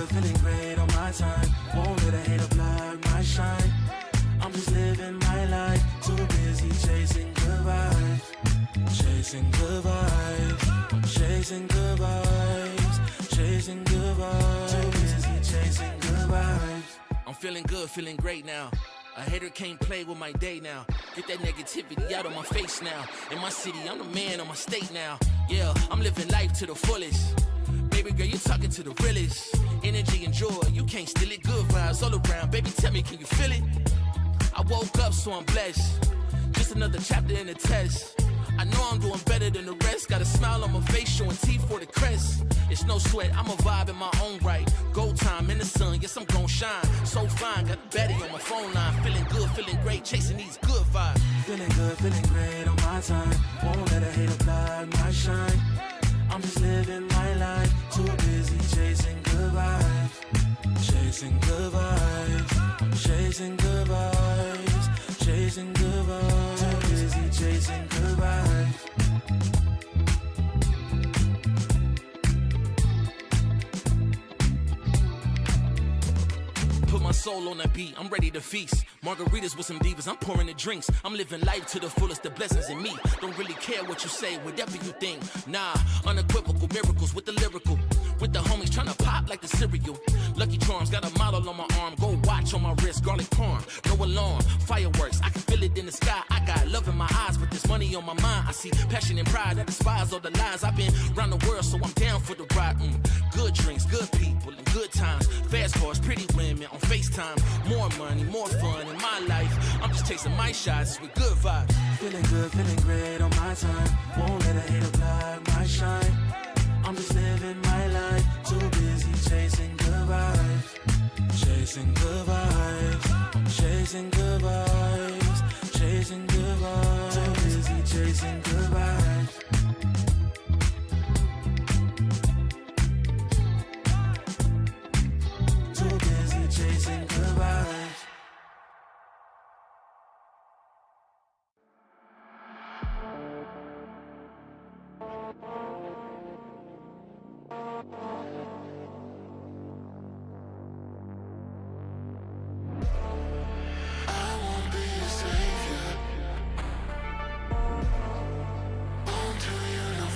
good, feeling great on my time. Won't let a hater block my shine. I'm just living my life, too busy chasing good vibes. Chasing good vibes, chasing good vibes, chasing good vibes. Too busy chasing good vibes. I'm feeling good, feeling great now. A hater can't play with my day now. Get that negativity out of my face now. In my city, I'm the man of my state now. Yeah, I'm living life to the fullest. Baby girl, you talking to the realest. Energy and joy, you can't steal it. Good vibes all around. Baby, tell me, can you feel it? I woke up, so I'm blessed. Just another chapter in the test. I know I'm doing better than the rest. Got a smile on my face, showing teeth for the crest. It's no sweat, I'm a vibe in my own right. Go time in the sun, yes, I'm gon' shine. So fine, got a baddie on my phone line. Feeling good, feeling great, chasing these good vibes. Feeling good, feeling great on my time. Won't let a hater block my shine. I'm just living my life, too busy chasing good vibes. Chasing good vibes, chasing good vibes, chasing good vibes. Too busy chasing good vibes. Put my soul on that beat, I'm ready to feast. Margaritas with some divas, I'm pouring the drinks. I'm living life to the fullest, the blessings in me. Don't really care what you say, whatever you think. Nah, unequivocal miracles with the lyrical. With the homies tryna pop like the cereal. Lucky Charms, got a model on my arm. Go watch on my wrist, garlic parm. No alarm, fireworks, I can feel it in the sky. I got love in my eyes, but there's money on my mind. I see passion and pride that despise all the lies. I've been around the world, so I'm down for the ride. Good drinks, good people, and good times. Fast cars, pretty women on FaceTime. More money, more fun in my life. I'm just chasing my shots with good vibes. Feeling good, feeling great on my time. Won't let a hater block my shine. I'm just living my life, too busy chasing good vibes. Chasing good vibes, chasing good vibes, chasing good vibes. Too busy chasing good vibes. Too busy chasing good vibes. Until you don't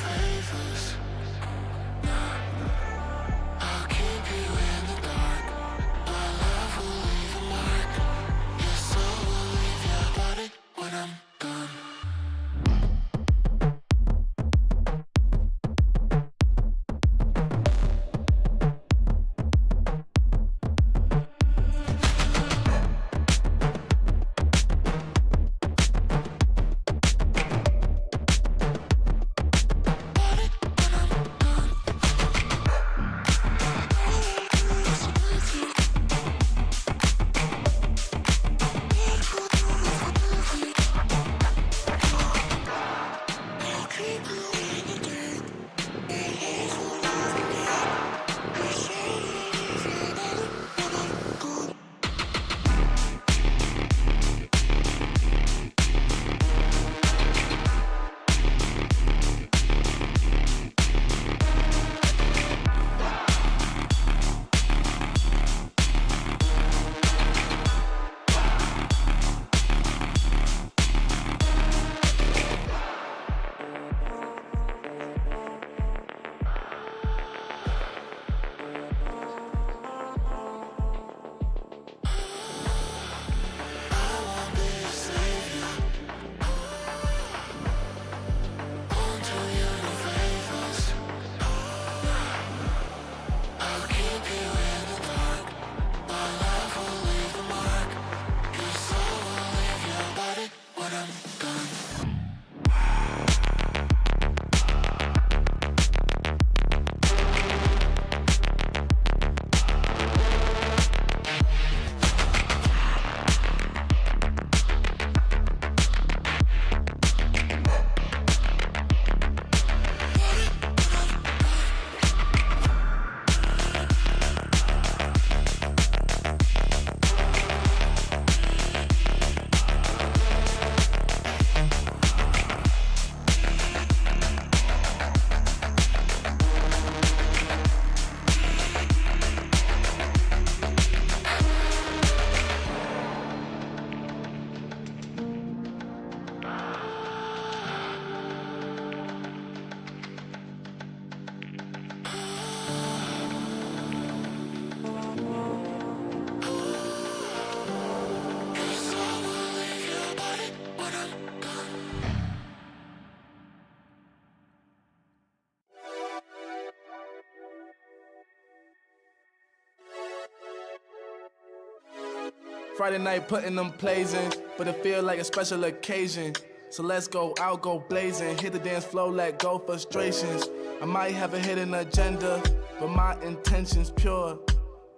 Friday night putting them plays in, but it feel like a special occasion. So let's go out, go blazing, hit the dance floor, let go frustrations. I might have a hidden agenda, but my intention's pure.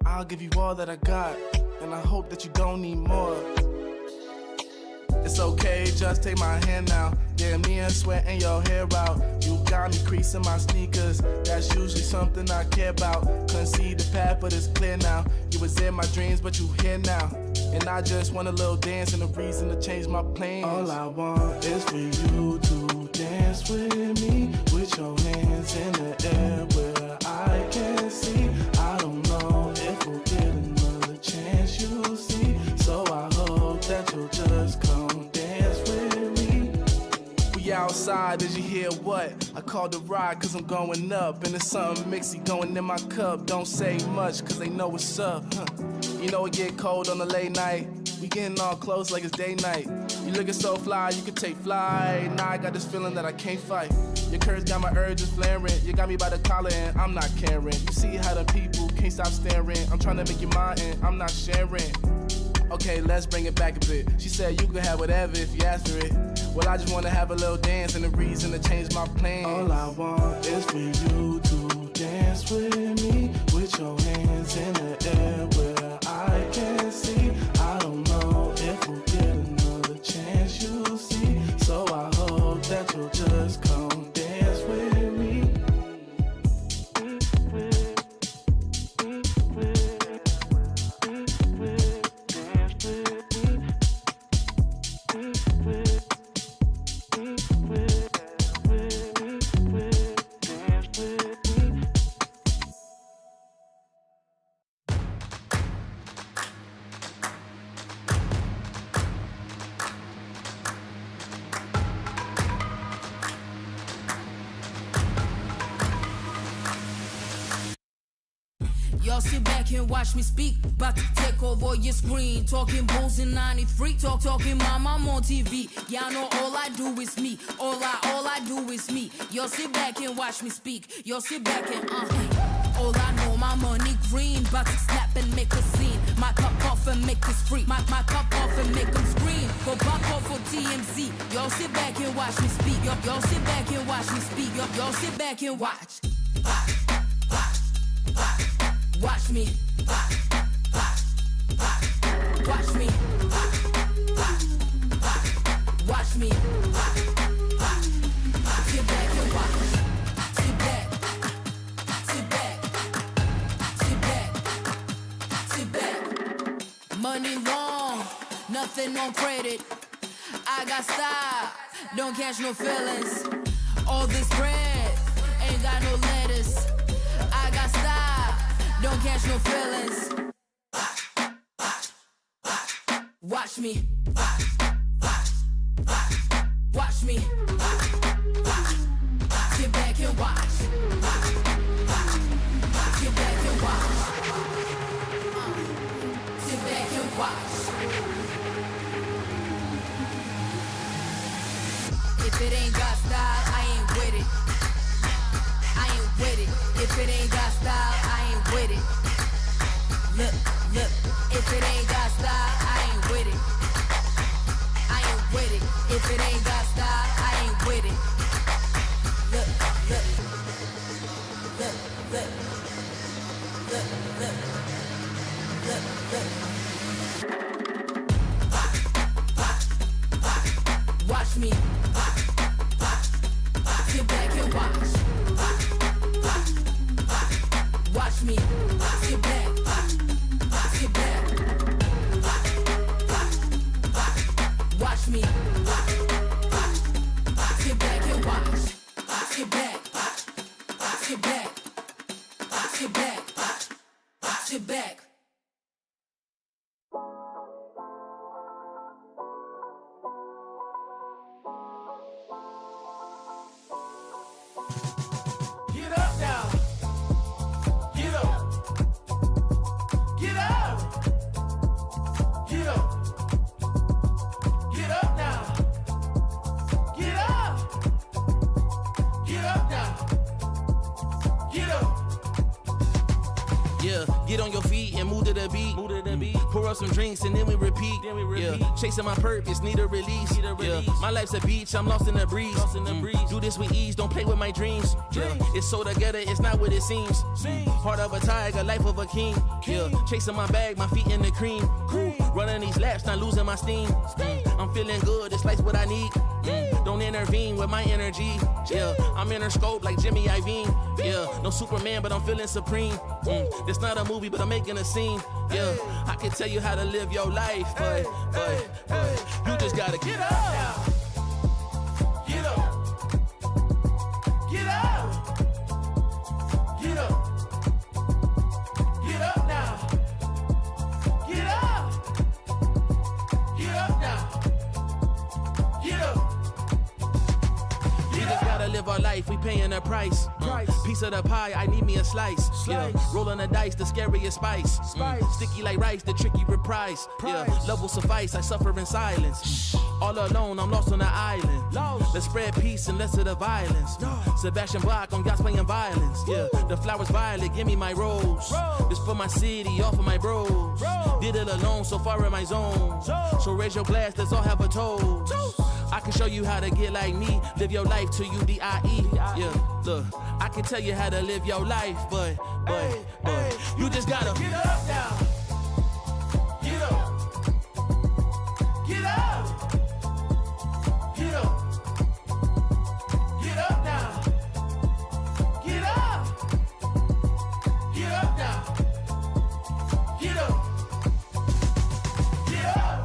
I'll give you all that I got, and I hope that you don't need more. It's okay, just take my hand now. Damn near sweating your hair out. You got me creasing my sneakers. That's usually something I care about. Couldn't see the path, but it's clear now. You was in my dreams, but you here now. And I just want a little dance and a reason to change my plans. All I want is for you to dance with me, with your hands in the air where I can see. I don't know if we'll get another chance, you'll see. So I hope that you'll just come dance with me. We outside, did you hear what? I called the ride cause I'm going up. And there's something mixy going in my cup. Don't say much cause they know what's up. You know it get cold on the late night. We getting all close like it's day night. You looking so fly, you can take flight. Now I got this feeling that I can't fight. Your curves got my urges flaring. You got me by the collar and I'm not caring. You see how the people can't stop staring. I'm trying to make you mine and I'm not sharing. Okay, let's bring it back a bit. She said you could have whatever if you ask for it. Well, I just wanna have a little dance and a reason to change my plans. All I want is for you to dance with me, with your hands in the air where I can see. I don't know if we'll get another chance, you'll see. So I hope that you'll just come dance with me. Y'all sit back and watch me speak. About to take over your screen. Talking bulls in 93. Talking mom, I'm on TV. Y'all know all I do is me. All I do is me. Y'all sit back and watch me speak. Y'all sit back and all I know, my money green. About to snap and make a scene. My cup off and make this free. My cup off and make them scream. Go back off for TMZ. Y'all sit back and watch me speak. Y'all sit back and watch me speak. Y'all sit back and watch. Watch me. Watch me. Watch me. Sit back and watch. Sit back. Sit back. Sit back. Sit back. Money long, nothing on credit. I got style, don't catch no feelings. All this bread, ain't got no lettuce. I got style, don't catch no feelings. Watch me. Watch me. Sit back and watch. Sit back and watch. Sit back and watch. If it ain't got style, I ain't with it. I ain't with it. If it ain't got style, I ain't with it. Look, if it ain't got style, I ain't with it. I ain't with it. If it ain't got style, I ain't with it. Look. Watch me. Sit back and watch. Watch me. Sit back. Sit back. Watch me. Sit back and watch. Sit back. Sit back. Sit back. Sit back. Get up now. Get up. up some drinks and then we repeat. Yeah, chasing my purpose, need a release. Yeah, my life's a beach, I'm lost in the breeze. Do this with ease, don't play with my dreams. Yeah, it's so together, it's not what it seems. Heart of a tiger, life of a king. Yeah, chasing my bag, my feet in the cream. Running these laps, not losing my steam. I'm feeling good, this life's what I need. Don't intervene with my energy. Yeah, I'm in her scope like Jimmy Iovine. Yeah, no Superman, but I'm feeling supreme. This not a movie, but I'm making a scene. Yeah, I can tell you how to live your life, but you just gotta get up. Get up. Get up. Get up. Get up now. Get up. Get up now. Get up. We just gotta live our life, we paying a price. Piece of the pie, I need me a slice. Yeah, rolling the dice, the scariest spice. Sticky like rice, the tricky reprise. Yeah, love will suffice, I suffer in silence. All alone, I'm lost on the island. Let's spread peace and less of the violence. Sebastian Bach on yachts playing violence. Yeah, the flowers violet, give me my rose. This for my city, all for my bros. Did it alone, so far in my zone. So raise your glass, let's all have a toast. I can show you how to get like me, live your life till you die. Yeah, look, I can tell you how to live your life, but you just gotta get up now. Get up. Get up. Get up. Get up now. Get up. Get up now. Get up. Get up.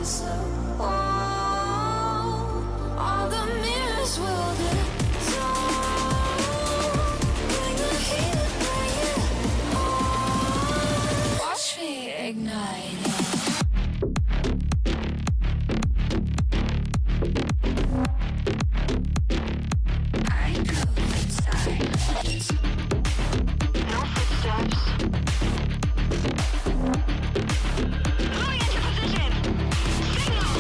answer. Oh, all the mirrors will dissolve. Bring the heat, bring it on. Watch me ignite it. I go inside. No footsteps. Moving into position. Signal.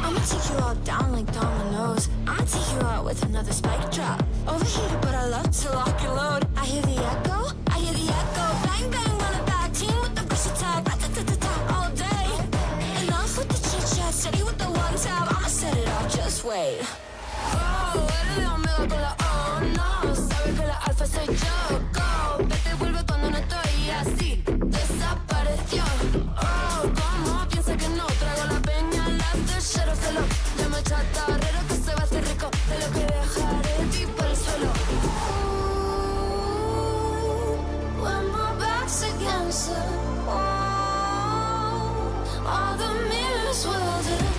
I'ma take you all down like dominoes. I'ma take you out with another spike drop. Overheated, but I love to lock and load. I hear the echo. I hear the echo. Bang bang on the back team with the versatile. Rat-tat-tat-tat all day. Enough with the chit chat. Steady with the one tab. I'ma set it off. Just wait. Oh, eres la omega con la O, no. Sabes que la alfa soy yo. Go, vete y vuelve cuando no estoy así. Desapareció. Oh, ¿cómo piensa que no? Traigo la peña, las de Shero Celo. Llama chatarrero que se va a hacer rico. De lo que dejaré tipo el suelo. Ooh, when my back's against the wall, all the mirrors will dissolve.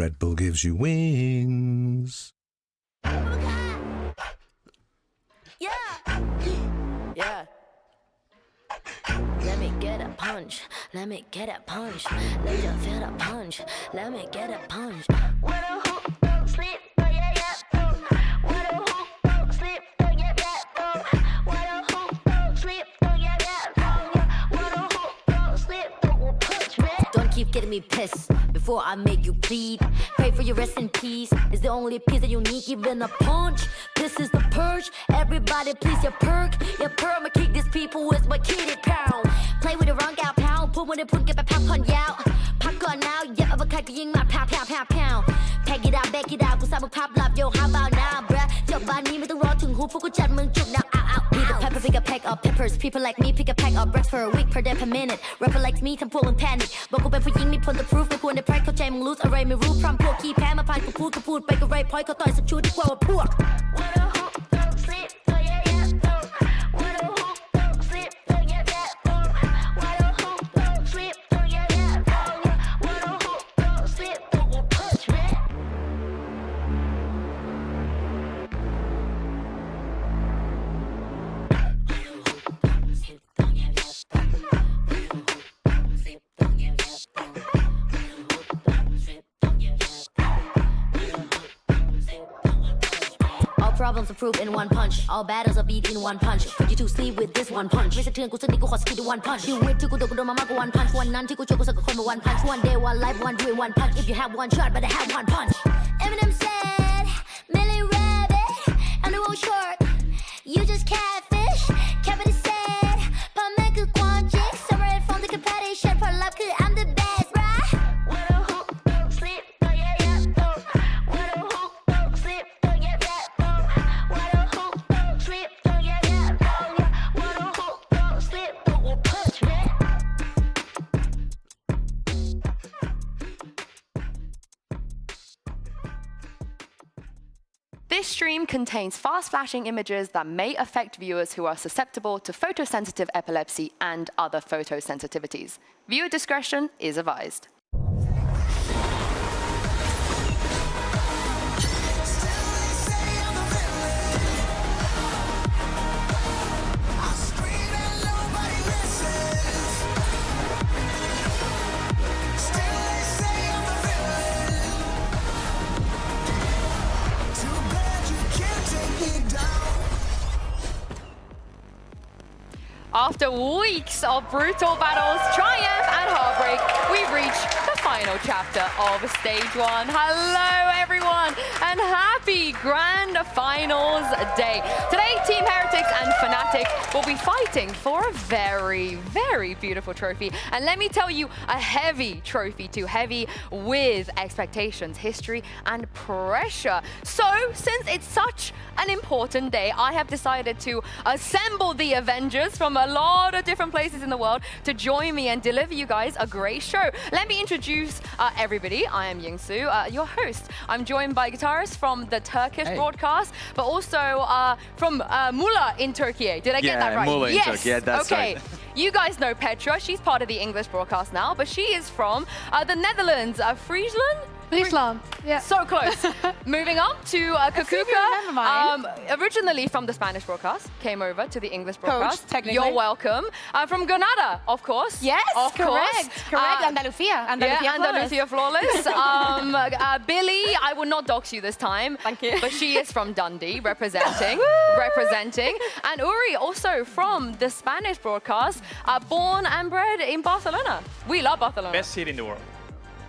Red Bull gives you wings. Yeah. Let me get a punch. Let me get a punch. Let you feel the punch. Let me get a punch. What a hoop, don't sleep, oh yeah, yeah, boom. What a hoop, don't sleep, oh yeah, yeah, boom. What a hoop, don't sleep, oh yeah, yeah, boom. What a hoop, don't sleep, don't punch me. Don't keep getting me pissed before I make you bleed. Pray for your rest in peace. It's the only peace that you need, even a punch. This is the purge. Everybody please your perk. Your perk, I'ma kick these people with my kitty pound. Play with the wrong gal pound. Put when they put get a pound pun out. Pack on now, yeah, I'm a cat getting my pound, pound, pound, pound. Pack it out, back it out. กูสร้างมึงภาพลับ yo how about now bruh จบบ้านนี้ไม่ต้องรอถึงหูพวกกูจัดมึงจุก now out out. Be the pepper, pick a pack of peppers. People like me pick a pack of breath for a week per day per minute. Rapper like me ทำพวกมึง panic บอกกูเป็นผู้หญิงมีผลต่อ proof ไม่ควรได้ pride เข้าใจมึง lose อะไรไม่รู้พร้อมพวกขี้แพ้มาผ่านกูพูดไปก็ไร point เขาต่อยสักชุดดีกว่าว่าพวก What a hoop, don't sleep, oh yeah, yeah, boom. What a hoop, don't sleep, oh yeah, yeah, boom. What a hoop, don't sleep, oh yeah, yeah, boom. What a hoop, don't sleep, don't punch me. All problems are proved in one punch. All battles are beat in one punch. Put you to sleep with this one punch. ไม่สะเทือนกูสักนิดกูขอสกิลด้วย one punch. You win ที่กูโดนมามากกว่า one punch. วันนั้นที่กูช่วยกูสักคนมา one punch. One day, one life, one dream, one punch. If you have one shot, better have one punch. Eminem said, Millie Rabbit, and the road short. You just catfish. Kevin said, but make a quan chick. Separate from the competition. For love, 'cause I'm the best, bruh. What a hoop, don't sleep, oh yeah, yeah, boom. What a hoop, don't sleep, oh yeah, yeah, boom. What a hoop, don't sleep, oh yeah, yeah, boom. What a hoop, don't sleep, don't punch me. This stream contains fast flashing images that may affect viewers who are susceptible to photosensitive epilepsy and other photosensitivities. Viewer discretion is advised. After weeks of brutal battles, triumph and heartbreak, we've reached the final chapter of Stage 1. Hello everyone and happy Grand Finals Day. Today, Team Heretics and Fnatic will be fighting for a very, very beautiful trophy. And let me tell you, a heavy trophy too, heavy with expectations, history and pressure. So, since it's such an important day, I have decided to assemble the Avengers from a lot of different places in the world to join me and deliver you guys a great show. Let me introduce news, everybody. I am Yingsu, your host. I'm joined by guitarists from the Turkish broadcast, but also from Muğla in Turkey. Did I get that right? Muğla in Turkey. Yeah, that's okay. right. You guys know Petra. She's part of the English broadcast now, but she is from the Netherlands, Friesland. Friesland. Yeah. So close. Moving up to Kakuka, originally from the Spanish broadcast, came over to the English broadcast. Coach, technically. You're welcome. From Granada, of course. Yes, of correct. Correct. Andalusia. Andalusia flawless. Billy, I will not dox you this time. Thank you. But she is from Dundee, representing. And Uri, also from the Spanish broadcast, born and bred in Barcelona. We love Barcelona. Best city in the world.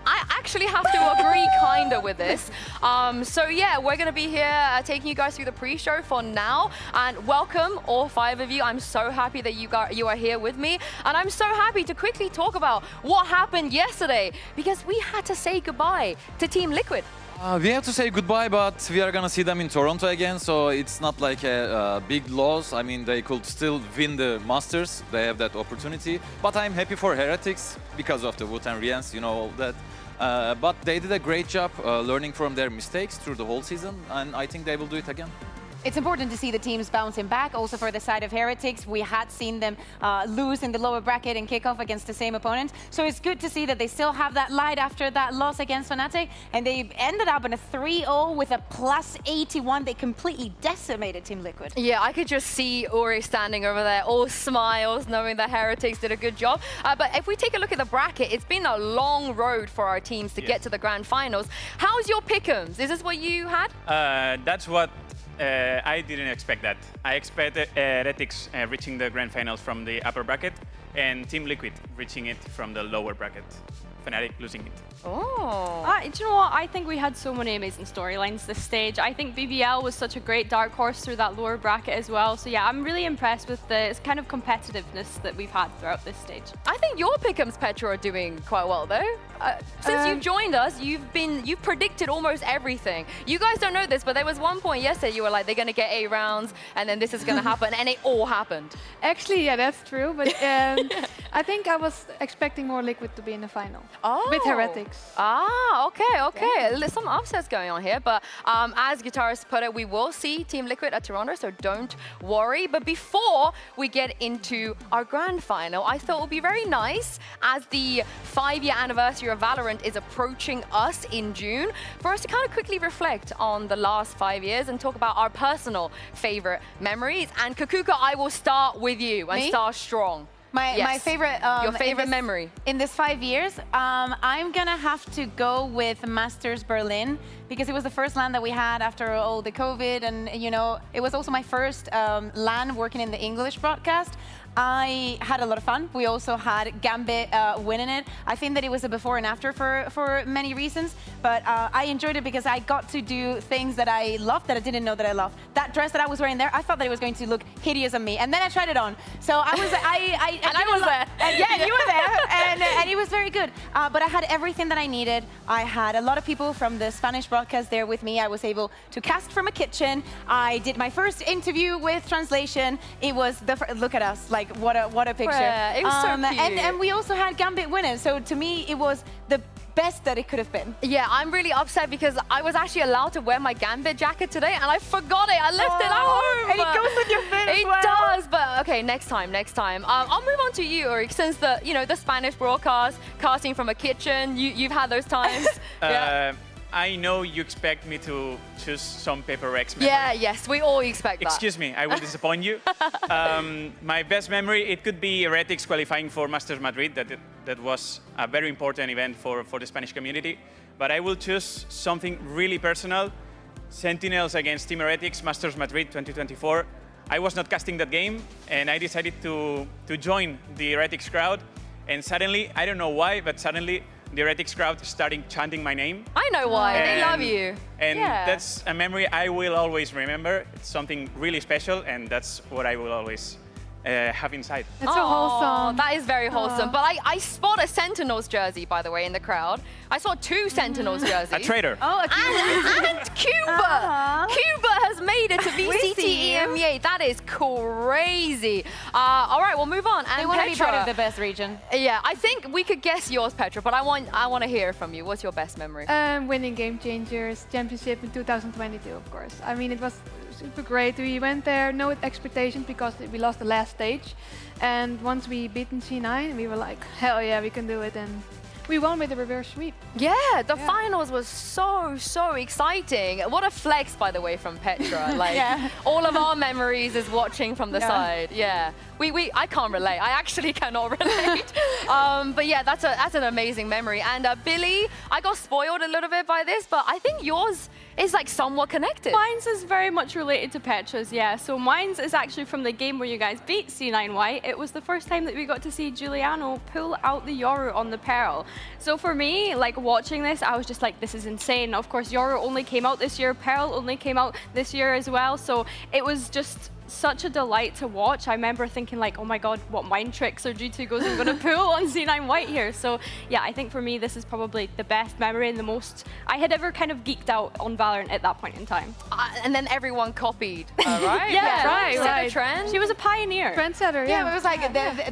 I actually have to agree kinda with this. So yeah, we're gonna be here taking you guys through the pre-show for now. And welcome all 5 of you. I'm so happy that you are here with me. And I'm so happy to quickly talk about what happened yesterday, because we had to say goodbye to Team Liquid. We have to say goodbye, but we are gonna see them in Toronto again, so it's not like a big loss. I mean, they could still win the Masters. They have that opportunity. But I'm happy for Heretics because of the Woot and Rians, you know, all that. But they did a great job learning from their mistakes through the whole season, and I think they will do it again. It's important to see the teams bouncing back. Also for the side of Heretics, we had seen them lose in the lower bracket in kickoff against the same opponent. So it's good to see that they still have that light after that loss against Fnatic. And they ended up in a 3-0 with a plus 81. They completely decimated Team Liquid. Yeah, I could just see Uri standing over there, all smiles, knowing the Heretics did a good job. But if we take a look at the bracket, it's been a long road for our teams to get to the grand finals. How's your pick'ems? Is this what you had? That's what I didn't expect that. I expected Heretics reaching the grand finals from the upper bracket and Team Liquid reaching it from the lower bracket. Fnatic losing it. Oh. Do you know what? I think we had so many amazing storylines this stage. I think BBL was such a great dark horse through that lower bracket as well. So yeah, I'm really impressed with the kind of competitiveness that we've had throughout this stage. I think your pick'ems, Petra, are doing quite well though. Since you've joined us, you've predicted almost everything. You guys don't know this, but there was one point yesterday you were like, they're gonna get 8 rounds, and then this is gonna happen, and it all happened. Actually, yeah, that's true. But I think I was expecting more Liquid to be in the final. Oh. With Heretics. Ah, okay. Some upsets going on here, but as guitarist put it, we will see Team Liquid at Toronto, so don't worry. But before we get into our grand final, I thought it would be very nice, as the 5-year anniversary of VALORANT is approaching us in June, for us to kind of quickly reflect on the last 5 years and talk about our personal favorite memories. And Kakuka, I will start with you and start strong. My favorite... your favorite memory. In this 5 years, I'm gonna have to go with Masters Berlin, because it was the first LAN that we had after all the COVID, and you know, it was also my first LAN working in the English broadcast. I had a lot of fun. We also had Gambit winning it. I think that it was a before and after for many reasons, but I enjoyed it because I got to do things that I loved that I didn't know that I loved. That dress that I was wearing there, I thought that it was going to look hideous on me, and then I tried it on. So I was, I was there. And yeah, you were there, and it was very good. But I had everything that I needed. I had a lot of people from the Spanish broadcast there with me. I was able to cast from a kitchen. I did my first interview with translation. It was look at us, like what a picture. Yeah, it was so cute. And we also had Gambit winning. So to me, it was the best that it could have been. Yeah, I'm really upset because I was actually allowed to wear my Gambit jacket today, and I forgot it. I left it at home. And it goes with your fit as well. It does, but okay, next time. I'll move on to you, Uri, since the Spanish broadcast, casting from a kitchen, you've had those times. Yeah. I know you expect me to choose some Paper X memory. Yeah, yes, we all expect that. Excuse me, I will disappoint you. My best memory, it could be Heretics qualifying for Masters Madrid. That was a very important event for the Spanish community. But I will choose something really personal. Sentinels against Team Heretics, Masters Madrid 2024. I was not casting that game, and I decided to join the Heretics crowd. And suddenly, I don't know why, but suddenly, the Heretics crowd starting chanting my name. I know why. They love you. And that's a memory I will always remember. It's something really special, and that's what I will always have inside. It's so wholesome. That is very wholesome. But I spot a Sentinels jersey, by the way, in the crowd. I saw 2 Sentinels jerseys. A traitor. Oh, And Cuba! Cuba has made it to VCT EMEA. That is crazy. All right, we'll move on. And They want to be Petra, part of the best region. Yeah, I think we could guess yours, Petra, but I want to hear from you. What's your best memory? Winning Game Changers Championship in 2022, of course. I mean, it was super great. We went there, no expectations because we lost the last stage. And once we beaten C9, we were like, hell yeah, we can do it. And we won with a reverse sweep. Yeah, the finals was so exciting. What a flex, by the way, from Petra. Like, all of our memories is watching from the side. Yeah, I can't relate. I actually cannot relate. But yeah, that's an amazing memory. And Billy, I got spoiled a little bit by this, but I think yours is like somewhat connected. Mine's is very much related to Petra's, yeah. So mine's is actually from the game where you guys beat C9 White. It was the first time that we got to see Giuliano pull out the Yoru on the Pearl. So for me, like watching this, I was just like, this is insane. Of course, Yoru only came out this year, Pearl only came out this year as well. So it was just such a delight to watch. I remember thinking like, oh my god, what mind tricks are G2 going to pull on C9 White here? So yeah, I think for me this is probably the best memory and the most I had ever kind of geeked out on Valorant at that point in time. And then everyone copied, right? Yeah, right. The trend. She was a pioneer. Trendsetter, Yeah, it was like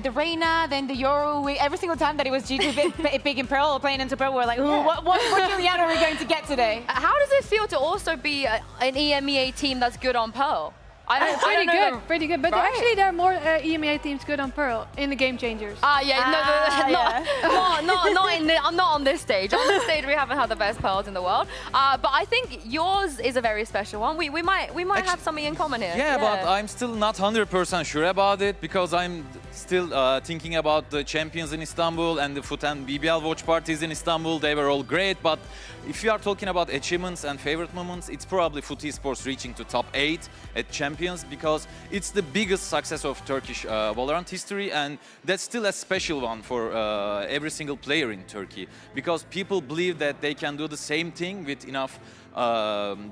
the Reina, then the Yoru. Every single time that it was G2 picking Pearl or playing into Pearl, we were like, what Giuliano are we going to get today? How does it feel to also be an EMEA team that's good on Pearl? Pretty good. But actually, there are more EMEA teams good on Pearl in the Game Changers. Not on this stage. On this stage, we haven't had the best Pearls in the world. But I think yours is a very special one. We might actually have something in common here. Yeah, but I'm still not 100% sure about it because I'm still thinking about the champions in Istanbul and the FUT and BBL watch parties in Istanbul. They were all great, but if you are talking about achievements and favorite moments, it's probably FUT esports reaching to top 8 at champions because it's the biggest success of Turkish Valorant history, and that's still a special one for every single player in Turkey because people believe that they can do the same thing with enough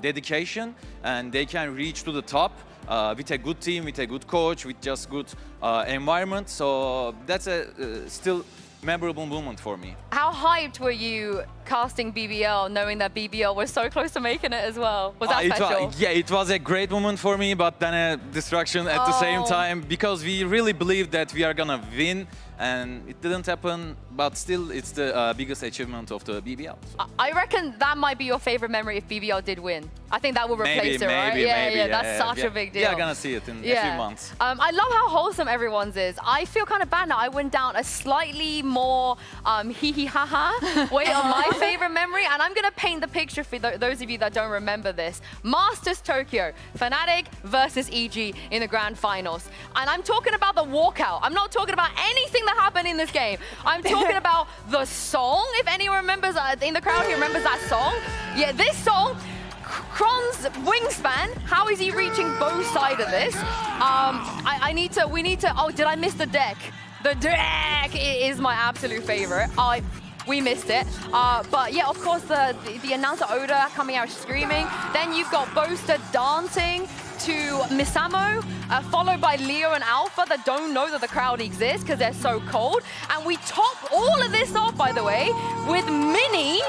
dedication and they can reach to the top with a good team, with a good coach, with just good environment. So that's a still memorable moment for me. How hyped were you casting BBL, knowing that BBL was so close to making it as well? Was that special? It was a great moment for me, but then a distraction at the same time because we really believed that we are gonna win, and it didn't happen. But still, it's the biggest achievement of the BBL. So. I reckon that might be your favorite memory if BBL did win. I think that will replace it, right? Maybe, that's such a big deal. We are gonna see it in a few months. I love how wholesome everyone's is. I feel kind of bad now. I went down a slightly more hee-hee-ha-ha way on my favorite memory, and I'm gonna paint the picture for those of you that don't remember this. Masters Tokyo, Fnatic versus EG in the grand finals. And I'm talking about the walkout. I'm not talking about anything that happened in this game. I'm talking about the song. If anyone remembers in the crowd who remembers that song. Yeah, this song, Kron's wingspan, how is he reaching both sides of this? We need to, oh, did I miss the deck? The deck is my absolute favorite. We missed it. But yeah, of course, the announcer Oda coming out screaming. Then you've got Boaster dancing to Misamo, followed by Leo and Alpha that don't know that the crowd exists because they're so cold. And we top all of this off, by the way, with Mini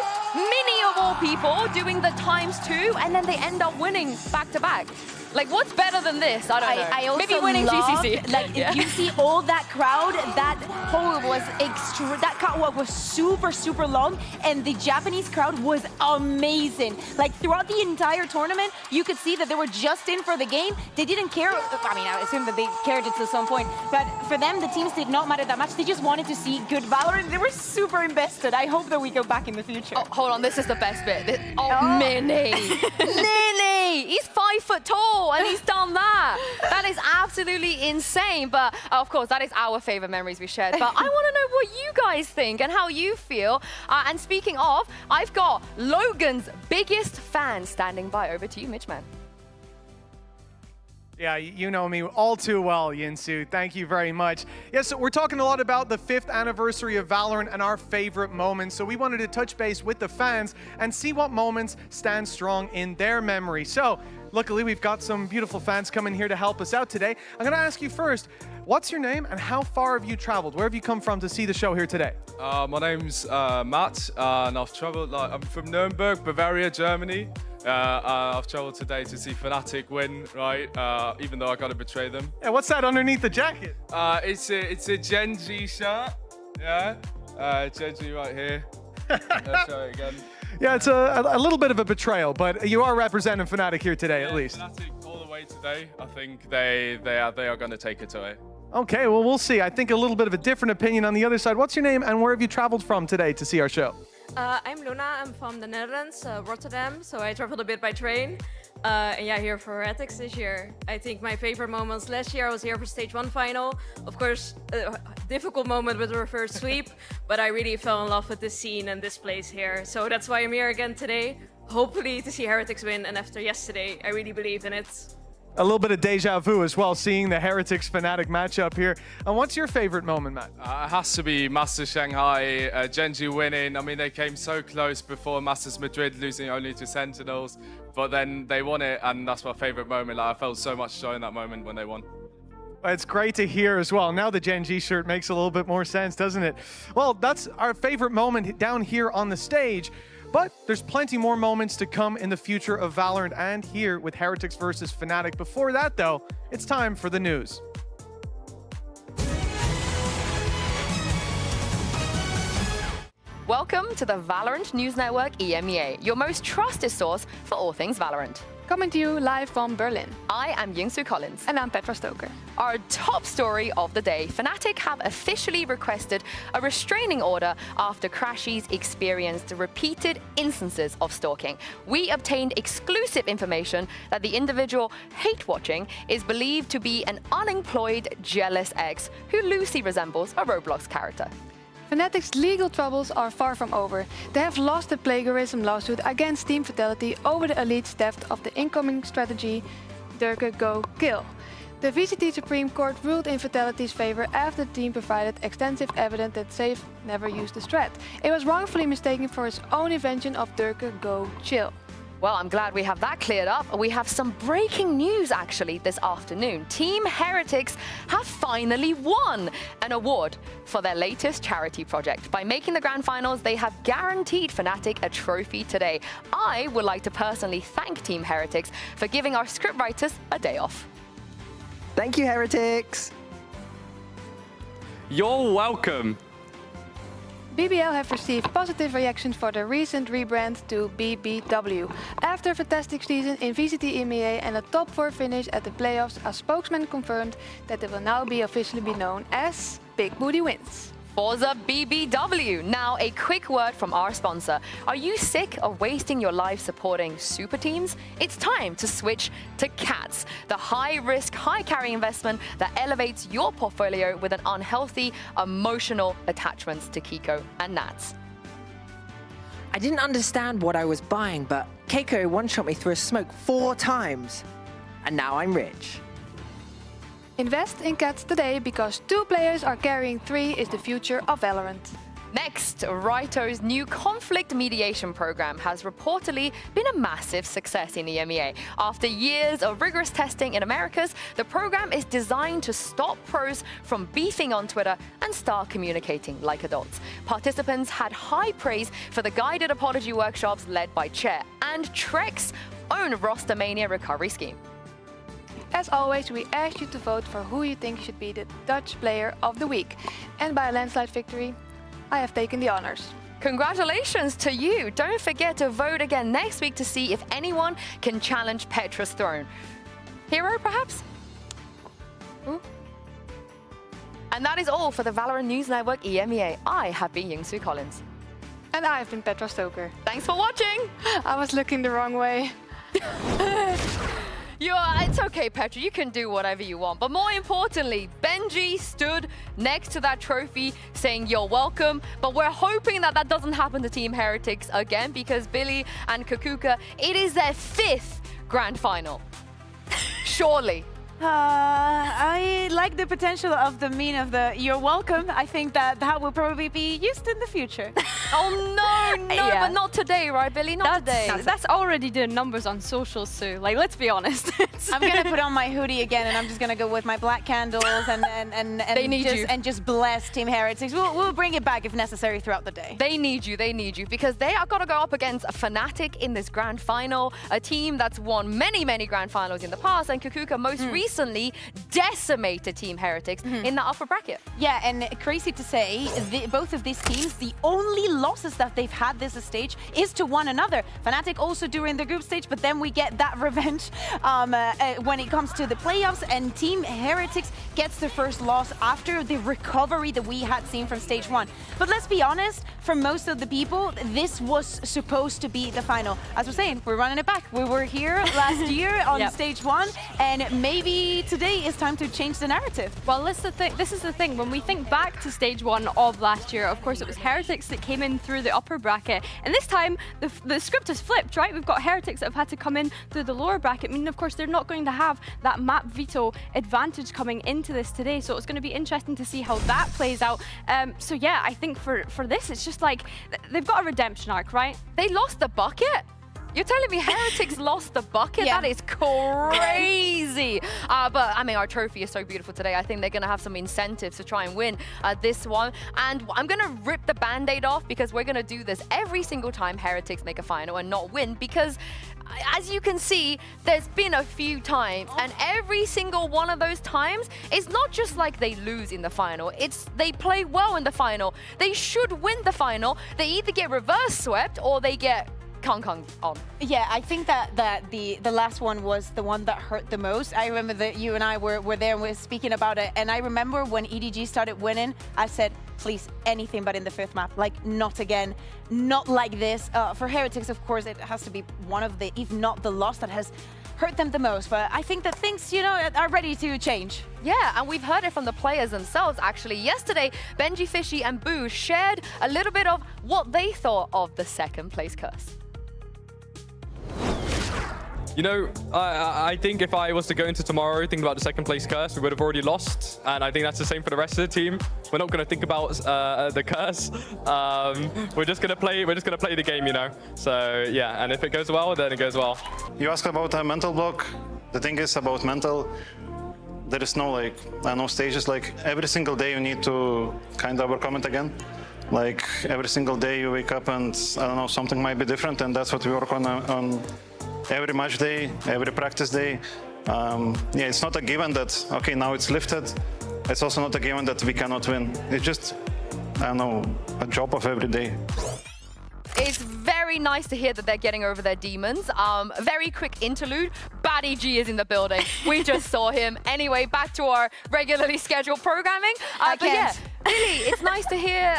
of all people doing the ×2, and then they end up winning back-to-back. Like, what's better than this? I don't know. I also maybe winning GCC. Like, if you see all that crowd, that hole was that catwalk was super long, and the Japanese crowd was amazing. Like, throughout the entire tournament, you could see that they were just in for the game. They didn't care. I mean, I assume that they cared it to some point, but for them, the teams did not matter that much. They just wanted to see good Valorant. They were super invested. I hope that we go back in the future. Oh, hold on, this is the best bit. Mini! Mini! He's 5 foot tall. And he's done that. That is absolutely insane. But of course, that is our favorite memories we shared. But I want to know what you guys think and how you feel. And speaking of, I've got Logan's biggest fan standing by. Over to you, Mitchman. Yeah, you know me all too well, Yinsu. Thank you very much. Yes, so we're talking a lot about the 5th anniversary of Valorant and our favorite moments. So we wanted to touch base with the fans and see what moments stand strong in their memory. So luckily, we've got some beautiful fans coming here to help us out today. I'm going to ask you first, what's your name and how far have you traveled? Where have you come from to see the show here today? My name's Matt, and I've traveled, I'm from Nuremberg, Bavaria, Germany. I've traveled today to see Fnatic win, right? Even though I got to betray them. Yeah, what's that underneath the jacket? It's a Genji shirt, yeah? Genji right here. I'll show it again. Yeah, it's a little bit of a betrayal, but you are representing Fnatic here today, at least. Fnatic all the way today. I think they are going to take it away. Okay, well, we'll see. I think a little bit of a different opinion on the other side. What's your name and where have you traveled from today to see our show? I'm Luna. I'm from the Netherlands, Rotterdam. So I traveled a bit by train. And yeah, here for Heretics this year. I think my favorite moments last year, I was here for Stage 1 final. Of course, a difficult moment with the reverse sweep, but I really fell in love with this scene and this place here. So that's why I'm here again today, hopefully to see Heretics win. And after yesterday, I really believe in it. A little bit of deja vu as well, seeing the Heretics Fnatic matchup here. And what's your favorite moment, Matt? It has to be Masters Shanghai, Genji winning. I mean, they came so close before Masters Madrid, losing only to Sentinels, but then they won it, and that's my favorite moment. Like, I felt so much joy in that moment when they won. It's great to hear as well. Now the Genji shirt makes a little bit more sense, doesn't it? Well, that's our favorite moment down here on the stage. But there's plenty more moments to come in the future of Valorant and here with Heretics versus Fnatic. Before that, though, it's time for the news. Welcome to the Valorant News Network EMEA, your most trusted source for all things Valorant. Coming to you live from Berlin. I am Yingsu Collins. And I'm Petra Stoker. Our top story of the day, Fnatic have officially requested a restraining order after Crashies experienced repeated instances of stalking. We obtained exclusive information that the individual hate-watching is believed to be an unemployed, jealous ex who loosely resembles a Roblox character. Fnatic's legal troubles are far from over. They have lost the plagiarism lawsuit against Team Vitality over the elite's theft of the incoming strategy Durka Go Kill. The VCT Supreme Court ruled in Vitality's favor after the team provided extensive evidence that Safe never used the strat. It was wrongfully mistaken for his own invention of Durka Go Chill. Well, I'm glad we have that cleared up. We have some breaking news, actually, this afternoon. Team Heretics have finally won an award for their latest charity project. By making the grand finals, they have guaranteed Fnatic a trophy today. I would like to personally thank Team Heretics for giving our scriptwriters a day off. Thank you, Heretics. You're welcome. BBL have received positive reactions for the recent rebrand to BBW. After a fantastic season in VCT EMEA and a top 4 finish at the playoffs, a spokesman confirmed that they will now be officially known as Big Booty Wins. Forza BBW. Now, a quick word from our sponsor. Are you sick of wasting your life supporting super teams? It's time to switch to CATS, the high-risk, high-carry investment that elevates your portfolio with an unhealthy, emotional attachments to Kiko and Nats. I didn't understand what I was buying, but Keiko one-shot me through a smoke 4 times. And now I'm rich. Invest in CATS today because 2 players are carrying 3 is the future of Valorant. Next, Raito's new conflict mediation program has reportedly been a massive success in EMEA. After years of rigorous testing in Americas, the program is designed to stop pros from beefing on Twitter and start communicating like adults. Participants had high praise for the guided apology workshops led by Chair and Trek's own Roster Mania recovery scheme. As always, we ask you to vote for who you think should be the Dutch Player of the Week. And by a landslide victory, I have taken the honors. Congratulations to you! Don't forget to vote again next week to see if anyone can challenge Petra's throne. Hero, perhaps? Ooh. And that is all for the Valorant News Network EMEA. I have been Yingsu Collins. And I've been Petra Stoker. Thanks for watching! I was looking the wrong way. It's okay, Petra, you can do whatever you want. But more importantly, Benji stood next to that trophy saying you're welcome. But we're hoping that that doesn't happen to Team Heretics again because Billy and Kakuka, it is their 5th grand final. Surely. I like the potential of the meme of the "you're welcome." I think that will probably be used in the future. Oh no, Yeah. but not today, right, Billy? Not today. That's already doing numbers on socials, Sue. Like, let's be honest. I'm gonna put on my hoodie again, and I'm just gonna go with my black candles and They need just, you. and just bless Team Heretics. We'll bring it back if necessary throughout the day. They need you, because they are gonna go up against a Fnatic in this grand final, a team that's won many, many grand finals in the past, and Kukuka most recently decimated Team Heretics in the upper bracket. Yeah, and crazy to say, both of these teams, the only losses that they've had this stage is to one another. Fnatic also during the group stage, but then we get that revenge when it comes to the playoffs, and Team Heretics gets the first loss after the recovery that we had seen from stage 1. But let's be honest, for most of the people, this was supposed to be the final. As we're saying, we're running it back. We were here last year on stage 1, and maybe today is time to change the narrative. Well, this is the thing. When we think back to stage 1 of last year, of course, it was Heretics that came in through the upper bracket. And this time, the script has flipped, right? We've got Heretics that have had to come in through the lower bracket. I mean, of course, they're not going to have that map veto advantage coming into this today. So it's going to be interesting to see how that plays out. So yeah, I think for this, it's just like, they've got a redemption arc, right? They lost the bucket? You're telling me Heretics lost the bucket? Yeah. That is crazy. But I mean, our trophy is so beautiful today. I think they're going to have some incentives to try and win this one. And I'm going to rip the Band-Aid off, because we're going to do this every single time Heretics make a final and not win. Because as you can see, there's been a few times, and every single one of those times, it's not just like they lose in the final. It's they play well in the final. They should win the final. They either get reverse swept or they get Kong on. Yeah, I think that the last one was the one that hurt the most. I remember that you and I were there and we were speaking about it, and I remember when EDG started winning, I said, please, anything but in the 5th map. Like, not again, not like this. For Heretics, of course, it has to be one of the, if not the loss that has hurt them the most. But I think that things, you know, are ready to change. Yeah, and we've heard it from the players themselves, actually. Yesterday, Benji, Fishy, and Boo shared a little bit of what they thought of the 2nd place curse. You know, I think if I was to go into tomorrow thinking about the 2nd place curse, we would have already lost. And I think that's the same for the rest of the team. We're not going to think about the curse. We're just going to play the game, you know. So yeah, and if it goes well, then it goes well. You ask about a mental block. The thing is about mental, there is no stages. Like every single day you need to kind of overcome it again. Like every single day you wake up and I don't know, something might be different, and that's what we work on every match day, every practice day. Yeah, it's not a given that, okay, now it's lifted. It's also not a given that we cannot win. It's just, I don't know, a job of every day. It's very nice to hear that they're getting over their demons. Very quick interlude. Baddie G is in the building. We just saw him. Anyway, back to our regularly scheduled programming. But yeah, really, it's nice to hear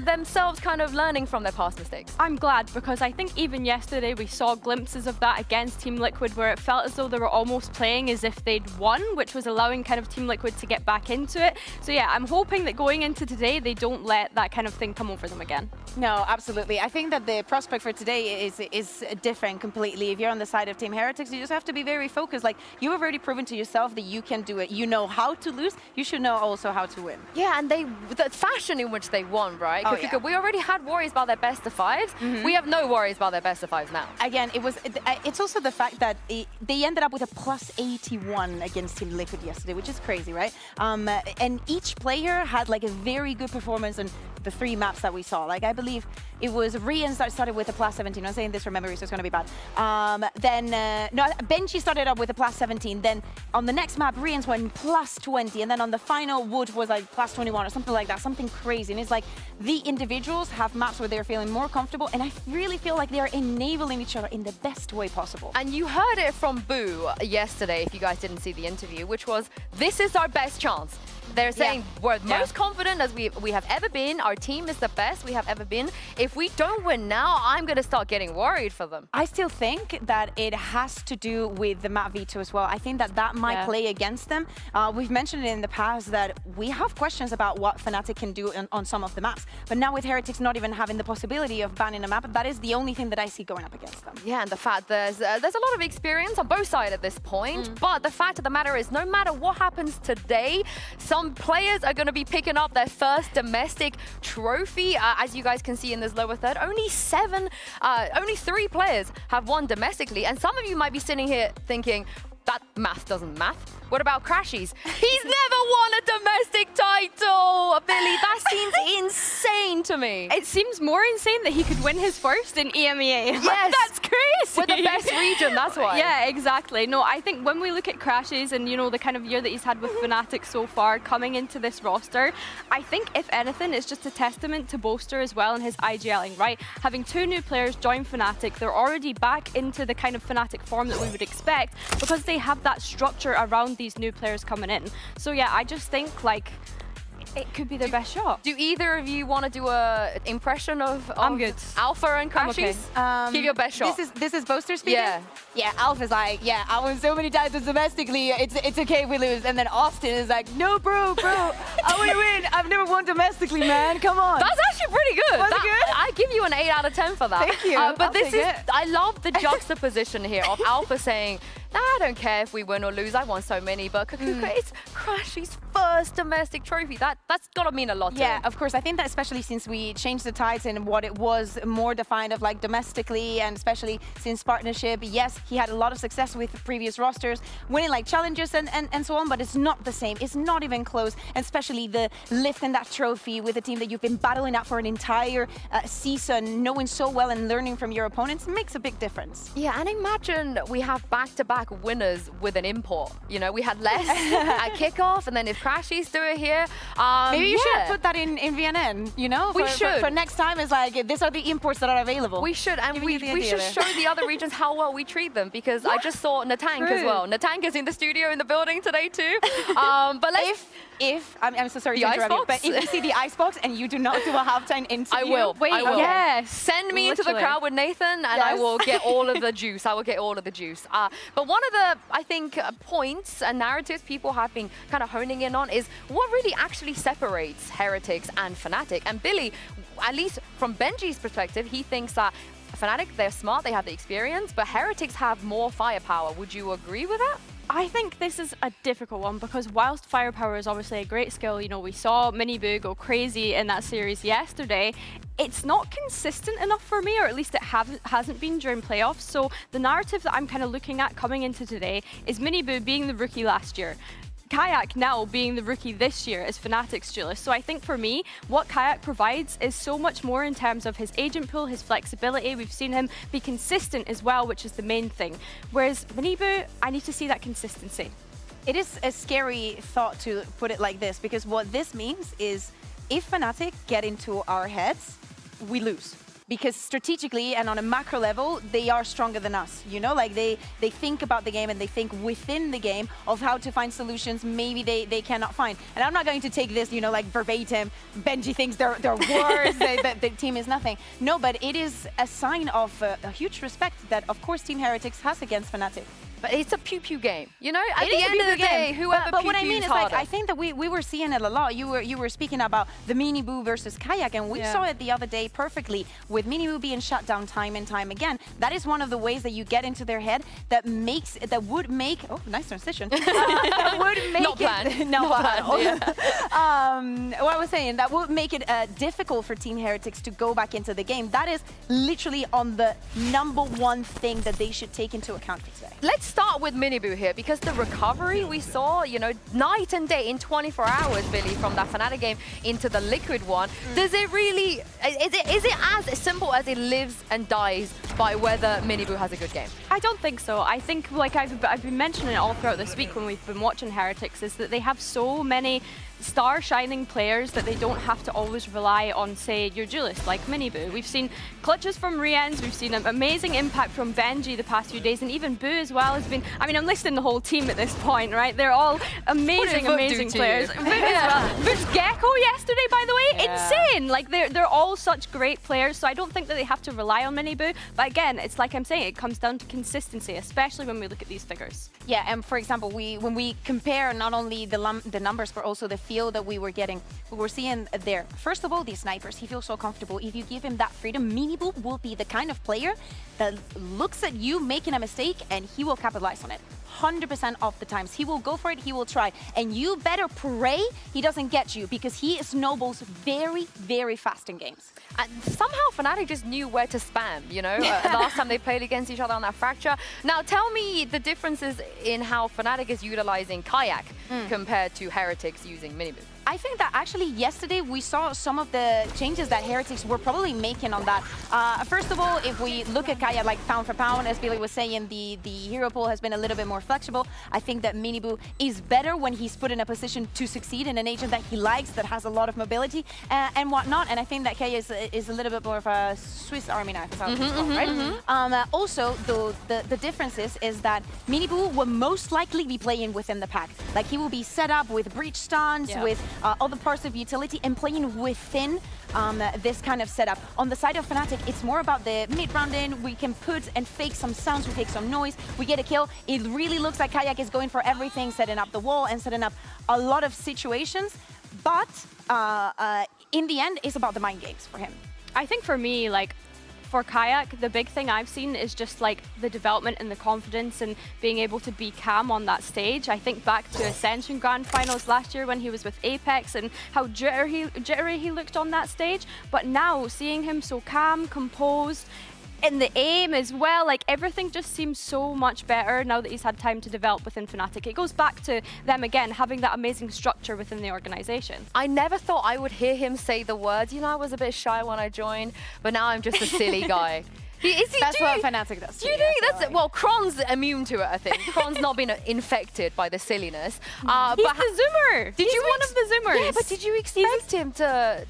themselves kind of learning from their past mistakes. I'm glad, because I think even yesterday we saw glimpses of that against Team Liquid, where it felt as though they were almost playing as if they'd won, which was allowing kind of Team Liquid to get back into it. So yeah, I'm hoping that going into today, they don't let that kind of thing come over them again. No, absolutely. I think that the prospect for today is different completely. If you're on the side of Team Heretics, you just have to be very focused. Like, you have already proven to yourself that you can do it. You know how to lose. You should know also how to win. Yeah, and the fashion in which they won, right? Oh, yeah. We already had worries about their best of 5s. We have no worries about their best of 5s now. Again, it's also the fact that they ended up with a +81 against Team Liquid yesterday, which is crazy, right? And each player had like a very good performance on the 3 maps that we saw. Like, I believe it was Rian that started with a +17. I'm saying this from memory, so it's going to be bad. No, Benji started up with a +17. Then on the next map, Rian's went +20. And then on the final, Wood was like +21 or something like that, something crazy. And it's like the individuals have maps where they're feeling more comfortable. And I really feel like they're enabling each other in the best way possible. And you heard it from Boo yesterday, if you guys didn't see the interview, which was, this is our best chance. They're saying we're most confident as we have ever been. Our team is the best we have ever been. If we don't win now, I'm going to start getting worried for them. I still think that it has to do with the map veto as well. I think that might play against them. We've mentioned it in the past that we have questions about what Fnatic can do on some of the maps. But now with Heretics not even having the possibility of banning a map, that is the only thing that I see going up against them. Yeah, and the fact there's a lot of experience on both sides at this point. But the fact of the matter is, no matter what happens today, some players are going to be picking up their first domestic trophy. As you guys can see in this lower third, only 3 players have won domestically. And some of you might be sitting here thinking, that math doesn't math. What about Crashies? He's never won a domestic title! Billy, that seems insane to me. It seems more insane that he could win his first in EMEA. Yes! That's crazy! We're the best region, that's why. Yeah, exactly. No, I think when we look at Crashies and, you know, the kind of year that he's had with Fnatic so far, coming into this roster, I think, if anything, it's just a testament to Bolster as well and his IGLing, right? Having 2 new players join Fnatic, they're already back into the kind of Fnatic form that we would expect because they have that structure around these new players coming in. So yeah, I just think like it could be their best shot. Do either of you want to do a impression of I'm good. Alpha and Crashies? Okay. Give your best shot. This is Bolster speaking? Yeah. Yeah, Alpha's like, yeah, I won so many titles domestically, it's okay if we lose. And then Austin is like, no, bro, I want to win. I've never won domestically, man. Come on. That's actually pretty good. Was it good? I give you an 8 out of 10 for that. Thank you. But I'll this take is, it. I love the juxtaposition here of Alpha saying, nah, I don't care if we win or lose. I won so many, but it's Crashy's first domestic trophy. That's got to mean a lot to Yeah, him. of course. I think that especially since we changed the tides and what it was more defined of like domestically, and especially since partnership, yes, he had a lot of success with previous rosters, winning like challenges and so on, but it's not the same. It's not even close, and especially the lifting that trophy with a team that you've been battling out for an entire season, knowing so well and learning from your opponents makes a big difference. Yeah, and imagine we have back-to-back winners with an import. You know, we had less at kickoff, and then if Crashies do it here, maybe you should put that in VNN, you know? We should. For next time, it's like, these are the imports that are available. We should, and we should show the other regions how well we treat them, because I just saw Natank as well. Natank is in the studio in the building today too. But let's... If I'm so sorry the to interrupt you, icebox? but if you see the icebox and you do not do a halftime interview, I will. Wait, I will. yes. Send me into the Literally. crowd with Nathan, and I will get all of the juice. I will get all of the juice. But one of the, I think, points and narratives people have been kind of honing in on is what really actually separates Heretics and Fnatic. And Billy, at least from Benji's perspective, he thinks that Fnatic, they're smart, they have the experience, but Heretics have more firepower. Would you agree with that? I think this is a difficult one because whilst firepower is obviously a great skill, you know, we saw Miniboo go crazy in that series yesterday, it's not consistent enough for me, or at least it hasn't been during playoffs. So the narrative that I'm kind of looking at coming into today is Miniboo being the rookie last year, Kayak now being the rookie this year as Fnatic's duelist. So I think for me, what Kayak provides is so much more in terms of his agent pool, his flexibility. We've seen him be consistent as well, which is the main thing. Whereas Miniboo, I need to see that consistency. It is a scary thought to put it like this, because what this means is if Fnatic get into our heads, we lose. Because strategically and on a macro level, they are stronger than us, you know? Like they think about the game and they think within the game of how to find solutions maybe they cannot find. And I'm not going to take this, you know, like verbatim, Benji thinks they're worse, the team is nothing. No, but it is a sign of a huge respect that, of course, Team Heretics has against Fnatic. But it's a pew-pew game, you know? At the end of the day, whoever but what I mean is, like, harder. I think that we were seeing it a lot. You were speaking about the Miniboo versus Kayak, and we saw it the other day perfectly with Miniboo being shut down time and time again. That is one of the ways that you get into their head that would make oh, nice transition. That would make Not planned. Not planned. What I was saying, that would make it difficult for Team Heretics to go back into the game. That is literally on the #1 thing that they should take into account for today. Let's start with Miniboo here, because the recovery we saw, you know, night and day in 24 hours, Billy, from that Fnatic game into the Liquid one. Does it really, is it as simple as it lives and dies by whether Miniboo has a good game? I don't think so. I think, like I've been mentioning it all throughout this week when we've been watching Heretics, is that they have so many star shining players that they don't have to always rely on, say, your duelist like Miniboo. We've seen clutches from Riens, we've seen an amazing impact from Benji the past few days, and even Boo as well has been, I mean, I'm listing the whole team at this point, right? They're all amazing, amazing players. Boot as well. Boot's Gecko yesterday, by the way, insane! Like, they're all such great players, so I don't think that they have to rely on Miniboo, but again, it's like I'm saying, it comes down to consistency, especially when we look at these figures. Yeah, and for example, when we compare not only the numbers, but also the feel that we were getting, we were seeing there. First of all, these snipers, he feels so comfortable. If you give him that freedom, Miniboo will be the kind of player that looks at you making a mistake and he will capitalize on it. 100% of the times. He will go for it, he will try. And you better pray he doesn't get you, because he snowballs very, very fast in games. And somehow Fnatic just knew where to spam, you know, last time they played against each other on that fracture. Now tell me the differences in how Fnatic is utilizing Kayak compared to Heretics using Miniboo. I think that actually yesterday we saw some of the changes that Heretics were probably making on that. First of all, if we look at Kaya like pound for pound, as Billy was saying, the hero pool has been a little bit more flexible. I think that Miniboo is better when he's put in a position to succeed in an agent that he likes, that has a lot of mobility and whatnot. And I think that Kaya is a little bit more of a Swiss Army knife, as I would call, right? Also, the difference is that Miniboo will most likely be playing within the pack. Like, he will be set up with breach stuns, with other parts of utility, and playing within this kind of setup. On the side of Fnatic, it's more about the mid-round in. We can put and fake some sounds, we fake some noise, we get a kill. It really looks like Kayak is going for everything, setting up the wall and setting up a lot of situations. But in the end, it's about the mind games for him. I think for me, like, for Kayak, the big thing I've seen is just like the development and the confidence and being able to be calm on that stage. I think back to Ascension Grand Finals last year when he was with Apex and how jittery he looked on that stage. But now seeing him so calm, composed, and the aim as well, like everything just seems so much better now that he's had time to develop within Fnatic. It goes back to them again, having that amazing structure within the organization. I never thought I would hear him say the words. You know, I was a bit shy when I joined, but now I'm just a silly guy. That's what Fnatic does. Do you think that's it? Well, Kron's immune to it, I think. Kron's not been infected by the silliness. He's the Zoomer. He's one of the Zoomers. Yeah, but did you expect him to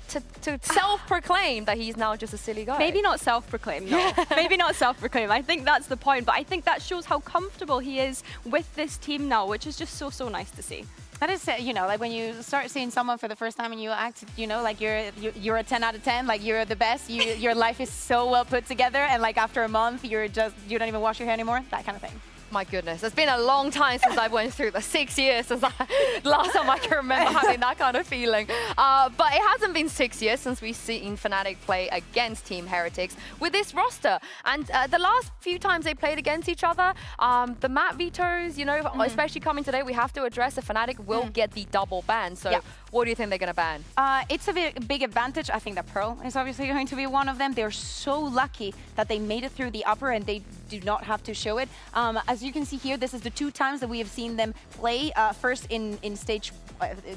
self-proclaim that he's now just a silly guy? Maybe not self-proclaimed, no. Maybe not self-proclaimed. I think that's the point. But I think that shows how comfortable he is with this team now, which is just so nice to see. That is, you know, like when you start seeing someone for the first time and you act, you know, like you're a 10 out of 10, like you're the best. Your life is so well put together, and like after a month, you don't even wash your hair anymore. That kind of thing. My goodness, it's been a long time since I went through the 6 years since last time I can remember having that kind of feeling. But it hasn't been 6 years since we've seen Fnatic play against Team Heretics with this roster. And the last few times they played against each other, the map vetoes, you know, especially coming today, we have to address that Fnatic will get the double ban. So what do you think they're going to ban? It's a big advantage. I think that Pearl is obviously going to be one of them. They're so lucky that they made it through the upper and they do not have to show it. As you can see here, this is the 2 times that we have seen them play, first in stage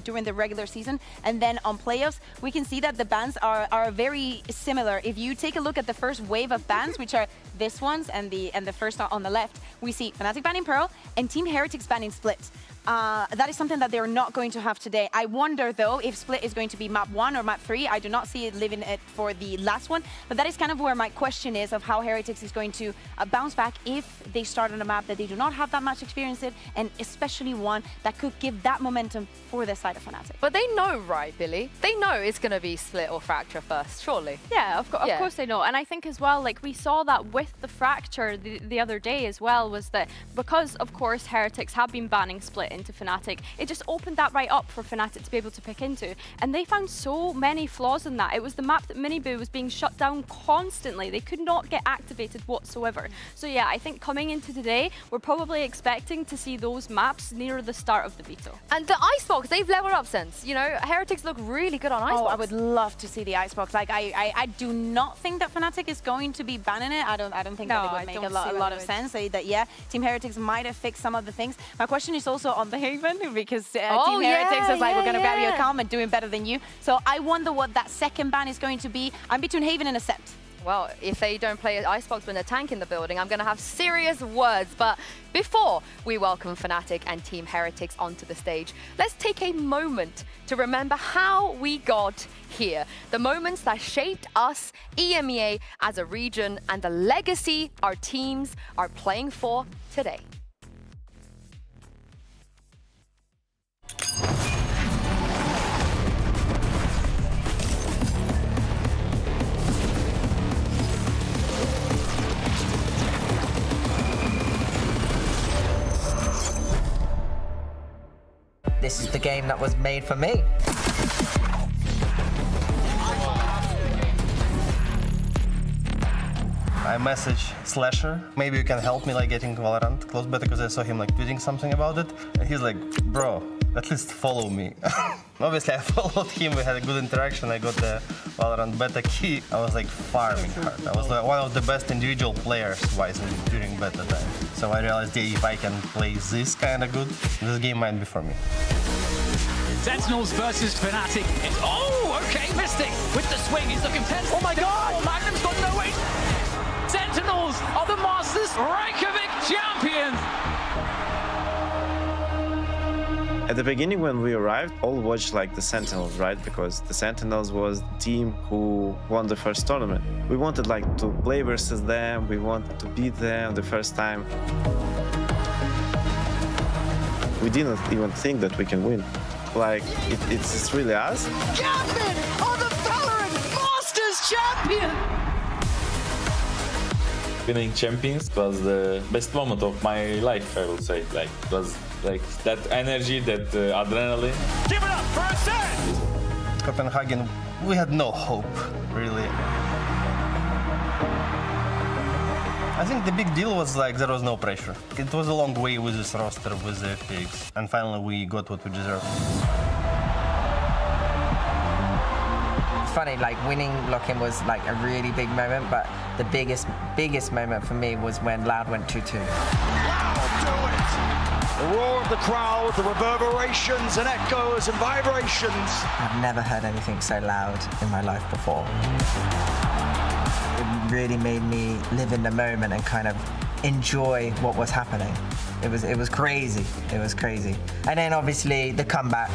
during the regular season and then on playoffs. We can see that the bans are very similar. If you take a look at the first wave of bans, which are this ones and the first on the left, we see Fnatic banning Pearl and Team Heretics banning Split. That is something that they're not going to have today. I wonder, though, if Split is going to be map 1 or map 3. I do not see it living it for the last one, but that is kind of where my question is of how Heretics is going to bounce back if they start on a map that they do not have that much experience in, and especially one that could give that momentum for the side of Fnatic. But they know, right, Billy? They know it's going to be Split or Fracture first, surely. Yeah, of course they know. And I think as well, like we saw that with the Fracture the other day as well, was that because, of course, Heretics have been banning Split into Fnatic, it just opened that right up for Fnatic to be able to pick into. And they found so many flaws in that. It was the map that Miniboo was being shut down constantly. They could not get activated whatsoever. So yeah, I think coming into today, we're probably expecting to see those maps near the start of the veto. And the Icebox, they've leveled up since. You know, Heretics look really good on Icebox. Oh, I would love to see the Icebox. Like, I do not think that Fnatic is going to be banning it. I don't think that it would make a lot of sense. That, yeah, Team Heretics might have fixed some of the things. My question is also on the Haven, because Team Heretics is like, we're going to grab your account and doing better than you. So I wonder what that second ban is going to be. I'm between Haven and Accept. well, if they don't play Icebox with a tank in the building, I'm going to have serious words. But before we welcome Fnatic and Team Heretics onto the stage, let's take a moment to remember how we got here. The moments that shaped us, EMEA, as a region, and the legacy our teams are playing for today. This is the game that was made for me. I message Slasher. Maybe you can help me like getting Valorant close beta because I saw him like tweeting something about it. And he's like, bro, at least follow me. Obviously I followed him, we had a good interaction. I got the Valorant beta key. I was like farming hard. I was like, one of the best individual players wise during beta time. So I realized that if I can play this kind of good, this game might be for me. Sentinels versus Fnatic. Oh, okay, Mystic with the swing. He's looking tense. Oh my God! Magnum's got no way. Sentinels are the Masters Reykjavik champions. At the beginning when we arrived, all watched like the Sentinels, right? Because the Sentinels was the team who won the first tournament. We wanted like to play versus them. We wanted to beat them the first time. We didn't even think that we can win. Like, it's really us. Gambit are the VALORANT Masters champion. Winning Champions was the best moment of my life, I would say. Like, it was like that energy, that adrenaline. Give it up for a set! Copenhagen, we had no hope, really. I think the big deal was like there was no pressure. It was a long way with this roster, with the picks, and finally we got what we deserved. It's funny, like winning Lock-in was like a really big moment, but the biggest moment for me was when Loud went 2-2. The roar of the crowd, the reverberations and echoes and vibrations. I've never heard anything so loud in my life before. It really made me live in the moment and kind of enjoy what was happening. It was crazy. It was crazy. And then obviously the comeback.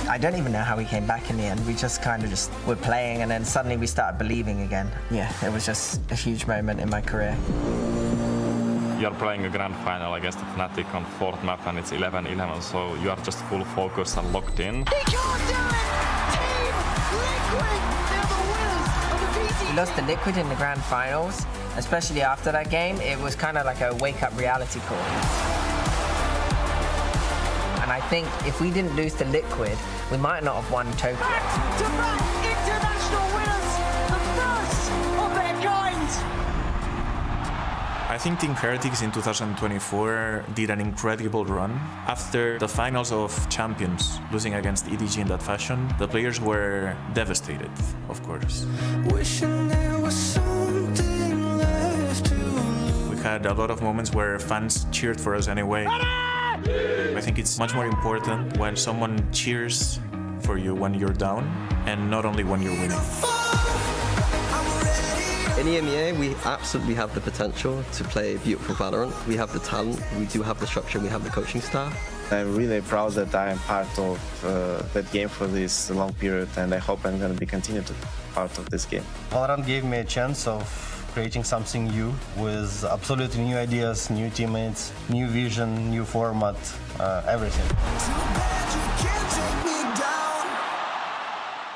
I don't even know how we came back in the end. We just kind of were playing and then suddenly we started believing again. Yeah, it was just a huge moment in my career. You are playing a grand final against Fnatic on 4th map and it's 11-11, so you are just full focus and locked in. He can't do it! Team Liquid, they're the winners of the VCT. We lost to Liquid in the grand finals, especially after that game. It was kind of like a wake-up reality call. And I think if we didn't lose to Liquid, we might not have won Tokyo. Back-to-back international winners, the first of their kind. I think Team Heretics in 2024 did an incredible run. After the finals of Champions, losing against EDG in that fashion, the players were devastated, of course. Wishing there was something left to lose. We had a lot of moments where fans cheered for us anyway. I think it's much more important when someone cheers for you when you're down and not only when you're winning. In EMEA, we absolutely have the potential to play beautiful Valorant. We have the talent, we do have the structure, we have the coaching staff. I'm really proud that I am part of that game for this long period, and I hope I'm going to be continued to be part of this game. Valorant gave me a chance of creating something new with absolutely new ideas, new teammates, new vision, new format, everything.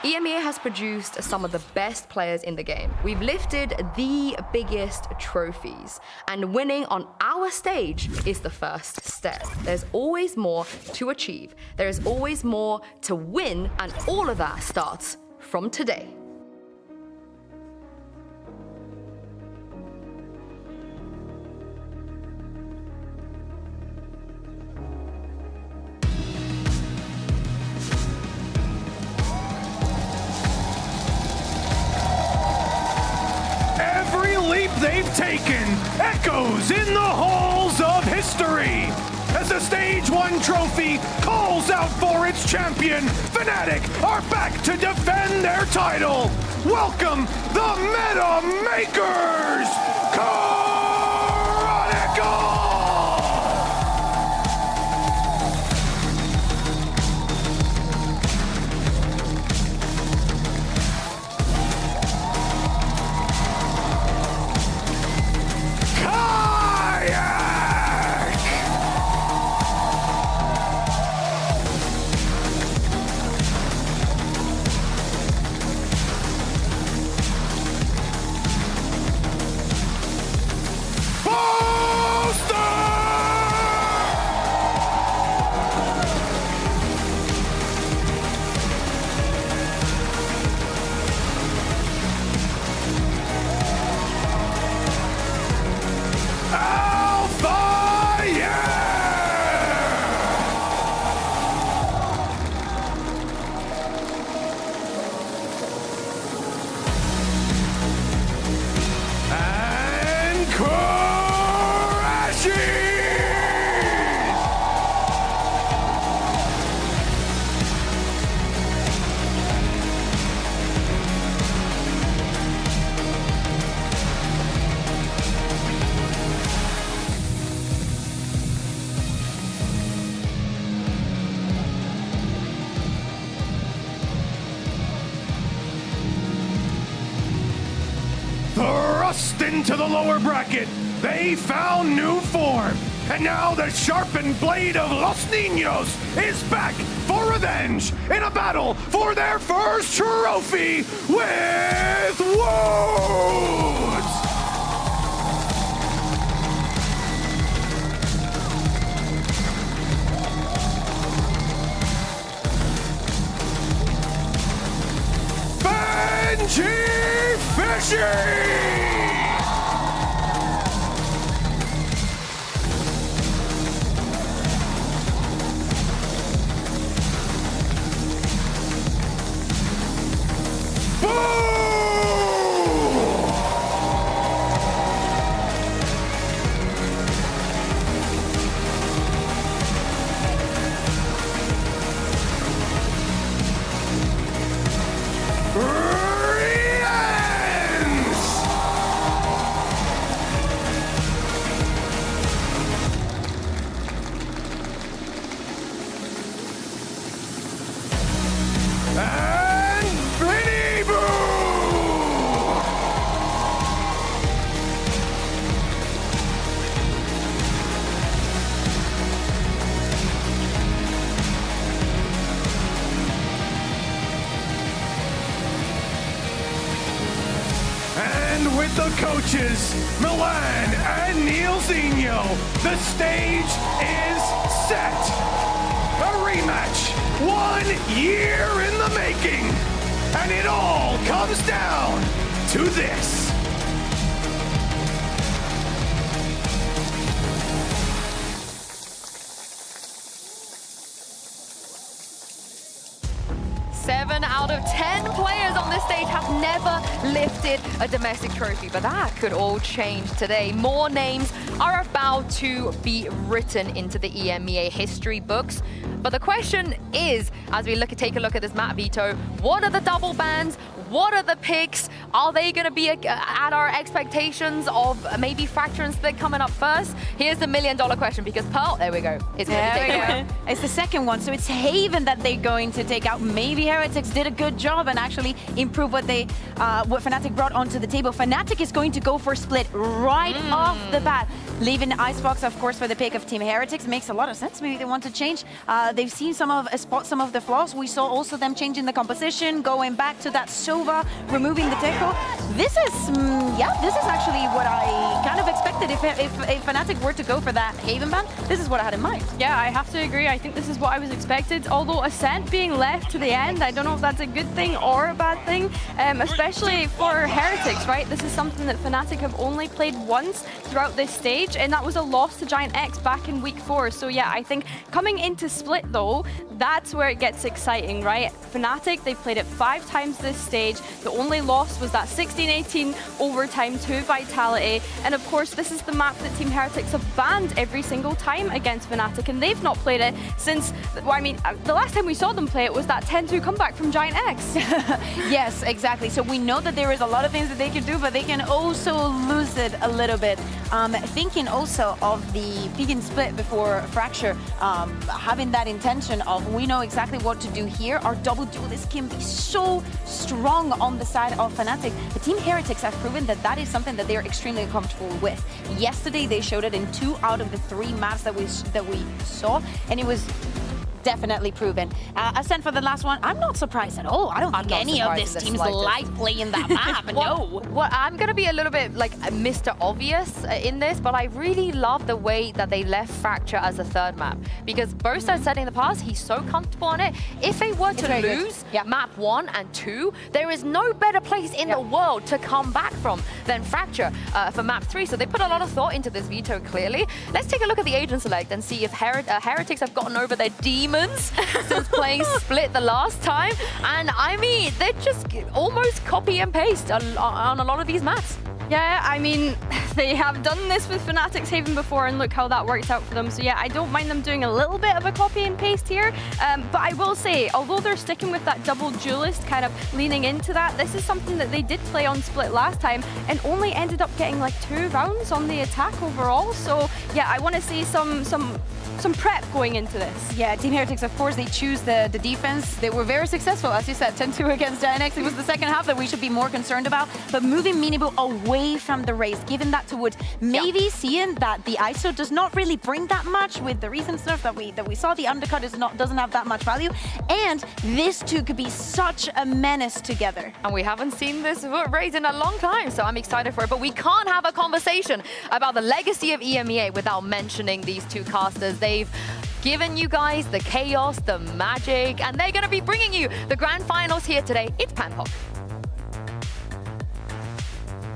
EMEA has produced some of the best players in the game. We've lifted the biggest trophies, and winning on our stage is the first step. There's always more to achieve. There is always more to win, and all of that starts from today. They've taken echoes in the halls of history. as the Stage 1 trophy calls out for its champion. Fnatic are back to defend their title. Welcome the Meta Makers, Chronicle! Thrust into the lower bracket, they found new form. And now the sharpened blade of Los Niños is back for revenge in a battle for their first trophy with Woods! Benji Fishy! With the coaches, Milan and Nielzinho, the stage is set. A rematch, 1 year in the making, and it all comes down to this. Seven out of 10 players on this stage have never lifted a domestic trophy, but that could all change today. More names are about to be written into the EMEA history books. But the question is, as we take a look at this map, Vito, what are the double bans? What are the picks? Are they going to be at our expectations of maybe Fracture and Slick coming up first? Here's the $1 million question, because Pearl, there we go, is going to take it away. It's the second one, so it's Haven that they're going to take out. Maybe Heretics did a good job and actually improve what Fnatic brought onto the table. Fnatic is going to go for Split right off the bat, leaving Icebox, of course, for the pick of Team Heretics. Makes a lot of sense. Maybe they want to change. They've seen spot some of the flaws. We saw also them changing the composition, going back to that Sova, removing the Techo. This is actually what I kind of expected. If Fnatic were to go for that Haven ban, this is what I had in mind. Yeah, I have to agree. I think this is what I was expected. Although Ascent being left to the end, I don't know if that's a good thing or a bad thing, especially for Heretics, right? This is something that Fnatic have only played once throughout this stage. stage, and that was a loss to Giant X back in week 4. So yeah, I think coming into Split though, that's where it gets exciting, right? Fnatic, they played it 5 times this stage. The only loss was that 16-18 overtime to Vitality. And of course, this is the map that Team Heretics have banned every single time against Fnatic, and they've not played it since, well, I mean, the last time we saw them play it was that 10-2 comeback from Giant X. Yes, exactly. So we know that there is a lot of things that they can do, but they can also lose it a little bit. Thinking also of the pick and split before Fracture, having that intention of we know exactly what to do here. Our double duelist can be so strong on the side of Fnatic. The Team Heretics have proven that that is something that they're extremely comfortable with. Yesterday they showed it in 2 out of the 3 maps that we saw, and it was definitely proven. Ascent for the last one, I'm not surprised at all. I don't think any of these teams like playing that map. No. Well, I'm going to be a little bit like Mr. Obvious in this, but I really love the way that they left Fracture as a 3rd map, because Bosta said in the past he's so comfortable on it. If they were to lose map 1 and 2, there is no better place in the world to come back from than Fracture for map 3. So they put a lot of thought into this veto clearly. Let's take a look at the agent select and see if Heretics have gotten over their demons since playing Split the last time. And I mean, they're just almost copy and paste on a lot of these maps. Yeah, I mean, they have done this with Fnatic's Haven before, and look how that worked out for them. So yeah, I don't mind them doing a little bit of a copy and paste here. But I will say, although they're sticking with that double duelist, kind of leaning into that, this is something that they did play on Split last time and only ended up getting like 2 rounds on the attack overall. So yeah, I want to see some prep going into this. Yeah, Team Heretics, of course, they choose the defense. They were very successful, as you said, 10-2 against Giant X. It was the second half that we should be more concerned about. But moving Minibu away from the race, giving that to Wood, maybe seeing that the ISO does not really bring that much with the recent stuff that we saw. The undercut doesn't have that much value, and this two could be such a menace together. And we haven't seen this race in a long time, so I'm excited for it. But we can't have a conversation about the legacy of EMEA without mentioning these 2 casters. They've given you guys the chaos, the magic, and they're going to be bringing you the grand finals here today. It's Panpop.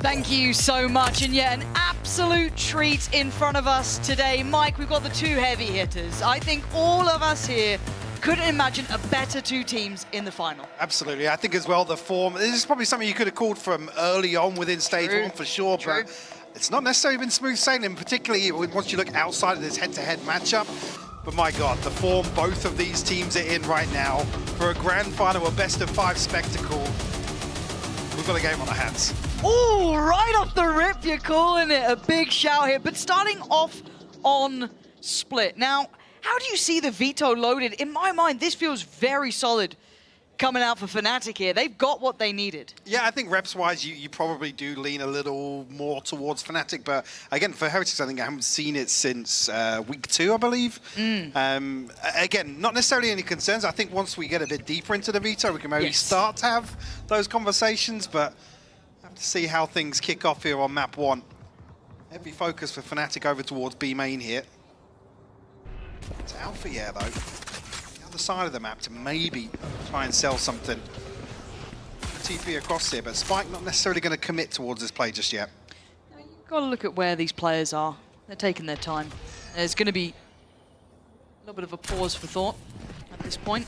Thank you so much, and yet an absolute treat in front of us today. Mike, we've got the 2 heavy hitters. I think all of us here couldn't imagine a better 2 teams in the final. Absolutely. I think as well the form, this is probably something you could have called from early on within stage 1 for sure, but it's not necessarily been smooth sailing, particularly once you look outside of this head-to-head matchup. But my God, the form both of these teams are in right now for a grand final, a best-of-5 spectacle. We've got a game on our hands. Oh, right off the rip, you're calling it a big shout here. But starting off on Split. Now, how do you see the veto loaded? In my mind, this feels very solid coming out for Fnatic here. They've got what they needed. Yeah, I think reps-wise, you probably do lean a little more towards Fnatic, but again, for Heretics, I think I haven't seen it since week 2, I believe. Again, not necessarily any concerns. I think once we get a bit deeper into the veto, we can maybe start to have those conversations, but I have to see how things kick off here on map 1. Heavy focus for Fnatic over towards B main here. It's Alpha, yeah, though. The side of the map to maybe try and sell something. TP across here, but Spike not necessarily going to commit towards this play just yet. You've got to look at where these players are. They're taking their time. There's going to be a little bit of a pause for thought at this point.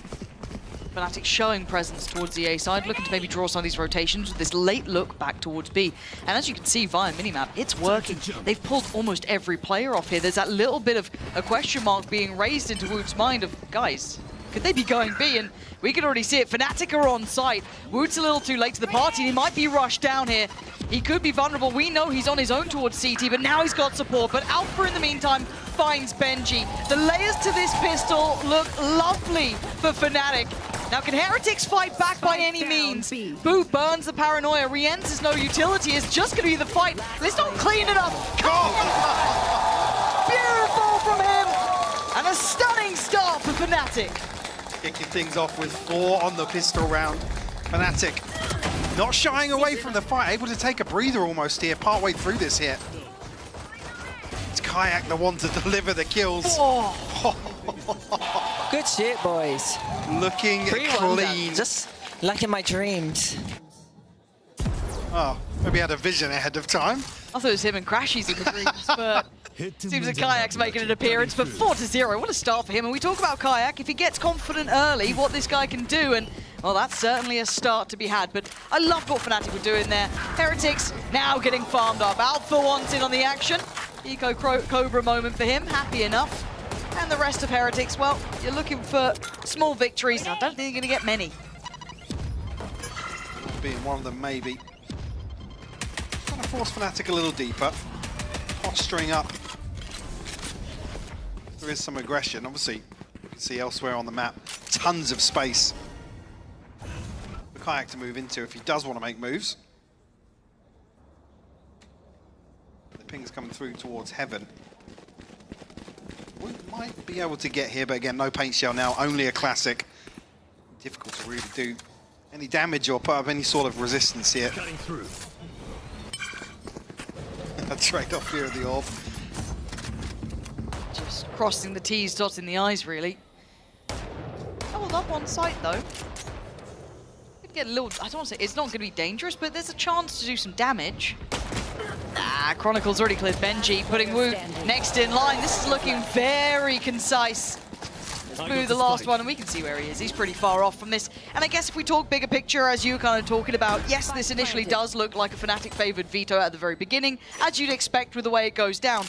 Fnatic showing presence towards the A side, looking to maybe draw some of these rotations with this late look back towards B. And as you can see via minimap, it's working. They've pulled almost every player off here. There's that little bit of a question mark being raised into Woot's mind of, guys, could they be going B? And we can already see it. Fnatic are on site. Woot's a little too late to the party. He might be rushed down here. He could be vulnerable. We know he's on his own towards CT, but now he's got support. But Alpha, in the meantime, finds Benji. The layers to this pistol look lovely for Fnatic. Now, can Heretics fight back by any means? Boo burns the paranoia. Rienz is no utility. It's just going to be the fight. Let's not clean it up. Beautiful from him. And a stunning start for Fnatic. Kicking things off with 4 on the pistol round. Fnatic not shying away from the fight, able to take a breather almost here, partway through this hit. It's Kayak the one to deliver the kills. Oh. Good shit, boys. Looking clean. Just like in my dreams. Oh, maybe had a vision ahead of time. I thought it was him and Crashies in the dreams, but Seems like Kayak's making an appearance, but 4-0, what a start for him. And we talk about Kayak, if he gets confident early, what this guy can do, and well, that's certainly a start to be had. But I loved what Fnatic were doing there. Heretics now getting farmed up. Alpha wants in on the action. Eco Cobra moment for him, happy enough. And the rest of Heretics, well, you're looking for small victories. I don't think you're going to get many. Being one of them, maybe. Trying to force Fnatic a little deeper. Posturing up. There is some aggression. Obviously, you can see elsewhere on the map, tons of space for Kayak to move into if he does want to make moves. The ping's coming through towards Heaven. We might be able to get here, but again, no paint shell now, only a classic. Difficult to really do any damage or put up any sort of resistance here. Cutting through. A trade-off here of the orb. Just crossing the T's, dotting the I's, really. Doubled up on site, though. Could get a little, I don't want to say it's not going to be dangerous, but there's a chance to do some damage. Chronicle's already cleared Benji, putting Wu next in line. This is looking very concise. Wu, the last one, and we can see where he is. He's pretty far off from this. And I guess if we talk bigger picture, as you were kind of talking about, yes, this initially does look like a Fnatic-favored veto at the very beginning, as you'd expect with the way it goes down.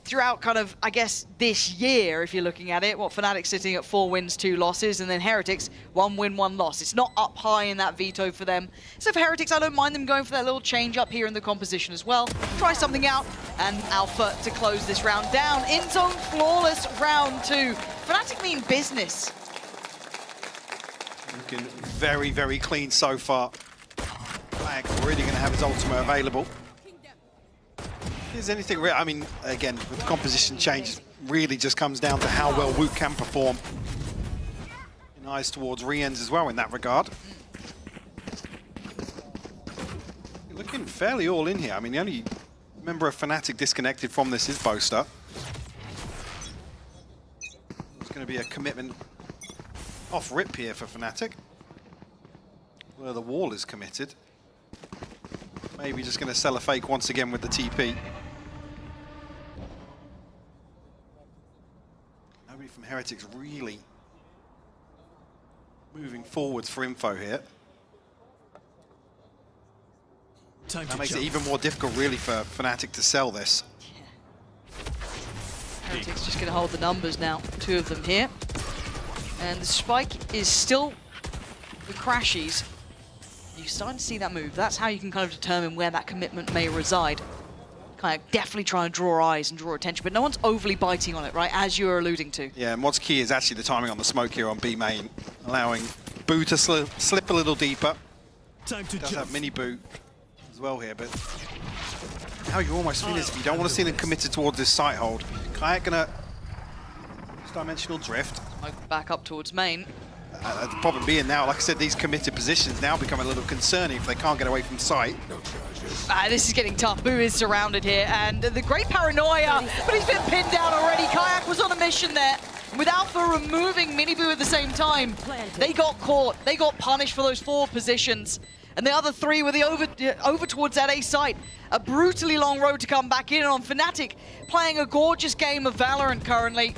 Throughout kind of, I guess, this year, if you're looking at it, Fnatic sitting at 4 wins, 2 losses, and then Heretics, 1 win, 1 loss. It's not up high in that veto for them. So for Heretics, I don't mind them going for that little change up here in the composition as well. Try something out, and Alpha to close this round down. In zone, flawless round 2. Fnatic mean business. Looking very, very clean so far. Kayak already going to have his ultimate available. Is anything real? I mean, again, with the composition change, really just comes down to how well Woot can perform. And eyes towards Riens as well in that regard. You're looking fairly all in here. I mean, the only member of Fnatic disconnected from this is Boaster. There's going to be a commitment off rip here for Fnatic, where the wall is committed. Maybe just going to sell a fake once again with the TP. Nobody from Heretics really moving forwards for info here. That makes it even more difficult really for Fnatic to sell this. Heretics just going to hold the numbers now. 2 of them here. And the spike is still the Crashies. You're starting to see that move. That's how you can kind of determine where that commitment may reside. Kind of definitely trying to draw eyes and draw attention, but no one's overly biting on it, right, as you're alluding to. Yeah, and what's key is actually the timing on the smoke here on B main, allowing Boo to slip a little deeper. Time to does jump. have mini Boo as well here, but how you almost feel is if you don't want to see them committed towards this site hold. Kayak gonna dimensional drift. Back up towards main. The problem being now, like I said, these committed positions now become a little concerning if they can't get away from sight. This is getting tough. Boo is surrounded here, and the great paranoia, but he's been pinned down already. Kayak was on a mission there. With Alpha removing Mini Boo at the same time, they got caught. They got punished for those 4 positions. And the other 3 were the over towards that A site. A brutally long road to come back in on Fnatic, playing a gorgeous game of Valorant currently.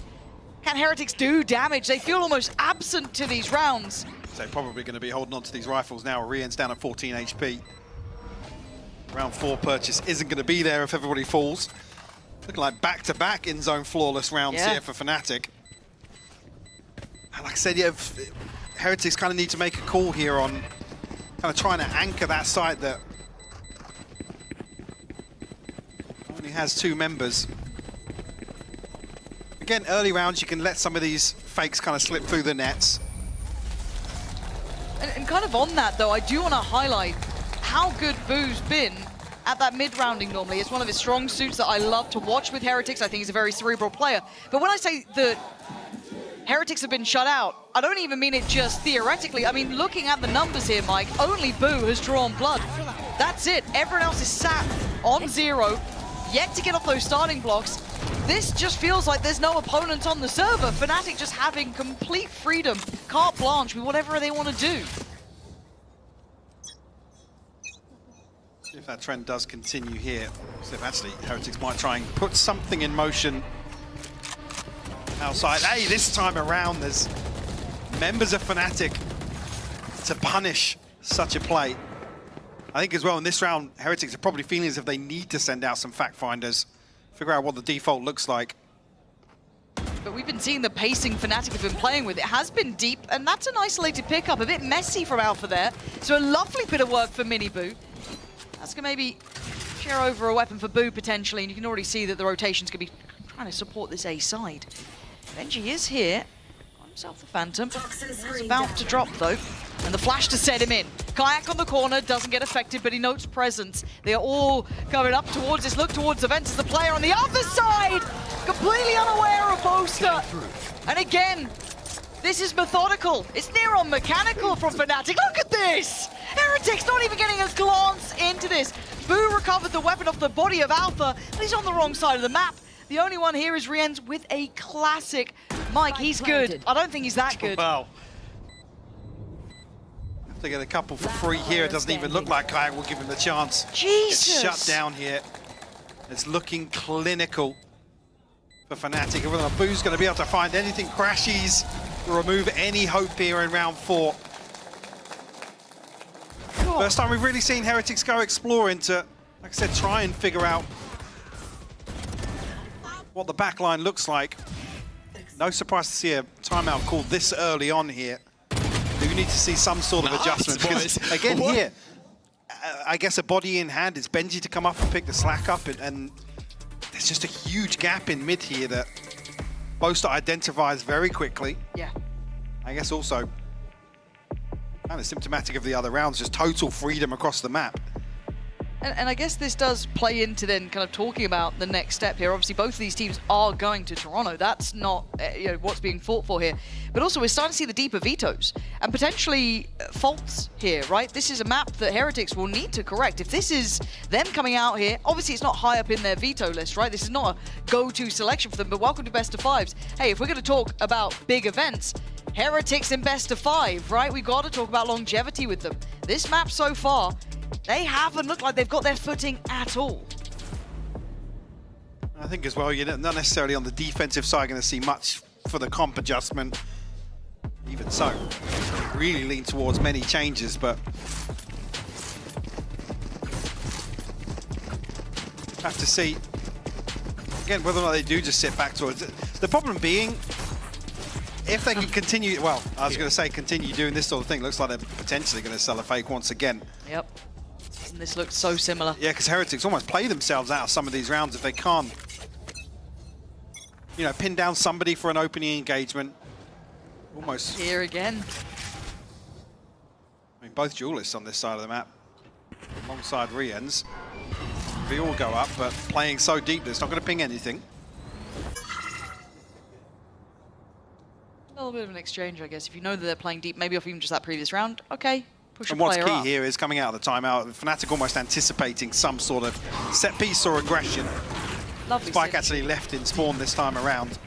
Can Heretics do damage? They feel almost absent to these rounds. So probably going to be holding on to these rifles now. Rien's down at 14 HP. Round 4 purchase isn't going to be there if everybody falls. Looking like back-to-back in-zone flawless rounds here for Fnatic. And like I said, yeah, Heretics kind of need to make a call here on kind of trying to anchor that site that only has 2 members. Again, early rounds, you can let some of these fakes kind of slip through the nets. And kind of on that, though, I do want to highlight how good Boo's been at that mid-rounding normally. It's one of his strong suits that I love to watch with Heretics. I think he's a very cerebral player. But when I say that Heretics have been shut out, I don't even mean it just theoretically. I mean, looking at the numbers here, Mike, only Boo has drawn blood. That's it. Everyone else is sat on 0, yet to get off those starting blocks. This just feels like there's no opponent on the server. Fnatic just having complete freedom, carte blanche with whatever they want to do. If that trend does continue here, so if actually Heretics might try and put something in motion outside. Hey, this time around, there's members of Fnatic to punish such a play. I think as well in this round, Heretics are probably feeling as if they need to send out some fact finders, figure out what the default looks like. But we've been seeing the pacing Fnatic have been playing with. It has been deep, and that's an isolated pickup. A bit messy from Alpha there. So a lovely bit of work for Mini Boo. That's going to maybe share over a weapon for Boo potentially, and you can already see that the rotation's going to be trying to support this A side. Benji is here. Got himself the Phantom. He's about to drop though. And the flash to set him in. Kayak on the corner, doesn't get affected, but he notes presence. They are all coming up towards this, look towards the Ventus, the player on the other side! Completely unaware of Boaster. And again, this is methodical. It's near on mechanical from Fnatic. Look at this! Heretics not even getting a glance into this. Boo recovered the weapon off the body of Alpha, but he's on the wrong side of the map. The only one here is Rienz with a classic. Mike, he's good. I don't think he's that good. Wow. If they get a couple for free here, it doesn't even look like Kayak will give him the chance. Jesus! It's shut down here. It's looking clinical for Fnatic. Whether Boo's going to be able to find anything, crashes, remove any hope here in round 4. First time we've really seen Heretics go exploring to, like I said, try and figure out what the backline looks like. No surprise to see a timeout called this early on here. Do need to see some sort of adjustment. Because again, here, I guess a body in hand, it's Benji to come up and pick the slack up, and there's just a huge gap in mid here that Boaster identifies very quickly. Yeah. I guess also kind of symptomatic of the other rounds, just total freedom across the map. And I guess this does play into then kind of talking about the next step here. Obviously, both of these teams are going to Toronto. That's not what's being fought for here. But also, we're starting to see the deeper vetoes and potentially faults here, right? This is a map that Heretics will need to correct. If this is them coming out here, obviously it's not high up in their veto list, right? This is not a go-to selection for them, but welcome to Best of Fives. Hey, if we're going to talk about big events, Heretics in Best of 5, right? We've got to talk about longevity with them. This map so far, they haven't looked like they've got their footing at all. I think as well, you're not necessarily on the defensive side going to see much for the comp adjustment. Even so, really lean towards many changes, but have to see, again, whether or not they do just sit back towards it. The problem being, if they can continue, well, I was going to say continue doing this sort of thing, looks like they're potentially going to sell a fake once again. Yep. And this looks so similar. Yeah, because Heretics almost play themselves out of some of these rounds if they can't, you know, pin down somebody for an opening engagement. Almost. Here again. I mean, both duelists on this side of the map, alongside Rienz. They all go up, but playing so deep that it's not going to ping anything. A little bit of an exchange, I guess. If you know that they're playing deep, maybe off even just that previous round, okay. Push And a what's player key up. here is coming out of the timeout, Fnatic almost anticipating some sort of set piece or aggression. Lovely Spike sit. actually left in spawn this time around.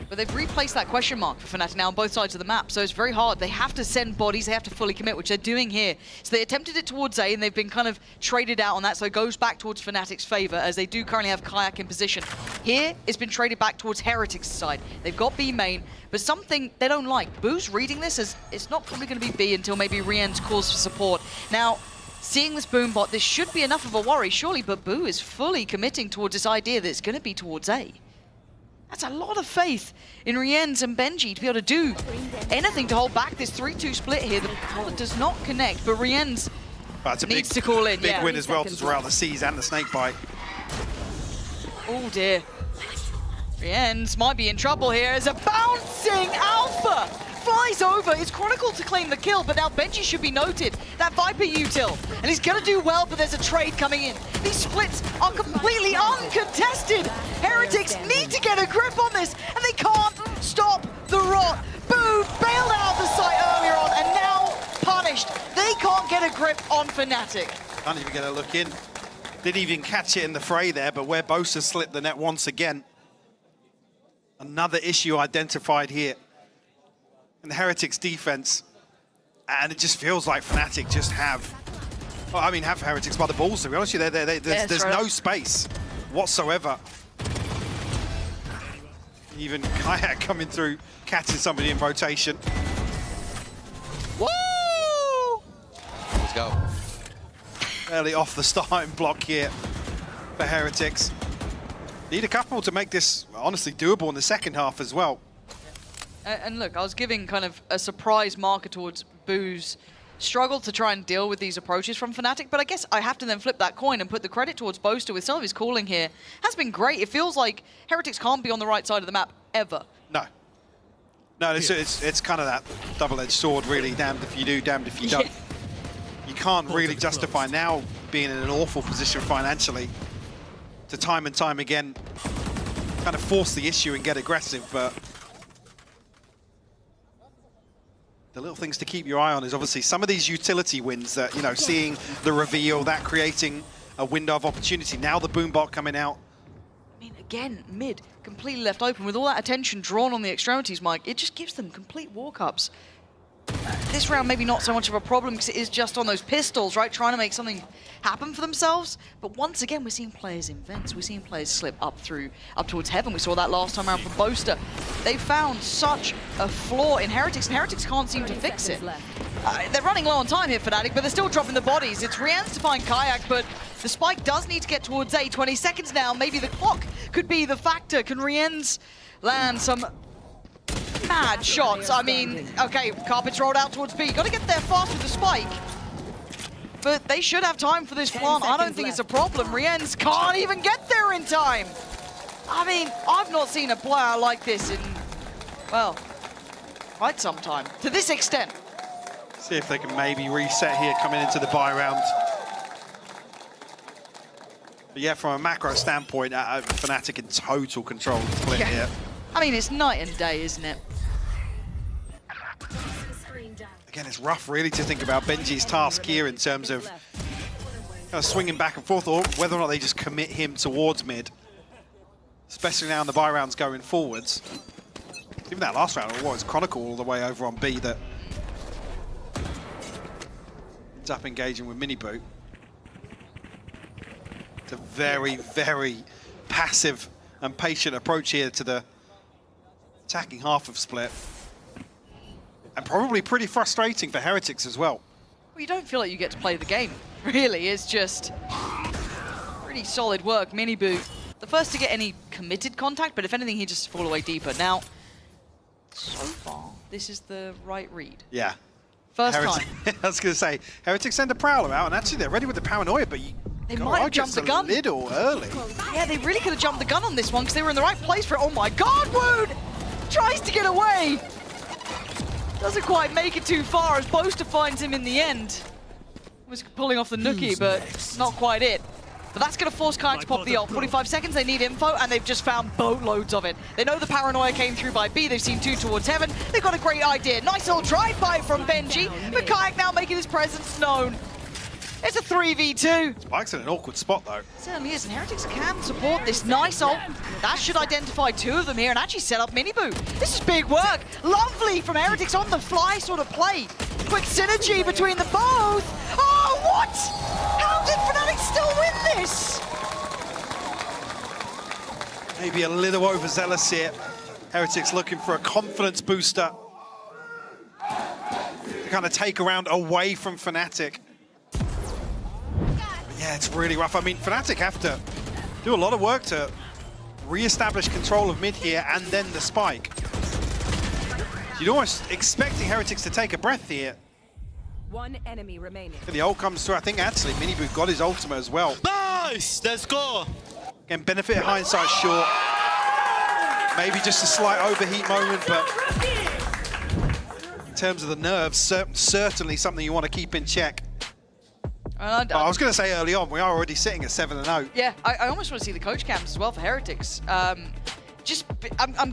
But they've replaced that question mark for Fnatic now on both sides of the map, so it's very hard. They have to send bodies, they have to fully commit, which they're doing here. So they attempted it towards A, and they've been kind of traded out on that, so it goes back towards Fnatic's favor, as they do currently have Kayak in position. Here, it's been traded back towards Heretics' side. They've got B main, but something they don't like. Boo's reading this as it's not probably going to be B until maybe Rienz calls for support. Now, seeing this boom bot, this should be enough of a worry, surely, but Boo is fully committing towards this idea that it's going to be towards A. That's a lot of faith in Rienz and Benji to be able to do anything to hold back this 3-2 split here. The power does not connect, but Rienz needs to call in. Big win as well to draw out the C's and the snake bite. Oh dear. Rienz might be in trouble here as a bouncing Alpha flies over. It's Chronicle to claim the kill, but now Benji should be noted. That Viper util, and he's going to do well, but there's a trade coming in. These splits are completely uncontested. Heretics need to get a grip on this, and they can't stop the rot. Boo bailed out of the site earlier on, and now punished. They can't get a grip on Fnatic. Can't even get a look in. Didn't even catch it in the fray there, but where Bosa slipped the net once again. Another issue identified here in the Heretics defense. And it just feels like Fnatic just have Well, I mean, have Heretics by the balls, to be honest with you. There's no space whatsoever. Even Kayak coming through, catching somebody in rotation. Woo! Let's go. Barely off the starting block here for Heretics. Need a couple to make this, honestly, doable in the second half as well. And look, I was giving kind of a surprise marker towards Boo's struggle to try and deal with these approaches from Fnatic, but I guess I have to then flip that coin and put the credit towards Boaster with some of his calling here. Has been great. It feels like Heretics can't be on the right side of the map ever. No. No, it's kind of that double-edged sword, really. Damned if you do, damned if you don't. You can't really justify now being in an awful position financially to time and time again kind of force the issue and get aggressive, but the little things to keep your eye on is obviously some of these utility wins that, you know, seeing the reveal, that creating a window of opportunity. Now the Boombot coming out. I mean, again, mid, completely left open. With all that attention drawn on the extremities, Mike, it just gives them complete walk-ups. This round maybe not so much of a problem because it is just on those pistols, right? Trying to make something happen for themselves. But once again, we're seeing players invent. We're seeing players slip up towards heaven. We saw that last time around for Boaster. They found such a flaw in Heretics, and Heretics can't seem to fix it. They're running low on time here, Fnatic, but they're still dropping the bodies. It's Rian's to find Kayak, but the spike does need to get towards A. 20 seconds now. Maybe the clock could be the factor. Can Rian's land some mad shots? I mean, okay, Carpet's rolled out towards B. Got to get there fast with the spike. But they should have time for this plant. I don't think it's a problem. Rienz can't even get there in time. I mean, I've not seen a player like this in, well, quite some time. To this extent. See if they can maybe reset here coming into the buy round. But yeah, from a macro standpoint, Fnatic in total control of the split here. I mean, it's night and day, isn't it? Again, it's rough really to think about Benji's task here in terms of kind of swinging back and forth, or whether or not they just commit him towards mid. Especially now in the buy rounds going forwards. Even that last round, it was Chronicle all the way over on B that ends up engaging with Mini Boot. It's a very, very passive and patient approach here to the attacking half of Split. And probably pretty frustrating for Heretics as well. Well, you don't feel like you get to play the game, really. It's just pretty solid work. Mini Boot, the first to get any committed contact, but if anything, he just fall away deeper. Now, so far, this is the right read. Yeah. First time. I was going to say, Heretics send a Prowler out, and actually they're ready with the Paranoia, but they might have jumped the gun. A little early. Yeah, they really could have jumped the gun on this one because they were in the right place for it. Oh my God, Wood! Tries to get away. Doesn't quite make it too far as Boaster finds him in the end. Was pulling off the nookie, but not quite it. But that's going to force Kayak to pop the ult. 45 seconds, they need info, and they've just found boatloads of it. They know the Paranoia came through by B. They've seen 2 towards heaven. They've got a great idea. Nice little drive-by from Benji, but Kayak now making his presence known. It's a 3v2. Spike's in an awkward spot, though. Certainly is, and Heretics can support this nice ult. That should identify 2 of them here and actually set up Mini Boot. This is big work. Lovely from Heretics on the fly sort of play. Quick synergy between the both. Oh, what? How did Fnatic still win this? Maybe a little overzealous here. Heretics looking for a confidence booster to kind of take a round away from Fnatic. Yeah, it's really rough. I mean, Fnatic have to do a lot of work to re-establish control of mid here and then the spike. You're almost expecting Heretics to take a breath here. One enemy remaining. The ult comes through. I think actually Miniboot got his ultimate as well. Nice! Let's go! Again, benefit of hindsight short. Maybe just a slight overheat moment, but in terms of the nerves, certainly something you want to keep in check. I was going to say early on, we are already sitting at 7-0. Yeah, I almost want to see the coach cams as well for Heretics. I'm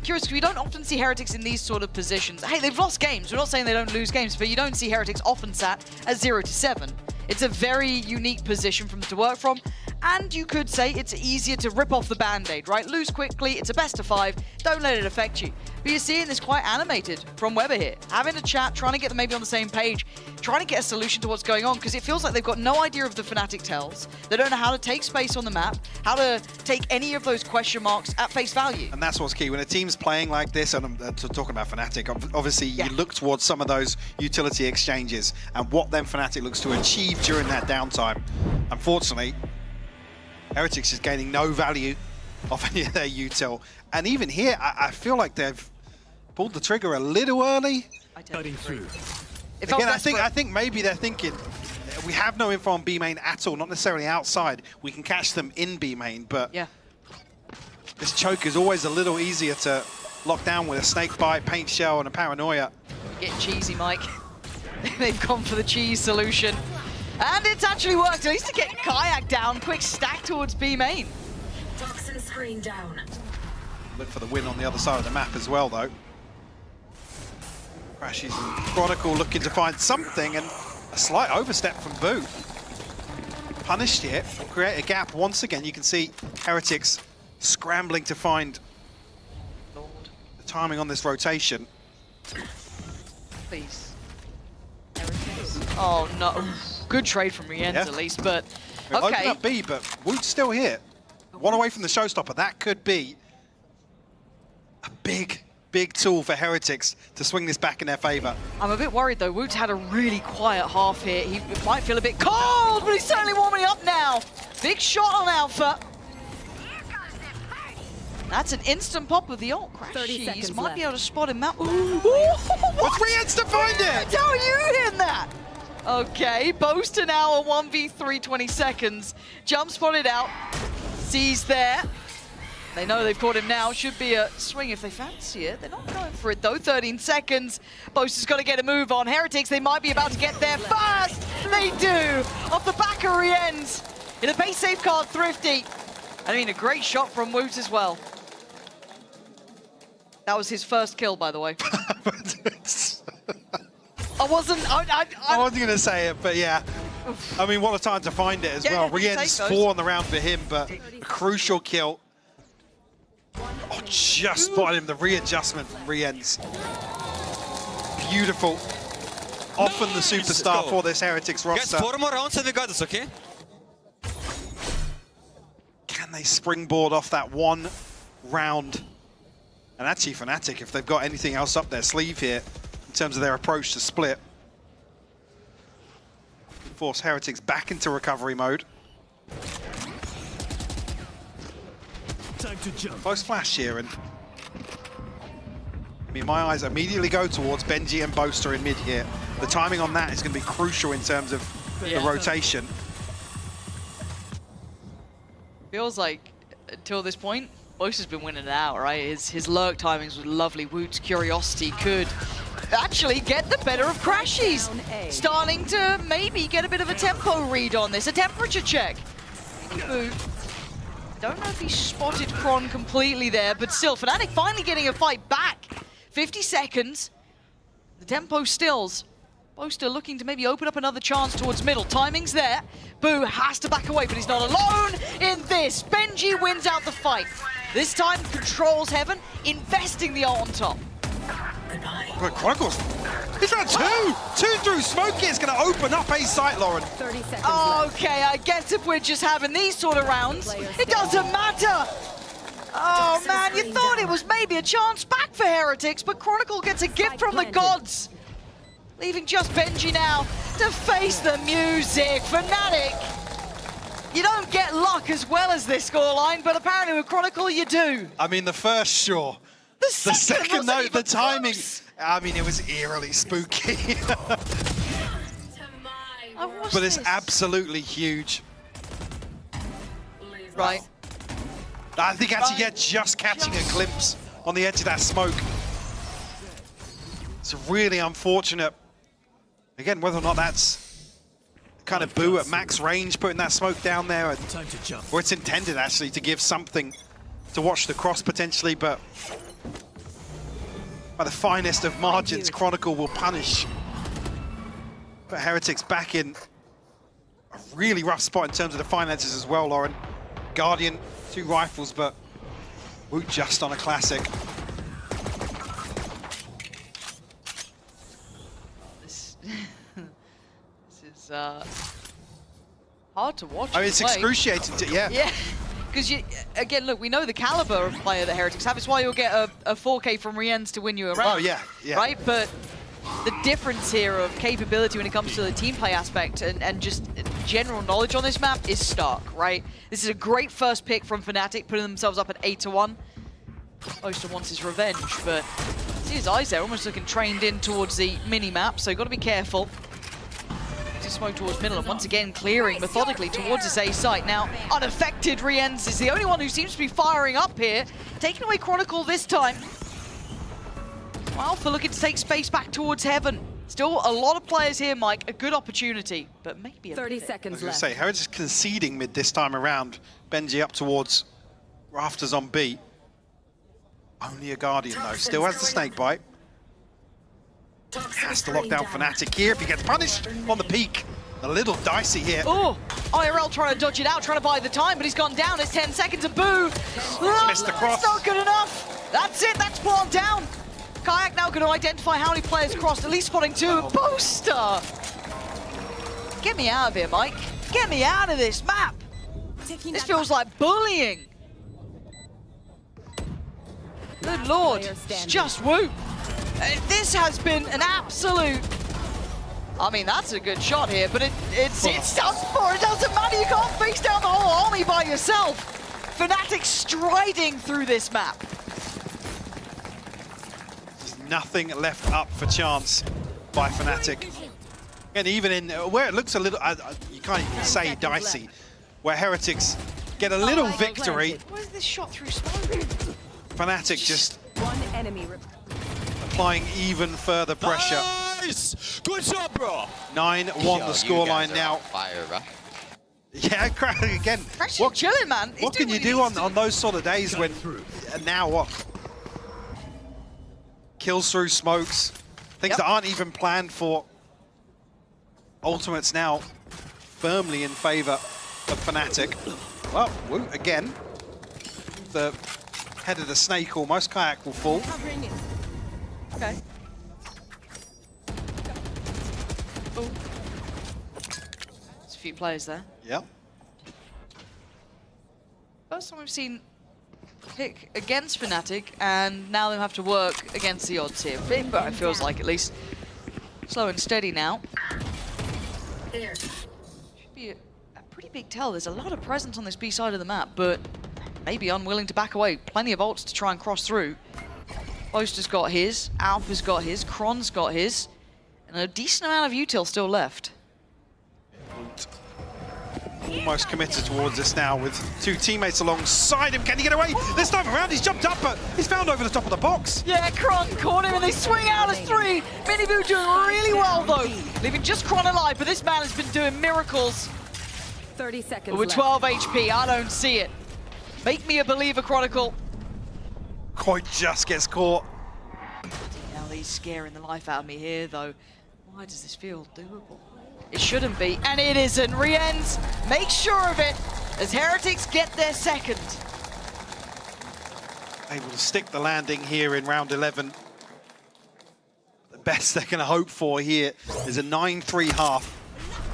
curious because we don't often see Heretics in these sort of positions. Hey, they've lost games. We're not saying they don't lose games, but you don't see Heretics often sat at 0-7. It's a very unique position for them to work from. And you could say it's easier to rip off the band-aid, right? Lose quickly, it's a best of 5, don't let it affect you. But you're seeing this quite animated from Weber here. Having a chat, trying to get them maybe on the same page, trying to get a solution to what's going on, because it feels like they've got no idea of the Fnatic tells. They don't know how to take space on the map, how to take any of those question marks at face value. And that's what's key. When a team's playing like this, and I'm talking about Fnatic, obviously you look towards some of those utility exchanges and what then Fnatic looks to achieve during that downtime. Unfortunately, Heretics is gaining no value off any of their util. And even here, I feel like they've pulled the trigger a little early. Cutting through. Again, I think maybe they're thinking, we have no info on B main at all, not necessarily outside. We can catch them in B main, but this choke is always a little easier to lock down with a snake bite, paint shell, and a paranoia. Getting cheesy, Mike. They've gone for the cheese solution. And it's actually worked, at least to get Kayak down. Quick stack towards B main. Toxin screen down. Look for the win on the other side of the map as well, though. Crashes and Chronicle looking to find something, and a slight overstep from Boo. Punished here, will create a gap once again. You can see Heretics scrambling to find the timing on this rotation. Please. Heretics. Oh no. Good trade from Rienz at least, but Open up B, but Woot's still here. One away from the showstopper. That could be a big tool for Heretics to swing this back in their favor. I'm a bit worried though. Woot's had a really quiet half here. He might feel a bit cold, but he's certainly warming up now. Big shot on Alpha. That's an instant pop of the ult. Crashies might be able to spot him out. What's Rienz to find it? How are you hitting that? Okay, Boaster now a 1v3, 20 seconds. Jump spotted out. C's there. They know they've caught him now. Should be a swing if they fancy it. They're not going for it though. 13 seconds. Boaster's got to get a move on. Heretics, they might be about to get there first. They do. Off the back of Rienz. In a base safe card, Thrifty. I mean, a great shot from Woot as well. That was his first kill, by the way. I wasn't going to say it, but yeah. I mean, what a time to find it as well. Rienz 4 on the round for him, but a crucial kill. Oh, just spotted him, the readjustment from Rienz. Beautiful. Often the superstar for this Heretics roster. Guys, 4 more rounds and we got this, okay? Can they springboard off that one round? And actually, Fnatic, if they've got anything else up their sleeve here, in terms of their approach to split, force Heretics back into recovery mode. Time to jump. Close flash here, and I mean, my eyes immediately go towards Benji and Boaster in mid here. The timing on that is going to be crucial in terms of the rotation. Feels like, until this point, Boaster's been winning it out, right? His lurk timings were lovely. Woot's curiosity could actually get the better of Crashies. Starting to maybe get a bit of a tempo read on this, a temperature check. Boot. Don't know if he spotted Kron completely there, but still, Fnatic finally getting a fight back. 50 seconds. The tempo stills. Boaster looking to maybe open up another chance towards middle. Timing's there. Boo has to back away, but he's not alone in this. Benji wins out the fight. This time controls Heaven, investing the ult on top. Good Chronicles. He's round 2! 2 through smoke is going to open up a site, Lauren. 30 seconds Okay, I guess if we're just having these sort of rounds, it doesn't matter. Oh man, you thought it was maybe a chance back for Heretics, but Chronicle gets a gift from the gods. Leaving just Benji now to face the music. Fnatic, you don't get luck as well as this scoreline, but apparently with Chronicle you do. I mean, the first, sure. The second though, the timing, I mean, it was eerily spooky. But it's absolutely huge. Right. I think actually, yeah, just catching a glimpse on the edge of that smoke. It's really unfortunate. Again, whether or not that's kind of Boo at max range, putting that smoke down there, or it's intended actually to give something to watch the cross potentially, but by the finest of margins, Chronicle will punish. But Heretics back in a really rough spot in terms of the finances as well, Lauren. Guardian, 2 rifles, but Woot just on a classic. This is hard to watch. Oh, it's excruciating, yeah. Yeah, because again, look, we know the caliber of player that Heretics have. It's why you'll get a 4K from Rienz to win you a round. Oh, yeah, yeah. Right, but the difference here of capability when it comes to the team play aspect and just general knowledge on this map is stark, right? This is a great first pick from Fnatic, putting themselves up at 8-1. Boaster wants his revenge, but see his eyes there, almost looking trained in towards the mini-map, so you've got to be careful. Just smoke towards middle, and once again clearing methodically towards his A site. Now, unaffected Rienz is the only one who seems to be firing up here, taking away Chronicle this time. Alpha looking to take space back towards Heaven. Still a lot of players here, Mike. A good opportunity, but maybe a 30 seconds I was going to say, Heretics conceding mid this time around. Benji up towards Rafters on B. Only a Guardian, though. Still has the snake bite. Has to lock down Fnatic here if he gets punished on the peak. A little dicey here. Oh, IRL trying to dodge it out, trying to buy the time, but he's gone down. It's 10 seconds of boo. Missed the cross. It's not good enough. That's it, that's one down. Kayak now going to identify how many players crossed, at least spotting 2. Booster! Get me out of here, Mike. Get me out of this map. This feels like bullying. Good Lord, it's just Woot. This has been an absolute... I mean, that's a good shot here, but it's done for. It doesn't matter, you can't face down the whole army by yourself. Fnatic striding through this map. There's nothing left up for chance by Fnatic. And even in where it looks a little, you can't even say dicey, where Heretics get a little victory. Where's this shot through smoke? Fnatic just one enemy applying even further pressure. Nice! Good job, bro! 9-1 the scoreline now. Fire, bro. Yeah, again. What chilling, man. What can you do on those sort of days when now what? Kills through smokes, things that aren't even planned for. Ultimates now firmly in favor of Fnatic. Well, Woot again. The head of the snake almost. Kayak will fall. Okay. Oh. There's a few players there. Yep. First time we've seen pick against Fnatic, and now they have to work against the odds here. But it feels like at least slow and steady now. Should be a pretty big tell. There's a lot of presence on this B side of the map, but maybe unwilling to back away. Plenty of ults to try and cross through. Boaster's got his, Alpha's got his, Kron's got his, and a decent amount of util still left. Almost committed towards this now with 2 teammates alongside him. Can he get away? This time around he's jumped up, but he's found over the top of the box. Yeah, Kron caught him and they swing out as 3. Miniboo doing really well though, leaving just Kron alive, but this man has been doing miracles. 30 seconds But with 12 HP, I don't see it. Make me a believer, Chronicle. Quite just gets caught. Now he's scaring the life out of me here though. Why does this feel doable? It shouldn't be, and it isn't. Rienz, make sure of it as Heretics get their second. Able to stick the landing here in round 11. The best they're going to hope for here is a 9-3 half.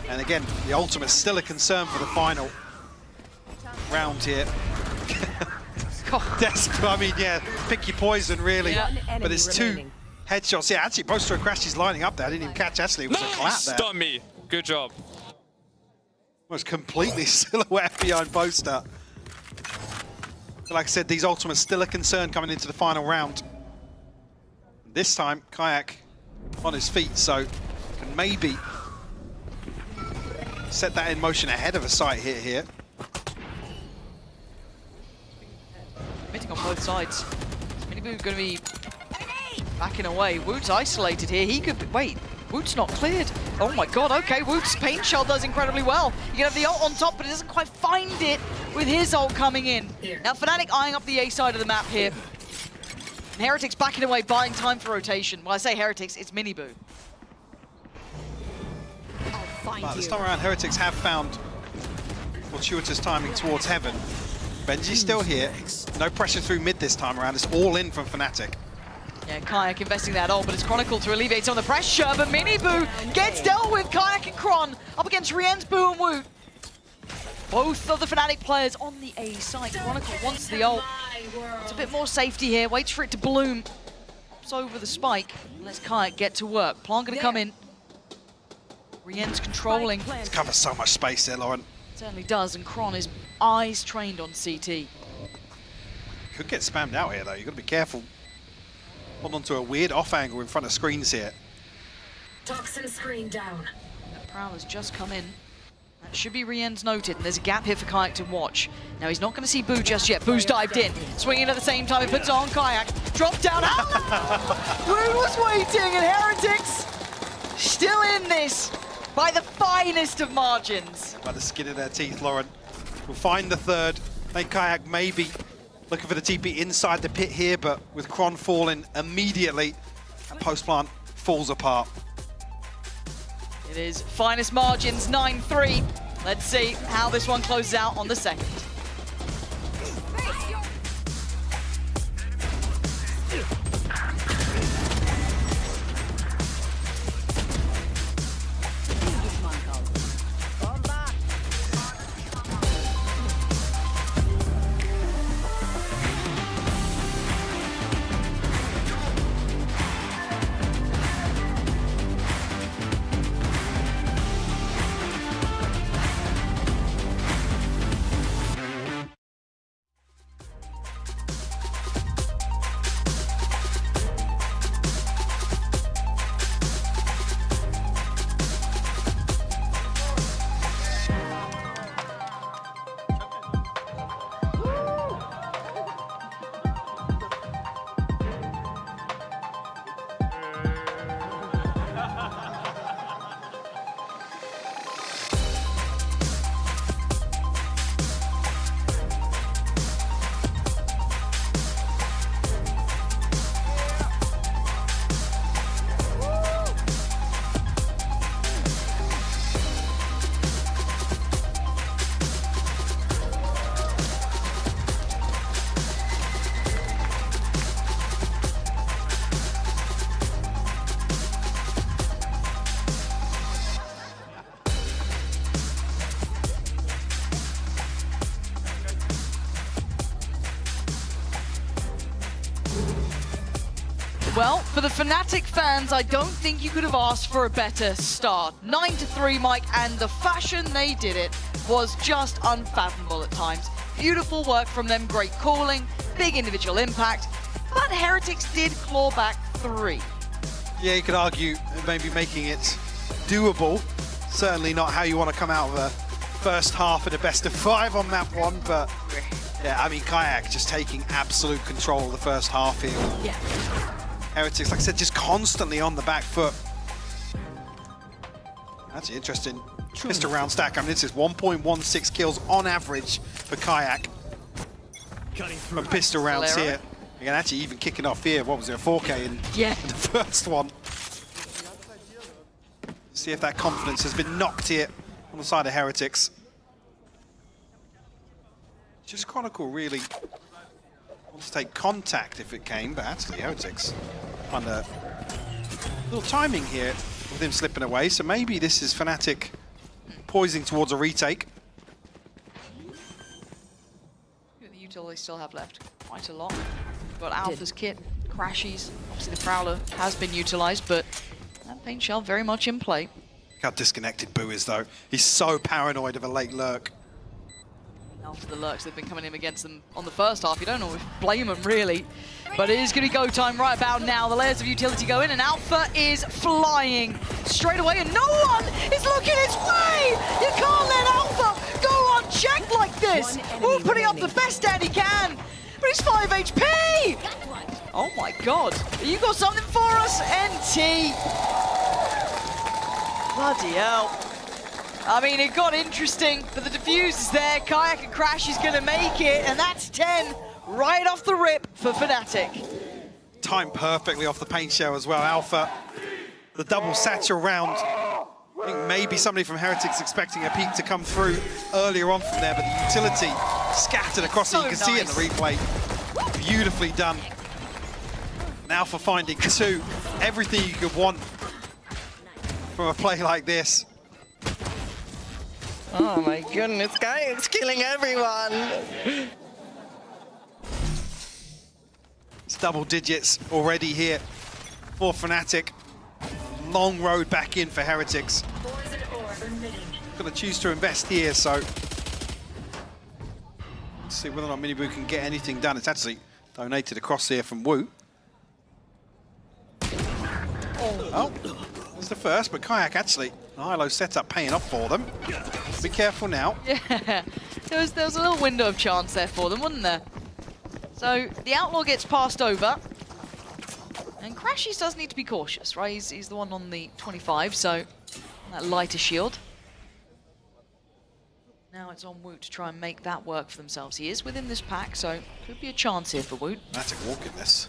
And again, the ultimate's still a concern for the final round here. Desperate, I mean, yeah, pick your poison, really. Yeah. But it's 2 headshots. Yeah, actually, Boaster and Crash is lining up there. I didn't even catch, actually. It was a clap there. Stun me. Good job. Was completely silhouette behind Boaster. But like I said, these ultimates still a concern coming into the final round. This time, Kayak on his feet, so can maybe set that in motion ahead of a site hit here. Committing on both sides. Miniboo going to be backing away. Woot's isolated here. He could be, wait. Woot's not cleared. Oh my god, okay, Woot's pain shell does incredibly well. You can have the ult on top, but it doesn't quite find it with his ult coming in. Now Fnatic eyeing up the A side of the map here. And Heretics backing away, buying time for rotation. When I say Heretics, it's Miniboo. But this time around, Heretics have found fortuitous timing towards heaven. Benji's still here. No pressure through mid this time around. It's all in from Fnatic. Yeah, Kayak investing that ult, but it's Chronicle to alleviate some of the pressure, but Mini Boo gets dealt with. Kayak and Kron up against Rien's Boo and Woot. Both of the Fnatic players on the A side. Chronicle wants the ult. It's a bit more safety here, waits for it to bloom. Pops over the spike, lets Kayak get to work. Plant gonna come in. Rien's controlling. It covers so much space there, Lauren. Certainly does, and Kron is eyes trained on CT. Could get spammed out here, though. You've got to be careful. Hold on to a weird off angle in front of screens here. Toxin screen down. That Prowler's just come in. That should be Rien's noted, and there's a gap here for Kayak to watch. Now, he's not going to see Boo just yet. Boo's dived in. Swinging at the same time, he puts on Kayak. Drop down. Woot was waiting, and Heretics still in this by the finest of margins. By the skin of their teeth, Lauren. We'll find the third. I think Kayak maybe looking for the TP inside the pit here, but with Kron falling immediately, that post plant falls apart. It is finest margins, 9-3. Let's see how this one closes out on the second. Well, for the Fnatic fans, I don't think you could have asked for a better start. 9-3, Mike, and the fashion they did it was just unfathomable at times. Beautiful work from them, great calling, big individual impact, but Heretics did claw back 3. Yeah, you could argue maybe making it doable. Certainly not how you want to come out of the first half in a best of 5 on map 1, but yeah, I mean, Kayak just taking absolute control of the first half here. Yeah. Heretics, like I said, just constantly on the back foot. That's interesting. Pistol round stack. I mean, this is 1.16 kills on average for Kayak from pistol rounds here. Again, actually even kicking off here. What was it, a 4K in the first one? See if that confidence has been knocked here on the side of Heretics. Just Chronicle really wants to take contact if it came, but actually Heretics under a little timing here with him slipping away, so maybe this is Fnatic poising towards a retake. The util they still have left quite a lot. We've got Alpha's kit, Crashies. Obviously the Prowler has been utilized, but that paint shell very much in play. Look how disconnected Boo is though. He's so paranoid of a late lurk. After the lurks they've been coming in against them on the first half, you don't always blame them really. But it is going to be go time right about now. The layers of utility go in and Alpha is flying straight away and no one is looking his way! You can't let Alpha go unchecked like this! Ooh, putting up the best stand he can! But he's 5 HP! Oh my god, you got something for us, NT? Bloody hell. I mean, it got interesting, but the defuse is there. Kayak and Crash is going to make it, and that's 10 right off the rip for Fnatic. Timed perfectly off the paint shell as well. Alpha, the double satchel round think maybe somebody from Heretics expecting a peek to come through earlier on from there, but the utility scattered across it. You can see it in the replay. Beautifully done. Now for finding two. Everything you could want from a play like this. Oh my goodness, guys, it's killing everyone. It's double digits already here for Fnatic. Long road back in for Heretics. Gonna choose to invest here, so let's see whether or not Miniboo can get anything done. It's actually donated across here from Wu. Oh, that's the first, but Kayak actually, the high-low setup paying off for them. Be careful now. Yeah, there was a little window of chance there for them, wasn't there? So the Outlaw gets passed over. And Crashies does need to be cautious, right? He's the one on the 25, so that lighter shield. Now it's on Woot to try and make that work for themselves. He is within this pack, so could be a chance here for Woot. Fnatic walking this.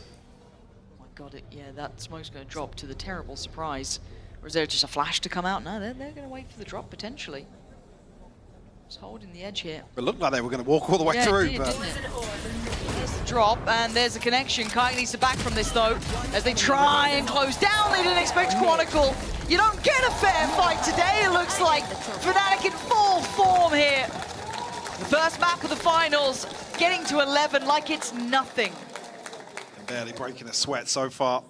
Oh my god, yeah, that smoke's going to drop to the terrible surprise. Or is there just a flash to come out? No, they're going to wait for the drop, potentially. Just holding the edge here. It looked like they were going to walk all the way through. Didn't it? There's the drop, and there's a connection. Kayak needs to back from this, though, as they try and close down. They didn't expect Chronicle. You don't get a fair fight today, it looks like. Fnatic in full form here. The first map of the finals, getting to 11 like it's nothing. And barely breaking a sweat so far.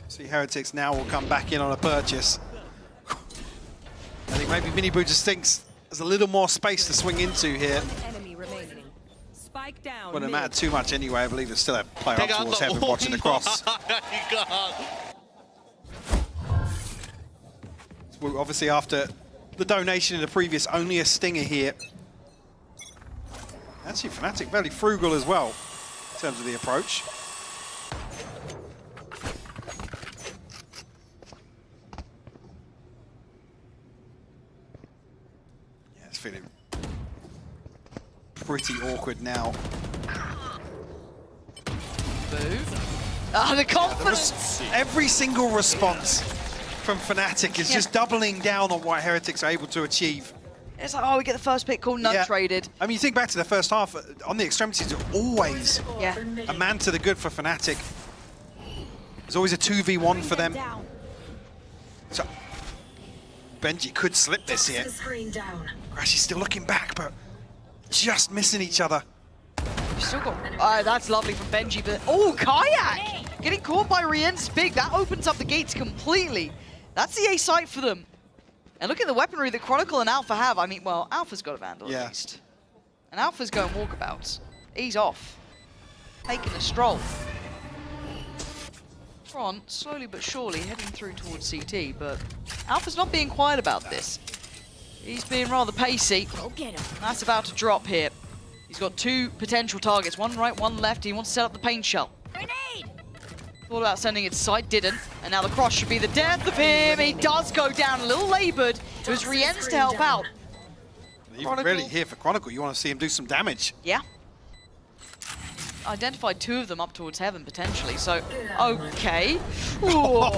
See, Heretics now will come back in on a purchase. I think maybe Miniboo just thinks there's a little more space to swing into here. Spike down. Wouldn't matter too much anyway. I believe there's still a player up towards heaven watching the cross. Well, obviously, after the donation in the previous, only a stinger here. Actually, Fnatic very frugal as well in terms of the approach. Yeah, it's feeling pretty awkward now. Ah, the confidence! Every single response from Fnatic is just doubling down on what Heretics are able to achieve. It's like, oh, we get the first pick called nut traded. I mean, you think back to the first half, on the extremities, it's always a man to the good for Fnatic. There's always a 2v1 for them. So, Benji could slip this here. Crashy's still looking back, but just missing each other. Still got, that's lovely from Benji, but oh, Kayak! Getting caught by Rien's big, that opens up the gates completely. That's the A site for them. And look at the weaponry that Chronicle and Alpha have. I mean, well, Alpha's got a Vandal at least. And Alpha's going walkabouts. He's off. Taking a stroll. Tron, slowly but surely, heading through towards CT, but Alpha's not being quiet about this. He's being rather pacey. Go get him. That's about to drop here. He's got two potential targets, one right, one left. He wants to set up the paint shell. Grenade! Thought about sending it to side, didn't. And now the cross should be the death of him. He does go down, a little labored. It was Rien's to help out. Even really here for Chronicle, you want to see him do some damage. Yeah. Identified two of them up towards heaven, potentially, so, okay. Ooh,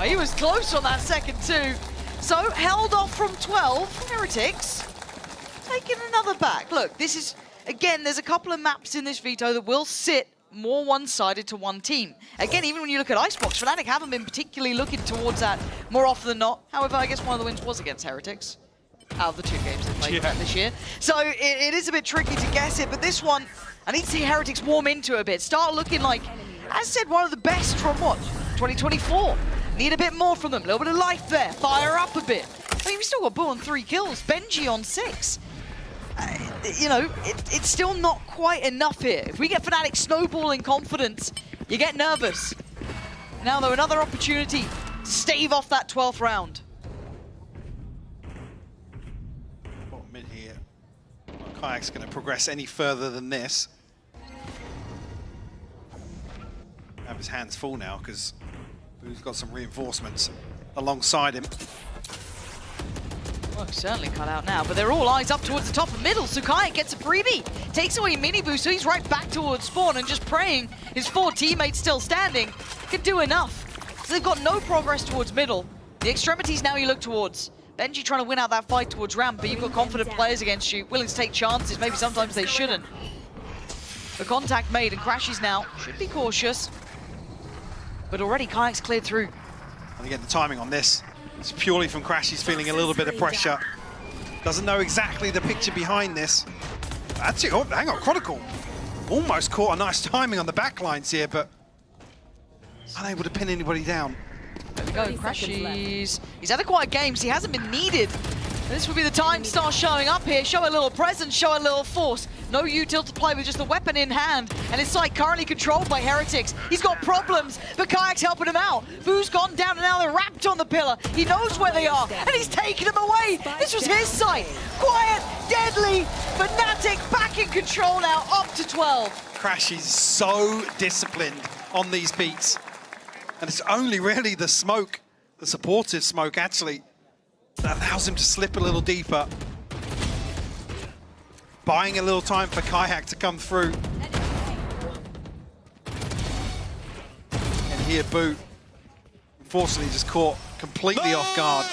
he was close on that second two. So, held off from 12, Heretics. Taking another back. Look, this is, again, there's a couple of maps in this veto that will sit more one-sided to one team. Again, even when you look at Icebox, Fnatic haven't been particularly looking towards that more often than not. However, I guess one of the wins was against Heretics. Out of the two games they played this year. So it is a bit tricky to guess it, but this one, I need to see Heretics warm into it a bit. Start looking like, as I said, one of the best from what? 2024. Need a bit more from them. A little bit of life there. Fire up a bit. I mean, we still got Boo on 3 kills. Benji on 6. You know, it's still not quite enough here. If we get Fnatic snowballing confidence, you get nervous. Now, though, another opportunity to stave off that 12th round. Mid here. Kayak's going to progress any further than this. Have his hands full now because Boo's got some reinforcements alongside him. Well, certainly cut out now, but they're all eyes up towards the top and middle. So Kayak gets a freebie, takes away Miniboo, so he's right back towards spawn and just praying his 4 teammates still standing can do enough. So they've got no progress towards middle. The extremities now you look towards. Benji trying to win out that fight towards ramp, but you've got confident players against you, willing to take chances. Maybe sometimes they shouldn't. The contact made and Crashes now. Should be cautious. But already Kayak's cleared through. And again, the timing on this is purely from Crashes feeling a little bit of pressure. Doesn't know exactly the picture behind this. Actually, oh, hang on, Chronicle. Almost caught a nice timing on the back lines here, but unable to pin anybody down. There we go, Crashes. He's had a quiet game, so he hasn't been needed. This would be the time to start showing up here, show a little presence, show a little force. No util to play with just a weapon in hand, and his site currently controlled by Heretics. He's got problems, but Kayak's helping him out. Boo's gone down, and now they're wrapped on the pillar. He knows where they are, and he's taking them away. This was his site. Quiet, deadly, Fnatic back in control now, up to 12. Crashes so disciplined on these beats. And it's only really the smoke, the supportive smoke actually, that allows him to slip a little deeper. Buying a little time for Kayak to come through. And here Boo, unfortunately just caught completely off guard.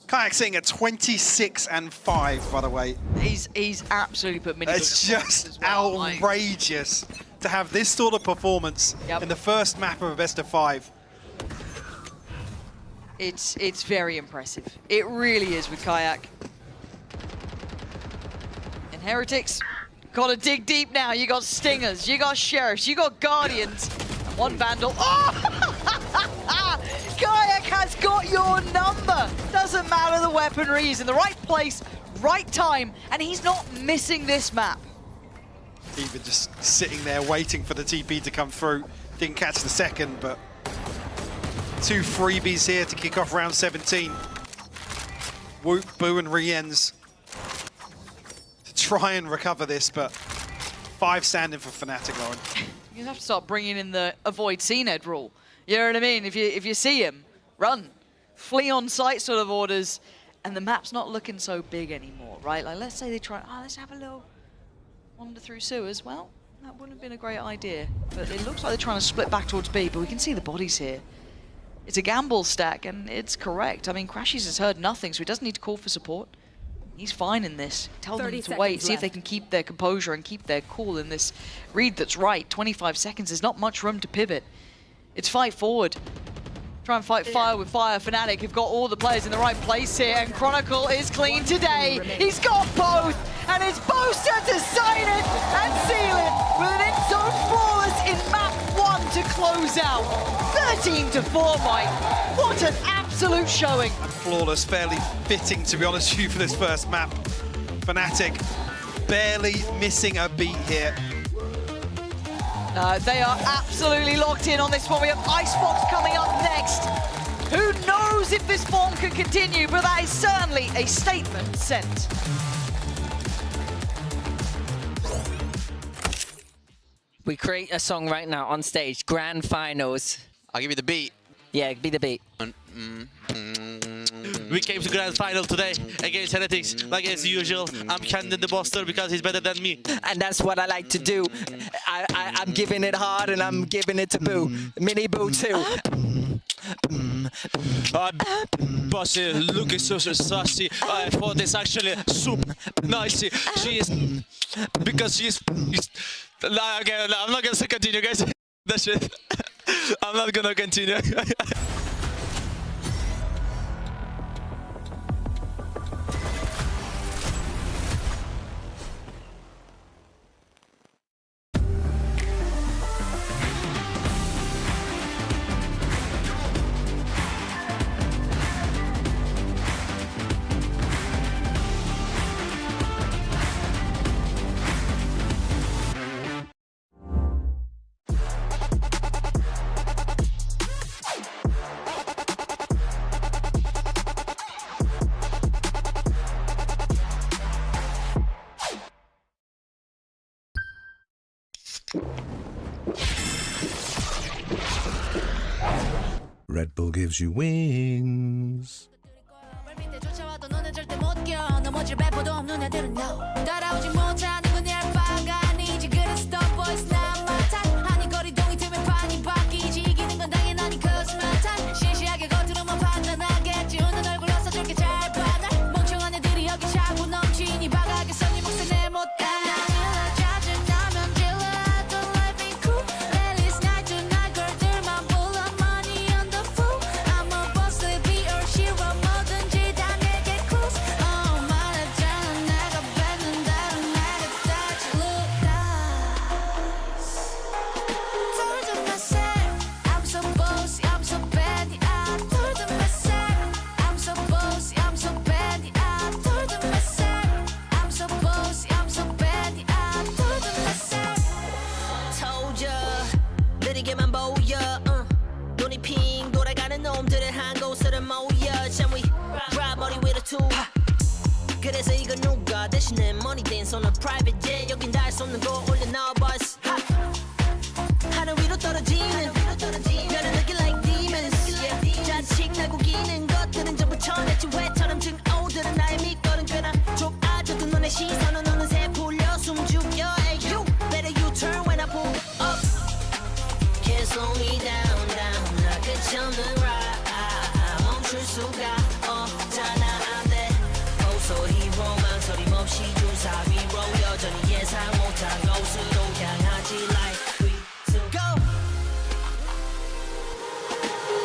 Kayak sitting at 26-5, by the way. He's absolutely put mini. It's just outrageous to have this sort of performance in the first map of a best of 5. It's very impressive. It really is with Kayak. And Heretics, gotta dig deep now. You got Stingers, you got Sheriffs, you got Guardians, and one Vandal. Oh! Kayak has got your number. Doesn't matter the weaponry, he's in the right place, right time, and he's not missing this map. Even just sitting there waiting for the TP to come through. Didn't catch the second, but 2 freebies here to kick off round 17. Whoop, Boo, and Riens to try and recover this, but 5 standing for Fnatic, Lauren. You have to start bringing in the avoid CNED rule. You know what I mean? If you see him, run. Flee on site sort of orders, and the map's not looking so big anymore, right? Like, let's say they try, let's have a little wander through sewers. Well, that wouldn't have been a great idea. But it looks like they're trying to split back towards B, but we can see the bodies here. It's a gamble stack, and it's correct. I mean, Crashes has heard nothing, so he doesn't need to call for support. He's fine in this. Tell them to wait, see if they can keep their composure and keep their cool in this read that's right. 25 seconds, there's not much room to pivot. It's fight forward. Try and fight fire with fire. Fnatic have got all the players in the right place here, and Chronicle is clean today. He's got both, and it's Boaster to sign it and seal it with an in-zone flawless in map 1 to close out. 13-4, Mike. What an absolute showing. And flawless, fairly fitting, to be honest with you, for this first map. Fnatic barely missing a beat here. They are absolutely locked in on this one. We have Icebox coming up next. Who knows if this form can continue, but that is certainly a statement sent. We create a song right now on stage, grand finals. I'll give you the beat. Yeah, be the beat. We came to grand final today against Heretics, like as usual. I'm handing the Buster because he's better than me. And that's what I like to do. I'm giving it hard and I'm giving it to Boo. Mini Boo too. Bossy, looking so sassy. I thought it's actually super nice. She is, because she's, okay, I'm not gonna continue, guys. That shit. I'm not gonna continue. Red Bull gives you wings. 그래서 이거 누가 대신에 money dance on a private jet 여긴 닿을 수 없는 거 올려놔 bus 하늘 위로 떨어지는 너를 느낄 like demons 자식 날고 기는 것들은 전부 쳐냈지 왜처럼 증오들은 나의 밑거든 꽤나 좁아져도 너의 시선은 어느새 풀려 숨죽여 Hey you, better you turn when I pull up Can't slow me down, down 나 끝이 없는 ride 멈출 수가 없잖아 안돼 소리로 망설임 없이 주사 위로 여전히 예상 못한 곳으로 향하지 like we to go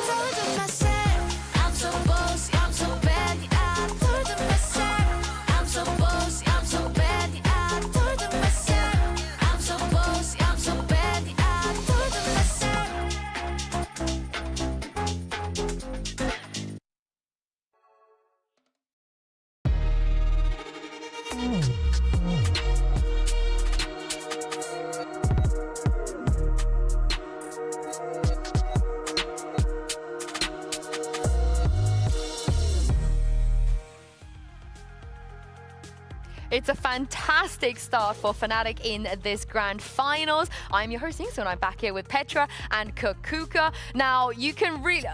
Told to myself I'm so bossy, I'm so bad I told to myself I'm so bossy, I'm so bad I told to myself I'm so bossy, I'm so bad I told to myself It's a fantastic start for Fnatic in this grand finals. I'm your host, Yingsu, and I'm back here with Petra and Kakuka. Now, you can really...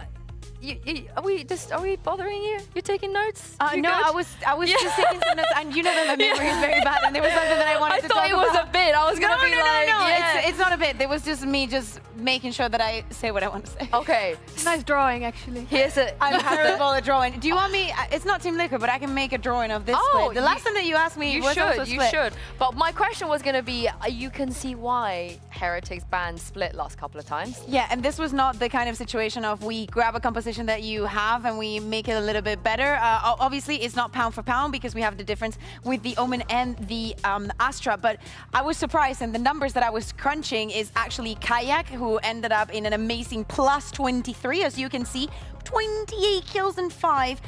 Are we bothering you? You're taking notes? No, good? I was just taking some notes, and you know that my memory is very bad, and there was something that I wanted to talk about. I thought it was a bit. I was gonna be like, yeah. It's not a bit. It was just me just making sure that I say what I want to say. Okay. Nice drawing, actually. Here's a... I'm terrible at drawing. Do you want me? It's not Team Liquid, but I can make a drawing of this split. The last time that you asked me was also split. You should. But my question was going to be, you can see why Heretics banned split last couple of times. Yeah, and this was not the kind of situation of we grab a composition that you have and we make it a little bit better. Obviously, it's not pound for pound because we have the difference with the Omen and the Astra, but I was surprised, and the numbers that I was crunching is actually Kayak, who ended up in an amazing plus 23, as you can see. 28 kills and 5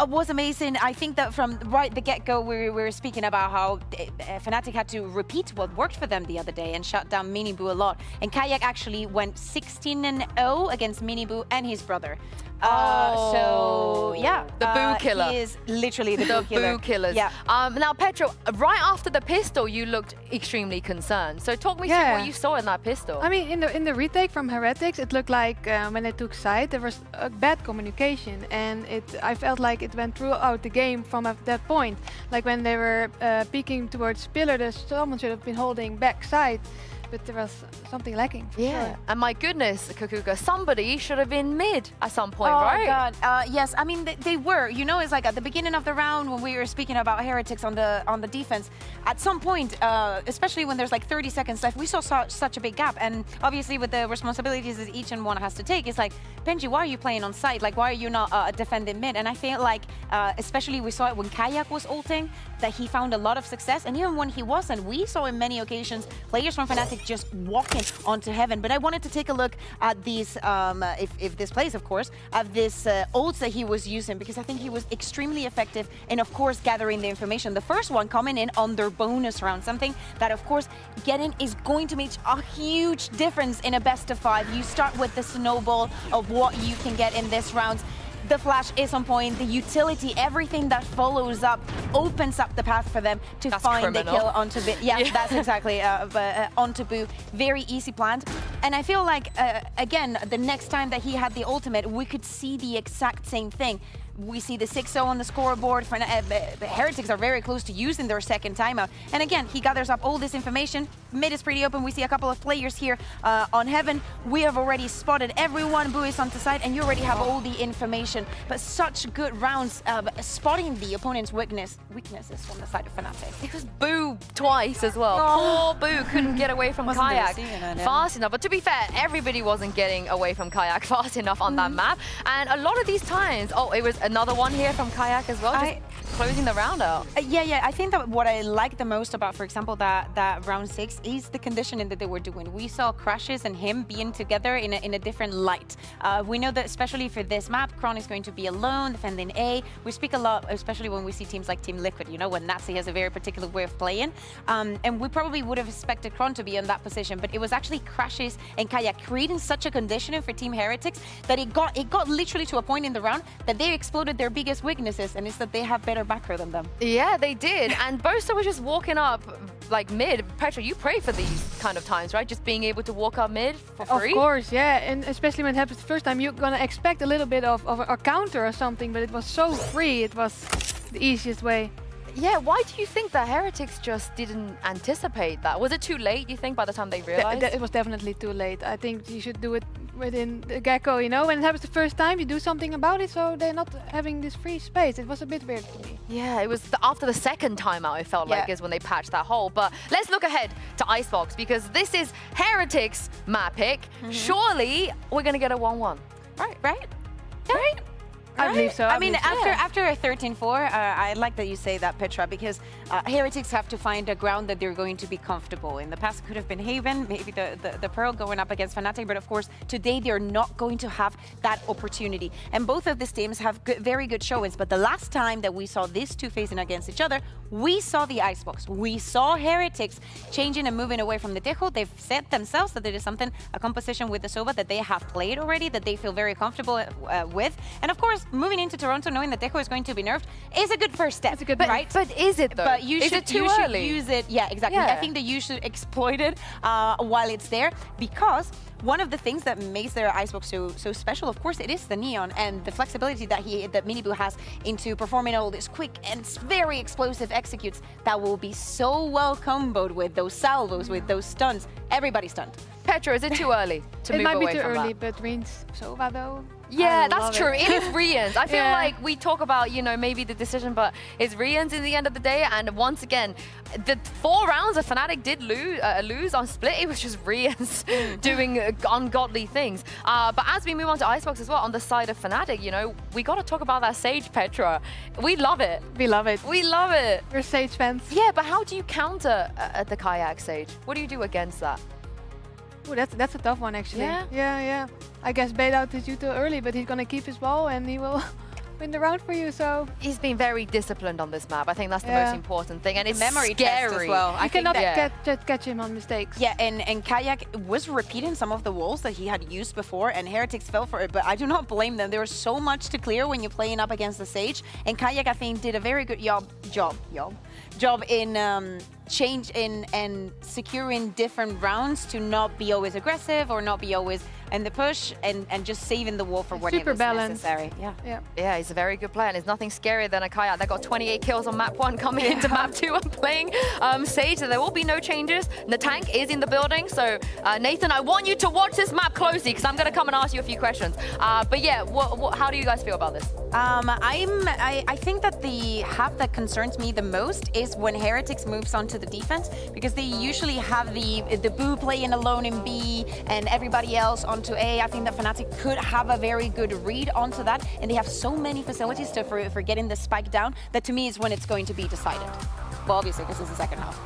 was amazing. I think that from right the get-go, we were speaking about how Fnatic had to repeat what worked for them the other day and shut down Minibu a lot. And Kayak actually went 16-0 against Minibu and his brother. So yeah, the Boo Killer. He is literally the Boo Killer. Boo Killers. Yeah. Now, Petra, right after the pistol, you looked extremely concerned. So talk me through what you saw in that pistol. I mean, in the retake from Heretics, it looked like when they took side, there was a bad communication, and I felt like it went throughout the game from that point. Like when they were peeking towards pillar, someone should have been holding back side. But there was something lacking. Sure. And my goodness, Kakuka, somebody should have been mid at some point, right? Oh God, yes. I mean, they were. You know, it's like at the beginning of the round when we were speaking about Heretics on the defense. At some point, especially when there's like 30 seconds left, we saw such a big gap. And obviously, with the responsibilities that each and one has to take, it's like, Benji, why are you playing on side? Like, why are you not defending mid? And I feel like, especially we saw it when Kayak was ulting, that he found a lot of success. And even when he wasn't, we saw in many occasions players from Fnatic just walking onto heaven. But I wanted to take a look at these, if this plays, of course, of this ults that he was using, because I think he was extremely effective in, of course, gathering the information. The first one coming in on their bonus round, something that, of course, getting is going to make a huge difference in a best of 5. You start with the snowball of what you can get in this round. The flash is on point, the utility, everything that follows up opens up the path for them to find the kill onto Boo. Yeah, that's exactly, onto Boo. Very easy plant. And I feel like, again, the next time that he had the ultimate, we could see the exact same thing. We see the 6-0 on the scoreboard. Heretics are very close to using their second timeout. And again, he gathers up all this information. Mid is pretty open. We see a couple of players here on Heaven. We have already spotted everyone. Boo is on the side, and you already have all the information. But such good rounds spotting the opponent's weaknesses on the side of Fnatic. It was Boo twice as well. Poor Boo couldn't get away from Kayak fast enough. But to be fair, everybody wasn't getting away from Kayak fast enough on that map. And a lot of these times, it was another one here from Kayak as well, just closing the round out. Yeah. I think that what I like the most about, for example, that round 6 is the conditioning that they were doing. We saw Crashes and him being together in a different light. We know that especially for this map, Kron is going to be alone, defending A. We speak a lot, especially when we see teams like Team Liquid, you know, when Nazi has a very particular way of playing. And we probably would have expected Kron to be in that position, but it was actually Crashes and Kayak creating such a conditioning for Team Heretics that it got literally to a point in the round that they expected exploited their biggest weaknesses, and it's that they have better backer than them. Yeah, they did. And Bosa was just walking up like mid. Petra, you pray for these kind of times, right? Just being able to walk up mid for free. Of course, yeah. And especially when it happens the first time, you're going to expect a little bit of a counter or something, but it was so free. It was the easiest way. Yeah, why do you think that Heretics just didn't anticipate that? Was it too late, you think, by the time they realized? It was definitely too late. I think you should do it within the Gecko, you know? When it happens the first time, you do something about it, so they're not having this free space. It was a bit weird to me. Yeah, it was after the second timeout, it felt like, is when they patched that hole. But let's look ahead to Icebox, because this is Heretics' map pick. Surely, we're going to get a 1-1. Right? Yeah. Right? I believe so. I mean, after a 13-4, I like that you say that, Petra, because Heretics have to find a ground that they're going to be comfortable. In the past, it could have been Haven, maybe the Pearl going up against Fnatic, but of course, today they're not going to have that opportunity. And both of these teams have very good showings, but the last time that we saw these two facing against each other, we saw the Icebox. We saw Heretics changing and moving away from the Tejo. They've said themselves that it is something, a composition with the Sova that they have played already, that they feel very comfortable with. And of course, moving into Toronto, knowing that Tejo is going to be nerfed, is a good first step. It's a good right? But is it though? But you is should, it too early? Use it. Yeah, exactly. Yeah. I think that you should exploit it while it's there, because one of the things that makes their Icebox so special, of course, it is the neon and the flexibility that Miniboo has into performing all this quick and very explosive executes that will be so well comboed with those salvos, with those stuns. Everybody's stunned. Petra, is it too early to move away from that? It might be too early, but Reen's Sova though. Yeah, that's true. It is Rians. I feel like we talk about, you know, maybe the decision, but it's Rians in the end of the day. And once again, the 4 rounds of Fnatic did lose on split. It was just Rians doing ungodly things. But as we move on to Icebox as well, on the side of Fnatic, you know, we got to talk about that Sage, Petra. We love it. We love it. We love it. We're Sage fans. Yeah, but how do you counter the Kayak Sage? What do you do against that? Ooh, that's a tough one, actually. Yeah? I guess bait out is you too early, but he's gonna keep his ball and he will win the round for you. So he's been very disciplined on this map. I think that's the most important thing, and it's memory scary test as well. You cannot catch him on mistakes. Yeah, and Kayak was repeating some of the walls that he had used before, and Heretics fell for it. But I do not blame them. There was so much to clear when you're playing up against the Sage, and Kayak, I think, did a very good job in change in and securing different rounds to not be always aggressive or not be always in the push, and just saving the wall for when it was necessary. Yeah, he's a very good player, and there's nothing scarier than a Kayak that got 28 kills on map 1 coming into map 2 and playing Sage. So there will be no changes. The tank is in the building, so Nathan, I want you to watch this map closely because I'm going to come and ask you a few questions. But yeah, how do you guys feel about this? I think that the half that concerns me the most is when Heretics moves on to the defense, because they usually have the Boo playing alone in B and everybody else onto A. I think that Fnatic could have a very good read onto that, and they have so many facilities for getting the spike down that to me is when it's going to be decided. Well, obviously, because it's the second half.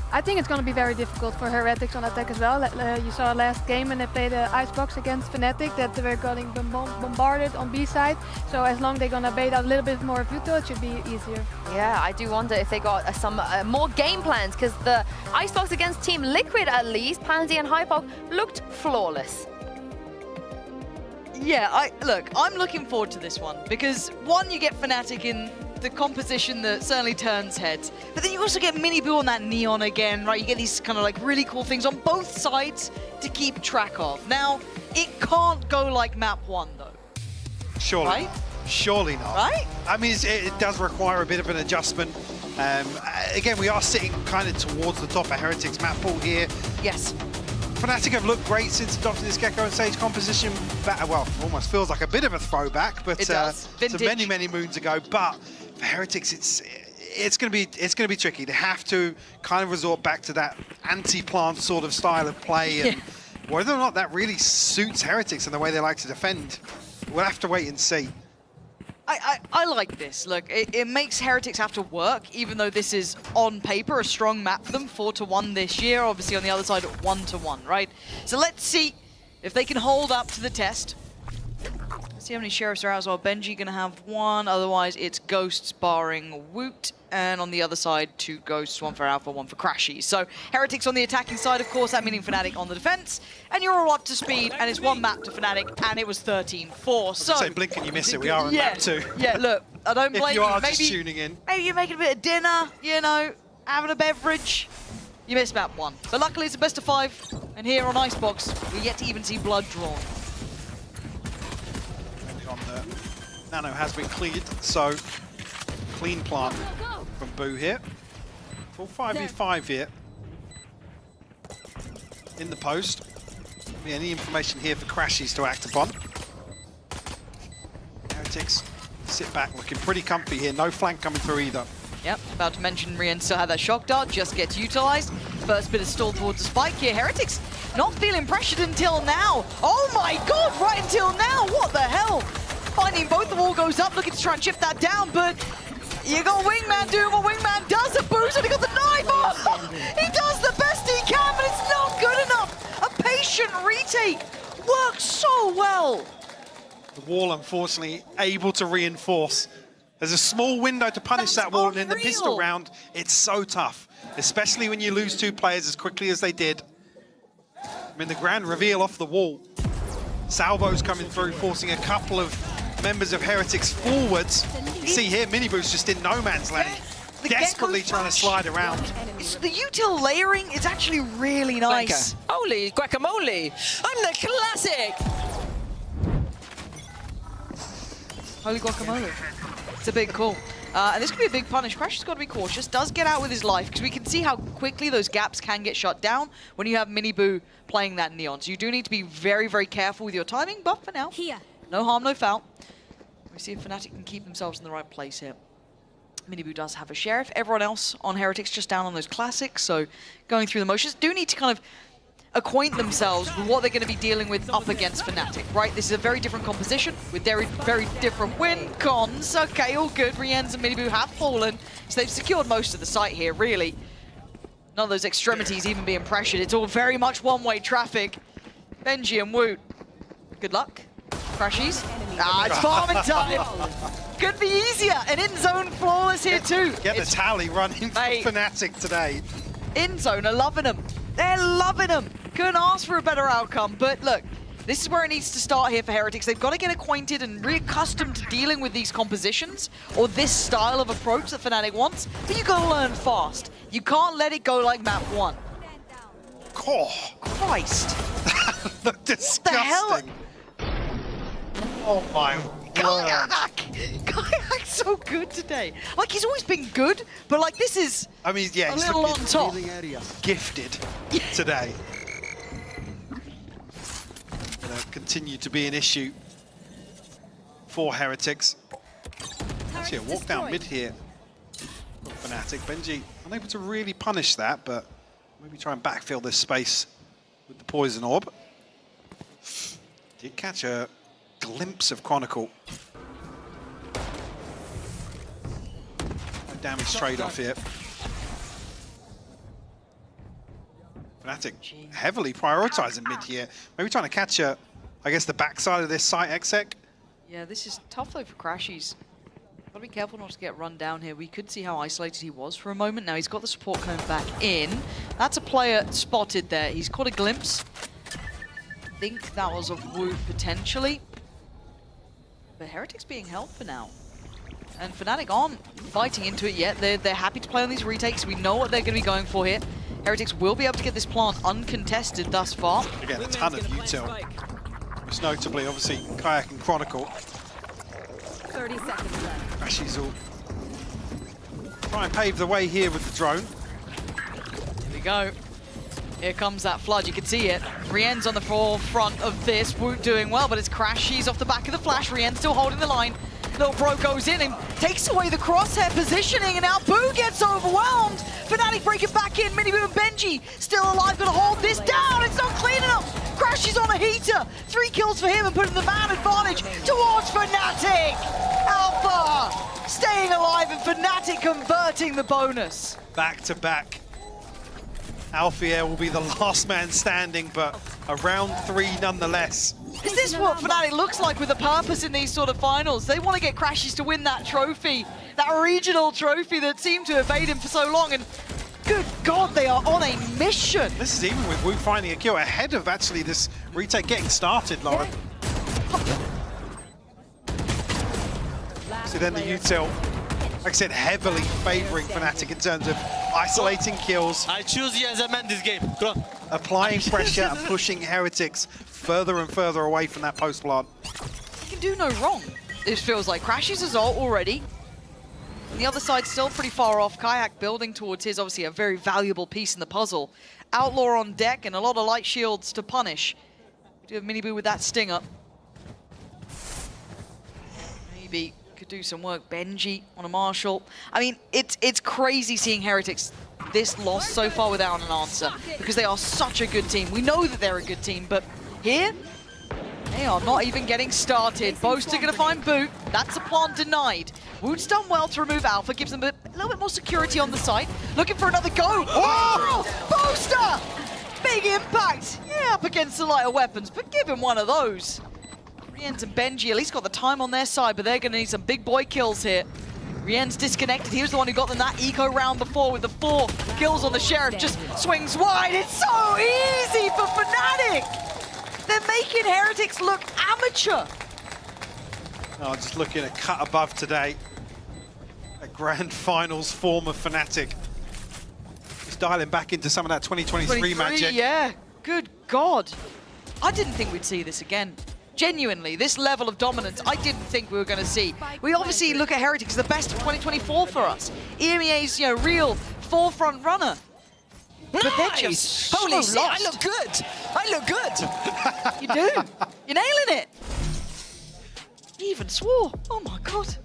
I think it's going to be very difficult for Heretics on attack as well. You saw last game when they played the Icebox against Fnatic that they were getting bombarded on B side. So as long as they're going to bait out a little bit more Vuto, it should be easier. Yeah, I do wonder if they got some more game plans, because the Icebox against Team Liquid, at least, Pansy and Hypok, looked flawless. Yeah, I'm looking forward to this one, because one, you get Fnatic in the composition that certainly turns heads, but then you also get Miniboo on that neon again, right? You get these kind of like really cool things on both sides to keep track of. Now, it can't go like map 1 though. Surely. Right? Surely not. Right? I mean, it does require a bit of an adjustment. Again, we are sitting kind of towards the top of Heretics map pool here. Yes. Fnatic have looked great since adopting this Gecko and Sage composition. Well, almost feels like a bit of a throwback, but it does. to many moons ago. But for Heretics, it's going to be tricky. They have to kind of resort back to that anti-plant sort of style of play, and whether or not that really suits Heretics and the way they like to defend, we'll have to wait and see. I like this. Look, it makes Heretics have to work, even though this is, on paper, a strong map for them, 4-1 this year. Obviously, on the other side, 1-1, right? So let's see if they can hold up to the test. See how many sheriffs are out as well. Benji gonna have one, otherwise it's Ghosts barring Woot, and on the other side, 2 Ghosts, 1 for Alpha, 1 for Crashies. So Heretics on the attacking side, of course, that meaning Fnatic on the defense, and you're all up to speed, and it's 1 map to Fnatic, and it was 13-4. So say blink and you miss it. We are on map 2. Yeah, look, I don't blame if you are just tuning in. Maybe you're making a bit of dinner, you know, having a beverage. You missed map 1. But luckily it's a best of 5, and here on Icebox, we yet to even see blood drawn. On the Nano has been cleared, so clean plant from Boo here. Full 5v5 here. In the post. Any information here for Crashies to act upon. Heretics sit back looking pretty comfy here. No flank coming through either. Yep, about to mention Rien still had that shock dart, just gets utilized. First bit of stall towards the spike here. Heretics not feeling pressured until now. Oh my god, right until now, what the hell? Finding both the wall goes up, looking to try and shift that down, but you got Wingman doing what Wingman does. A boost, and he got the knife off. He does the best he can, but it's not good enough. A patient retake works so well. The wall, unfortunately, able to reinforce. There's a small window to punish that wall, and in the pistol round, it's so tough, especially when you lose 2 players as quickly as they did. I mean, the grand reveal off the wall. Salvo's coming through, forcing a couple of members of Heretics forwards. You see here, Miniboo's just in no man's land, desperately trying to slide around. It's the util layering is actually really nice. Holy guacamole! I'm the classic! Holy guacamole. It's a big call. And this could be a big punish. Crash has got to be cautious. Does get out with his life, because we can see how quickly those gaps can get shut down when you have Miniboo playing that Neon. So you do need to be very, very careful with your timing, but for now, no harm, no foul. We see if Fnatic can keep themselves in the right place here. Miniboo does have a Sheriff. Everyone else on Heretics just down on those classics, so going through the motions. Do need to kind of acquaint themselves with what they're going to be dealing with up against Fnatic, right? This is a very different composition with very, very different win cons. Okay, all good. Rienz and Miniboo have fallen, so they've secured most of the site here, really. None of those extremities even being pressured. It's all very much one-way traffic. Benji and Woot, good luck. Crashies. It's farming time. Could be easier. And in-zone flawless here too. Get the tally running for Fnatic today. In-zone are loving them. They're loving them. Couldn't ask for a better outcome. But look, this is where it needs to start here for Heretics. They've got to get acquainted and reaccustomed to dealing with these compositions or this style of approach that Fnatic wants. But you got to learn fast. You can't let it go like map 1. Oh, Christ. Look disgusting. The hell? Oh my word. Kayak's so good today. Like, he's always been good, but like this is a little on top. Gifted today. Gonna continue to be an issue for Heretics. Actually, a walk down mid here for Fnatic. Benji unable to really punish that, but maybe try and backfill this space with the Poison Orb. Did catch a glimpse of Chronicle. No damage trade-off here. Fnatic heavily prioritizing mid here. Maybe trying to catch I guess, the backside of this site exec. Yeah, this is tough though for Crashies. Gotta be careful not to get run down here. We could see how isolated he was for a moment. Now he's got the support coming back in. That's a player spotted there. He's caught a glimpse. I think that was of Woot potentially. But Heretics being held for now. And Fnatic aren't fighting into it yet. They're happy to play on these retakes. We know what they're going to be going for here. Heretics will be able to get this plant uncontested thus far. Again, a ton of util. Most notably, obviously, Kayak and Chronicle. 30 seconds left. Crashies will try and pave the way here with the drone. Here we go. Here comes that flood, you can see it. Rien's on the forefront of this. Woot doing well, but it's Crashies off the back of the flash. Rien still holding the line. Little Bro goes in and takes away the crosshair positioning, and now Boo gets overwhelmed. Fnatic breaking back in. Miniboo and Benji still alive, gonna hold this down. It's not clean enough. Crashies on a heater. 3 kills for him and putting the man advantage towards Fnatic. Alpha staying alive and Fnatic converting the bonus. Back to back. Alfier will be the last man standing, but a round 3 nonetheless. Is this what Fnatic looks like with a purpose in these sort of finals? They want to get Crashies to win that trophy, that regional trophy that seemed to evade him for so long, and good God, they are on a mission. This is even with Wu finding a kill ahead of actually this retake getting started, Lauren. So then the util, like I said, heavily favoring Fnatic in terms of isolating kills. I choose you as a man this game. Come on. Applying pressure and pushing Heretics further and further away from that post plant. You can do no wrong. This feels like Crashies' his ult already. And the other side's still pretty far off. Kayak building towards his, obviously a very valuable piece in the puzzle. Outlaw on deck and a lot of light shields to punish. We do have Miniboo with that stinger. Maybe could do some work. Benji on a Marshall. I mean, it's crazy seeing Heretics this lost so far without an answer, because they are such a good team. We know that they're a good team, but here, they are not even getting started. Boast are going to find Boot. That's a plant denied. Woot's done well to remove Alpha, gives them a little bit more security on the site. Looking for another go. Oh! Boaster! Big impact. Yeah, up against the lighter weapons, but give him one of those. Rien's and Benji at least got the time on their side, but they're going to need some big boy kills here. Rien's disconnected. He was the one who got them that eco round before with the 4 kills on the Sheriff. Just swings wide. It's so easy for Fnatic. They're making Heretics look amateur. Oh, just looking at cut above today. A grand finals form of Fnatic. Just dialing back into some of that 2023 magic. Yeah, good God. I didn't think we'd see this again. Genuinely, this level of dominance, I didn't think we were going to see. We obviously look at Heretics as the best of 2024 for us. EMEA's, real forefront runner. But they're just Holy so shit, lost. I look good. I look good. You do. You're nailing it. He even swore. Oh my God.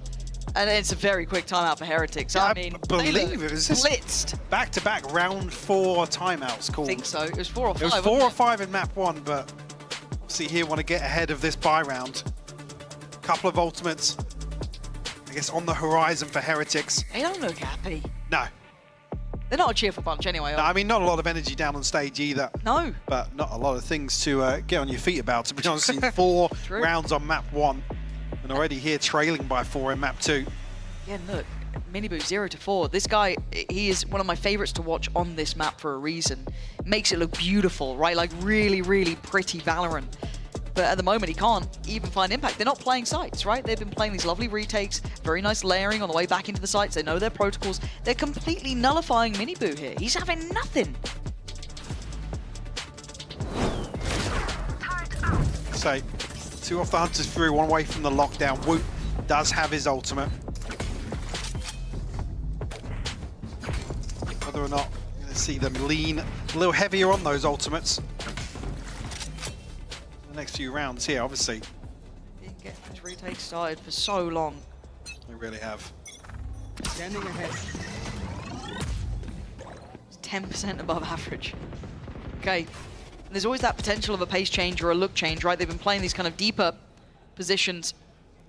And it's a very quick timeout for Heretics. I mean, believe it was just blitzed. Back-to-back round 4 timeouts called. I think so. It was 4 or 5. It was 4 or 5 in map 1, but obviously here want to get ahead of this buy round. Couple of ultimates, I guess, on the horizon for Heretics. They don't look happy. No. They're not a cheerful bunch anyway. No, I mean, not a lot of energy down on stage either. No. But not a lot of things to get on your feet about, to be honest. In 4 rounds on map 1, and already here trailing by 4 in map 2. Yeah, look, Miniboo 0-4. This guy, he is one of my favorites to watch on this map for a reason. Makes it look beautiful, right? Like really, really pretty Valorant. But at the moment, he can't even find impact. They're not playing sites, right? They've been playing these lovely retakes, very nice layering on the way back into the sites. They know their protocols. They're completely nullifying Miniboo here. He's having nothing. So, 2 off the Hunters through, 1 away from the lockdown. Woot does have his ultimate. Whether or not you're going to see them lean a little heavier on those ultimates. The next few rounds here, obviously. Didn't get this retake started for so long. They really have. Standing ahead. It's 10% above average. Okay. There's always that potential of a pace change or a look change, right? They've been playing these kind of deeper positions.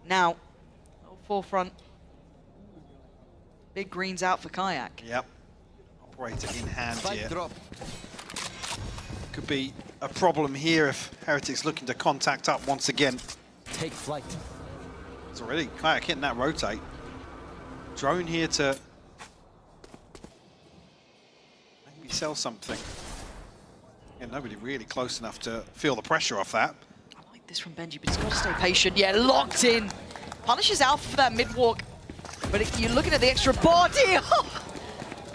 Now, forefront. Big greens out for Kayak. Yep. Operator in hand here. Could be a problem here if Heretics looking to contact up once again. Take flight. It's already Kayak hitting that rotate. Drone here to maybe sell something. Yeah, nobody really close enough to feel the pressure off that. I like this from Benji, but he's got to stay patient. Yeah, locked in. Punishes Alpha for that mid-walk. But you're looking at the extra body.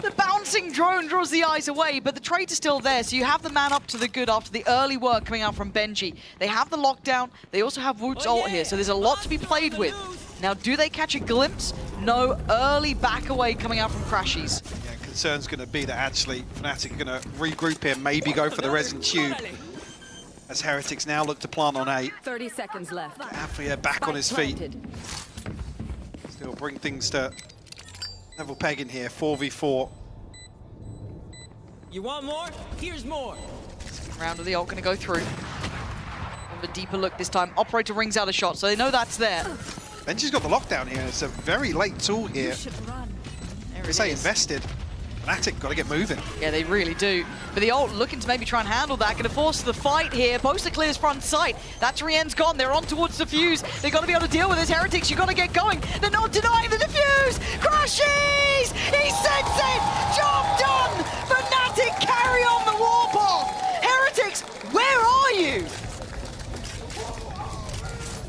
The bouncing drone draws the eyes away, but the trade is still there, so you have the man up to the good after the early work coming out from Benji. They have the lockdown, they also have Woot's ult here, so there's a lot to be played with. Now, do they catch a glimpse? No, early back away coming out from Crashies. Yeah, concern's going to be that actually Fnatic are going to regroup here, maybe go for the resin tube. As Heretics now look to plant on 8. 30 seconds left. Afia back on his feet. Still bring things to level pegging here, 4v4. You want more? Here's more. Round of the ult going to go through. A deeper look this time. Operator rings out a shot, so they know that's there. Benji's got the lockdown here. It's a very late tool here. They say invested. Fnatic got to get moving. Yeah, they really do. But the ult looking to maybe try and handle that. Going to force the fight here. Boaster clears front sight. That Trien's gone. They're on towards defuse. They've got to be able to deal with this. Heretics, you've got to get going. They're not denying the defuse. Crashes! He sends it! Job done! Fnatic carry on the warpath. Heretics, where are you?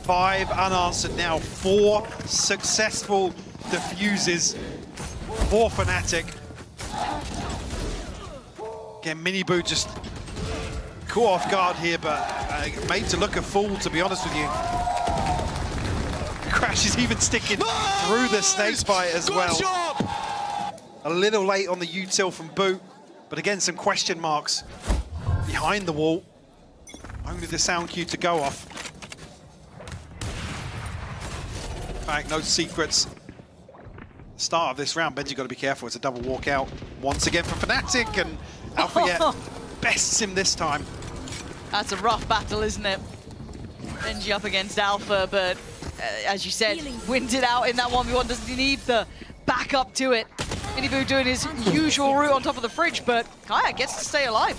5 unanswered now. 4 successful defuses for Fnatic. Again, Miniboo just caught off guard here, but made to look a fool, to be honest with you. Crash is even sticking through the snake bite as well. A little late on the util from Boot, but again, some question marks behind the wall. Only the sound cue to go off. In fact, no secrets. Start of this round, Benji got to be careful. It's a double walkout once again for Fnatic, and Alpha bests him this time. That's a rough battle, isn't it? Benji up against Alpha, but as you said, wins it out in that 1v1. Doesn't he need the backup to it? Miniboo doing his usual route on top of the fridge, but Kaya gets to stay alive.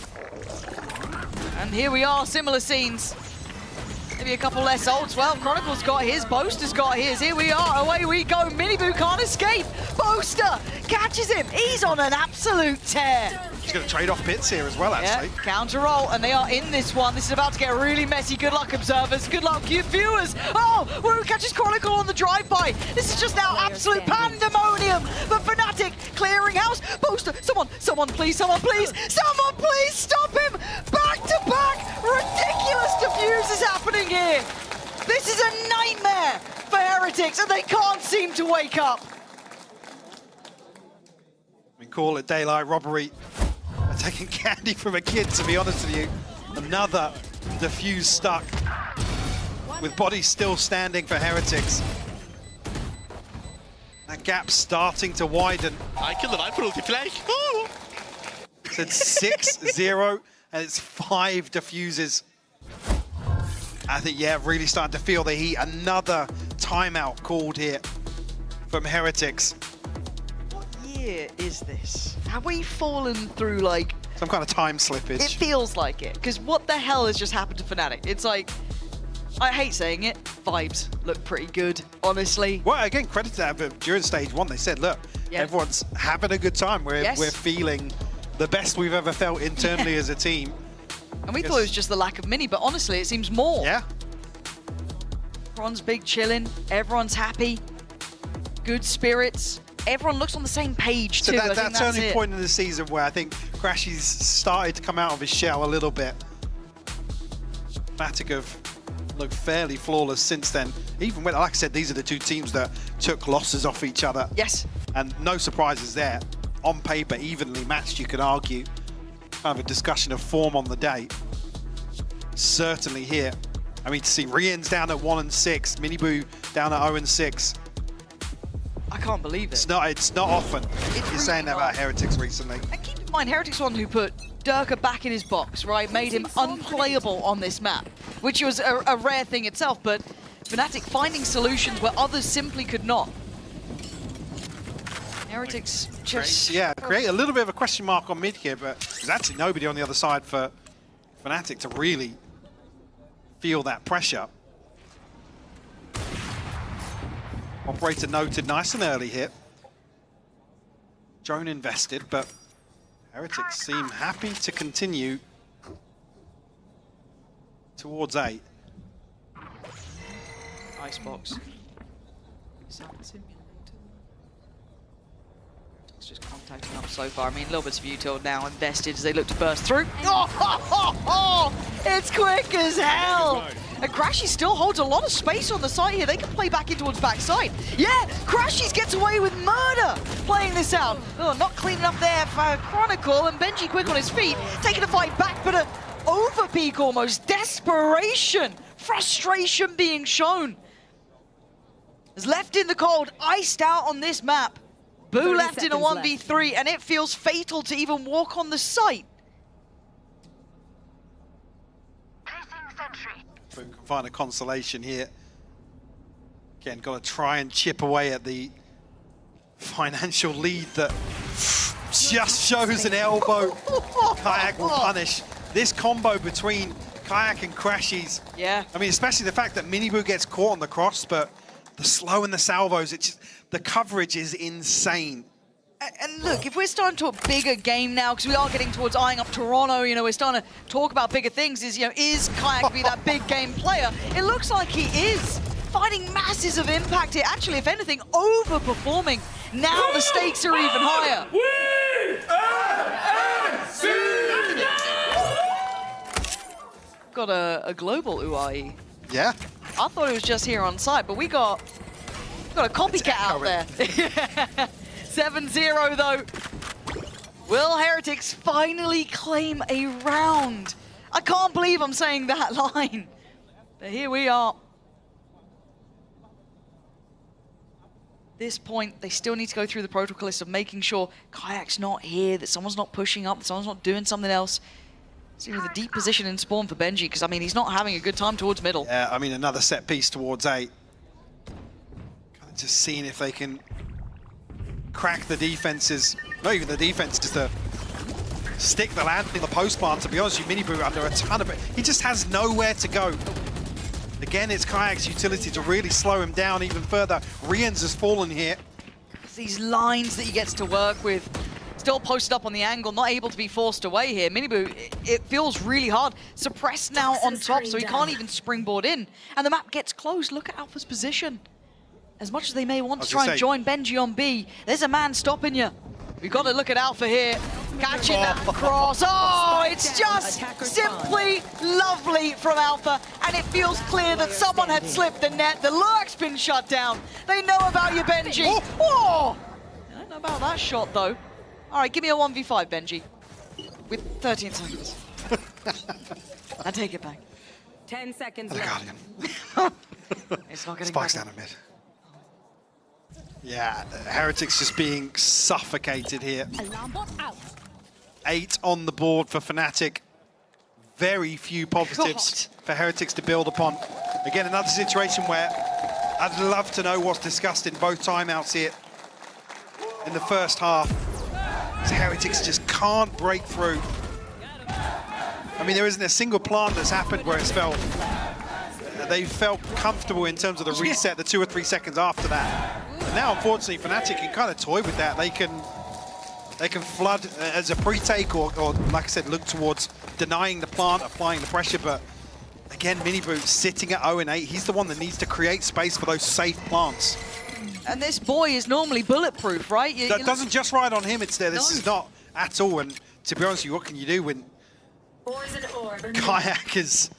And here we are, similar scenes. Maybe a couple less ults. Well, Chronicle's got his, Boaster's got his. Here we are, away we go. Miniboo can't escape. Boaster catches him. He's on an absolute tear. He's going to trade off pits here as well, actually. Yeah, counter roll, and they are in this one. This is about to get really messy. Good luck, observers. Good luck, viewers. Oh, Wu catches Chronicle on the drive-by. This is just now absolute pandemonium. But Fnatic clearing house. Boaster, someone please, someone please stop him. Back-to-back ridiculous defuse is happening here. This is a nightmare for Heretics, and they can't seem to wake up. We call it daylight robbery. They're taking candy from a kid, to be honest with you. Another defuse stuck, with bodies still standing for Heretics. That gap's starting to widen. I killed an Viper ulti flag. So it's 6-0, and it's 5 defuses. I think, yeah, really starting to feel the heat. Another timeout called here from Heretics. What year is this? Have we fallen through, like... some kind of time slippage? It feels like it, because what the hell has just happened to Fnatic? It's like, I hate saying it, vibes look pretty good, honestly. Well, again, credit to that, but during stage 1, they said, look, everyone's having a good time. We're feeling the best we've ever felt internally as a team. And we thought it was just the lack of mini, but honestly, it seems more. Yeah. Everyone's big chilling, everyone's happy, good spirits. Everyone looks on the same page too. So that turning point in the season where I think Crashy's started to come out of his shell a little bit. Fnatic have looked fairly flawless since then. Even when, like I said, these are the two teams that took losses off each other. Yes. And no surprises there. On paper, evenly matched, you could argue. Kind of a discussion of form on the day. Certainly here. I mean, to see Rien's down at 1-6, Miniboo down at 0-6. I can't believe it. It's not often you're saying that about Heretics recently. And keep in mind, Heretics one who put Durka back in his box, right? Made him unplayable on this map, which was a rare thing itself, but Fnatic finding solutions where others simply could not. Heretics just... Yeah, create a little bit of a question mark on mid here, but there's actually nobody on the other side for Fnatic to really feel that pressure. Operator noted, nice and early hit. Drone invested, but Heretics seem happy to continue towards 8. Icebox. Just contacting up so far. I mean, a little bit of util now invested as they look to burst through. It's quick as hell! And Crashy still holds a lot of space on the side here. They can play back in towards backside. Yeah, Crashy gets away with murder playing this out. Oh, not cleaning up there for Chronicle, and Benji quick on his feet, taking the fight back, but an overpeak almost. Desperation, frustration being shown. Is left in the cold, iced out on this map. Boo left in a 1v3, and it feels fatal to even walk on the site. Boo can find a consolation here. Again, got to try and chip away at the financial lead that just shows an elbow. Kayak will punish. This combo between Kayak and Crashies. Yeah. I mean, especially the fact that Miniboo gets caught on the cross, but the slow and the salvos, the coverage is insane. And look, if we're starting to talk bigger game now, because we are getting towards eyeing up Toronto, you know, we're starting to talk about bigger things, is Kayak to be that big game player? It looks like he is. Finding masses of impact here. Actually, if anything, overperforming. Now the stakes are even higher. Got a global UAE. Yeah. I thought it was just here on site, but we got a copycat out there. 7-0 though. Will Heretics finally claim a round? I can't believe I'm saying that line. But here we are. At this point, they still need to go through the protocol list of making sure Kayak's not here, that someone's not pushing up, that someone's not doing something else. See the deep position in spawn for Benji, because I mean he's not having a good time towards middle. Yeah, I mean another set piece towards 8. Kind of just seeing if they can crack the defenses. Not even the defense, just to stick the land in the post plant. To be honest, Miniboo under a ton of it. He just has nowhere to go. Again, it's Kayak's utility to really slow him down even further. Rians has fallen here. These lines that he gets to work with. Still posted up on the angle, not able to be forced away here. Miniboo, it feels really hard. Suppressed now on top, so he can't even springboard in. And the map gets closed. Look at Alpha's position. As much as they may want to try and join Benji on B, there's a man stopping you. We've got to look at Alpha here. Catching that cross. Oh, it's just simply lovely from Alpha. And it feels clear that someone had slipped the net. The lurk's been shut down. They know about you, Benji. Oh! I don't know about that shot, though. All right, give me a 1v5, Benji. With 13 seconds. I take it back. 10 seconds left. left. It's not getting Spikes back. down a mid. Yeah, Heretics just being suffocated here. 8 on the board for Fnatic. Very few positives for Heretics to build upon. Again, another situation where I'd love to know what's discussed in both timeouts here in the first half. Heretics just can't break through. I mean, there isn't a single plant that's happened where it's felt they felt comfortable in terms of the reset, the 2 or 3 seconds after that. And now, unfortunately, Fnatic can kind of toy with that. They can flood as a pre-take or, like I said, look towards denying the plant, applying the pressure. But again, Miniboo sitting at 0 and 8. He's the one that needs to create space for those safe plants. And this boy is normally bulletproof, right? That doesn't just ride on him, it's there. This is not at all. And to be honest with you, what can you do when Kayak is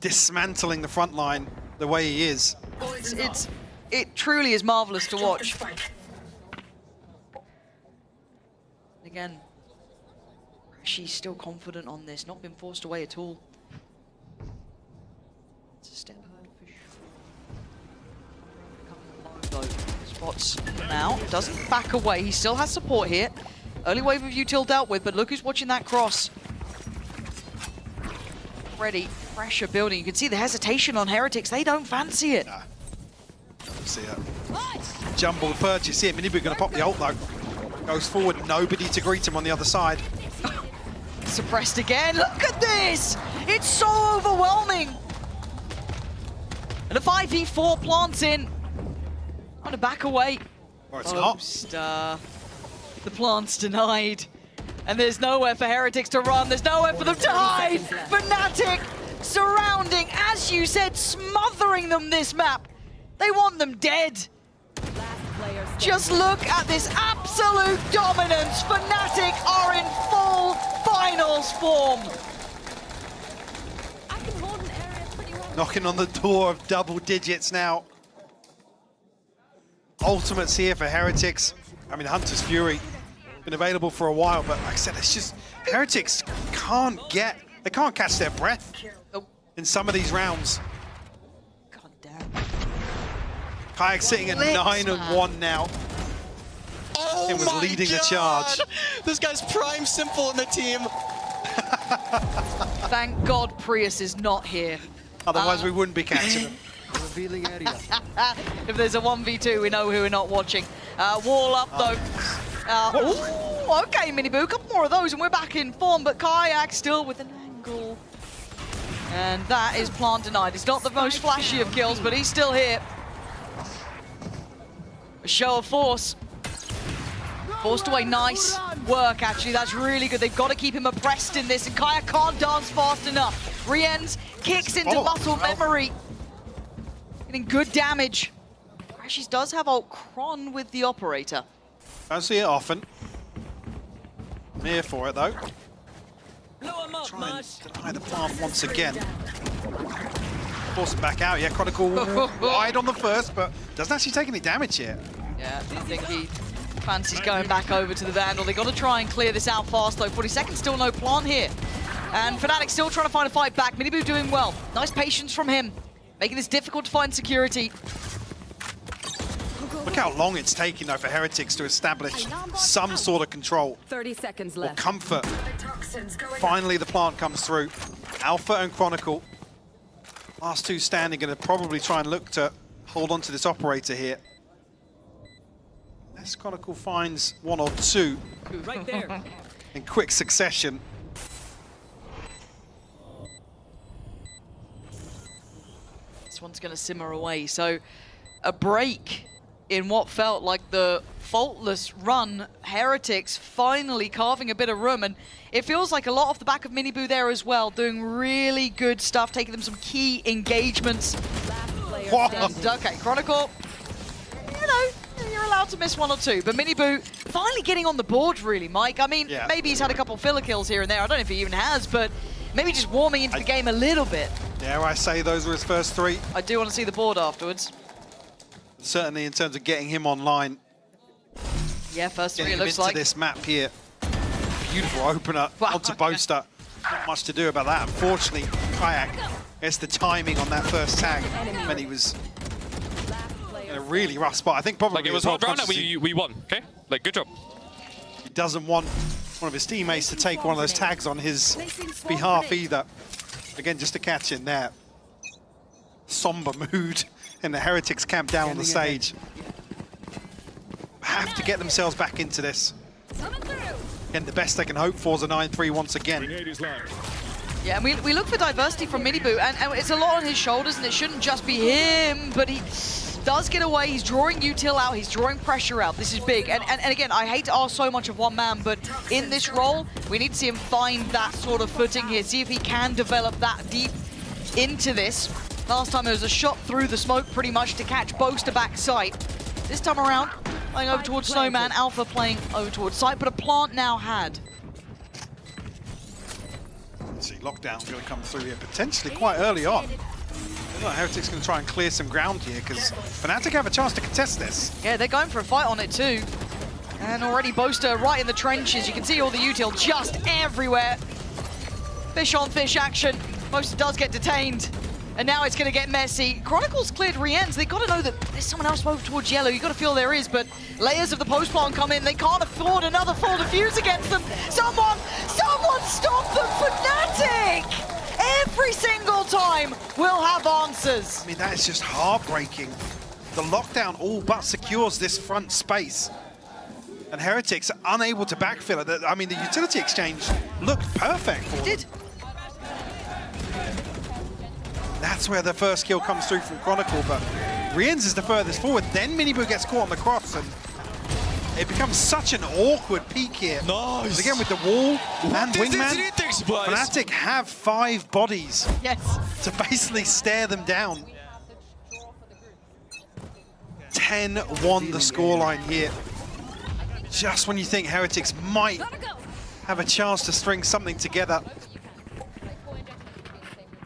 dismantling the front line the way he is? It truly is marvelous to watch. Again, she's still confident on this, not been forced away at all. It's a step for sure. Spots now, doesn't back away, he still has support here. Early wave of util dealt with, but look who's watching that cross. Ready, pressure building. You can see the hesitation on Heretics, they don't fancy it. Nah. See it. Jumbled purge, you see it. Miniboo gonna pop the ult though. Goes forward, nobody to greet him on the other side. Suppressed again, look at this! It's so overwhelming! And a 5v4 plants in. On a back away. Or it's not. The plant's denied. And there's nowhere for Heretics to run. There's nowhere for them to hide. Fnatic surrounding, as you said, smothering them this map. They want them dead. Just look at this absolute dominance. Fnatic are in full finals form. Knocking on the door of double digits now. Ultimates here for Heretics. I mean, Hunter's Fury, been available for a while, but like I said, it's just, Heretics can't catch their breath in some of these rounds. God damn. Kayak sitting at 9 and 1 now. Oh and was leading the charge. This guy's prime simple in the team. Thank God Prius is not here. Otherwise, we wouldn't be catching him. Revealing area. If there's a 1v2, we know who we're not watching. Wall up though. Oh, okay, Miniboo, a couple more of those and we're back in form, but Kayak still with an angle. And that is plant denied. He's not the most flashy of kills, but he's still here. A show of force. Forced away, nice work, actually. That's really good. They've got to keep him oppressed in this, and Kaya can't dance fast enough. Rienz kicks into muscle memory. Getting good damage. Crashes does have ult Kron with the operator. Don't see it often. I'm here for it, though. Try and deny the plant once again. Force him back out. Yeah, Chronicle wide on the first, but doesn't actually take any damage yet. Yeah, I think he fancies going back over to the Vandal. They got to try and clear this out fast, though. 40 seconds, still no plant here. And Fnatic still trying to find a fight back. Miniboo doing well. Nice patience from him, making this difficult to find security. Look how long it's taking, though, for Heretics to establish some sort of control. 30 seconds Or left. comfort. Finally, the plant comes through. Alpha and Chronicle. Last two standing, going to probably try and look to hold on to this operator here. Unless Chronicle finds one or two Right there. in quick succession. This one's going to simmer away. So a break in what felt like the faultless run. Heretics finally carving a bit of room, and it feels like a lot off the back of Miniboo there as well, doing really good stuff, taking them some key engagements. And, okay, Chronicle, you know, you're allowed to miss one or two, but Miniboo finally getting on the board, really, Mike. I mean, maybe he's had a couple filler kills here and there. I don't know if he even has, but maybe just warming into the game a little bit. Dare I say those were his first three? I do want to see the board afterwards. Certainly in terms of getting him online. Yeah, first three, it Getting him looks into like. this map here. Beautiful opener onto Boaster. Not much to do about that. Unfortunately, Kayak gets the timing on that first tag when he was in a really rough spot. I think probably Like, it was hard round and we won, okay? Like, good job. He doesn't want one of his teammates to take one of those tags on his behalf either. Again, just to catch in there. Somber mood in the Heretics camp down on the stage. Have to get themselves back into this. Again, the best they can hope for is a 9-3 once again. Yeah, and we look for diversity from Miniboo, and it's a lot on his shoulders, and it shouldn't just be him, but he does get away. He's drawing util out, he's drawing pressure out. This is big, and again, I hate to ask so much of one man, but in this role, we need to see him find that sort of footing here, see if he can develop that deep into this. Last time it was a shot through the smoke pretty much to catch Boaster back sight. This time around, playing over towards Snowman, Alpha playing over towards sight, but a plant now had. Let's see, lockdown going to come through here potentially quite early on. Heretics going to try and clear some ground here because Fnatic have a chance to contest this. Yeah, they're going for a fight on it too. And already Boaster right in the trenches. You can see all the util just everywhere. Fish on fish action. Boaster does get detained. And now it's going to get messy. Chronicles cleared Rienz. They've got to know that there's someone else over towards yellow. You've got to feel there is, but layers of the post plant come in. They can't afford another full defuse against them. Someone stop them! Fnatic! Every single time we'll have answers. I mean, that is just heartbreaking. The lockdown all but secures this front space. And Heretics are unable to backfill it. I mean, the utility exchange looked perfect for them. It did. That's where the first kill comes through from Chronicle, but Rienz is the furthest forward. Then Miniboo gets caught on the cross, and it becomes such an awkward peak here. Nice. Again, with the wall and Wingman, boys? Fnatic have 5 bodies yes. to basically stare them down. 10-1 the scoreline here. Just when you think Heretics might have a chance to string something together,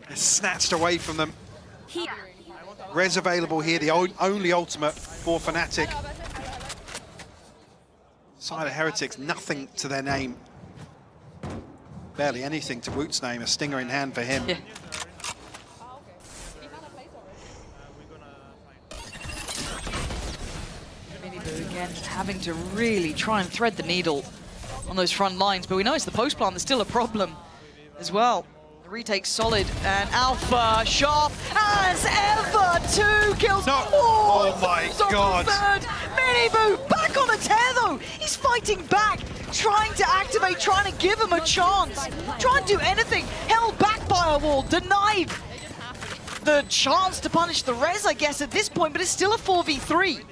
it's snatched away from them. Res available here, the only ultimate for Fnatic. Side of Heretics, nothing to their name. Barely anything to Woot's name, a stinger in hand for him. Yeah. Miniboo again having to really try and thread the needle on those front lines, but we know it's the post plant that's still a problem as well. Retake solid, and Alpha sharp as ever. 2 kills. No. Oh my God. Third. Miniboo back back on a tear though. He's fighting back, trying to activate, trying to give him a chance. Trying to do anything. Held back by a wall, denied the chance to punish the res, I guess, at this point, but it's still a 4v3.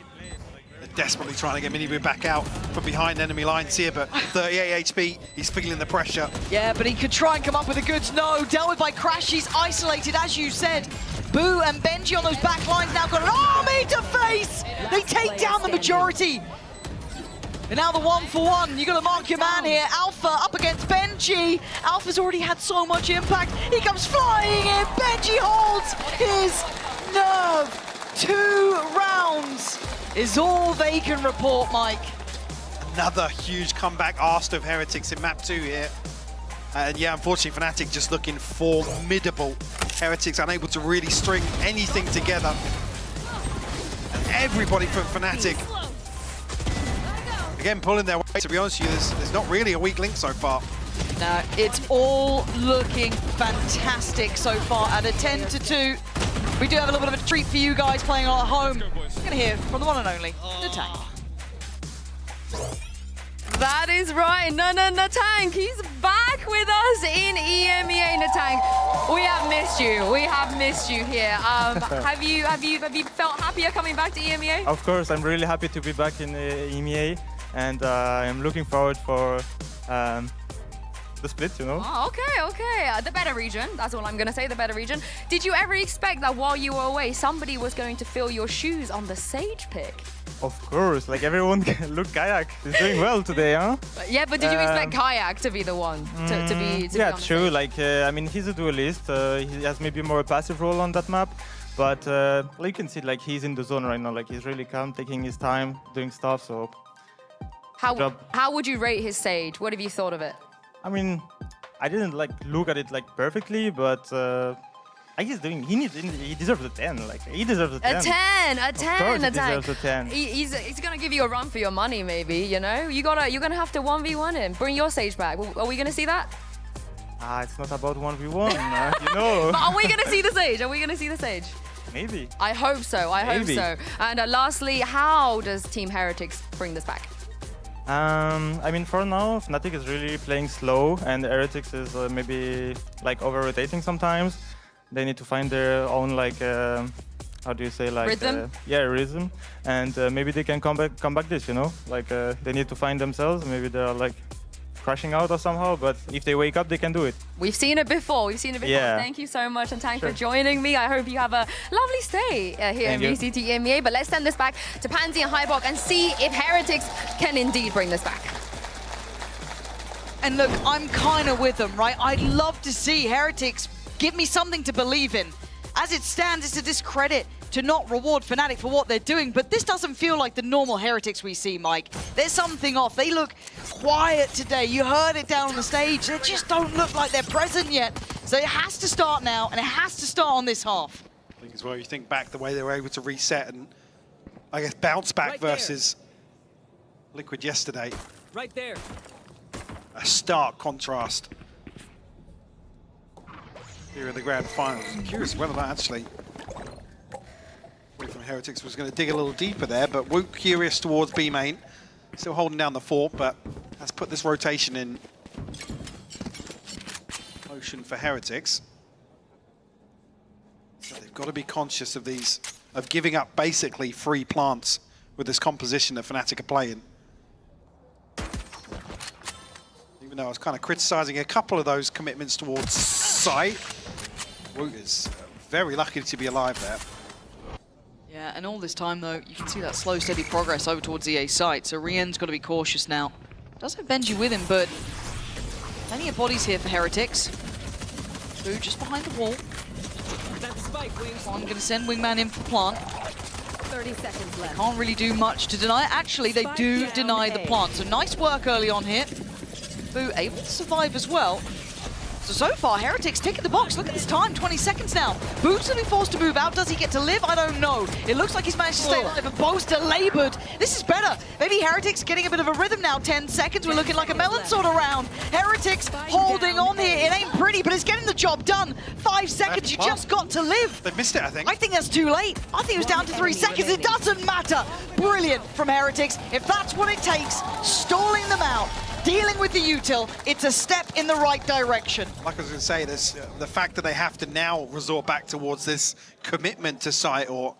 They're desperately trying to get Minibu back out from behind enemy lines here, but 38 HP, he's feeling the pressure. Yeah, but he could try and come up with the goods. No, dealt with by Crash, he's isolated, as you said. Boo and Benji on those back lines now got an army to face! They take down the majority. And now the 1-for-1, you gotta mark your man here. Alpha up against Benji. Alpha's already had so much impact. He comes flying in. Benji holds his nerve. 2 rounds is all they can report, Mike. Another huge comeback asked of Heretics in map 2 here. And yeah, unfortunately, Fnatic just looking formidable. Heretics unable to really string anything together. And everybody from Fnatic, again, pulling their weight. To be honest with you, there's not really a weak link so far. No, it's all looking fantastic so far at a 10-2. We do have a little bit of a treat for you guys playing at home. You're gonna hear from the one and only Natang. That is right, Natang. He's back with us in EMEA, Natang. We have missed you. We have missed you here. Have you felt happier coming back to EMEA? Of course, I'm really happy to be back in EMEA, and I'm looking forward for the split, you know. Oh, okay. The better region. That's all I'm going to say, the better region. Did you ever expect that while you were away, somebody was going to fill your shoes on the Sage pick? Of course, like everyone, look, Kayak is doing well today, huh? Yeah, but did you expect Kayak to be the one to be yeah, on the true. stage? Like, I mean, he's a duelist. He has maybe more a passive role on that map. But like you can see, like, he's in the zone right now. Like, he's really calm, taking his time, doing stuff, so... How would you rate his Sage? What have you thought of it? I mean, I didn't like look at it like perfectly, but he's doing. He deserves a 10. Like he deserves a 10. A 10, Of course, he deserves a 10. He's gonna give you a run for your money, maybe. You know, you're gonna have to 1v1 him. Bring your Sage back. Are we gonna see that? It's not about 1v1, you know. But are we gonna see the Sage? Are we gonna see the Sage? Maybe. I hope so. I hope Maybe. so. And lastly, how does Team Heretics bring this back? I mean, for now, Fnatic is really playing slow, and Heretics is maybe like over-rotating sometimes. They need to find their own, like, how do you say, like... Rhythm? Yeah, rhythm. And maybe they can come back this, you know? Like, they need to find themselves. Maybe they're, like, crashing out or somehow, but if they wake up, they can do it. We've seen it before. Yeah. Thank you so much, and thanks Sure. for joining me. I hope you have a lovely stay here in Thank you. VCT EMEA. But let's send this back to Pansy and Hybok and see if Heretics can indeed bring this back. And look, I'm kind of with them, right? I'd love to see Heretics give me something to believe in. As it stands, it's a discredit to not reward Fnatic for what they're doing, but this doesn't feel like the normal Heretics we see, Mike. There's something off. They look quiet today. You heard it down on the stage. They just don't look like they're present yet. So it has to start now, and it has to start on this half. I think as well, you think back the way they were able to reset and, I guess, bounce back Right there. versus Liquid yesterday. Right there. A stark contrast here in the grand finals. I'm curious whether that actually, from Heretics, was going to dig a little deeper there, but Wook curious towards B main. Still holding down the fort, but has put this rotation in motion for Heretics. So they've got to be conscious of these, of giving up basically free plants with this composition that Fnatic are playing. Even though I was kind of criticizing a couple of those commitments towards sight, Wook is very lucky to be alive there. Yeah, and all this time, though, you can see that slow, steady progress over towards the A site. So Rien's got to be cautious now. Does have Benji with him, but plenty of bodies here for Heretics. Boo just behind the wall. I'm going to send Wingman in for plant. 30 seconds left. Can't really do much to deny. Actually, they do deny the plant. So nice work early on here. Boo able to survive as well. So far, Heretics taking the box. Look at this time, 20 seconds now. Boo's gonna be forced to move out. Does he get to live? I don't know. It looks like he's managed to stay alive, but Bo's labored. This is better. Maybe Heretics getting a bit of a rhythm now. 10 seconds, we're looking like a melon sort of round. Heretics holding on here. It ain't pretty, but it's getting the job done. 5 seconds, you just got to live. They missed it, I think. I think that's too late. I think it was down to 3 seconds. It doesn't matter. Brilliant from Heretics. If that's what it takes, stalling them out, dealing with the util, it's a step in the right direction. Like I was going to say, there's the fact that they have to now resort back towards this commitment to site or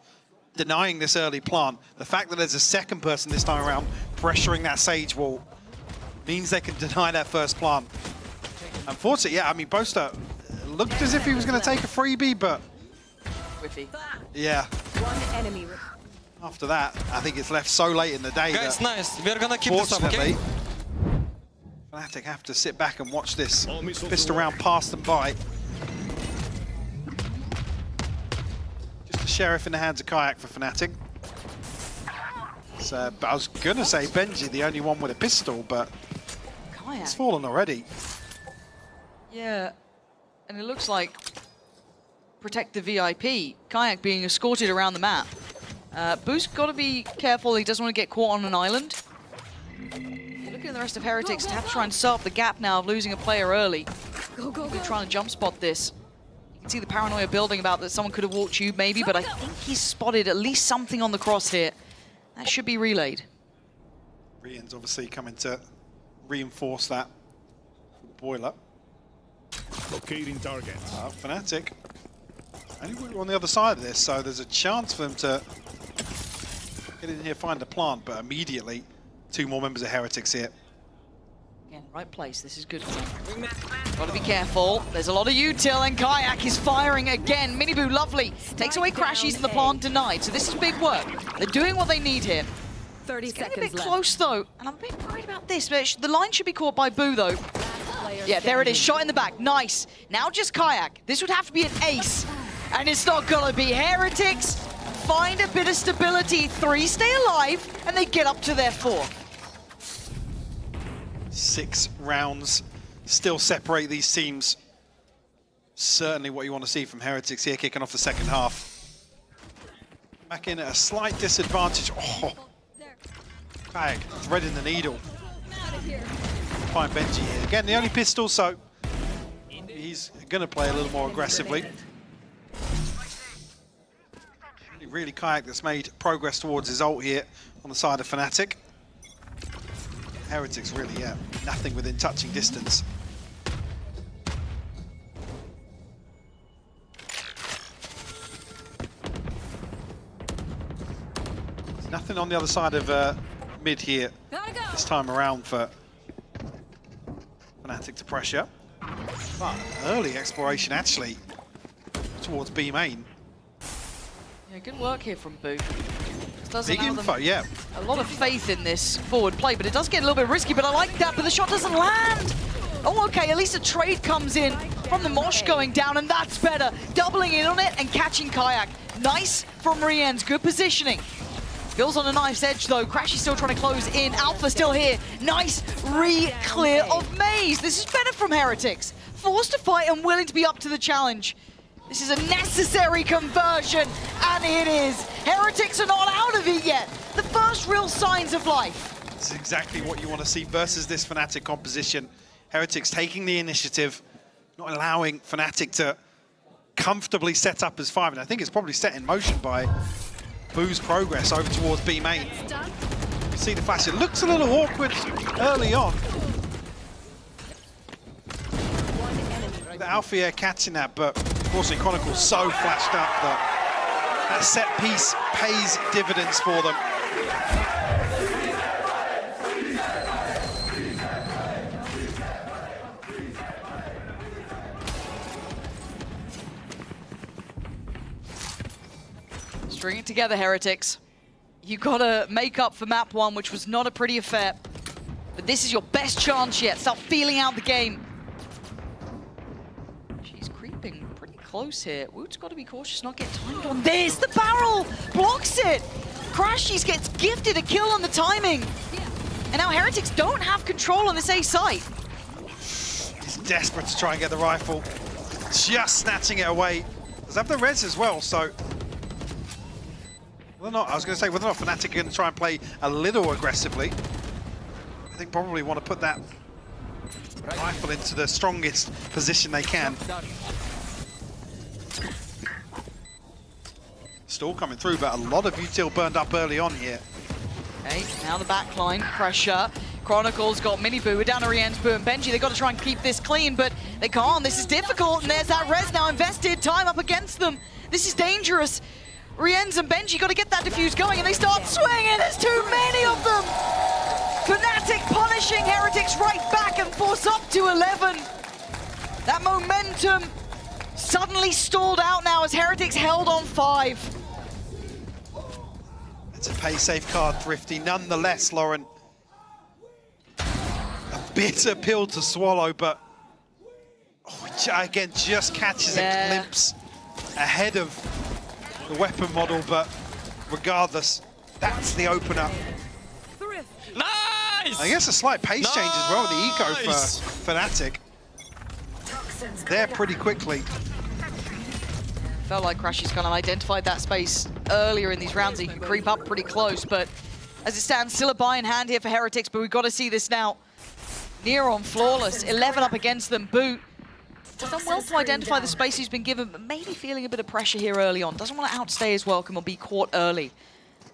denying this early plant. The fact that there's a second person this time around pressuring that Sage wall means they can deny that first plant. Unfortunately, yeah, I mean, Boaster looked as if he was going to take a freebie, but yeah. One enemy. After that, I think it's left so late in the day. Guys, nice. We're gonna keep this up, okay? Fnatic have to sit back and watch this fist around past them by. Just a sheriff in the hands of Kayak for Fnatic. So, but I was gonna say Benji, the only one with a pistol, but Kayak. it's fallen already. Yeah, and it looks like protect the VIP. Kayak being escorted around the map. Boo's got to be careful. He doesn't want to get caught on an island. Looking at the rest of Heretics, to have to try and start the gap now of losing a player early. They're trying to jump spot this. You can see the paranoia building about that someone could have walked tube maybe, but I think he's spotted at least something on the cross here. That should be relayed. Rian's obviously coming to reinforce that boiler. Locating target. Fnatic. And we're on the other side of this, so there's a chance for them to get in here, find a plant, but immediately 2 more members of Heretics here. Again, right place. This is good for them. Gotta be careful. There's a lot of util, and Kayak is firing again. Miniboo, lovely. Takes away Crashies and the plant denied. So this is big work. They're doing what they need here. 30 Getting seconds a bit close, though. And I'm a bit worried about this. But the line should be caught by Boo, though. Yeah, there it is. Shot in the back. Nice. Now just Kayak. This would have to be an ace. And it's not gonna be. Heretics find a bit of stability. 3 stay alive, and they get up to their 4. 6 rounds still separate these teams. Certainly what you want to see from Heretics here, kicking off the second half. Back in at a slight disadvantage. Oh, Kayak threading the needle. Find Benji here. Again, the only pistol, so he's going to play a little more aggressively. Really Kayak that's made progress towards his ult here on the side of Fnatic. Heretics really, yeah, nothing within touching distance. There's nothing on the other side of mid here this time around for Fnatic to pressure. But early exploration actually towards B main. Yeah, good work here from Boo. Big info, yeah. A lot of faith in this forward play, but it does get a little bit risky, but I like that, but the shot doesn't land. Oh, okay, at least a trade comes in from the Mosh going down, and that's better. Doubling in on it and catching Kayak. Nice from Rien's, good positioning. Bill's on a knife's edge, though. Crashy's still trying to close in. Alpha still here. Nice re-clear of Maze. This is better from Heretics. Forced to fight and willing to be up to the challenge. This is a necessary conversion, and it is. Heretics are not out of it yet. The first real signs of life. This is exactly what you want to see versus this Fnatic composition. Heretics taking the initiative, not allowing Fnatic to comfortably set up as 5. And I think it's probably set in motion by Boo's progress over towards B main. You see the flash. It looks a little awkward early on. The Alfia catching that, but of course Chronicle's so flashed up that that set piece pays dividends for them. String it together, Heretics. You gotta make up for map 1, which was not a pretty affair. But this is your best chance yet. Start feeling out the game. She's creeping pretty close here. Woot's got to be cautious, not get timed on this. The barrel blocks it. Crashies gets gifted a kill on the timing. And now Heretics don't have control on this A site. It's desperate to try and get the rifle. Just snatching it away. Does have the res as well, so... Whether or not, I was going to say, whether or not Fnatic are going to try and play a little aggressively. I think probably want to put that rifle into the strongest position they can. Still coming through, but a lot of util burned up early on here. Okay, now the backline pressure. Chronicle's got Miniboo, we're down to Rien's Boo and Benji. They've got to try and keep this clean, but they can't. This is difficult, and there's that res now invested. Time up against them. This is dangerous. Rien's and Benji got to get that defuse going, and they start swinging. There's too many of them. Fnatic punishing Heretics right back and force up to 11. That momentum suddenly stalled out now as Heretics held on 5. It's a pay safe card, Thrifty. Nonetheless, Lauren, a bitter pill to swallow, but again, just catches a glimpse ahead of the weapon model, but regardless, that's the opener. Nice! I guess a slight pace change as well with the eco for Fnatic. There pretty quickly. Felt like Crashy's kind of identified that space earlier in these rounds. He can creep up pretty close, but as it stands, still a buy in hand here for Heretics, but we've got to see this now. Near-on flawless, 11 up against them. Boot done well to identify the space he's been given, but maybe feeling a bit of pressure here early on. Doesn't want to outstay his welcome or be caught early.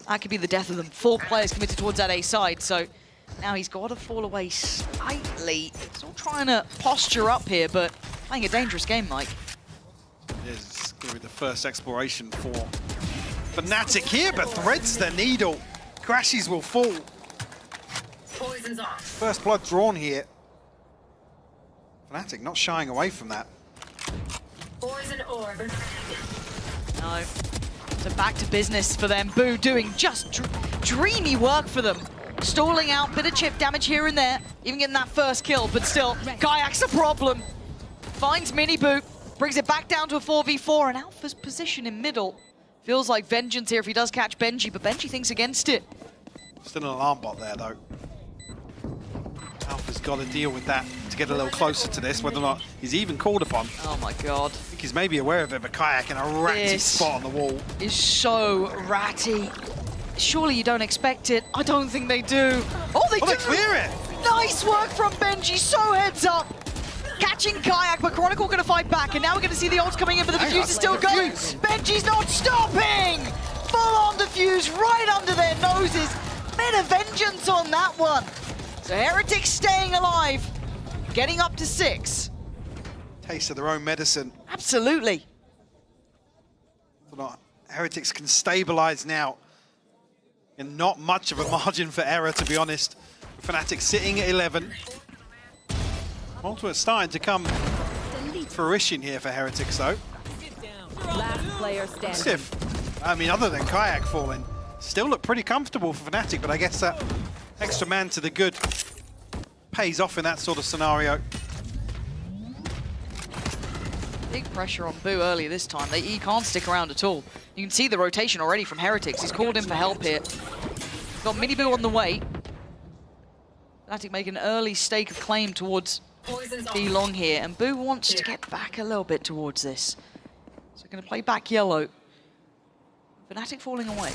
That could be the death of them. 4 players committed towards that A side, so now he's got to fall away slightly. Still trying to posture up here, but playing a dangerous game, Mike. It is going to be the first exploration for Fnatic here, but threads the needle. Crashies will fall. Poison's off. First blood drawn here. Fnatic not shying away from that. Poison orb. No. So back to business for them. Boo doing just dreamy work for them. Stalling out, bit of chip damage here and there. Even getting that first kill, but still, Kayak's a problem. Finds Miniboo, brings it back down to a 4v4, and Alpha's position in middle. Feels like vengeance here if he does catch Benji, but Benji thinks against it. Still an alarm bot there, though. Alpha's got to deal with that to get a little closer to this, whether or not he's even called upon. Oh my god. I think he's maybe aware of it, but Kayak in a ratty spot on the wall. Is so ratty. Surely you don't expect it. I don't think they do. Oh, they do! They clear it! Nice work from Benji, so heads up. Catching Kayak, but Chronicle gonna fight back, and now we're gonna see the ults coming in, but the defuse is still going. Benji's not stopping! Full-on defuse right under their noses. Bit of vengeance on that one. So Heretics staying alive, getting up to 6. Taste of their own medicine. Absolutely. Heretics can stabilize now. And not much of a margin for error, to be honest. Fnatic sitting at 11. Ultimate's starting to come fruition here for Heretics, though. Last player standing. Stiff. I mean, other than Kayak falling, still look pretty comfortable for Fnatic, but I guess that extra man to the good pays off in that sort of scenario. Big pressure on Boo early this time. He can't stick around at all. You can see the rotation already from Heretics. He's called in for help here. Got Miniboo on the way. Fnatic make an early stake of claim towards B long here, and Boo wants to get back a little bit towards this. So going to play back yellow. Fnatic falling away.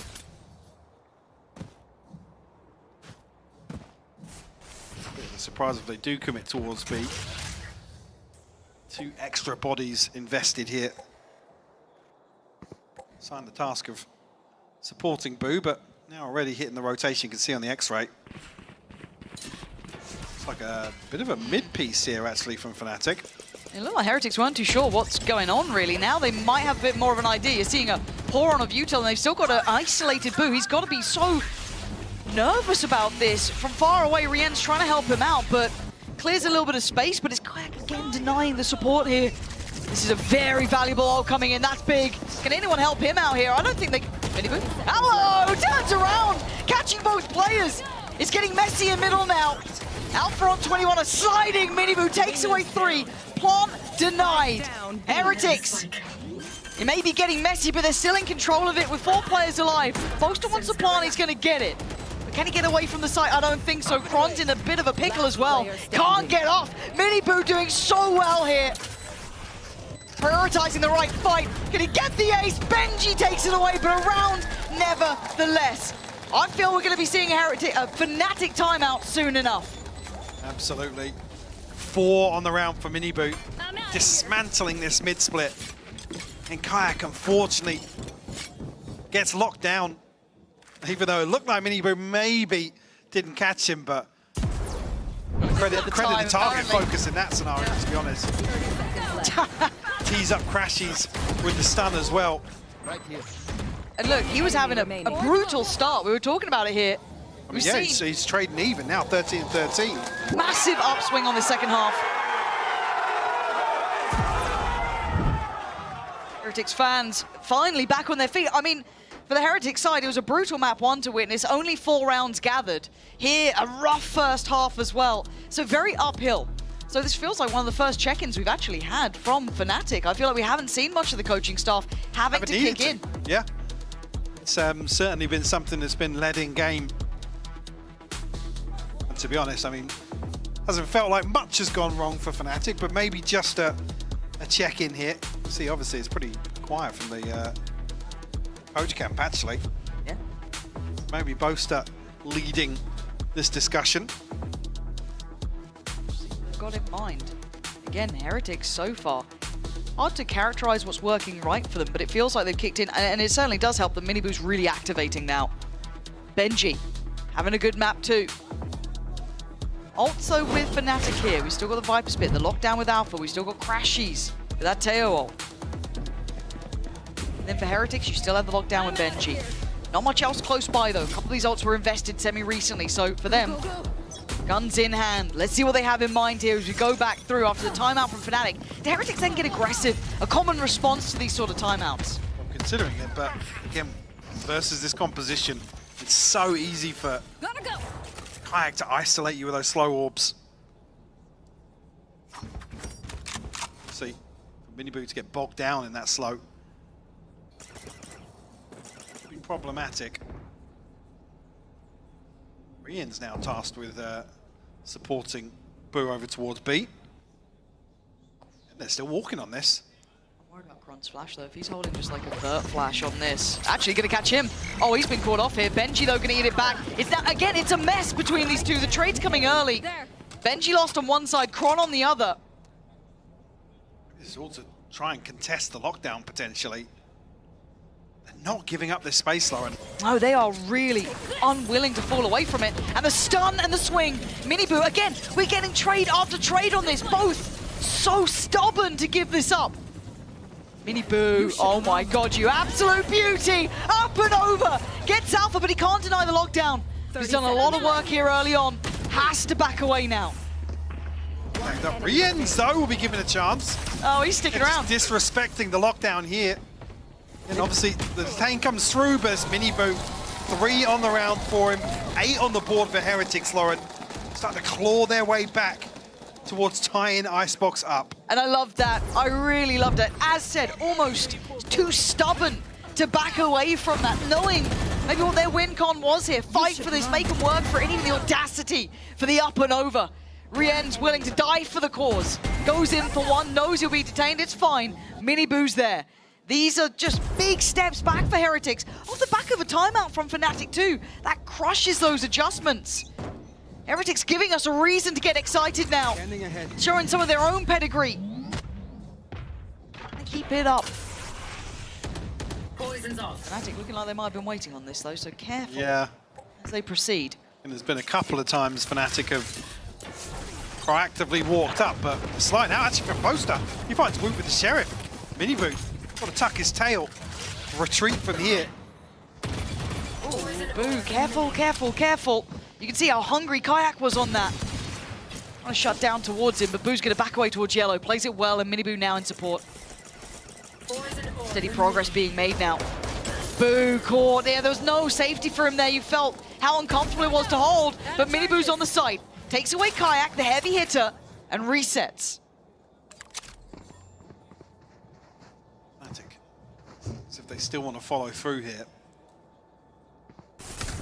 Surprised if they do commit towards B. 2 extra bodies invested here. Signed the task of supporting Boo, but now already hitting the rotation, you can see on the X-ray. It's like a bit of a mid-piece here, actually, from Fnatic. It looked like Heretics weren't too sure what's going on, really. Now they might have a bit more of an idea. You're seeing a pour on of util, and they've still got an isolated Boo. He's got to be so nervous about this. From far away, Rien's trying to help him out, but clears a little bit of space, but it's Kayak again denying the support here. This is a very valuable ult coming in. That's big. Can anyone help him out here? I don't think they can. Miniboo. Hello! Turns around! Catching both players. It's getting messy in middle now. Alpha on 21, a sliding Miniboo takes away 3. Plant denied. Heretics. It may be getting messy, but they're still in control of it with 4 players alive. Boaster wants the plant, he's going to get it. But can he get away from the site? I don't think so. Kron's in a bit of a pickle as well. Can't get off. Miniboo doing so well here. Prioritizing the right fight. Can he get the ace? Benji takes it away, but a round nevertheless. I feel we're going to be seeing a Fnatic timeout soon enough. Absolutely. 4 on the round for Miniboo. Dismantling this mid-split. And Kayak, unfortunately, gets locked down. Even though it looked like Miniboo maybe didn't catch him, but credit the target focus in that scenario, to be honest. Tees up Crashies with the stun as well. And look, he was having a brutal start. We were talking about it here. I mean, yeah, he's trading even now, 13-13. Massive upswing on the second half. Heretics fans finally back on their feet. I mean, for the Heretics side, it was a brutal map 1 to witness. Only 4 rounds gathered. Here, a rough first half as well. So very uphill. So this feels like one of the first check-ins we've actually had from Fnatic. I feel like we haven't seen much of the coaching staff having to kick in. Yeah. It's certainly been something that's been led in game. And to be honest, I mean, hasn't felt like much has gone wrong for Fnatic, but maybe just a check-in here. See, obviously it's pretty quiet from the coach camp, actually. Yeah. Maybe Boaster leading this discussion. Got in mind. Again, Heretics so far. Hard to characterize what's working right for them, but it feels like they've kicked in, and it certainly does help them. Miniboo's really activating now. Benji, having a good map too. Also with Fnatic here, we still got the Viper Spit, the lockdown with Alpha, we still got Crashies with that Teo ult. And then for Heretics, you still have the lockdown with Benji. Not much else close by though. A couple of these ults were invested semi-recently, so for them, guns in hand. Let's see what they have in mind here as we go back through after the timeout from Fnatic. The Heretics then get aggressive, a common response to these sort of timeouts. I'm considering it, but again, versus this composition, it's so easy for Kayak to isolate you with those slow orbs. See, for Miniboo to get bogged down in that slow. Be problematic. Ian's now tasked with supporting Boo over towards B. And they're still walking on this. I'm worried about Kron's flash though. If he's holding just like a vert flash on this. Actually gonna catch him. Oh, he's been caught off here. Benji though gonna eat it back. It's that again, it's a mess between these two. The trade's coming early. Benji lost on one side, Kron on the other. This is all to try and contest the lockdown potentially. Not giving up this space, Lauren. Oh, they are really unwilling to fall away from it. And the stun and the swing. Miniboo, again, we're getting trade after trade on this. Both so stubborn to give this up. Miniboo, oh my god, you absolute beauty. Up and over. Gets Alpha, but he can't deny the lockdown. He's done a lot of work here early on. Has to back away now. Rienz, though, will be given a chance. Oh, he's sticking around. Disrespecting the lockdown here. And obviously, the tank comes through, but it's Miniboo. 3 on the round for him. 8 on the board for Heretics, Lauren. Starting to claw their way back towards tying Icebox up. And I love that. I really loved it. As said, almost too stubborn to back away from that, knowing maybe what their win con was here. Fight for this, make them work for it, even the audacity for the up and over. Rien's willing to die for the cause. Goes in for one, knows he'll be detained, it's fine. Miniboo's there. These are just big steps back for Heretics. Off the back of a timeout from Fnatic too. That crushes those adjustments. Heretics giving us a reason to get excited now. Showing some of their own pedigree. And keep it up. Poison's off. Fnatic looking like they might have been waiting on this though, so careful as they proceed. And there's been a couple of times Fnatic have proactively walked up, but slide out actually from Boaster. He finds Woot with the Sheriff. Miniboo. Got to tuck his tail. Retreat from here. Ooh, Boo, careful, careful, careful. You can see how hungry Kayak was on that. Trying to shut down towards him, but Boo's going to back away towards Yellow. Plays it well, and Miniboo now in support. Steady progress being made now. Boo caught there. There was no safety for him there. You felt how uncomfortable it was to hold, but Miniboo's on the side. Takes away Kayak, the heavy hitter, and resets. As if they still want to follow through here.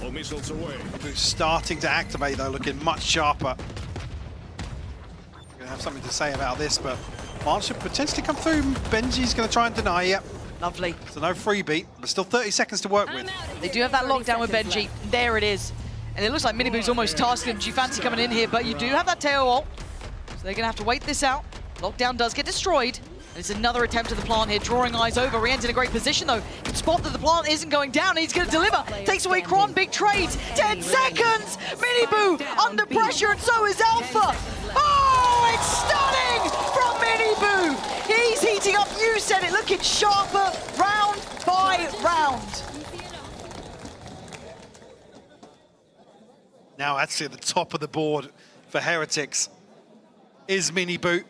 All missiles away. Who's starting to activate though, looking much sharper. Gonna have something to say about this, but March should potentially come through. Benji's gonna try and deny. Yep. Lovely. So no freebie, but still 30 seconds to work with. They do have that lockdown with Benji. There it is. And it looks like Miniboo's almost tasked him. Do you fancy coming in here? But you do have that tail ult. So they're going to have to wait this out. Lockdown does get destroyed. And it's another attempt at the plant here, drawing eyes over. Rien's in a great position, though. Can spot that the plant isn't going down. He's going to deliver. Takes away Kron. Big trades. 10 seconds. Miniboo under pressure, and so is Alpha. Oh, it's stunning from Miniboo. He's heating up. You said it. Looking sharper round by round. Now actually at the top of the board for Heretics is Miniboo.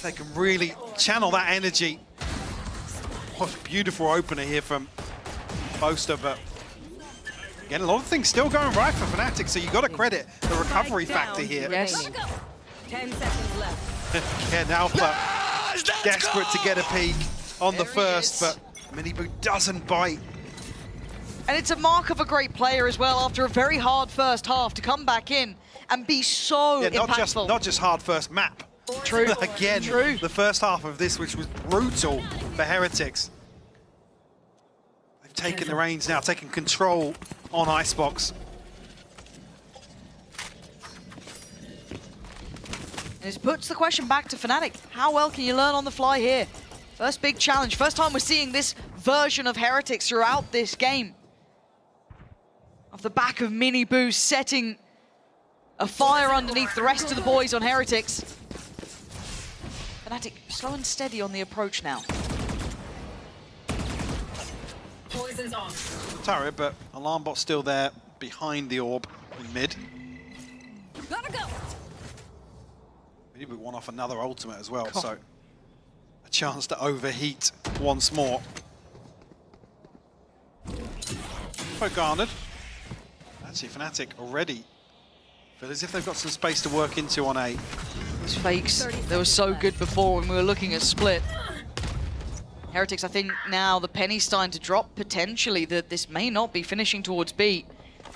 They can really channel that energy. What a beautiful opener here from Boaster, but again, a lot of things still going right for Fnatic, so you got to credit the recovery factor here. Yes. 10 seconds left. Again, Alpha desperate to get a peek on the first, but Miniboo doesn't bite. And it's a mark of a great player as well, after a very hard first half, to come back in and be so impactful. Not just hard first map. True. Again, True. the first half of this, which was brutal for Heretics. They've taken the reins now, taking control on Icebox. And it puts the question back to Fnatic. How well can you learn on the fly here? First big challenge. First time we're seeing this version of Heretics throughout this game. Off the back of Miniboo setting a fire underneath the rest of the boys on Heretics. Fnatic slow and steady on the approach now. Poison's off. Turret, but Alarm Bot's still there behind the orb in mid. Gotta go. Miniboo won off another ultimate as well, so a chance to overheat once more. Quite garnered. Actually, Fnatic already feel as if they've got some space to work into on A. These fakes, they were so good before when we were looking at split. Heretics, I think now the penny's starting to drop, potentially, that this may not be finishing towards B.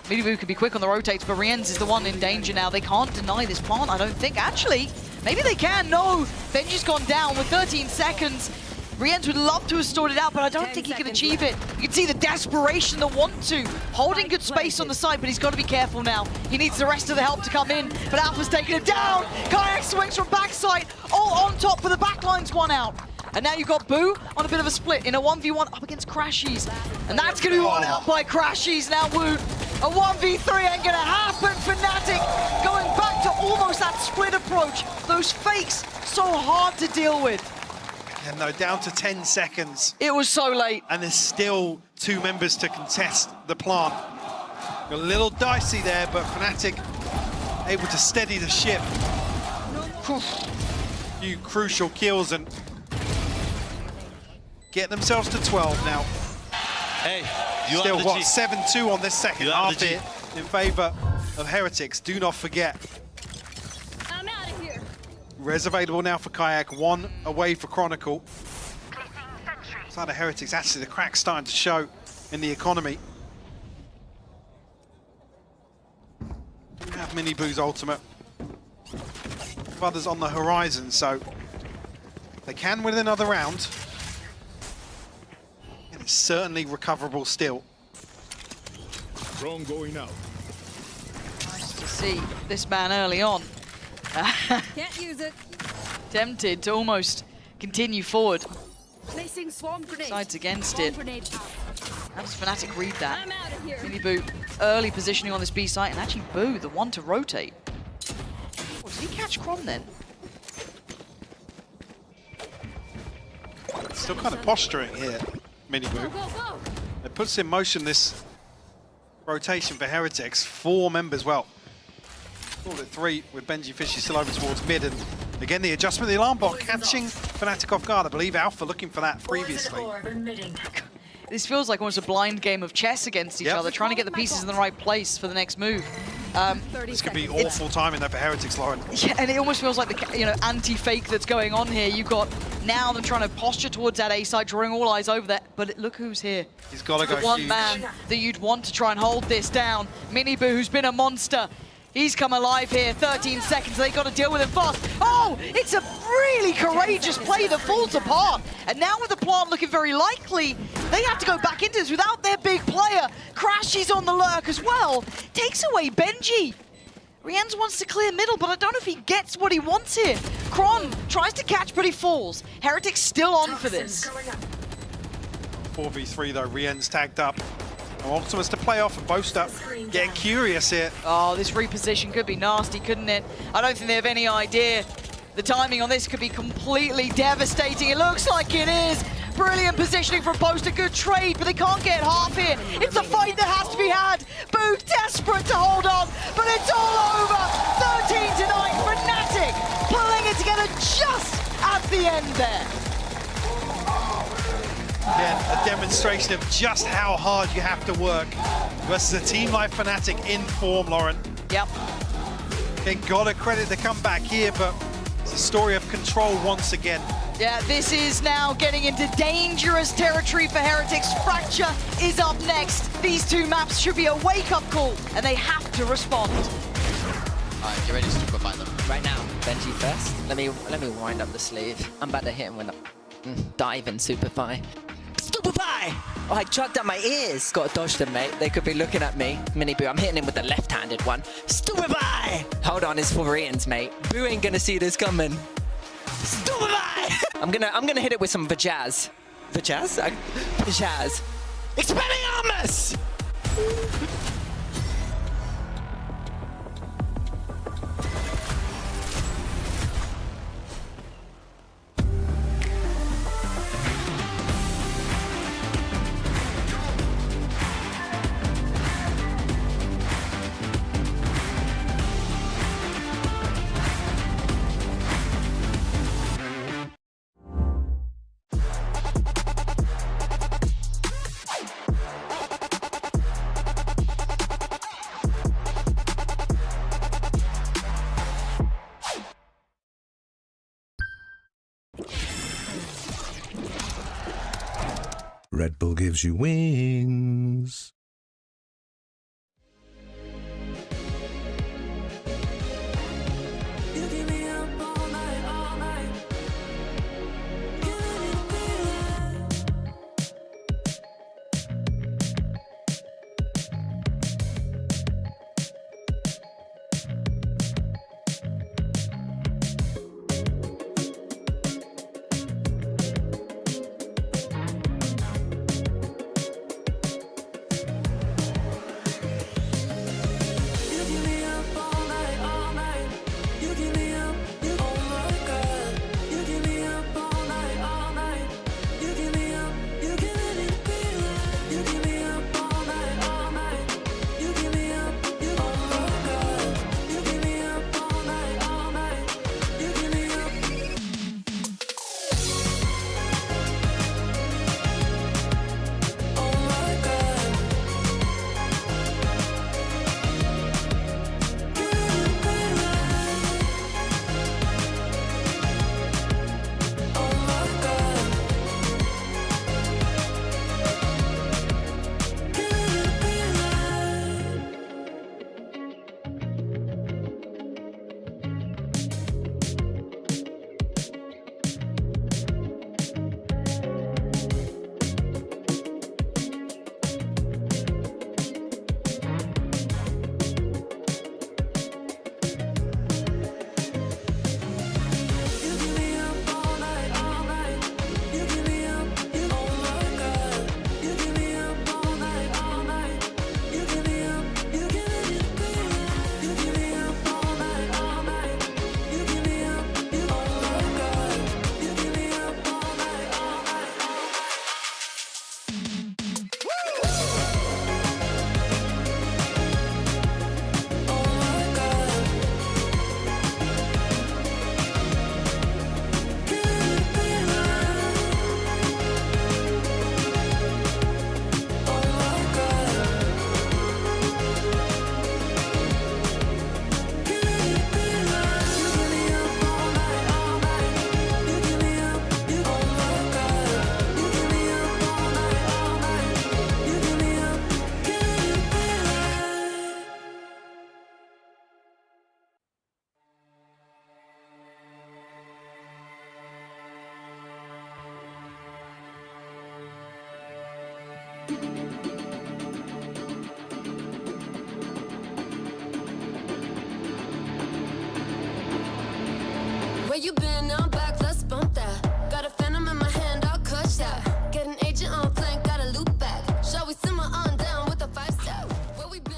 Miniboo could be quick on the rotates, but Rien's is the one in danger now. They can't deny this plant, I don't think. Actually, maybe they can. No, Benji's gone down with 13 seconds. Rien's would love to have stored it out, but I don't think he can achieve it. You can see the desperation, the want to. Holding good space on the side, but he's got to be careful now. He needs the rest of the help to come in, but Alpha's taking him down. Kayak swings from backside, all on top, but the backline's one out. And now you've got Boo on a bit of a split in a 1v1 up against Crashies. And that's going to be one out by Crashies. Now Woo, a 1v3 ain't going to happen. Fnatic going back to almost that split approach. Those fakes, so hard to deal with. And though down to 10 seconds. It was so late. And there's still 2 members to contest the plant. A little dicey there, but Fnatic able to steady the ship. A few crucial kills and get themselves to 12 now. Hey, you still have the what, G. 7-2 on this second half here in favor of Heretics. Do not forget. I'm out of here. Res available now for Kayak, 1 away for Chronicle. Side of Heretics, actually the crack's starting to show in the economy. We have Miniboo's ultimate. Others on the horizon, so they can win another round. And it's certainly recoverable still. Drone going out. Nice to see this man early on. Can't use it. Tempted to almost continue forward. Placing swarm grenade. Decides against it. How does Fnatic read that? I'm out of here. Miniboo early positioning on this B site, and actually Boo, the one to rotate. Oh, did he catch Kron then? Still kind of posturing here, Miniboo. It puts in motion this rotation for Heretics. 4 members, well, called it 3 with Benji Fishy still over towards mid, and again the adjustment of the alarm bot catching Fnatic off guard. I believe Alpha looking for that previously. This feels like almost a blind game of chess against each other, trying to get the pieces in the right place for the next move. This could be awful timing there for Heretics, Lauren. Yeah, and it almost feels like the anti-fake that's going on here. You've got now them trying to posture towards that A side, drawing all eyes over there. But look who's here. He's got to go The one huge. man that you'd want to try and hold this down. Miniboo, who's been a monster. He's come alive here, 13 seconds, they got to deal with him fast. Oh, it's a really courageous play that falls apart. And now with the plant looking very likely, they have to go back into this without their big player. Crash is on the lurk as well. Takes away Benji. Rienz wants to clear middle, but I don't know if he gets what he wants here. Kron tries to catch, but he falls. Heretic's still on for this. 4v3 though, Rien's tagged up. And Optimus to play off and Boaster getting curious here. Oh, this reposition could be nasty, couldn't it? I don't think they have any idea. The timing on this could be completely devastating. It looks like it is. Brilliant positioning from Boaster, good trade, but they can't get half here. It's a fight that has to be had. Boo desperate to hold on, but it's all over. 13-9, Fnatic pulling it together just at the end there. Again, a demonstration of just how hard you have to work versus a team like Fnatic in form, Lauren. Yep. Again, gotta credit the comeback here, but it's a story of control once again. Yeah, this is now getting into dangerous territory for Heretics. Fracture is up next. These two maps should be a wake-up call, and they have to respond. Alright, get ready to stupefy them. Right now, Benji first. Let me wind up the sleeve. I'm about to hit him with a dive and superfy. Stupefy! Oh, I chucked at my ears. Gotta dodge them, mate. They could be looking at me. Miniboo, I'm hitting him with the left-handed one. Stupefy! Hold on, it's for Rienz, mate. Boo ain't gonna see this coming. Stupefy! I'm gonna hit it with some Vajaz. Vajaz? Vajaz. Expelliarmus! Red Bull gives you wings. Where you been? I'm back, let's bump that. Got a phantom in my hand, I'll clutch that. Get an agent on flank, got a loop back. Shall we simmer on down with a 5-step? Where we been?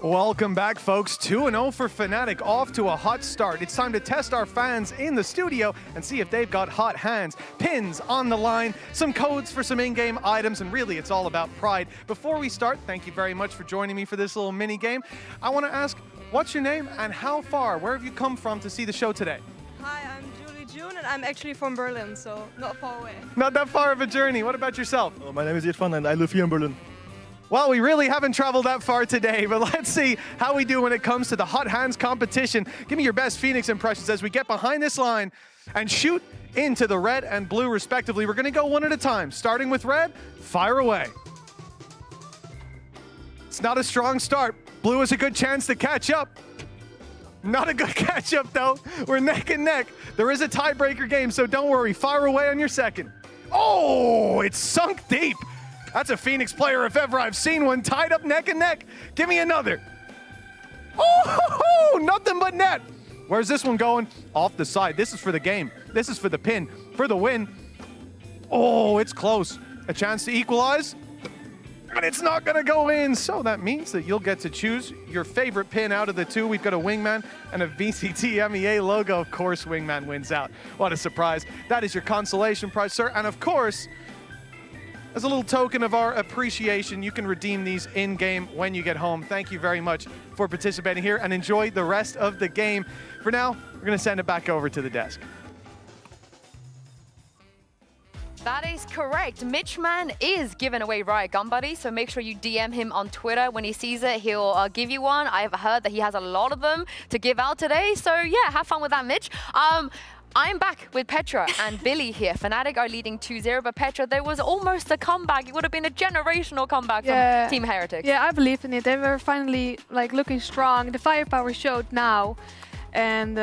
Welcome back, folks. 2-0 for Fnatic, off to a hot start. It's time to test our fans in the studio and see if they've got hot hands. Pins on the line, some codes for some in-game items, and really it's all about pride. Before we start, thank you very much for joining me for this little mini game. I want to ask, what's your name and how far, where have you come from to see the show today? Hi, I'm Julie June and I'm actually from Berlin, so not far away. Not that far of a journey. What about yourself? My name is Irfan and I live here in Berlin. Well, we really haven't traveled that far today, but let's see how we do when it comes to the Hot Hands competition. Give me your best Phoenix impressions as we get behind this line and shoot into the red and blue respectively. We're going to go one at a time. Starting with red, fire away. It's not a strong start. Blue has a good chance to catch up. Not a good catch up though. We're neck and neck. There is a tiebreaker game, so don't worry. Fire away on your second. Oh, it's sunk deep. That's a Phoenix player if ever I've seen one, tied up neck and neck. Give me another. Oh, nothing but net. Where's this one going? Off the side. This is for the game. This is for the pin, for the win. Oh, it's close. A chance to equalize. And it's not going to go in. So that means that you'll get to choose your favorite pin out of the two. We've got a Wingman and a VCT EMEA logo. Of course, Wingman wins out. What a surprise. That is your consolation prize, sir. And of course, as a little token of our appreciation, you can redeem these in-game when you get home. Thank you very much for participating here and enjoy the rest of the game. For now, we're going to send it back over to the desk. That is correct. Mitchman is giving away Riot Gun Buddies, so make sure you DM him on Twitter. When he sees it, he'll give you one. I've heard that he has a lot of them to give out today, so yeah, have fun with that, Mitch. I'm back with Petra and Billy here. Fnatic are leading 2-0, but Petra, there was almost a comeback. It would have been a generational comeback from Team Heretics. Yeah, I believe in it. They were finally looking strong. The firepower showed now. And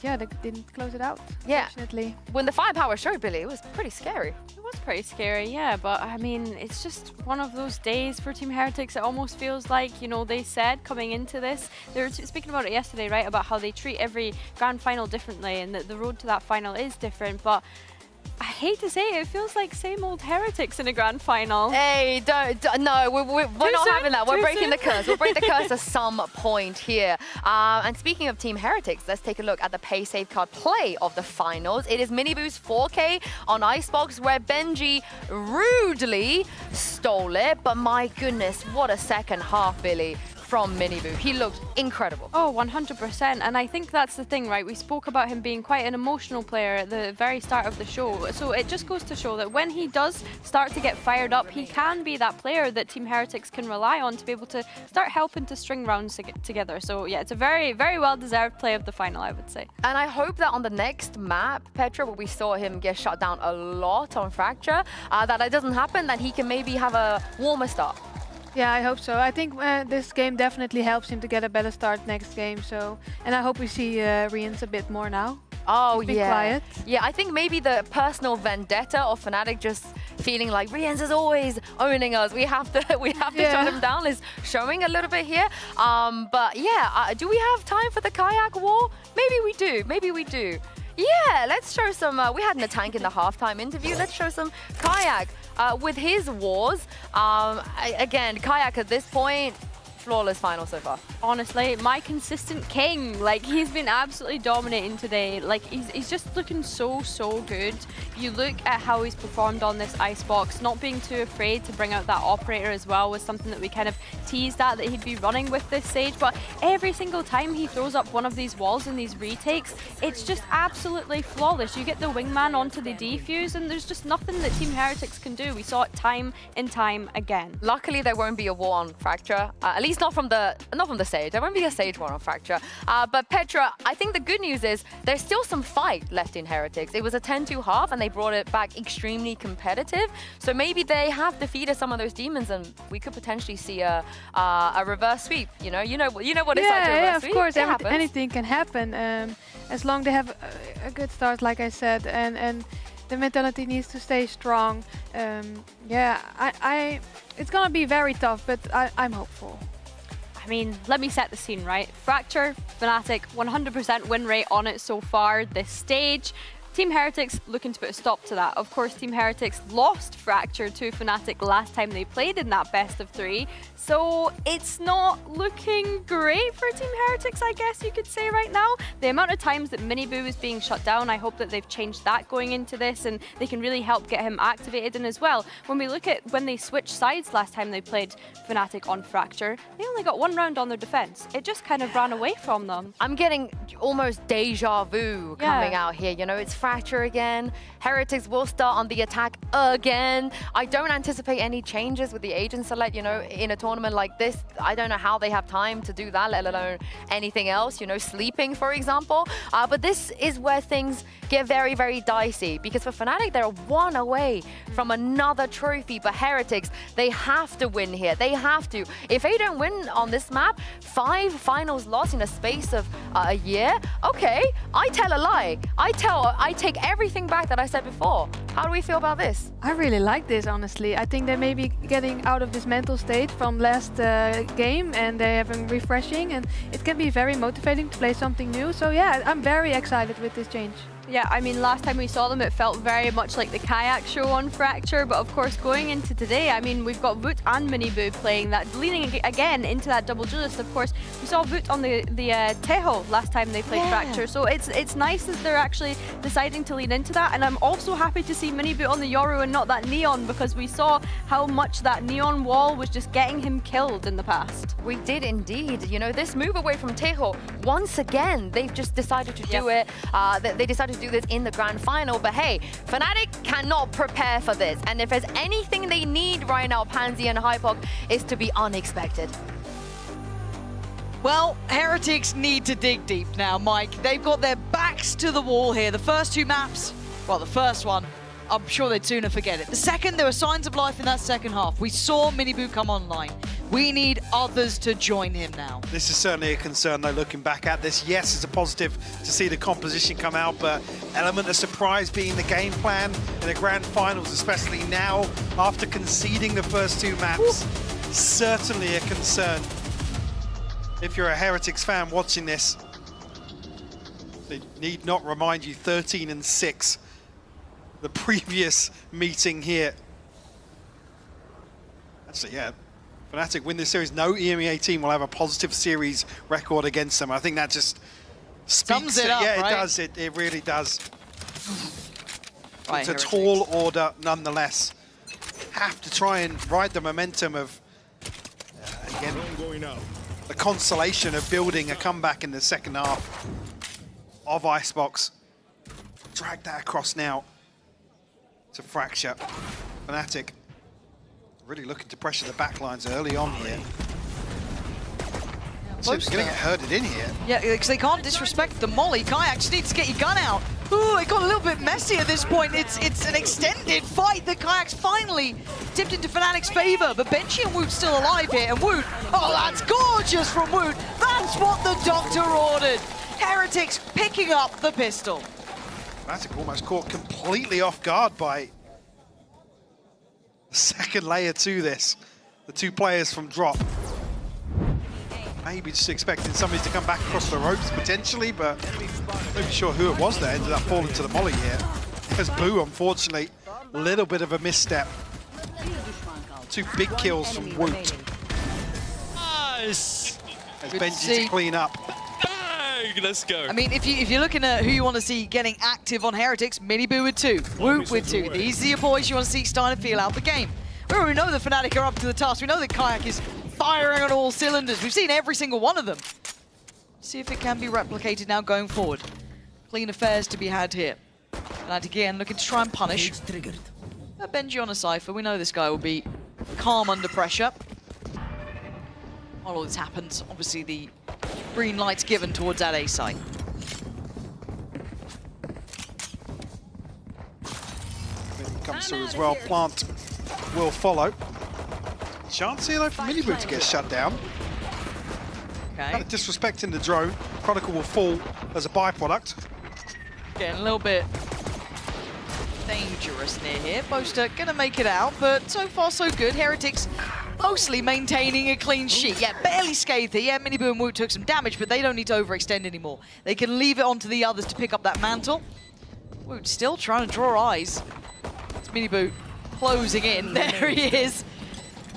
yeah, they didn't close it out, unfortunately. When the firepower showed, Billy, it was pretty scary. It was pretty scary, yeah, but I mean, it's just one of those days for Team Heretics. It almost feels like, you know, they said coming into this, they were speaking about it yesterday, right, about how they treat every grand final differently and that the road to that final is different, but I hate to say it feels like same old Heretics in a grand final. Hey, no, we're not having that. We're breaking the curse. We'll break the curse at some point here. And speaking of Team Heretics, let's take a look at the pay safeguard play of the finals. It is Miniboo's 4K on Icebox, where Benji rudely stole it. But my goodness, what a second half, Billy, from Miniboo. He looked incredible. Oh, 100%. And I think that's the thing, right? We spoke about him being quite an emotional player at the very start of the show. So it just goes to show that when he does start to get fired up, he can be that player that Team Heretics can rely on to be able to start helping to string rounds together. So yeah, it's a very, very well-deserved play of the final, I would say. And I hope that on the next map, Petra, where we saw him get shut down a lot on Fracture, that it doesn't happen, that he can maybe have a warmer start. Yeah, I hope so. I think this game definitely helps him to get a better start next game. So, and I hope we see Rians a bit more now. Oh, He's been quiet. Yeah, I think maybe the personal vendetta of Fnatic just feeling like Rians is always owning us. We have to shut him down is showing a little bit here. But yeah, do we have time for the kayak war? Maybe we do. Maybe we do. Yeah, let's show some. We had Natank in the halftime interview. Let's show some kayak with his wars. Again, kayak at this point, flawless final so far. Honestly, my consistent king. Like, he's been absolutely dominating today. Like, he's just looking so good. You look at how he's performed on this Icebox, not being too afraid to bring out that operator as well was something that we kind of teased that he'd be running with this Sage, but every single time he throws up one of these walls in these retakes, it's just absolutely flawless. You get the wingman onto the defuse, and there's just nothing that Team Heretics can do. We saw it time and time again. Luckily, there won't be a war on Fracture, at least not from the Sage. There won't be a Sage war on Fracture. But Petra, I think the good news is there's still some fight left in Heretics. It was a 10-2 half, and they brought it back extremely competitive. So maybe they have defeated some of those demons, and we could potentially see a reverse sweep. You know what it's like to reverse sweep. Of course, It happens. anything can happen. As long as they have a good start, like I said, and the mentality needs to stay strong. Yeah, it's gonna be very tough, but I'm hopeful. I mean, let me set the scene, right? Fracture, Fnatic, 100% win rate on it so far this stage. Team Heretics looking to put a stop to that. Of course, Team Heretics lost Fracture to Fnatic last time they played in that best of 3. So it's not looking great for Team Heretics, I guess you could say right now. The amount of times that Miniboo is being shut down, I hope that they've changed that going into this, and they can really help get him activated in as well. When we look at when they switched sides last time they played Fnatic on Fracture, they only got 1 round on their defense. It just kind of ran away from them. I'm getting almost deja vu coming out here. You know, it's Fracture again. Heretics will start on the attack again. I don't anticipate any changes with the agent select, you know, in a tournament like this. I don't know how they have time to do that, let alone anything else, you know, sleeping, for example. But this is where things get very, very dicey, because for Fnatic, they're 1 away from another trophy. But Heretics, they have to win here. They have to. If they don't win on this map, 5 finals lost in a space of a year, okay, I tell a lie. I take everything back that I said before. How do we feel about this? I really like this, honestly. I think they may be getting out of this mental state from last game, and they have been refreshing, and it can be very motivating to play something new. So yeah, I'm very excited with this change. Yeah, I mean, last time we saw them, it felt very much like the Kayak show on Fracture, but of course, going into today, I mean, we've got Voot and Miniboo playing that, leaning again into that double duelist. Of course, we saw Voot on the Tejo last time they played Fracture, so it's nice that they're actually deciding to lean into that, and I'm also happy to see Miniboo on the Yoru and not that Neon, because we saw how much that Neon wall was just getting him killed in the past. We did indeed. You know, this move away from Tejo, once again, they've just decided to do it. They decided to do this in the grand final, but hey, Fnatic cannot prepare for this, and if there's anything they need right now, Pansy and Hypok, is to be unexpected. Well, Heretics need to dig deep now, Mike. They've got their backs to the wall here. The first 2 maps, well, the first one, I'm sure they'd sooner forget it. The second, there were signs of life in that second half. We saw Miniboo come online. We need others to join him now. This is certainly a concern, though, looking back at this. Yes, it's a positive to see the composition come out, but element of surprise being the game plan in the grand finals, especially now, after conceding the first 2 maps, certainly a concern. If you're a Heretics fan watching this, they need not remind you 13-6. The previous meeting here. Actually, yeah, Fnatic win this series. No EMEA team will have a positive series record against them. I think that just speaks sums it up, yeah, right? It does. It really does. Right, it's a tall order, nonetheless. Have to try and ride the momentum of again the consolation of building a comeback in the second half of Icebox. Drag that across now to Fracture. Fnatic really looking to pressure the backlines early on here. So it's going to get herded in here. Yeah, because they can't disrespect the molly. Kayak just needs to get your gun out. Ooh, it got a little bit messy at this point. It's an extended fight. The Kayak's finally tipped into Fnatic's favor, but Benji and Woot's still alive here. And Woot, oh, that's gorgeous from Woot. That's what the doctor ordered. Heretics picking up the pistol. Fnatic almost caught completely off guard by the second layer to this. The 2 players from Drop. Maybe just expecting somebody to come back across the ropes potentially, but not even sure who it was that ended up falling to the molly here. There's Boo, unfortunately. A little bit of a misstep. 2 big kills from Woot. Nice! As Benji to clean up. Let's go. I mean, if you're looking at who you want to see getting active on Heretics, Miniboo with 2, Woot with 2. These are your boys you want to see starting to feel out the game. We already know the Fnatic are up to the task. We know that Kayak is firing on all cylinders. We've seen every single one of them. See if it can be replicated now going forward. Clean affairs to be had here. And again, looking to try and punish. Benji on a Cypher. We know this guy will be calm under pressure. While all this happens, obviously the green light's given towards that A site. Comes through as well. Plant will follow. Chance here though for Miniboot to get shut down. Okay. Kind of disrespecting the drone. Chronicle will fall as a byproduct. Getting a little bit dangerous near here. Boaster gonna make it out, but so far so good. Heretics mostly maintaining a clean sheet. Yeah, barely scathed here. Yeah, Miniboo and Woot took some damage, but they don't need to overextend anymore. They can leave it onto the others to pick up that mantle. Woot still trying to draw eyes. It's Miniboo closing in. There he is.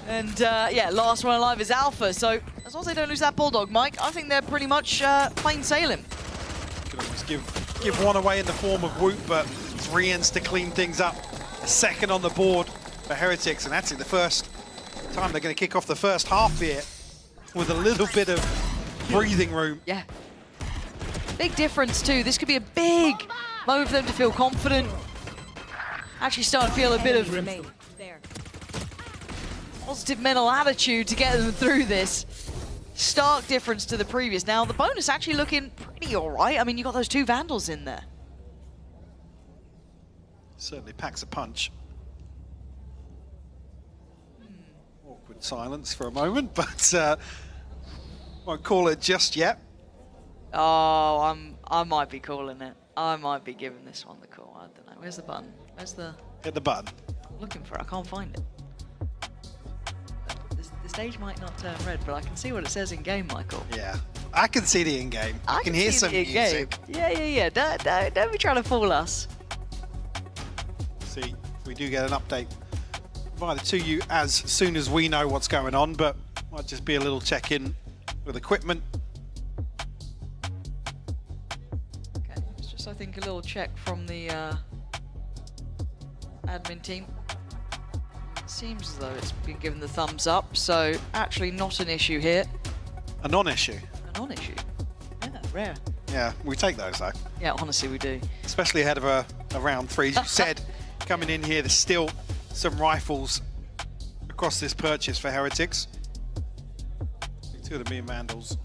And yeah, last one alive is Alpha. So as long as they don't lose that Bulldog, Mike, I think they're pretty much plain sailing. Could almost give one away in the form of Woot, but it's Riens to clean things up. A second on the board for Heretics, and that's it, the first time they're going to kick off the first half here with a little bit of breathing room. Yeah. Big difference too. This could be a big moment for them to feel confident. Actually start to feel a bit of positive mental attitude to get them through this. Stark difference to the previous. Now the bonus actually looking pretty all right. I mean, you got those two Vandals in there. Certainly packs a punch. Awkward silence for a moment, but won't call it just yet. Oh, I might be calling it. I might be giving this one the call. I don't know. Where's the button? Where's the... Hit the button. I'm looking for it. I can't find it. The stage might not turn red, but I can see what it says in game, Michael. Yeah, I can see the in-game. I can hear some music. Yeah. Don't be trying to fool us. See if we do get an update via the 2U as soon as we know what's going on, but might just be a little check-in with equipment. Okay, it's just I think a little check from the admin team. Seems as though it's been given the thumbs up, so actually not an issue here. A non-issue. A non-issue. Yeah, rare. Yeah, we take those though. Yeah, honestly we do. Especially ahead of a round 3. As you said, coming in here, there's still some rifles across this purchase for Heretics. Two of them being Vandals.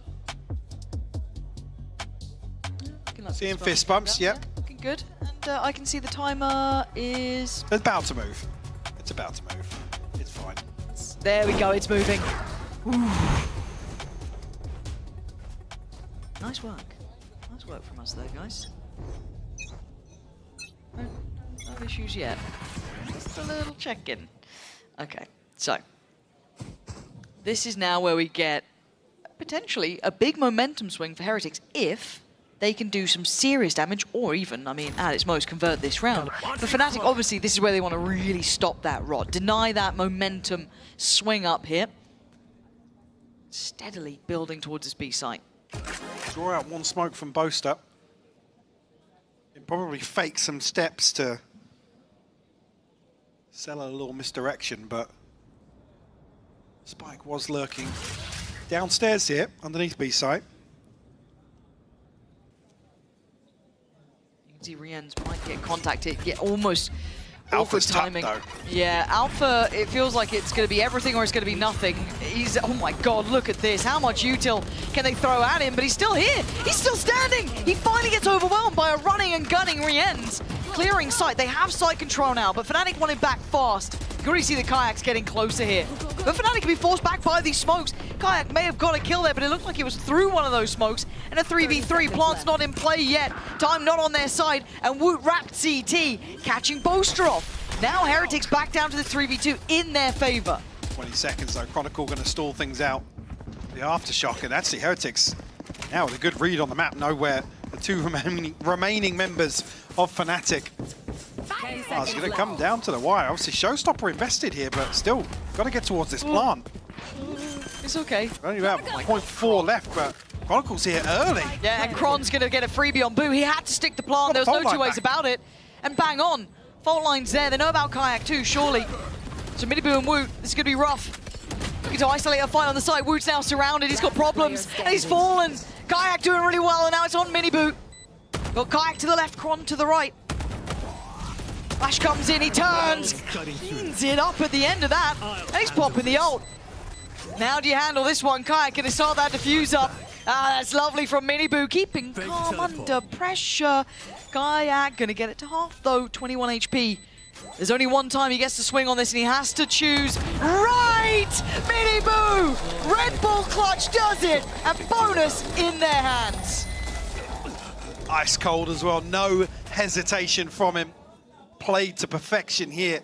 Seeing fist bumps, yep. Looking good. And I can see the timer is... It's about to move. It's about to move. It's fine. There we go, it's moving. Ooh. Nice work. Nice work from us though, guys. No issues yet. Just a little check-in. Okay, so. This is now where we get potentially a big momentum swing for Heretics if they can do some serious damage, or even, I mean, at its most, convert this round. For Fnatic, obviously, this is where they want to really stop that rot. Deny that momentum swing up here. Steadily building towards this B site. Draw out one smoke from Boaster. It probably fake some steps to sell a little misdirection, but Spike was lurking downstairs here, underneath B site. You can see Riens might get contacted, get almost Alpha's timing. though. Yeah, Alpha, it feels like it's going to be everything or it's going to be nothing. He's, oh my god, look at this. How much util can they throw at him? But he's still here. He's still standing. He finally gets overwhelmed by a running and gunning Riens. Clearing sight. They have site control now, but Fnatic want him back fast. You can already see the Kayaks getting closer here. But Fnatic can be forced back by these smokes. Kayak may have got a kill there, but it looked like he was through one of those smokes. And a 3v3. Plant's not in play yet. Time not on their side. And Woot wrapped CT, catching Boaster off. Now Heretics back down to the 3v2 in their favor. 20 seconds though. Chronicle going to stall things out. The aftershock, and actually Heretics now with a good read on the map, know where the two remaining members of Fnatic. Oh, it's going to come down to the wire. Obviously, Showstopper invested here, but still got to get towards this plant. It's okay. Only about 0.4 left, but Chronicle's here early. Yeah, and Kron's going to get a freebie on Boo. He had to stick the plant. There was no two ways about it. And bang on. Fault line's there. They know about Kayak too, surely. So Miniboo and Woot, this is going to be rough. looking to isolate a fight on the side. Woot's now surrounded, he's got problems, and he's fallen. Kayak doing really well, and now it's on Miniboot. Got Kayak to the left, Kron to the right. Flash comes in, he turns, cleans it up at the end of that, and he's popping the ult. Now do you handle this one? Kayak gonna start that defuse up. That's lovely from Miniboot, keeping calm under pressure. Kayak gonna get it to half though, 21 HP. There's only one time he gets to swing on this and he has to choose right! Miniboot! Red Bull Clutch does it, and bonus in their hands. Ice cold as well, no hesitation from him. Played to perfection here.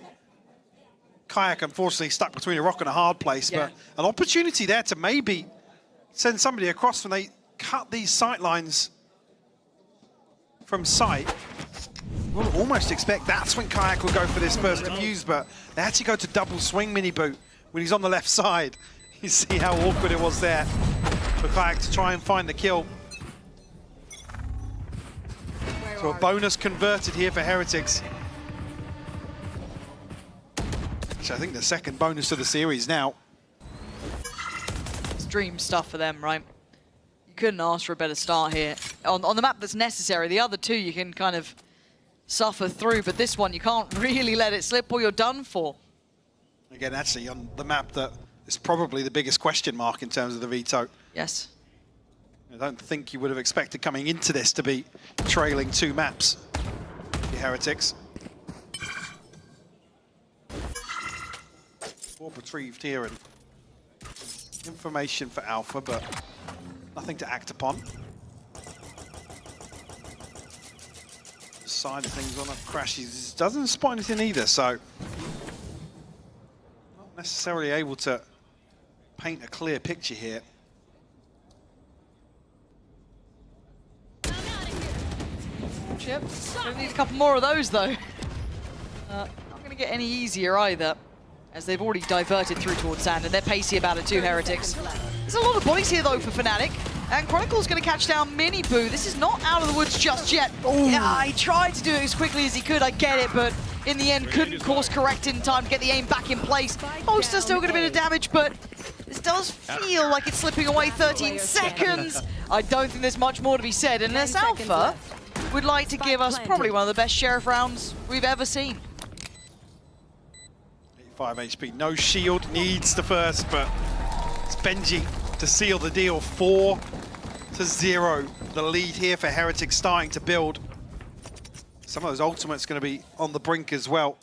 Kayak unfortunately stuck between a rock and a hard place, but an opportunity there to maybe send somebody across when they cut these sight lines from sight. You would almost expect that's when Kayak will go for this first defuse, but they actually go to double swing Miniboot when he's on the left side. You see how awkward it was there for Kayak to try and find the kill. So a bonus converted here for Heretics. Actually, I think the second bonus of the series now. It's dream stuff for them, right? You couldn't ask for a better start here. On the map that's necessary, the other two you can kind of suffer through, but this one you can't really let it slip or you're done for. Again, actually on the map that is probably the biggest question mark in terms of the veto. Yes. I don't think you would have expected coming into this to be trailing 2 maps. The Heretics. All retrieved here and information for Alpha, but nothing to act upon. Side of things on a crash, he doesn't spot anything either, so not necessarily able to paint a clear picture here. Chip, gonna need a couple more of those though. Not gonna get any easier either, as they've already diverted through towards sand, and they're pacey about it too, Heretics. There's a lot of bodies here though for Fnatic, and Chronicle's gonna catch down Miniboot. This is not out of the woods just yet. Yeah, he tried to do it as quickly as he could, I get it, but in the end couldn't course correct in time to get the aim back in place. Boaster's still got a bit of damage, but this does feel like it's slipping away. 13 seconds. I don't think there's much more to be said, unless Alpha would like to give us probably one of the best Sheriff rounds we've ever seen. 85 HP, no shield, needs the first, but it's Benji to seal the deal. 4-0, the lead here for Heretics starting to build. Some of those ultimates going to be on the brink as well.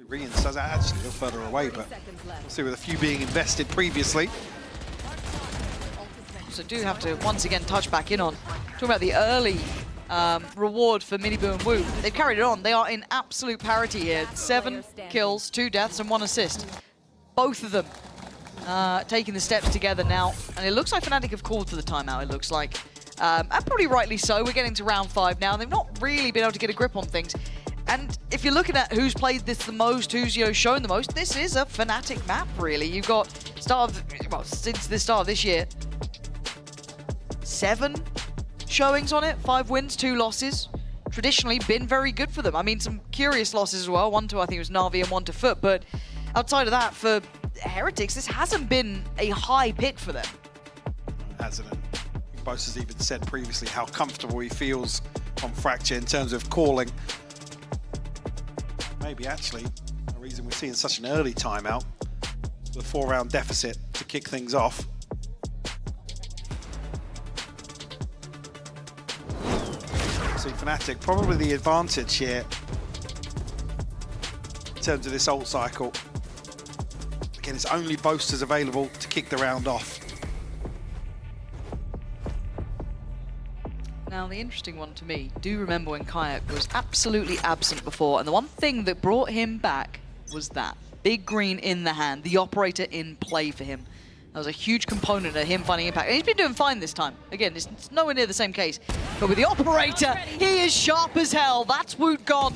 Rian does actually a little further away, but we'll see with a few being invested previously. So do have to once again touch back in on talking about the early reward for Miniboot and Woot. They've carried it on. They are in absolute parity here. 7 kills, 2 deaths, and 1 assist. Both of them taking the steps together now. And it looks like Fnatic have called for the timeout, it looks like. And probably rightly so. We're getting to round 5 now. They've not really been able to get a grip on things. And if you're looking at who's played this the most, who's shown the most, this is a Fnatic map, really. You've got since the start of this year, 7 showings on it, 5 wins, 2 losses. Traditionally been very good for them. I mean, some curious losses as well. 1 to, I think it was Na'Vi, and 1 to Foot. But outside of that, for Heretics, this hasn't been a high pick for them. Hasn't it? Bose has even said previously how comfortable he feels on Fracture in terms of calling. Maybe actually a reason we're seeing such an early timeout, the 4-round deficit to kick things off. See Fnatic probably the advantage here in terms of this ult cycle. Again, it's only boasters available to kick the round off. Now, the interesting one to me, do remember when Kayak was absolutely absent before, and the one thing that brought him back was that big green in the hand, the operator in play for him. That was a huge component of him finding impact. And he's been doing fine this time. Again, it's nowhere near the same case. But with the operator, he is sharp as hell. That's Woot gone.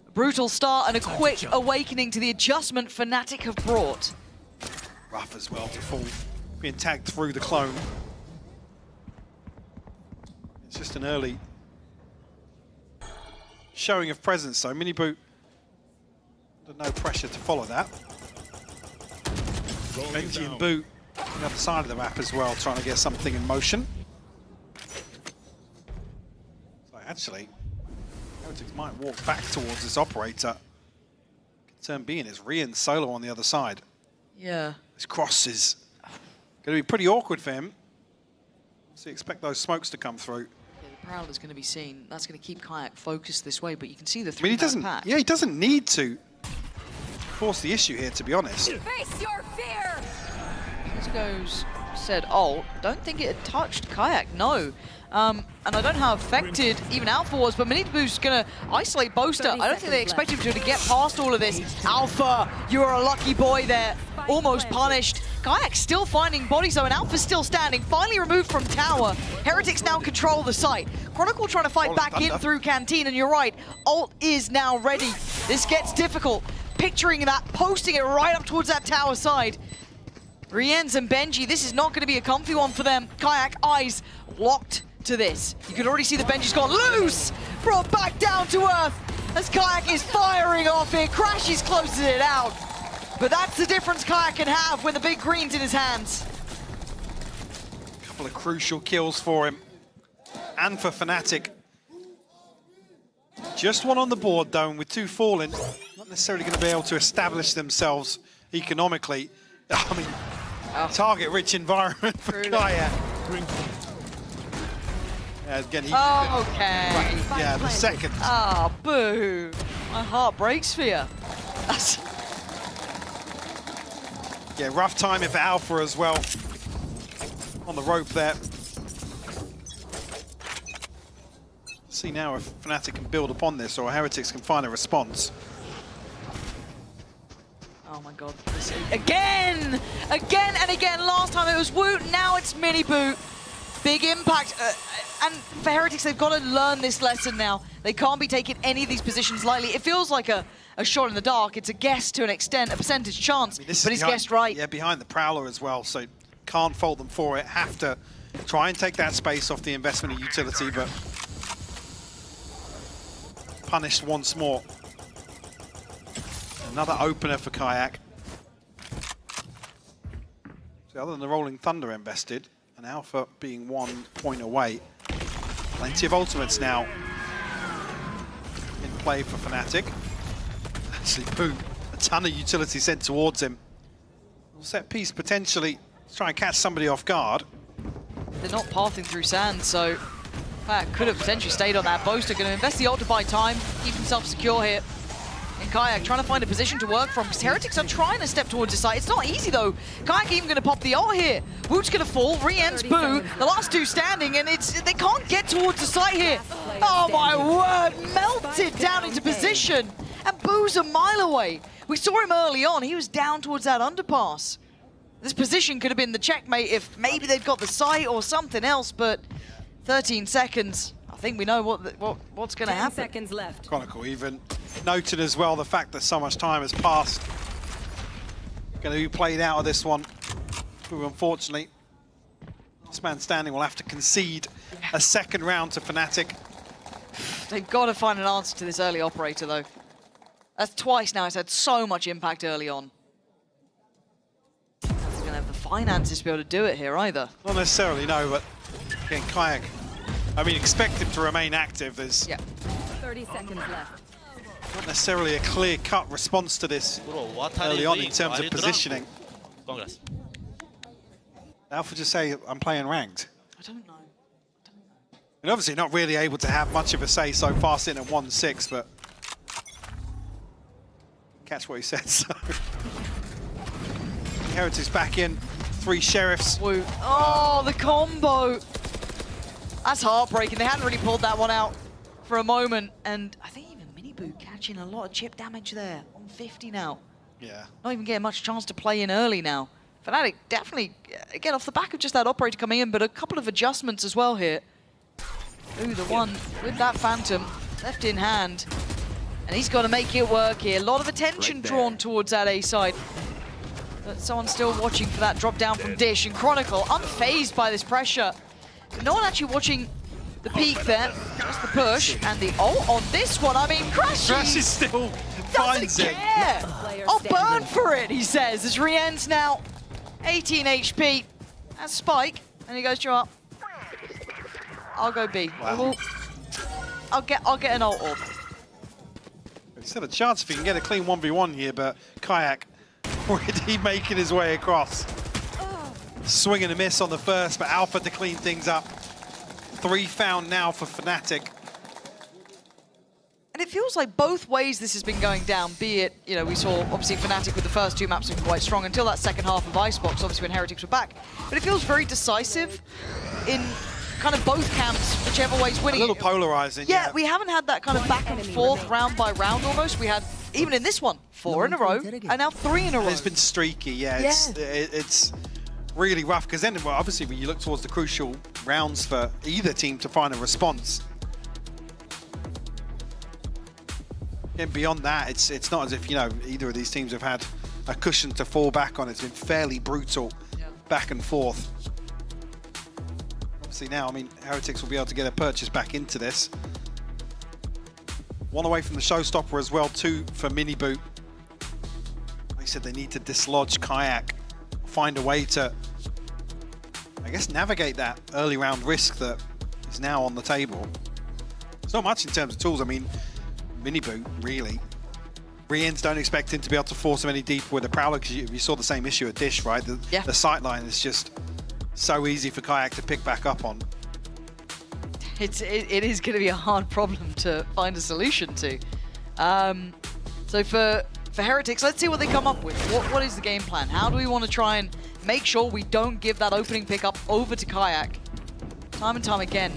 A brutal start and a quick awakening to the adjustment Fnatic have brought. Rough as well to fall, being tagged through the clone. It's just an early showing of presence, though. Miniboot under no pressure to follow that. Benji and Boot on the other side of the map as well, trying to get something in motion. So actually, Heretics might walk back towards this operator. Concern being is Rian solo on the other side. Yeah. This cross is going to be pretty awkward for him. So you expect those smokes to come through. Yeah, the Prowler's going to be seen. That's going to keep Kayak focused this way, but you can see the I mean, he doesn't. pack. Yeah, he doesn't need to force the issue here, to be honest. Face your fear! Goes said ult. Don't think it had touched Kayak, no. And I don't know how affected even Alpha was, but Miniboo's going to isolate Boaster. I don't think they expect him to get past all of this. Alpha, you are a lucky boy there. Almost punished. Kayak still finding body zone. Alpha's still standing, finally removed from tower. Heretics now control the site. Chronicle trying to fight back in through Canteen, and you're right, ult is now ready. This gets difficult. Picturing that, posting it right up towards that tower side. Rienz and Benji, this is not going to be a comfy one for them. Kayak, eyes locked to this. You can already see that Benji's gone loose, brought back down to earth as Kayak is firing off it. Crashes closes it out. But that's the difference Kayak can have when the big green's in his hands. A couple of crucial kills for him and for Fnatic. Just one on the board though, and with two falling, not necessarily going to be able to establish themselves economically. I mean, target-rich environment for Kayak. Yeah, again, he okay. Right, yeah, the second. Ah, boo. My heart breaks for you. That's... Yeah, rough timing for Alpha as well. On the rope there. See now if Fnatic can build upon this or Heretics can find a response. Oh my god. Again! Again and again. Last time it was Woot, now it's Miniboo. Big impact. And for Heretics, they've got to learn this lesson now. They can't be taking any of these positions lightly. It feels like a shot in the dark. It's a guess to an extent, a percentage chance, but he's guessed right. Yeah, behind the Prowler as well, so can't fault them for it. Have to try and take that space off the investment of utility, but punished once more. Another opener for Kayak. So other than the Rolling Thunder invested, and Alpha being 1 point away, plenty of ultimates now in play for Fnatic. Actually, boom, a ton of utility sent towards him. Set piece potentially to try and catch somebody off guard. They're not pathing through sand, so Kayak could have potentially stayed on that. Boaster going to invest the ult to buy time, keep himself secure here. And Kayak trying to find a position to work from, because Heretics are trying to step towards the site. It's not easy though. Kayak even going to pop the ult here. Woot's going to fall, Rien's Boo, the last two standing, and they can't get towards the site here. Oh my word, melted down into position. And Boo's a mile away. We saw him early on, he was down towards that underpass. This position could have been the checkmate if maybe they'd got the site or something else, but 13 seconds. I think we know what's going to happen. 10 seconds left. Chronicle even noted as well the fact that so much time has passed. Going to be played out of this one. Who unfortunately, this man standing will have to concede a second round to Fnatic. They've got to find an answer to this early operator though. That's twice now it's had so much impact early on. They're going to have the finances to be able to do it here either. Not necessarily, no, but again, Kayak, I mean, expect him to remain active. There's 30 seconds left. not necessarily a clear-cut response to this early on in terms of positioning. Congrats. Alpha just say, I'm playing ranked. I don't know. And obviously not really able to have much of a say so far sitting at 1-6, but catch what he said, so. Heretics back in, 3 Sheriffs. Woo. Oh, the combo. That's heartbreaking. They hadn't really pulled that one out for a moment, and I think even Miniboo catching a lot of chip damage there on 50 now. Yeah. Not even getting much chance to play in early now. Fnatic definitely, again, off the back of just that operator coming in, but a couple of adjustments as well here. Ooh, the one with that Phantom left in hand. And he's got to make it work here. A lot of attention drawn towards that A side. But someone's still watching for that drop down from Dish. And Chronicle, unfazed by this pressure. But no one actually watching the peak there. Just the push. And the ult on this one. I mean, Crashes still finds doesn't care. I'll burn for it, he says, as Rien's now 18 HP. That's Spike. And he goes, you know what? I'll go B. Wow. I'll get an ult orb. He's had a chance if he can get a clean 1v1 here, but Kayak already making his way across. Swing and a miss on the first, but Alpha to clean things up. 3 found now for Fnatic. And it feels like both ways this has been going down, be it, you know, we saw obviously Fnatic with the first 2 maps looking quite strong until that second half of Icebox, obviously when Heretics were back. But it feels very decisive in kind of both camps, whichever way's winning. A little polarizing, yeah. We haven't had that kind of back and forth, round by round almost. We had, even in this one, 4 in a row, and now 3 in a row. It's been streaky, yeah. It's really rough, because then, well, obviously, when you look towards the crucial rounds for either team to find a response, and beyond that, it's not as if, you know, either of these teams have had a cushion to fall back on. It's been fairly brutal back and forth. Obviously now, I mean, Heretics will be able to get a purchase back into this. 1 away from the showstopper as well, 2 for Mini Boot. Like I said, they need to dislodge Kayak, find a way to, I guess, navigate that early round risk that is now on the table. There's not much in terms of tools. I mean, Mini Boot, really. Riens don't expect him to be able to force him any deeper with the Prowler, because you saw the same issue at Dish, right? The sight line is just so easy for Kayak to pick back up on. It is going to be a hard problem to find a solution to. So for Heretics, let's see what they come up with. What is the game plan? How do we want to try and make sure we don't give that opening pickup over to Kayak time and time again?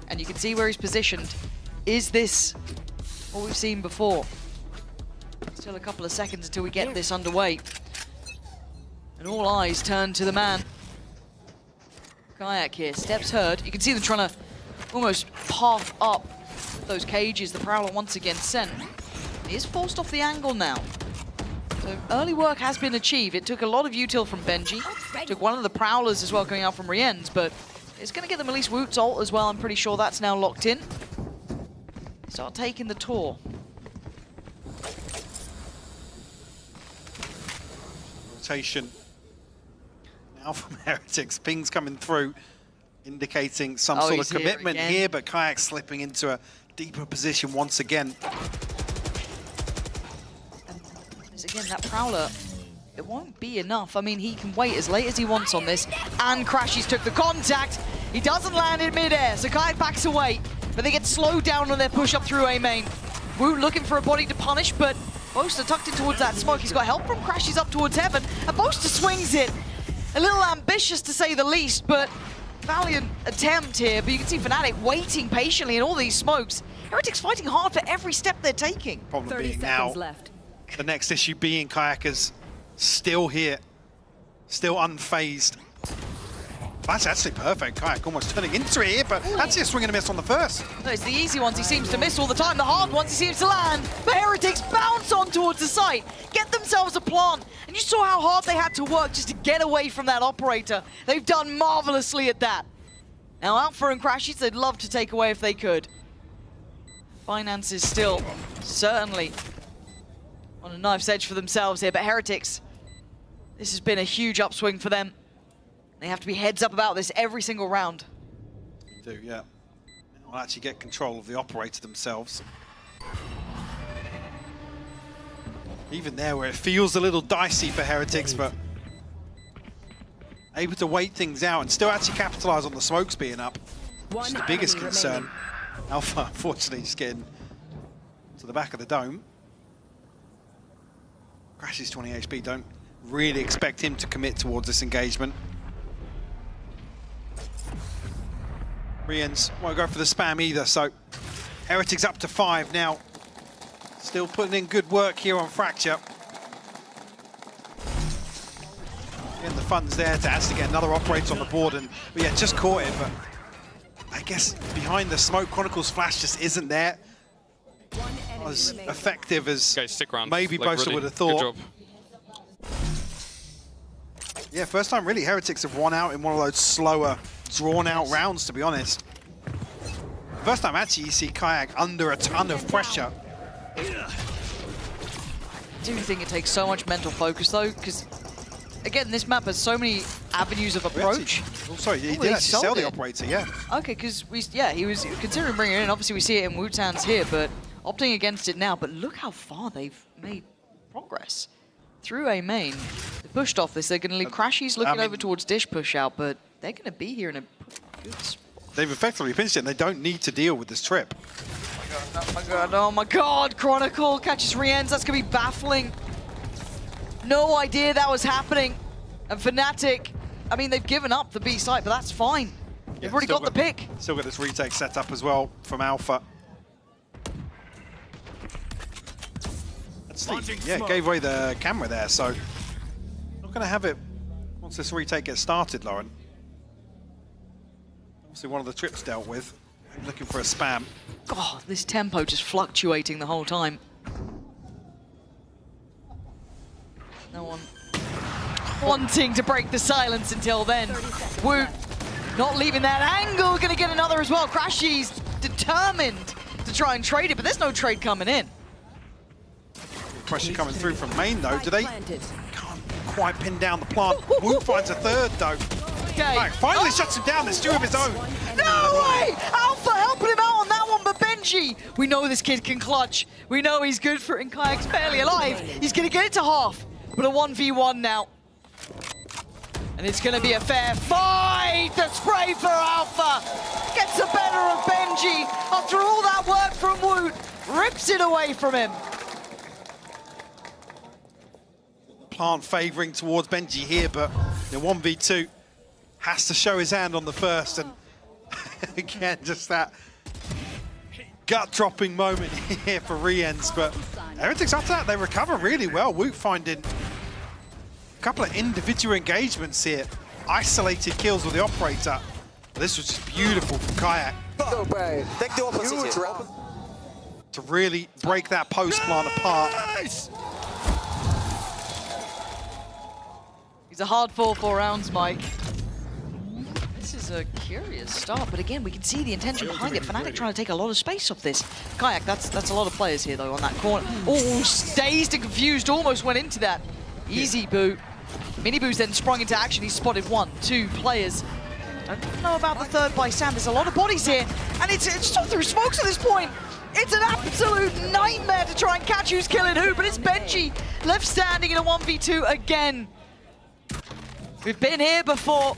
And you can see where he's positioned. Is this what we've seen before? Still a couple of seconds until we get this underway. And all eyes turn to the man. Kayak here, steps heard. You can see them trying to almost path up those cages. The Prowler once again sent. He is forced off the angle now. So early work has been achieved. It took a lot of util from Benji. Took one of the Prowlers as well coming out from Riens, but it's going to get them at least Woot's ult as well. I'm pretty sure that's now locked in. Start taking the tour. Rotation now from Heretics. Pings coming through, indicating some sort of commitment here, but Kayak slipping into a deeper position once again. And again, that Prowler, it won't be enough. I mean, he can wait as late as he wants on this, and Crashies took the contact. He doesn't land in midair, so Kayak backs away, but they get slowed down on their push up through A main. Woot looking for a body to punish, but Boaster tucked in towards that smoke. He's got help from Crashies up towards heaven, and Boaster swings it. A little ambitious to say the least, but valiant attempt here. But you can see Fnatic waiting patiently in all these smokes. Heretics fighting hard for every step they're taking. Problem being now, the next issue being Kayak is still here, still unfazed. That's actually perfect. Kayak almost turning into it here, but actually a swing and a miss on the first. No, it's the easy ones he seems to miss all the time. The hard ones he seems to land. But Heretics bounce on towards the site, get themselves a plant. And you saw how hard they had to work just to get away from that operator. They've done marvelously at that. Now Alpha and Crashies, they'd love to take away if they could. Finance is still certainly on a knife's edge for themselves here, but Heretics, this has been a huge upswing for them. They have to be heads up about this every single round. They do, yeah. They'll actually get control of the operator themselves. Even there where it feels a little dicey for Heretics, but able to wait things out and still actually capitalize on the smokes being up, which is the biggest concern. Alpha, unfortunately, just getting to the back of the dome. Crashes 20 HP, don't really expect him to commit towards this engagement. Riens won't go for the spam either, so Heretics up to 5 now. Still putting in good work here on Fracture. And the funds there to actually get another operator on the board, and yeah, just caught it, but I guess behind the smoke, Chronicles Flash just isn't there. Not as effective as maybe Boaster would have thought. Yeah, first time really Heretics have won out in one of those slower, drawn-out rounds, to be honest. First time actually you see Kayak under a ton of pressure. I do think it takes so much mental focus though, because again, this map has so many avenues of approach. Oh, sorry, he did actually sell the operator, yeah. Okay, because he was considering bringing it in. Obviously, we see it in Wu-Tan's here, but opting against it now. But look how far they've made progress through A main. They pushed off this. They're going to leave Crashies looking over towards Dish push out, but they're going to be here in a good spot. They've effectively finished it, and they don't need to deal with this trip. Oh my god, oh my god, Chronicle catches Rienz, that's gonna be baffling. No idea that was happening. And Fnatic, I mean, they've given up the B site, but that's fine. They've already got the pick. Still got this retake set up as well from Alpha. Gave away the camera there, so not gonna have it once this retake gets started, Lauren. Obviously one of the trips dealt with. Looking for a spam. God, this tempo just fluctuating the whole time. No one wanting to break the silence until then. Woot not leaving that angle, gonna get another as well. Crashies determined to try and trade it, but there's no trade coming in. Pressure coming through from main though. Do they? Can't quite pin down the plant. Woot finds a third though. Okay. Right, finally shuts him down. There's two of his own. No way! Alpha helping him out on that one, but Benji! We know this kid can clutch. We know he's good for it, and Kayak's barely alive. He's gonna get it to half, but a 1v1 now. And it's gonna be a fair fight! The spray for Alpha! Gets the better of Benji after all that work from Woot. Rips it away from him. Plant favouring towards Benji here, but the 1v2 has to show his hand on the first, and again, just that gut-dropping moment here for Rienz, but Heretics after that, they recover really well. Woot finding a couple of individual engagements here, isolated kills with the operator. This was just beautiful from Kayak. Go, bro. Take the opposite. To really break that post plant apart. He's a hard 4 rounds, Mike. This is a curious start, but again, we can see the intention behind it. Fnatic trying to take a lot of space off this. Kayak, that's a lot of players here, though, on that corner. Oh, dazed and confused, almost went into that. Easy boot. Mini Boo's then sprung into action. He's spotted 1, 2 players. Don't know about the third by Sam. There's a lot of bodies here, and it's still through smokes at this point. It's an absolute nightmare to try and catch who's killing who, but it's Benji left standing in a 1v2 again. We've been here before.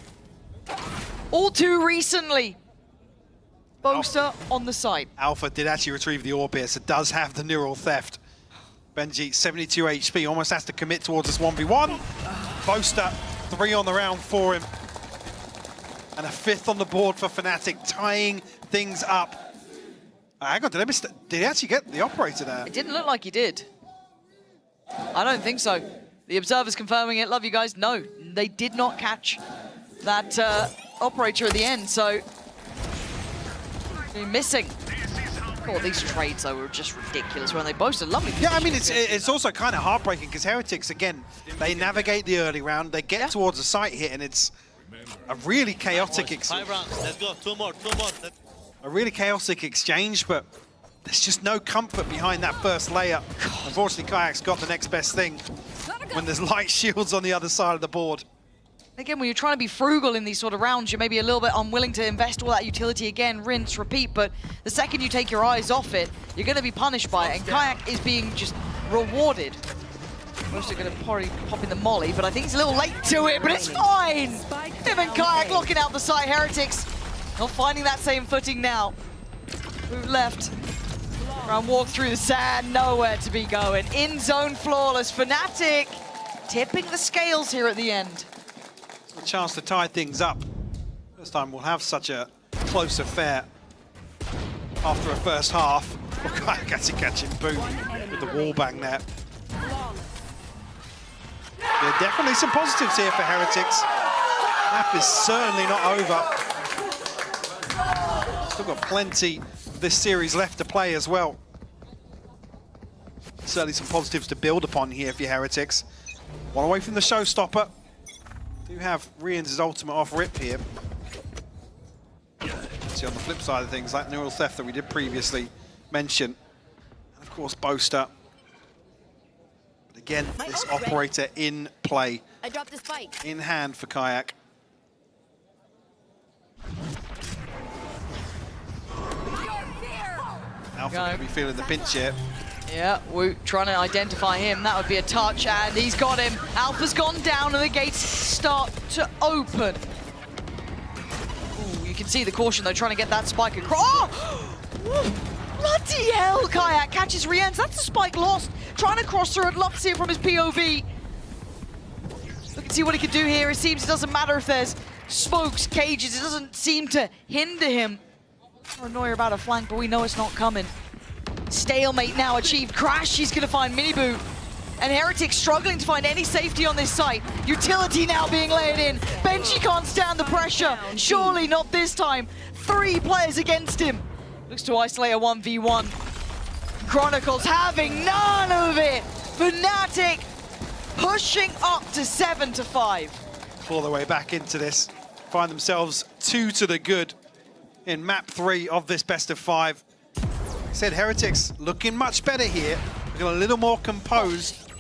All too recently. Boaster on the side. Alpha did actually retrieve the orb here, so does have the neural theft. Benji, 72 HP, almost has to commit towards this 1v1. Boaster, 3 on the round for him. And a 5th on the board for Fnatic, tying things up. Hang on, did he actually get the operator there? It didn't look like he did. I don't think so. The observer's confirming it. Love you guys. No, they did not catch that operator at the end, so they're missing. God, these trades, though, were just ridiculous when they boasted lovely position. Yeah, I mean, it's also kind of heartbreaking because Heretics, again, they navigate the early round, they get towards the site hit, and it's a really chaotic exchange. 5 rounds, let's go, 2 more. A really chaotic exchange, but there's just no comfort behind that first layer. Unfortunately, Kayak's got the next best thing when there's light shields on the other side of the board. Again, when you're trying to be frugal in these sort of rounds, you're maybe a little bit unwilling to invest all that utility again, rinse, repeat, but the second you take your eyes off it, you're going to be punished by it, and Kayak is being just rewarded. Most are going to probably pop in the molly, but I think he's a little late to it, but it's fine! Him and Kayak locking out the side. Heretics not finding that same footing now. Move left. Round walk through the sand, nowhere to be going. In zone flawless. Fnatic tipping the scales here at the end. A chance to tie things up. First time we'll have such a close affair after a first half. Kayak actually catching boot with the wall bang there. There are definitely some positives here for Heretics. Map is certainly not over. Still got plenty of this series left to play as well. Certainly some positives to build upon here for Heretics. One away from the showstopper. Do have Rien's ultimate off rip here. See, on the flip side of things, that neural theft that we did previously mention. And of course, Boaster. But Again, this operator in play. I dropped the spike. In hand for Kayak. Alpha going to be feeling the pinch here. Yeah, Woot trying to identify him. That would be a touch, and he's got him. Alpha's gone down, and the gates start to open. Ooh, you can see the caution, though, trying to get that spike across. Oh! Bloody hell, Kayak catches Rienz. That's a spike lost. Trying to cross through. I'd love to see it from his POV. Look and see what he can do here. It seems it doesn't matter if there's smokes, cages. It doesn't seem to hinder him. Paranoia about a flank, but we know it's not coming. Stalemate now achieved. Crash, he's gonna find Minibu. And Heretic struggling to find any safety on this site. Utility now being laid in. Benji can't stand the pressure. Surely not this time. 3 players against him. Looks to isolate a 1v1. Chronicles having none of it. Fnatic pushing up to 7-5. Claw their way back into this. Find themselves 2 to the good in map 3 of this best of 5. Said Heretics looking much better here. Looking a little more composed.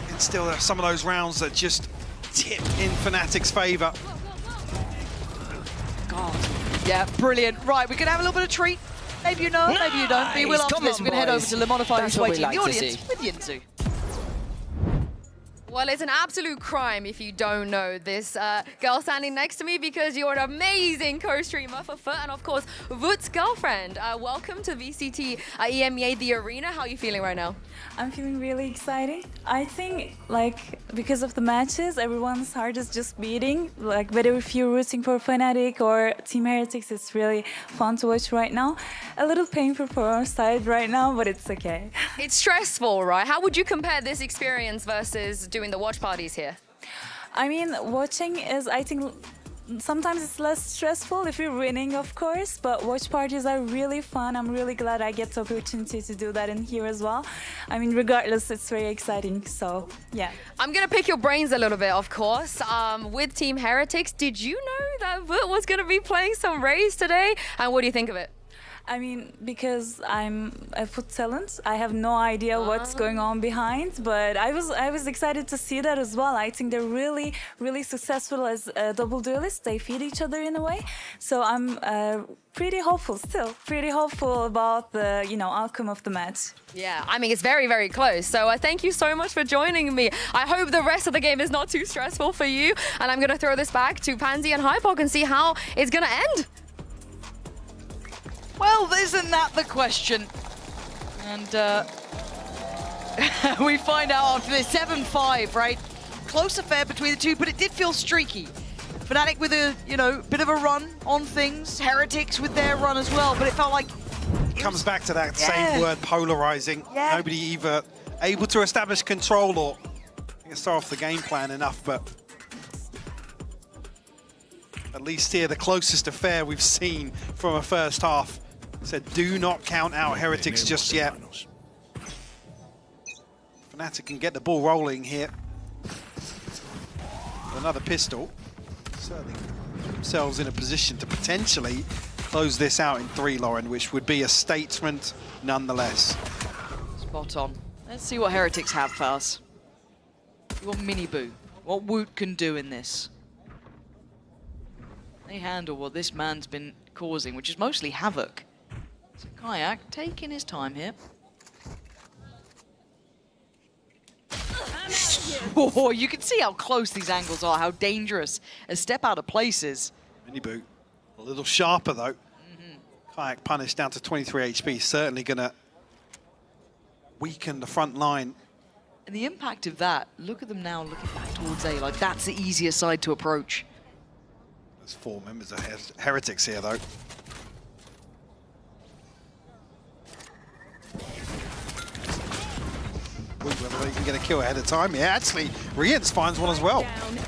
And still there are some of those rounds that just tip in Fnatic's favor. God. Yeah, brilliant. Right, we're going to have a little bit of treat. Maybe you know, maybe you don't. But you will after this. We're going to head over to Lemonify, who's waiting in the audience with Yinzu. Well, it's an absolute crime if you don't know this girl standing next to me, because you're an amazing co-streamer for Foot and, of course, Woot's girlfriend. Welcome to VCT EMEA, the arena. How are you feeling right now? I'm feeling really excited. I think, like, because of the matches, everyone's heart is just beating. Like, whether if you're rooting for Fnatic or Team Heretics, it's really fun to watch right now. A little painful for our side right now, but it's okay. It's stressful, right? How would you compare this experience versus doing the watch parties here? I mean, watching is, I think, sometimes it's less stressful if you're winning, of course, but watch parties are really fun. I'm really glad I get the opportunity to do that in here as well. I mean, regardless, it's very exciting, so yeah. I'm gonna pick your brains a little bit, of course. With Team Heretics, did you know that Woot was gonna be playing some Raze today? And what do you think of it? I mean, because I'm a foot talent, I have no idea what's going on behind, but I was excited to see that as well. I think they're really, really successful as double duelists. They feed each other in a way. So I'm pretty hopeful still, pretty hopeful about the, you know, outcome of the match. Yeah, I mean, it's very, very close. So thank you so much for joining me. I hope the rest of the game is not too stressful for you. And I'm gonna throw this back to Pansy and Hypok and see how it's gonna end. Well, isn't that the question? And we find out after this 7-5, right? Close affair between the two, but it did feel streaky. Fnatic with a, you know, bit of a run on things. Heretics with their run as well, but it felt like... It comes back to that same word, polarizing. Yeah. Nobody either able to establish control or start off the game plan enough, but at least here the closest affair we've seen from a first half. Said do not count out Heretics just yet. Fnatic can get the ball rolling here. Another pistol. Certainly themselves in a position to potentially close this out in 3, Lauren, which would be a statement nonetheless. Spot on. Let's see what Heretics have for us. What Minibu, what Woot can do in this. They handle what this man's been causing, which is mostly havoc. So Kayak taking his time here. Oh, you can see how close these angles are, how dangerous a step out of place is. Minibu, a little sharper though. Kayak punished down to 23 HP, certainly gonna weaken the front line. And the impact of that, look at them now looking back towards A, like that's the easier side to approach. There's 4 members of Heretics here though. Whether they can get a kill ahead of time. Yeah, actually, Rienz finds one as well.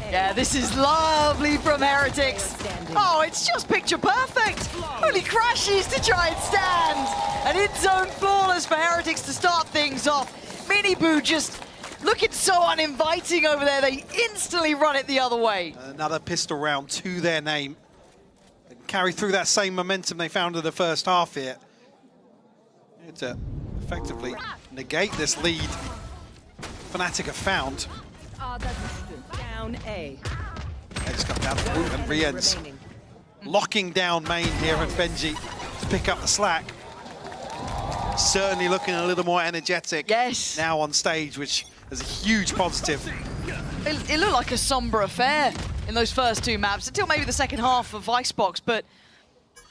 Yeah, this is lovely from Heretics. Oh, it's just picture perfect. Only crashes to try and stand. And in-zone flawless for Heretics to start things off. Minibu just looking so uninviting over there. They instantly run it the other way. Another pistol round to their name. They can carry through that same momentum they found in the first half here. To effectively negate this lead. Fnatic have found. Down A. They just come down and re-ends. Locking down main here, and Benji to pick up the slack. Certainly looking a little more energetic now on stage, which is a huge positive. It looked like a somber affair in those first two maps, until maybe the second half of Icebox, but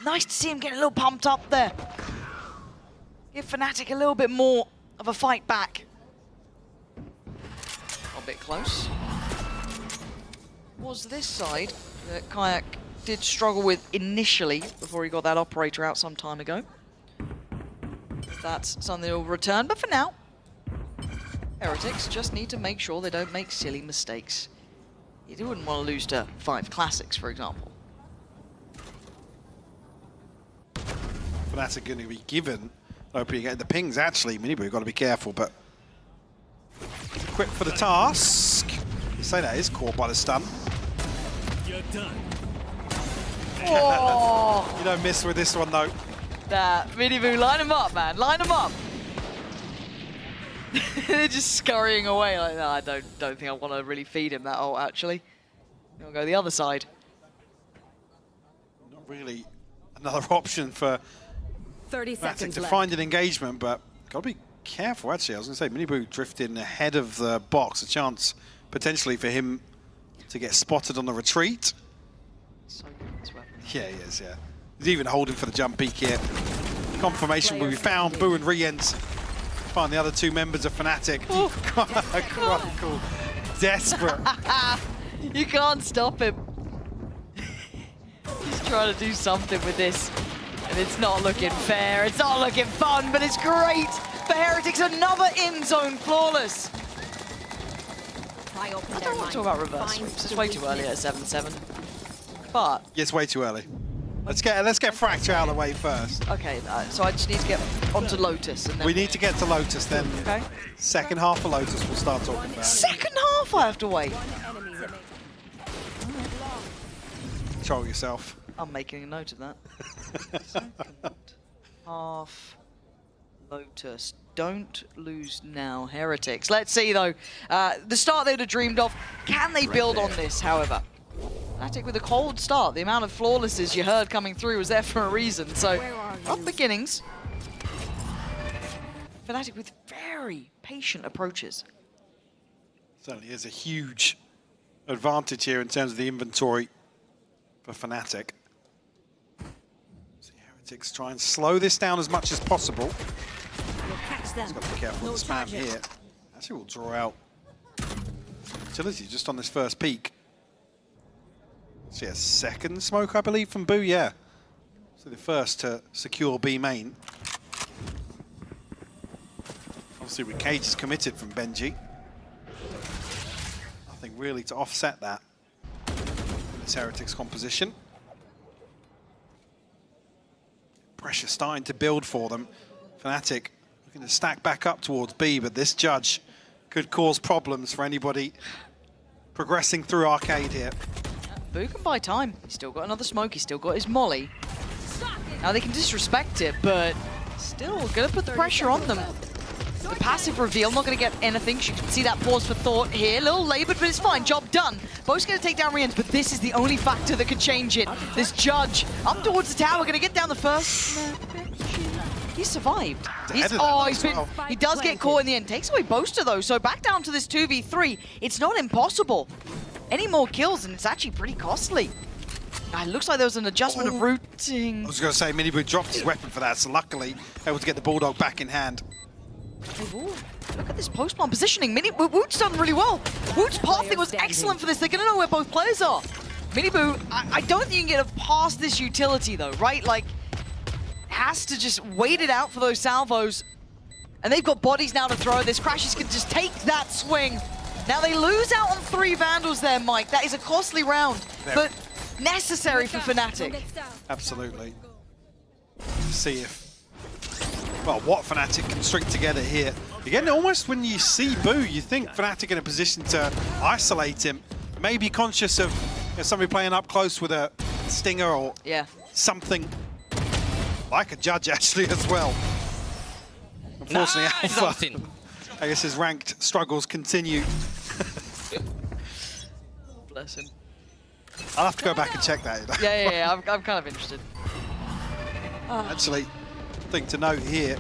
nice to see him getting a little pumped up there. Give Fnatic a little bit more of a fight back. A bit close. Was this side that Kayak did struggle with initially before he got that operator out some time ago. That's something he'll return, but for now, Heretics just need to make sure they don't make silly mistakes. You wouldn't want to lose to 5 Classics, for example. Fnatic going to be given opening again. The pings, actually, Minibu got to be careful, but quick for the task. You say that is caught by the stun. You're done. Oh. You don't miss with this one, though. That Minibu, line him up, man, line him up. They're just scurrying away like that. I don't think I want to really feed him that ult, actually. I'll go the other side. Not really another option for 30 Fnatic seconds to left. find an engagement, but got to be careful, actually. I was going to say, Minibu drifting ahead of the box, a chance potentially for him to get spotted on the retreat. So good, this weapon. Yeah, he is, yeah. He's even holding for the jump peek here. Confirmation will be found. Boo and Riens find the other two members of Fnatic. Chronicle, desperate. You can't stop him. He's trying to do something with this, and it's not looking fair. It's not looking fun, but it's great for Heretics. Another in-zone flawless. I don't want to talk about reverse sweeps. It's way too early at 7-7. But Yeah, it's way too early. Let's get Fracture out of the way first. okay, so I just need to get onto Lotus, and then We need to get to Lotus, then okay. second half of Lotus we'll start talking about it. Second half, I have to wait. Control yourself. I'm making a note of that. Second half, Lotus. Don't lose now, Heretics. Let's see, though. The start they'd have dreamed of. Can they build on this, however? Fnatic with a cold start. The amount of flawlesses you heard coming through was there for a reason. So, rough beginnings. Fnatic with very patient approaches. Certainly is a huge advantage here in terms of the inventory for Fnatic. See Heretics try and slow this down as much as possible. Just got to be careful with the spam here. Actually, we'll draw out utility just on this first peak. See a second smoke, I believe, from Boo, yeah. So the first to secure B main. Obviously, with cages committed from Benji. Nothing really to offset that. This Heretics composition. Pressure starting to build for them. Fnatic looking to stack back up towards B, but this judge could cause problems for anybody progressing through Arcade here. Boo can buy time. He's still got another smoke. He's still got his molly. Now they can disrespect it, but still going to put the pressure on them. The passive reveal, not going to get anything. You can see that pause for thought here. A little labored, but it's fine. Job done. Bo's going to take down Riens, but this is the only factor that could change it. This judge up towards the tower, going to get down the first. He survived. He does get caught in the end. Takes away Boaster, though, so back down to this 2v3. It's not impossible. Any more kills, and it's actually pretty costly. It looks like there was an adjustment of routing. I was going to say, Minibu dropped his weapon for that, so luckily able to get the Bulldog back in hand. Ooh, look at this post-bomb positioning. Woot's done really well. Woot's pathing was excellent for this. They're going to know where both players are. Minibu, I don't think you can get past this utility, though, right? Like, has to just wait it out for those salvos. And they've got bodies now to throw. This Crashes can just take that swing. Now they lose out on 3 Vandals there, Mike. That is a costly round, but necessary for Fnatic. Absolutely. See if, well, what Fnatic can string together here. Again, almost when you see Boo, you think Fnatic in a position to isolate him. Maybe conscious of somebody playing up close with a stinger or something like a judge, actually, as well. Unfortunately, Alpha I guess his ranked struggles continue. Bless him. I'll have to go back and check that. Yeah. I'm kind of interested. Actually, thing to note here,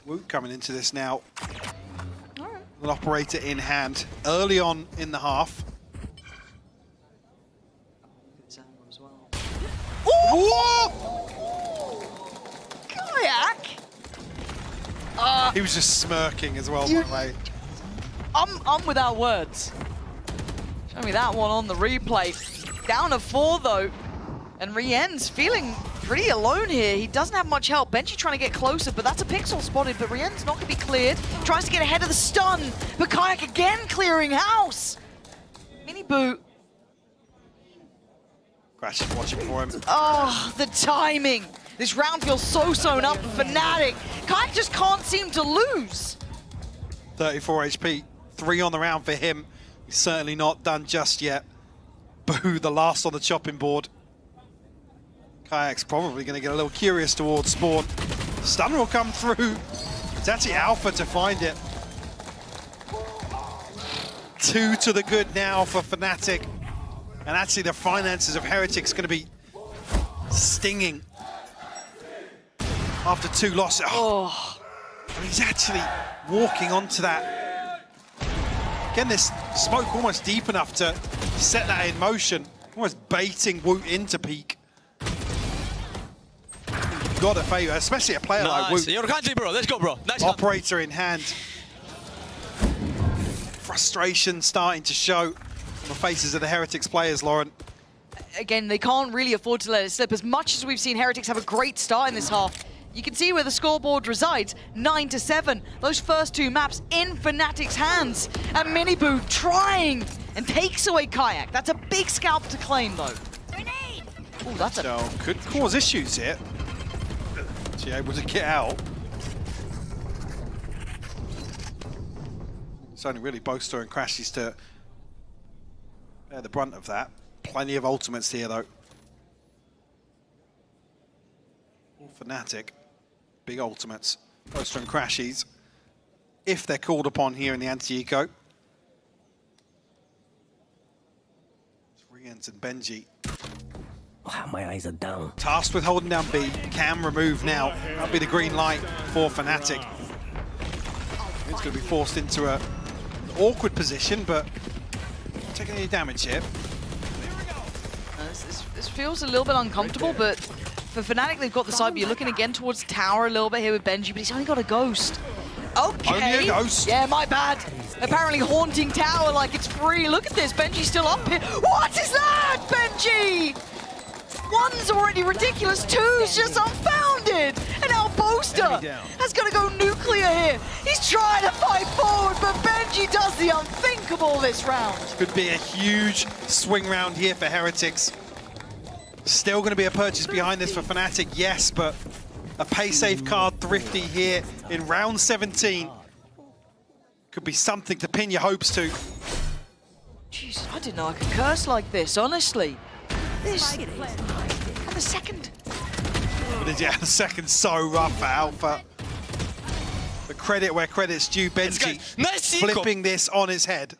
Woot coming into this now. An operator in hand early on in the half. Whoa! Kayak! He was just smirking as well, by the way. I'm without words. Show me that one on the replay. Down to 4 though. And Rien's feeling pretty alone here. He doesn't have much help. Benji trying to get closer, but that's a pixel spotted, but Rien's not going to be cleared. Tries to get ahead of the stun, but Kayak again clearing house. Mini boot. Crash is watching for him. Oh, the timing. This round feels so sewn up for Fnatic. Kayak just can't seem to lose. 34 HP, 3 on the round for him. He's certainly not done just yet. Boo, the last on the chopping board. Kayak's probably going to get a little curious towards spawn. Stunner will come through. It's actually Alpha to find it. 2 to the good now for Fnatic. And actually the finances of Heretics going to be stinging after 2 losses. Oh. And he's actually walking onto that. Again, this smoke almost deep enough to set that in motion. Almost baiting Woot into peak. You've got to favour, especially a player like Woot. Your country, bro. Let's go, bro. Nice Operator in hand. Frustration starting to show on the faces of the Heretics players, Lauren. Again, they can't really afford to let it slip. As much as we've seen Heretics have a great start in this half, you can see where the scoreboard resides, 9-7. Those first 2 maps in Fnatic's hands. And Miniboo trying and takes away Kayak. That's a big scalp to claim, though. Oh, that's so could cause issues here. She able to get out. It's only really Boaster and Crashies to bear the brunt of that. Plenty of ultimates here, though. All Fnatic. Big ultimates. Boaster and Crashies. If they're called upon here in the anti-eco. Riens and Benji. Wow, my eyes are down. Tasked with holding down B. Can remove now. That'll be the green light for Fnatic. It's going to be forced into an awkward position, but not taking any damage here. This feels a little bit uncomfortable, but for Fnatic, they've got the side, but you're looking again towards tower a little bit here with Benji, but he's only got a ghost. Okay. Only a ghost? Yeah, my bad. Apparently haunting tower like it's free. Look at this, Benji's still up here. What is that, Benji? 1's already ridiculous, 2's just unfounded. And now Boaster has got to go nuclear here. He's trying to fight forward, but Benji does the unthinkable this round. Could be a huge swing round here for Heretics. Still going to be a purchase behind this for Fnatic, yes, but a pay save card Thrifty here in round 17. Could be something to pin your hopes to. Jesus, I didn't know I could curse like this, honestly. This, and the second. Yeah, the second so rough for Alpha. The credit where credit's due, Benji flipping this on his head.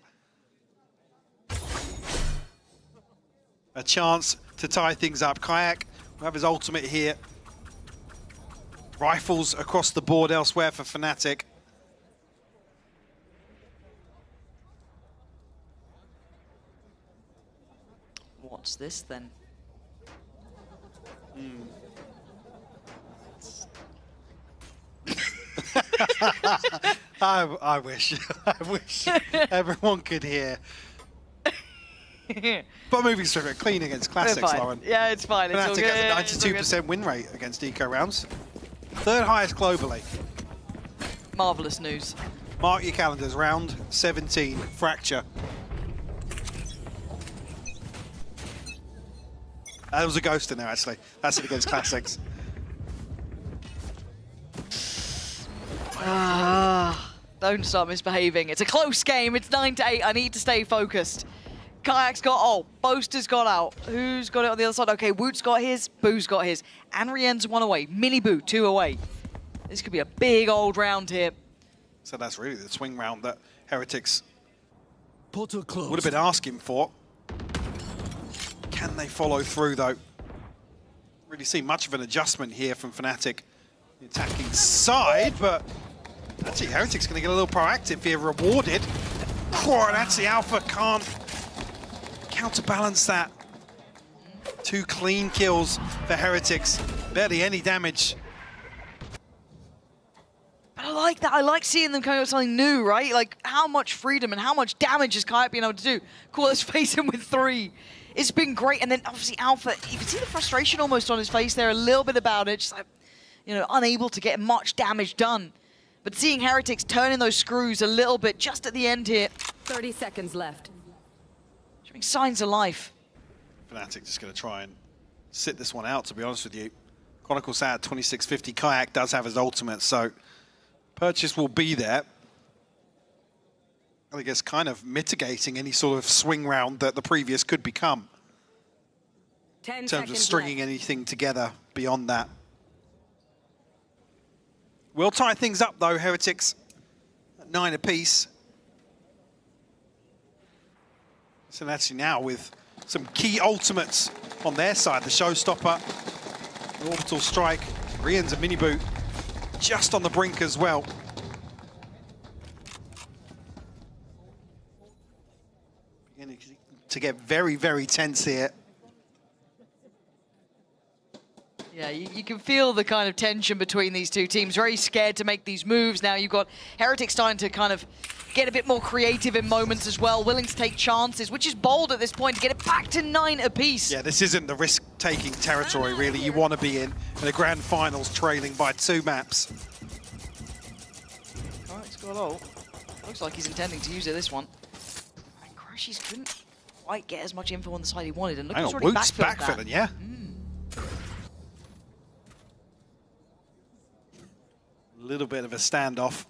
A chance to tie things up. Kayak will have his ultimate here. Rifles across the board elsewhere for Fnatic. What's this then? I wish everyone could hear. But moving straight, clean against classics, Lauren. Yeah, it's fine. It's all Fnatic good. has a 92% win rate against eco rounds. 3rd highest globally. Marvelous news. Mark your calendars, round 17, Fracture. That was a ghost in there, actually. That's it against classics. Don't start misbehaving. It's a close game. It's 9-8. I need to stay focused. Kayak's got ult. Boaster's got out. Who's got it on the other side? Okay, Woot's got his. Boo's got his. And Rien's 1 away. Mini Boo, 2 away. This could be a big old round here. So that's really the swing round that Heretics Portal closed. would have been asking for. Can they follow through though? Really see much of an adjustment here from Fnatic, the attacking side, but actually Heretics going to get a little proactive here, rewarded. And actually Alpha can't counterbalance that. 2 clean kills for Heretics, barely any damage. But I like that. I like seeing them coming up with something new, right? Like how much freedom and how much damage has Kayak been able to do. Cool, let's face him with 3. It's been great. And then obviously Alpha, you can see the frustration almost on his face there, a little bit about it, just like, you know, unable to get much damage done. But seeing Heretics turning those screws a little bit just at the end here. 30 seconds left. Showing signs of life. Fnatic just going to try and sit this one out, to be honest with you. Chronicle sad, 2650. Kayak does have his ultimate, so purchase will be there. I guess kind of mitigating any sort of swing round that the previous could become. 10 in terms of stringing left. anything together beyond that. We'll tie things up though, Heretics at 9 apiece. So actually now with some key ultimates on their side, the Showstopper, the Orbital Strike, Rian's a mini boot just on the brink as well. Beginning to get very, very tense here. Yeah, you can feel the kind of tension between these two teams. Very scared to make these moves. Now you've got Heretics starting to kind of get a bit more creative in moments as well, willing to take chances, which is bold at this point to get it back to 9 apiece. Yeah, this isn't the risk-taking territory, really, you want to be in the grand finals trailing by 2 maps. All right, score low. Looks like he's intending to use it this one. And Crashies couldn't quite get as much info on the side he wanted. And look, he's already Woot's backfilled that. yeah. A little bit of a standoff.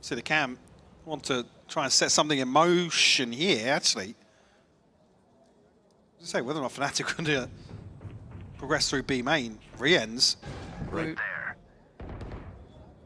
See the cam want to try and set something in motion here, actually. I was say whether or not Fnatic are going to progress through B main. Rien's right there.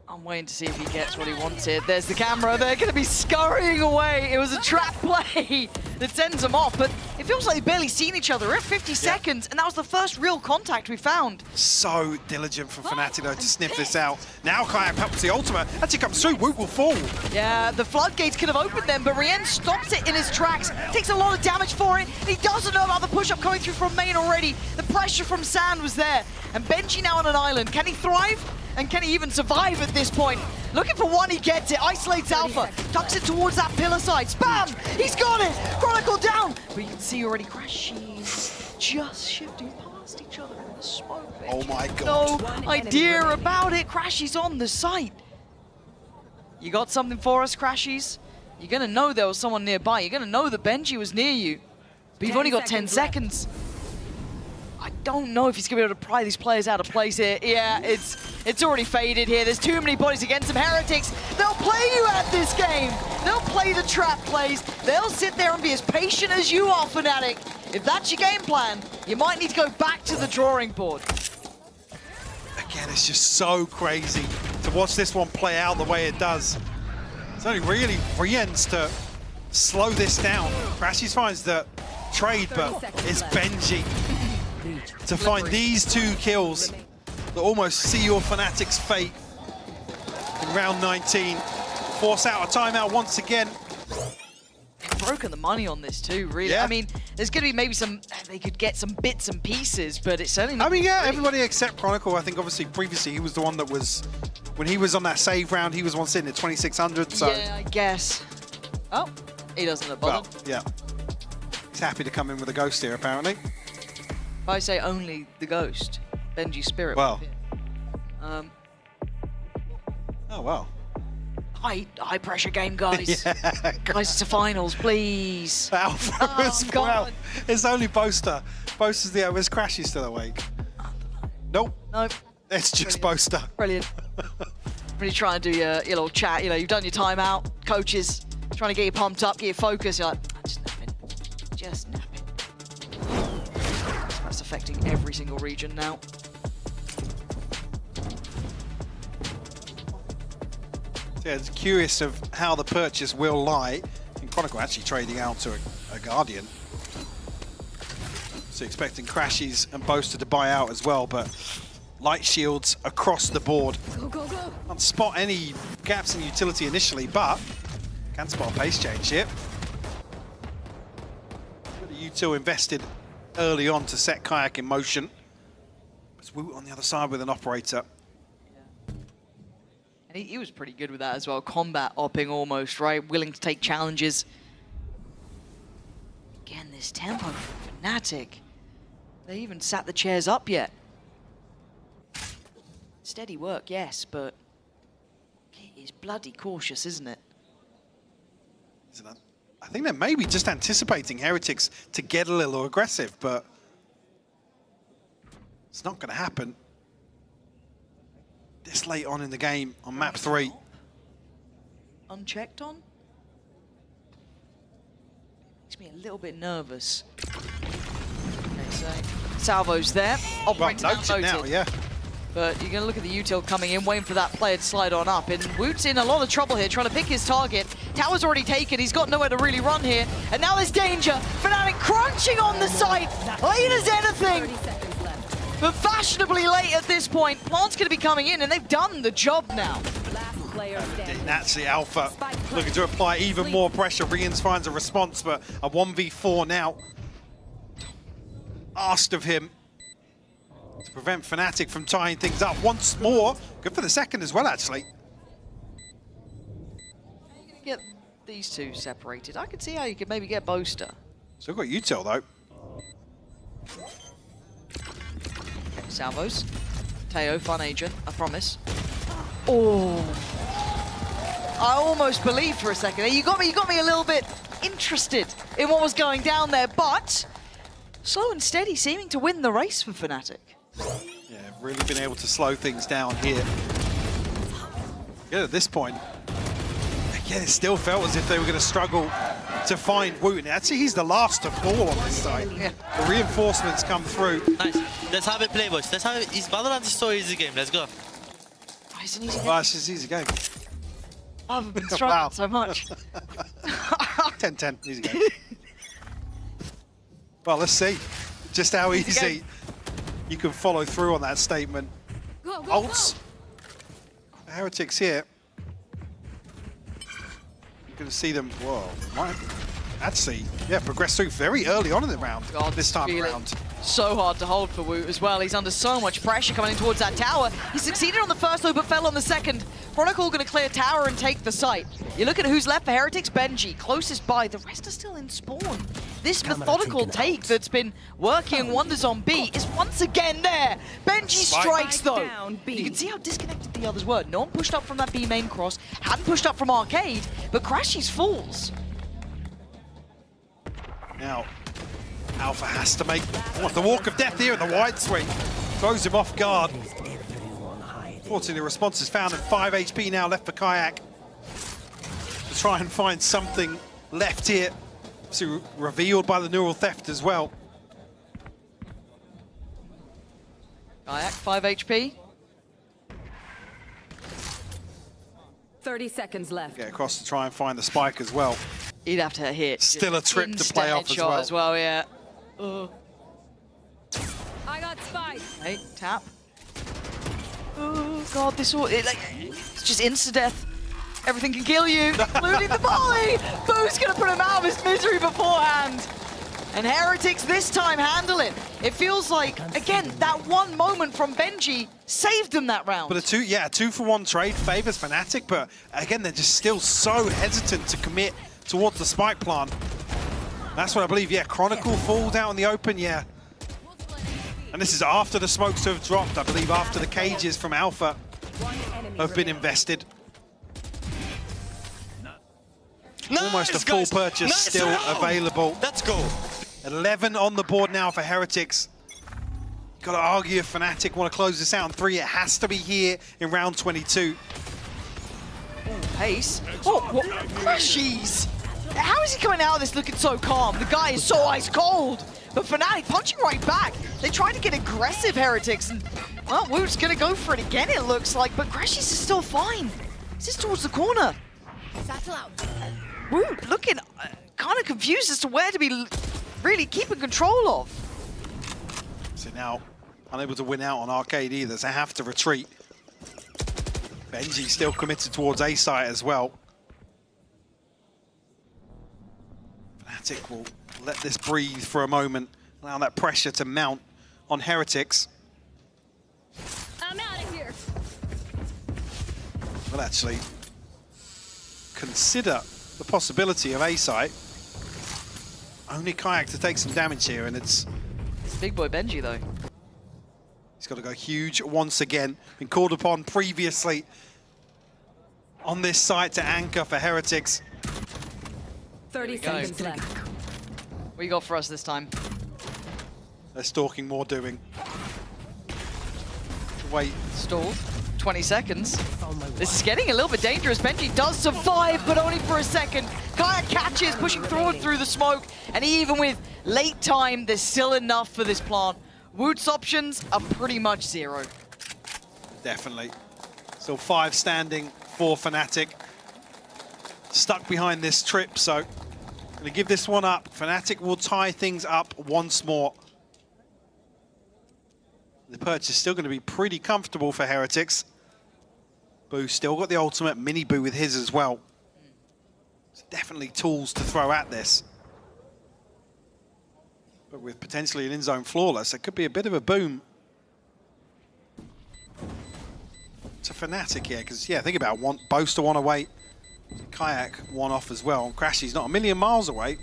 I'm waiting to see if he gets what he wants here. There's the camera. They're going to be scurrying away. It was a trap play that sends them off, but it feels like they've barely seen each other. We're at 50 seconds, and that was the first real contact we found. So diligent from Fnatic, though, to sniff this out. Now Kayak helps the ultimate. As he comes through, Woot will fall. Yeah, the floodgates could have opened them, but Rien stops it in his tracks. Takes a lot of damage for it. He doesn't know about the push-up coming through from main already. The pressure from Sand was there. And Benji now on an island. Can he thrive? And can he even survive at this point? Looking for one, he gets it. Isolates Alpha. Tucks it towards that pillar side. Spam! He's got it! Chronicle down! But you can see already Crashies just shifting past each other in the smoke. Oh my god. No idea about it. Crashies on the site. You got something for us, Crashies? You're going to know there was someone nearby. You're going to know that Benji was near you. But you've only got 10 seconds. I don't know if he's going to be able to pry these players out of place here. Yeah, it's already faded here. There's too many bodies against them. Heretics, they'll play you at this game. They'll play the trap plays. They'll sit there and be as patient as you are, Fnatic. If that's your game plan, you might need to go back to the drawing board. Again, it's just so crazy to watch this one play out the way it does. It's only really Rien's to slow this down. Crashies finds the trade, but it's Benji to find these 2 kills that almost see your Fnatic's fate in round 19. Force out a timeout once again. They've broken the money on this too, really. Yeah. I mean, there's going to be maybe they could get some bits and pieces, but it's certainly not. I mean, yeah, really. everybody except Chronicle. I think obviously previously he was the one that was, when he was on that save round, he was one sitting at 2600. So yeah, I guess. Oh, he doesn't look bothered. Well, yeah. He's happy to come in with a ghost here, apparently. If I say only the ghost, Benji's spirit. Well. Oh, well. High pressure game, guys. Yeah. Guys, it's a finals, please. Alpha as well. It's only Boaster. Boaster's the is Crashy still awake? Nope. Nope. It's just Boaster. Brilliant. When you try and do your little chat, you know, you've done your timeout, coaches trying to get you pumped up, get you focused, you're like, just nap it. Just nap it. That's affecting every single region now. Yeah, it's curious of how the purchase will lie. And Chronicle actually trading out to a Guardian. So expecting Crashies and Boaster to buy out as well, but light shields across the board. Go, go, go. Can't spot any gaps in utility initially, but can spot a pace change here. U2 invested early on to set Kayak in motion. There's Woot on the other side with an operator. And he was pretty good with that as well. Combat opping almost, right? Willing to take challenges. Again, this tempo from Fnatic. They even sat the chairs up yet. Steady work, yes, but it is bloody cautious, isn't it? Isn't it? I think they're maybe just anticipating Heretics to get a little aggressive, but it's not going to happen this late on in the game on map 3. Unchecked on? Makes me a little bit nervous. Okay, so Salvo's there. Operator noted now, yeah. But you're going to look at the util coming in, waiting for that player to slide on up. And Woot's in a lot of trouble here, trying to pick his target. Tower's already taken, he's got nowhere to really run here. And now there's danger. Fnatic crunching on the site, late as anything. But fashionably late at this point. Plant's going to be coming in, and they've done the job now. Naturally, Alpha looking to apply even more pressure. Rians finds a response, but a 1v4 now. Asked of him to prevent Fnatic from tying things up once more. Good for the second as well, actually. Get these two separated. I could see how you could maybe get Boaster. Still got Util, though. Okay, Salvos. Teo, fun agent, I promise. Oh. I almost believed for a second. You got me a little bit interested in what was going down there, but slow and steady seeming to win the race for Fnatic. Yeah, really been able to slow things down here. Yeah, at this point, again, it still felt as if they were going to struggle to find Woot. Actually, he's the last to fall on this side. Yeah. The reinforcements come through. Nice. Let's have it play, boys. Let's have it. VALORANT is so easy game. Let's go. Oh, it's an easy game. Well, it's just an easy game. I've been struggling so much. 10-10, easy game. Well, let's see just how easy you can follow through on that statement. Go, go, Ults. Heretics here. You're going to see them, whoa, might actually, yeah, progress through very early on in the round this time around. So hard to hold for Woot as well. He's under so much pressure coming in towards that tower. He succeeded on the first though, but fell on the second. Chronicle going to clear tower and take the site. You look at who's left for Heretics, Benji, closest by. The rest are still in spawn. This methodical take that's been working wonders on B is once again there. Benji strikes though. You can see how disconnected the others were. No one pushed up from that B main cross, hadn't pushed up from Arcade, but Crashies falls. Now, Alpha has to make the walk of death here in the wide swing. Throws him off guard. Fortunately, the response is found, and 5 HP now left for Kayak to try and find something left here. So revealed by the neural theft as well. Kayak, 5 HP. 30 seconds left. Get across to try and find the spike as well. He'd have to hit. Still a trip to play off as well. Yeah. I got spike. Hey, tap. Oh god, this all it's just insta-death. Everything can kill you, including the volley. Boo's gonna put him out of his misery beforehand. And Heretics this time handle it. It feels like, again, that one moment from Benji saved them that round. But a 2-for-1 trade favors Fnatic, but again, they're just still so hesitant to commit towards the spike plant. That's what I believe, yeah, Chronicle falls out in the open, yeah. And this is after the smokes have dropped, I believe, after the cages from Alpha have been invested. Almost a full purchase still available. Let's go. 11 on the board now for Heretics. Got to argue if Fnatic want to close this out in 3. It has to be here in round 22. Pace. Oh, what? Crashies! How is he coming out of this looking so calm? The guy is so ice cold. But Fnatic punching right back. They tried to get aggressive, Heretics, and well, Woot's gonna go for it again, it looks like, but Crashies is still fine. This is towards the corner. Satchel out. Woo, looking kind of confused as to where to be really keeping control of. So now, unable to win out on Arcade either, so they have to retreat. Benji still committed towards A site as well. Fnatic will let this breathe for a moment, allow that pressure to mount on Heretics. I'm out of here. Well, actually, consider the possibility of A site. Only Kayak to take some damage here, and it's big boy Benji though. He's got to go huge once again. Been called upon previously on this site to anchor for Heretics. 30 seconds left. What you got for us this time? Less talking, more doing. Wait. Stalled. 20 seconds. This is getting a little bit dangerous. Benji does survive, but only for a second. Kayak catches, pushing through the smoke, and even with late time, there's still enough for this plant. Woot's options are pretty much zero. Definitely. Still 5 standing for Fnatic. Stuck behind this trip, so going to give this one up. Fnatic will tie things up once more. The perch is still going to be pretty comfortable for Heretics. Boo still got the ultimate, Mini Boo with his as well. So definitely tools to throw at this. But with potentially an in-zone flawless, it could be a bit of a boom to Fnatic here, because yeah, think about it, Boaster one away, Kayak one off as well. Crashy's not a million miles away.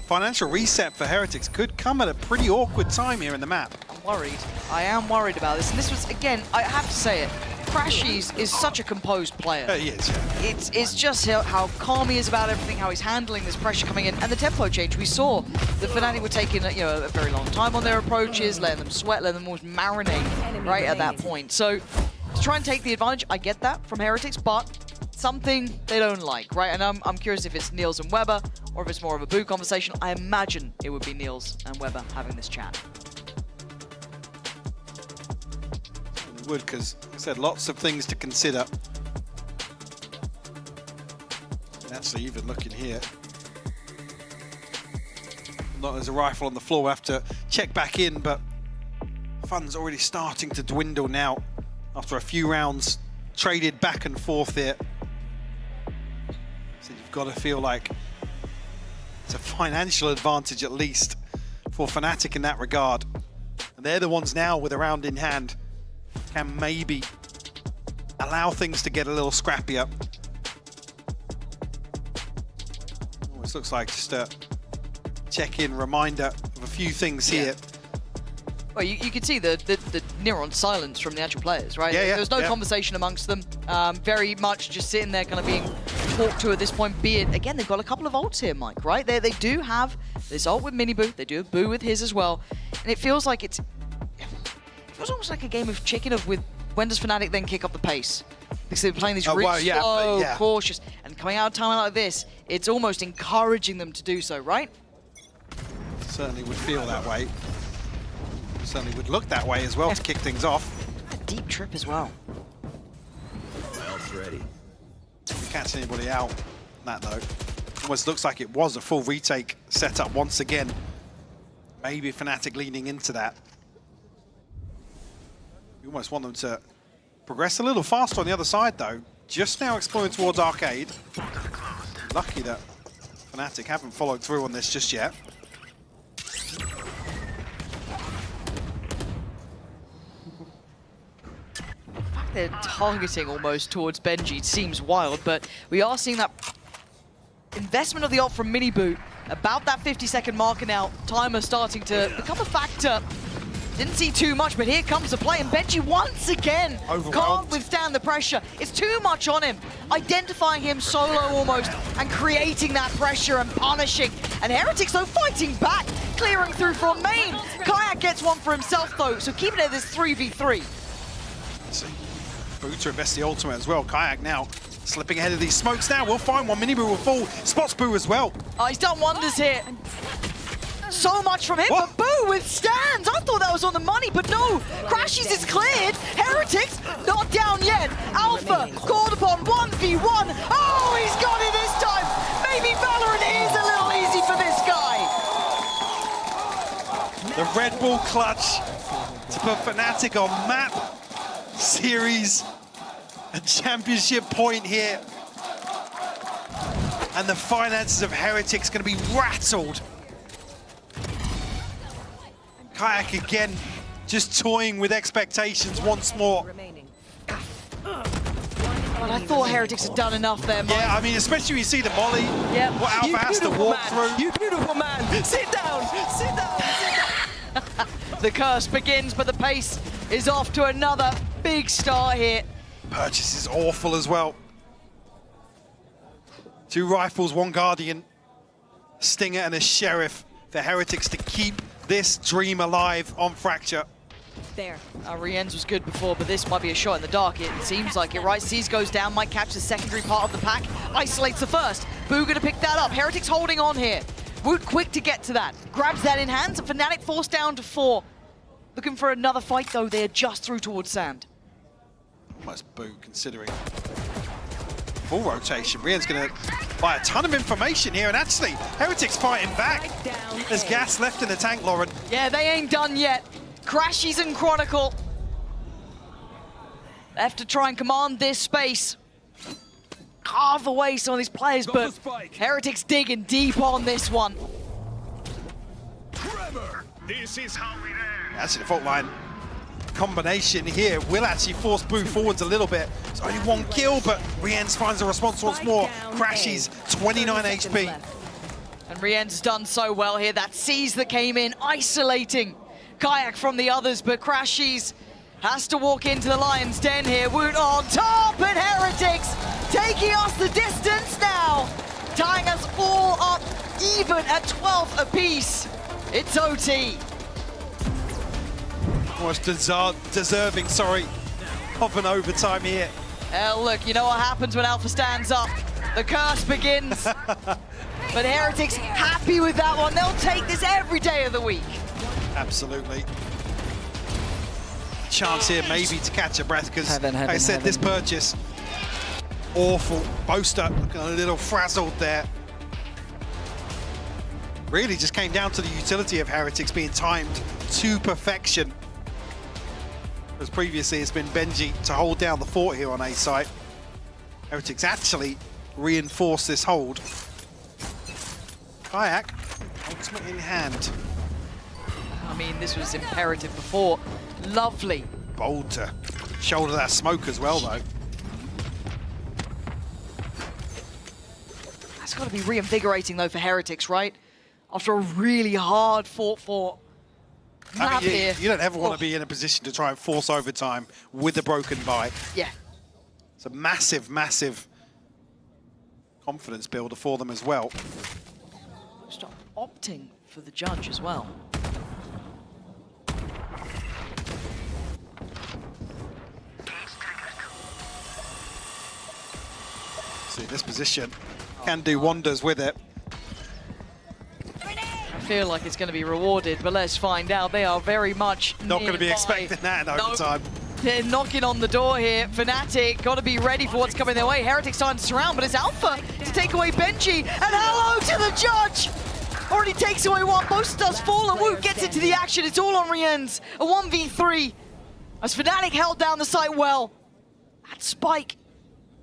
Financial reset for Heretics could come at a pretty awkward time here in the map. I'm worried. I am worried about this. And this was, again, I have to say it, Crashies is such a composed player. He is, yeah. It's just how calm he is about everything, how he's handling this pressure coming in, and the tempo change. We saw the Fnatic were taking a very long time on their approaches, letting them sweat, letting them almost marinate right at that point. So to try and take the advantage, I get that from Heretics, but something they don't like, right? And I'm curious if it's Niels and Weber or if it's more of a Boo conversation. I imagine it would be Niels and Weber having this chat. It would, because like I said, lots of things to consider. And actually, even looking here, not there's a rifle on the floor. We have to check back in, but fun's already starting to dwindle now after a few rounds traded back and forth here. So you've got to feel like it's a financial advantage at least for Fnatic in that regard. And they're the ones now with a round in hand can maybe allow things to get a little scrappier. Oh, this looks like just a check-in reminder of a few things here. Well, you can see the near-on silence from the actual players, right? Yeah, There's no conversation amongst them. Very much just sitting there kind of being talked to at this point, be it, again, they've got a couple of ults here, Mike, right? They do have this ult with Mini Boo, they do have Boo with his as well, and it feels like it feels almost like a game of chicken with when does Fnatic then kick up the pace? Because they're playing these really slow, cautious, and coming out of time like this, it's almost encouraging them to do so, right? Certainly would feel that way. Certainly would look that way as well to kick things off. A deep trip as well. Elf's ready. Didn't catch anybody out on that though. Almost looks like it was a full retake setup once again. Maybe Fnatic leaning into that. You almost want them to progress a little faster on the other side though. Just now exploring towards Arcade. Lucky that Fnatic haven't followed through on this just yet. They're targeting almost towards Benji. It seems wild, but we are seeing that investment of the ult from Mini Boo. About that 50-second marker now. Timer starting to become a factor. Didn't see too much, but here comes the play, and Benji once again can't withstand the pressure. It's too much on him. Identifying him solo almost, and creating that pressure and punishing. And Heretics, though, fighting back, clearing through from main. Kayak gets one for himself, though, so keeping it at this 3v3. Boo to invest the ultimate as well. Kayak now slipping ahead of these smokes now. We'll find one. Mini Boo will fall. Spots Boo as well. Oh, he's done wonders here. so much from him, but Boo withstands. I thought that was on the money, but no. Crashies is cleared. Heretics not down yet. Alpha called upon 1v1. Oh, he's got it this time. Maybe Valorant is a little easy for this guy. The Red Bull clutch to put Fnatic on map, series, and championship point here. And the finances of Heretics going to be rattled. Kayak again, just toying with expectations once more. But I thought Heretics had done enough there, Mike. Yeah, I mean, especially when you see the molly, what Alpha has to walk through. You beautiful man! Sit down! Sit down! Sit down! The curse begins, but the pace is off to another big start here. Purchase is awful as well. 2 rifles, 1 Guardian, Stinger and a Sheriff for Heretics to keep this dream alive on Fracture. There. Rienz was good before, but this might be a shot in the dark. It seems like it, right? Seas goes down, might catch the secondary part of the pack, isolates the first. Boo gonna pick that up. Heretics holding on here. Woot quick to get to that. Grabs that in hands, and Fnatic forced down to 4. Looking for another fight, though. They're just through towards Sand. Almost Boo considering full rotation. Rien's going to buy a ton of information here, and actually, Heretics fighting back. There's gas left in the tank, Lauren. Yeah, they ain't done yet. Crashies and Chronicle. They have to try and command this space. Carve away some of these players, but Heretics digging deep on this one. This is how we actually, the fault line combination here will actually force Boo forwards a little bit. It's only 1 kill, but Rienz finds a response once more. Crashies, 29 HP. And Rien's done so well here. That Seas that came in, isolating Kayak from the others, but Crashies has to walk into the Lion's Den here. Woot on top, and Heretics taking us the distance now. Tying us all up even at 12 apiece. It's OT. Almost deserving, of an overtime here. Look, you know what happens when Alpha stands up. The curse begins. But Heretics happy with that one. They'll take this every day of the week. Absolutely. Chance here maybe to catch a breath, because like I said, this purchase, awful. Boaster looking a little frazzled there. Really just came down to the utility of Heretics being timed to perfection. As previously it's been Benji to hold down the fort here on A site. Heretics actually reinforce this hold. Kayak, ultimate in hand. I mean, this was imperative before. Lovely. Bold to shoulder that smoke as well, though. That's got to be reinvigorating, though, for Heretics, right? After a really hard fought for map here. You don't ever want to be in a position to try and force overtime with a broken bike. Yeah. It's a massive, massive confidence builder for them as well. Stop opting for the judge as well. See, this position can do wonders with it. I feel like it's going to be rewarded, but let's find out. They are very much not going to be nearby. expecting that in overtime. They're knocking on the door here. Fnatic got to be ready for what's coming their way. Heretics starting to surround, but it's Alpha to take away Benji. And hello to the judge! Already takes away one. Most does fall, and Woot gets into the action. It's all on Rienz. A 1v3. As Fnatic held down the site well. That spike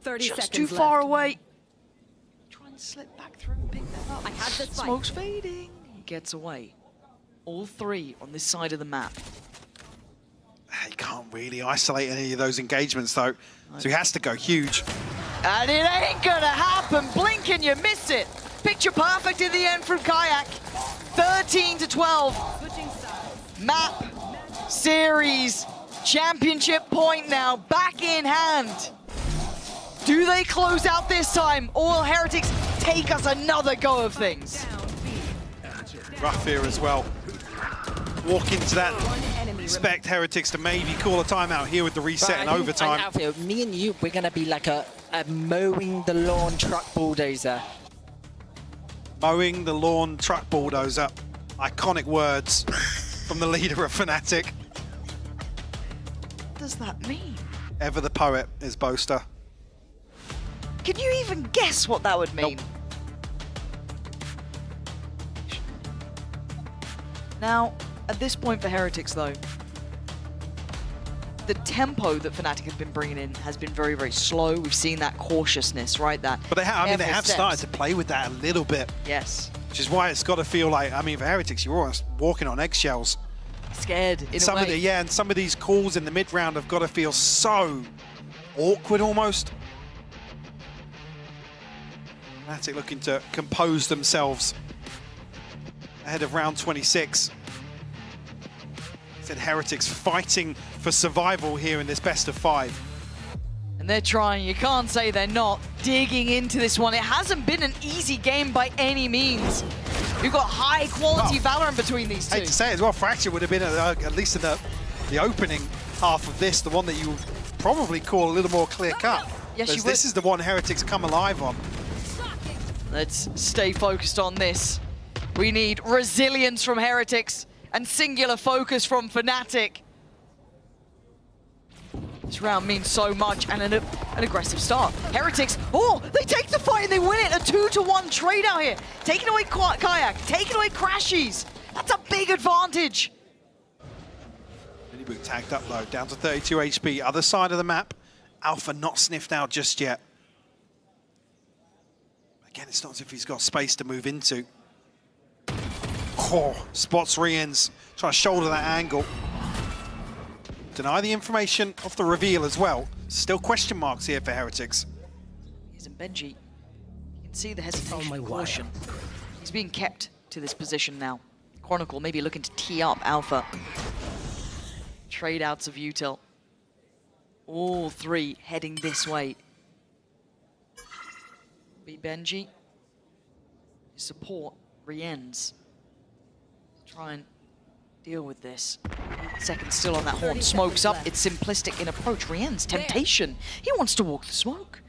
30 just seconds too left. far away. Try and slip back through and pick that up. I had the spike. Smoke's fading. He gets away. All 3 on this side of the map. He can't really isolate any of those engagements, though. So he has to go huge. And it ain't gonna happen. Blink and you miss it. Picture perfect in the end from Kayak. 13-12. Map, series, championship point now back in hand. Do they close out this time, or will Heretics take us another go of things? Rough here as well. Walk into that. Expect Heretics to maybe call a timeout here with the reset and overtime. Alfie, me and you, we're going to be like a mowing the lawn truck bulldozer. Mowing the lawn truck bulldozer. Iconic words from the leader of Fnatic. What does that mean? Ever the poet is Boaster. Can you even guess what that would mean? Nope. Now, at this point for Heretics though, the tempo that Fnatic have been bringing in has been very, very slow. We've seen that cautiousness, right? That But they have, they have steps. started to play with that a little bit. Yes. Which is why it's got to feel like, I mean, for Heretics, you're almost walking on eggshells. Scared in Some a of way. the and some of these calls in the mid round have got to feel so awkward almost. Fnatic looking to compose themselves ahead of round 26. Said Heretics fighting for survival here in this best of 5. And they're trying, you can't say they're not, digging into this one. It hasn't been an easy game by any means. We've got high quality Valorant between these two. Hate to say it as well, Fracture would have been at least in the opening half of this, the one that you would probably call a little more clear cut. Yes, you would. This is the one Heretics come alive on. Let's stay focused on this. We need resilience from Heretics and singular focus from Fnatic. This round means so much, and an aggressive start. Heretics, oh, they take the fight and they win it. A 2-to-1 trade out here. Taking away Kayak, taking away Crashies. That's a big advantage. Miniboot tagged up low, down to 32 HP. Other side of the map, Alpha not sniffed out just yet. Again, it's not as if he's got space to move into. Oh, spots Rians, trying to shoulder that angle. Deny the information of the reveal as well. Still question marks here for Heretics. Here's Benji. You can see the hesitation and caution. He's being kept to this position now. Chronicle maybe looking to tee up Alpha. Trade outs of Util. All three heading this way. Be Benji. Support Rienz. Try and deal with this. Second still on that horn. Smokes up. It's simplistic in approach. Rienz, temptation. He wants to walk the smoke.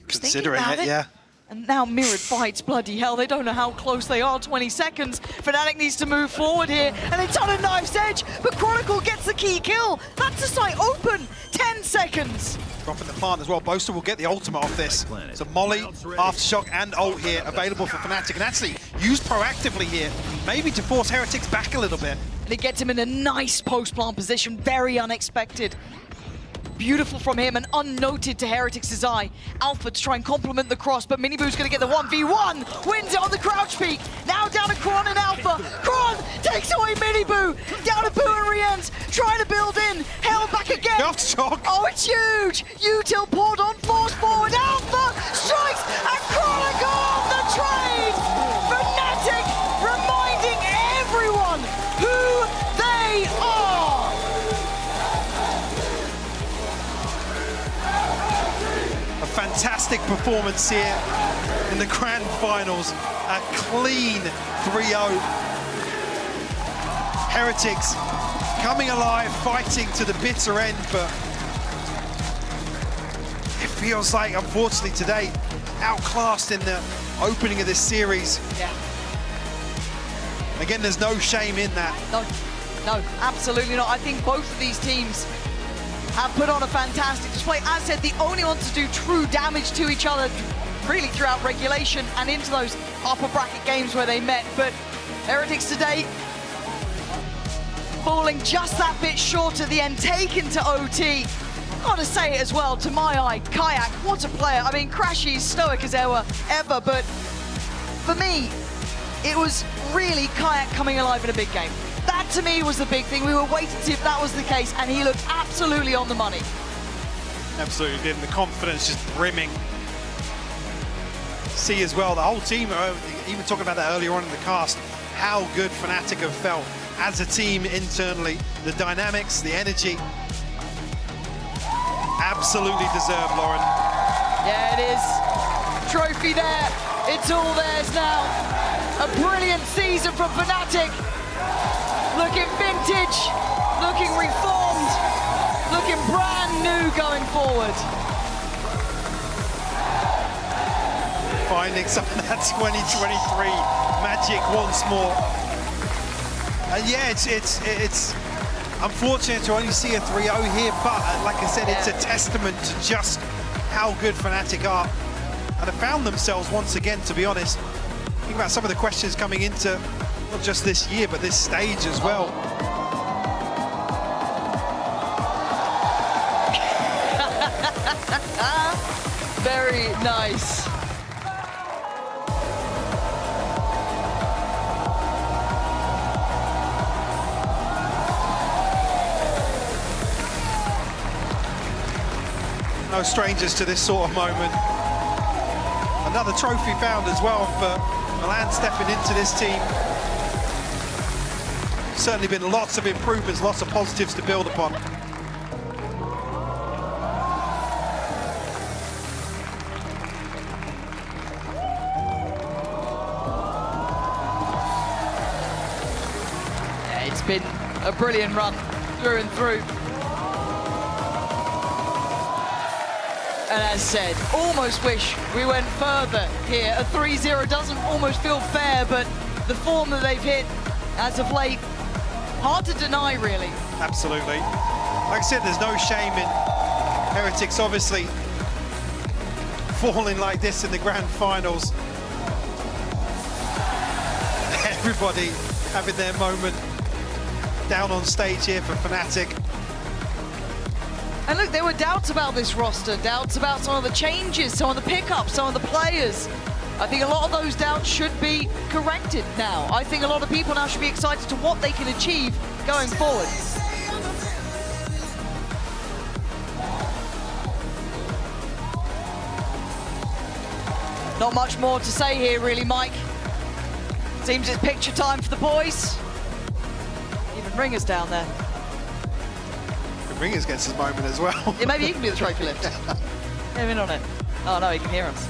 Considering it, yeah. And now mirrored fights, bloody hell. They don't know how close they are. 20 seconds. Fnatic needs to move forward here. And it's on a knife's edge. But Chronicle gets the key kill. That's the site open. 10 seconds. Dropping the plant as well. Boaster will get the ultimate off this. So Molly, Aftershock, and ult here available for Fnatic. And actually used proactively here, maybe to force Heretics back a little bit. And it gets him in a nice post-plant position. Very unexpected. Beautiful from him and unnoted to Heretics' eye. Alpha to try and complement the cross, but Miniboo's going to get the 1v1. Wins it on the crouch peak. Now down to Kron and Alpha. Kron takes away Miniboo. Down to Boo and Rienz. Trying to build in. Held back again. Aftershock. Oh, it's huge. Util poured on, force forward. Alpha strikes and Chronicle on the trade. Fnatic reminding everyone who they are. A fantastic performance here in the grand finals. A clean 3-0. Heretics coming alive, fighting to the bitter end, but it feels like, unfortunately today, outclassed in the opening of this series. Yeah. Again, there's no shame in that. No, absolutely not. I think both of these teams have put on a fantastic display. As said, the only ones to do true damage to each other really throughout regulation and into those upper bracket games where they met. But Heretics today falling just that bit short at the end, taken to OT. Gotta say it as well, to my eye, Kayak, what a player. I mean, Crashy, stoic as ever, but for me, it was really Kayak coming alive in a big game. That to me was the big thing. We were waiting to see if that was the case, and he looked absolutely on the money. Absolutely did, and the confidence just brimming. See as well, the whole team, even talking about that earlier on in the cast, how good Fnatic have felt as a team internally. The dynamics, the energy. Absolutely deserved, Lauren. Yeah, it is. Trophy there. It's all theirs now. A brilliant season from Fnatic. Looking vintage, looking reformed, looking brand new going forward. Finding some of that 2023 magic once more. Yeah, it's unfortunate to only see a 3-0 here, but like I said, it's a testament to just how good Fnatic are. And have found themselves once again, to be honest. Think about some of the questions coming into not just this year, but this stage as well. Very nice. No strangers to this sort of moment. Another trophy found as well for Milan stepping into this team. Certainly been lots of improvements, lots of positives to build upon. Yeah, it's been a brilliant run through and through. And as said, almost wish we went further here. A 3-0 doesn't almost feel fair, but the form that they've hit as of late, hard to deny, really. Absolutely. Like I said, there's no shame in Heretics, obviously, falling like this in the grand finals. Everybody having their moment down on stage here for Fnatic. And look, there were doubts about this roster, doubts about some of the changes, some of the pickups, some of the players. I think a lot of those doubts should be corrected now. I think a lot of people now should be excited to what they can achieve going forward. Not much more to say here, really, Mike. Seems it's picture time for the boys. Even Ringer's down there. Ringer's gets his moment as well. Yeah, maybe he can do the trophy lift. Get him in on it. Oh no, he can hear us.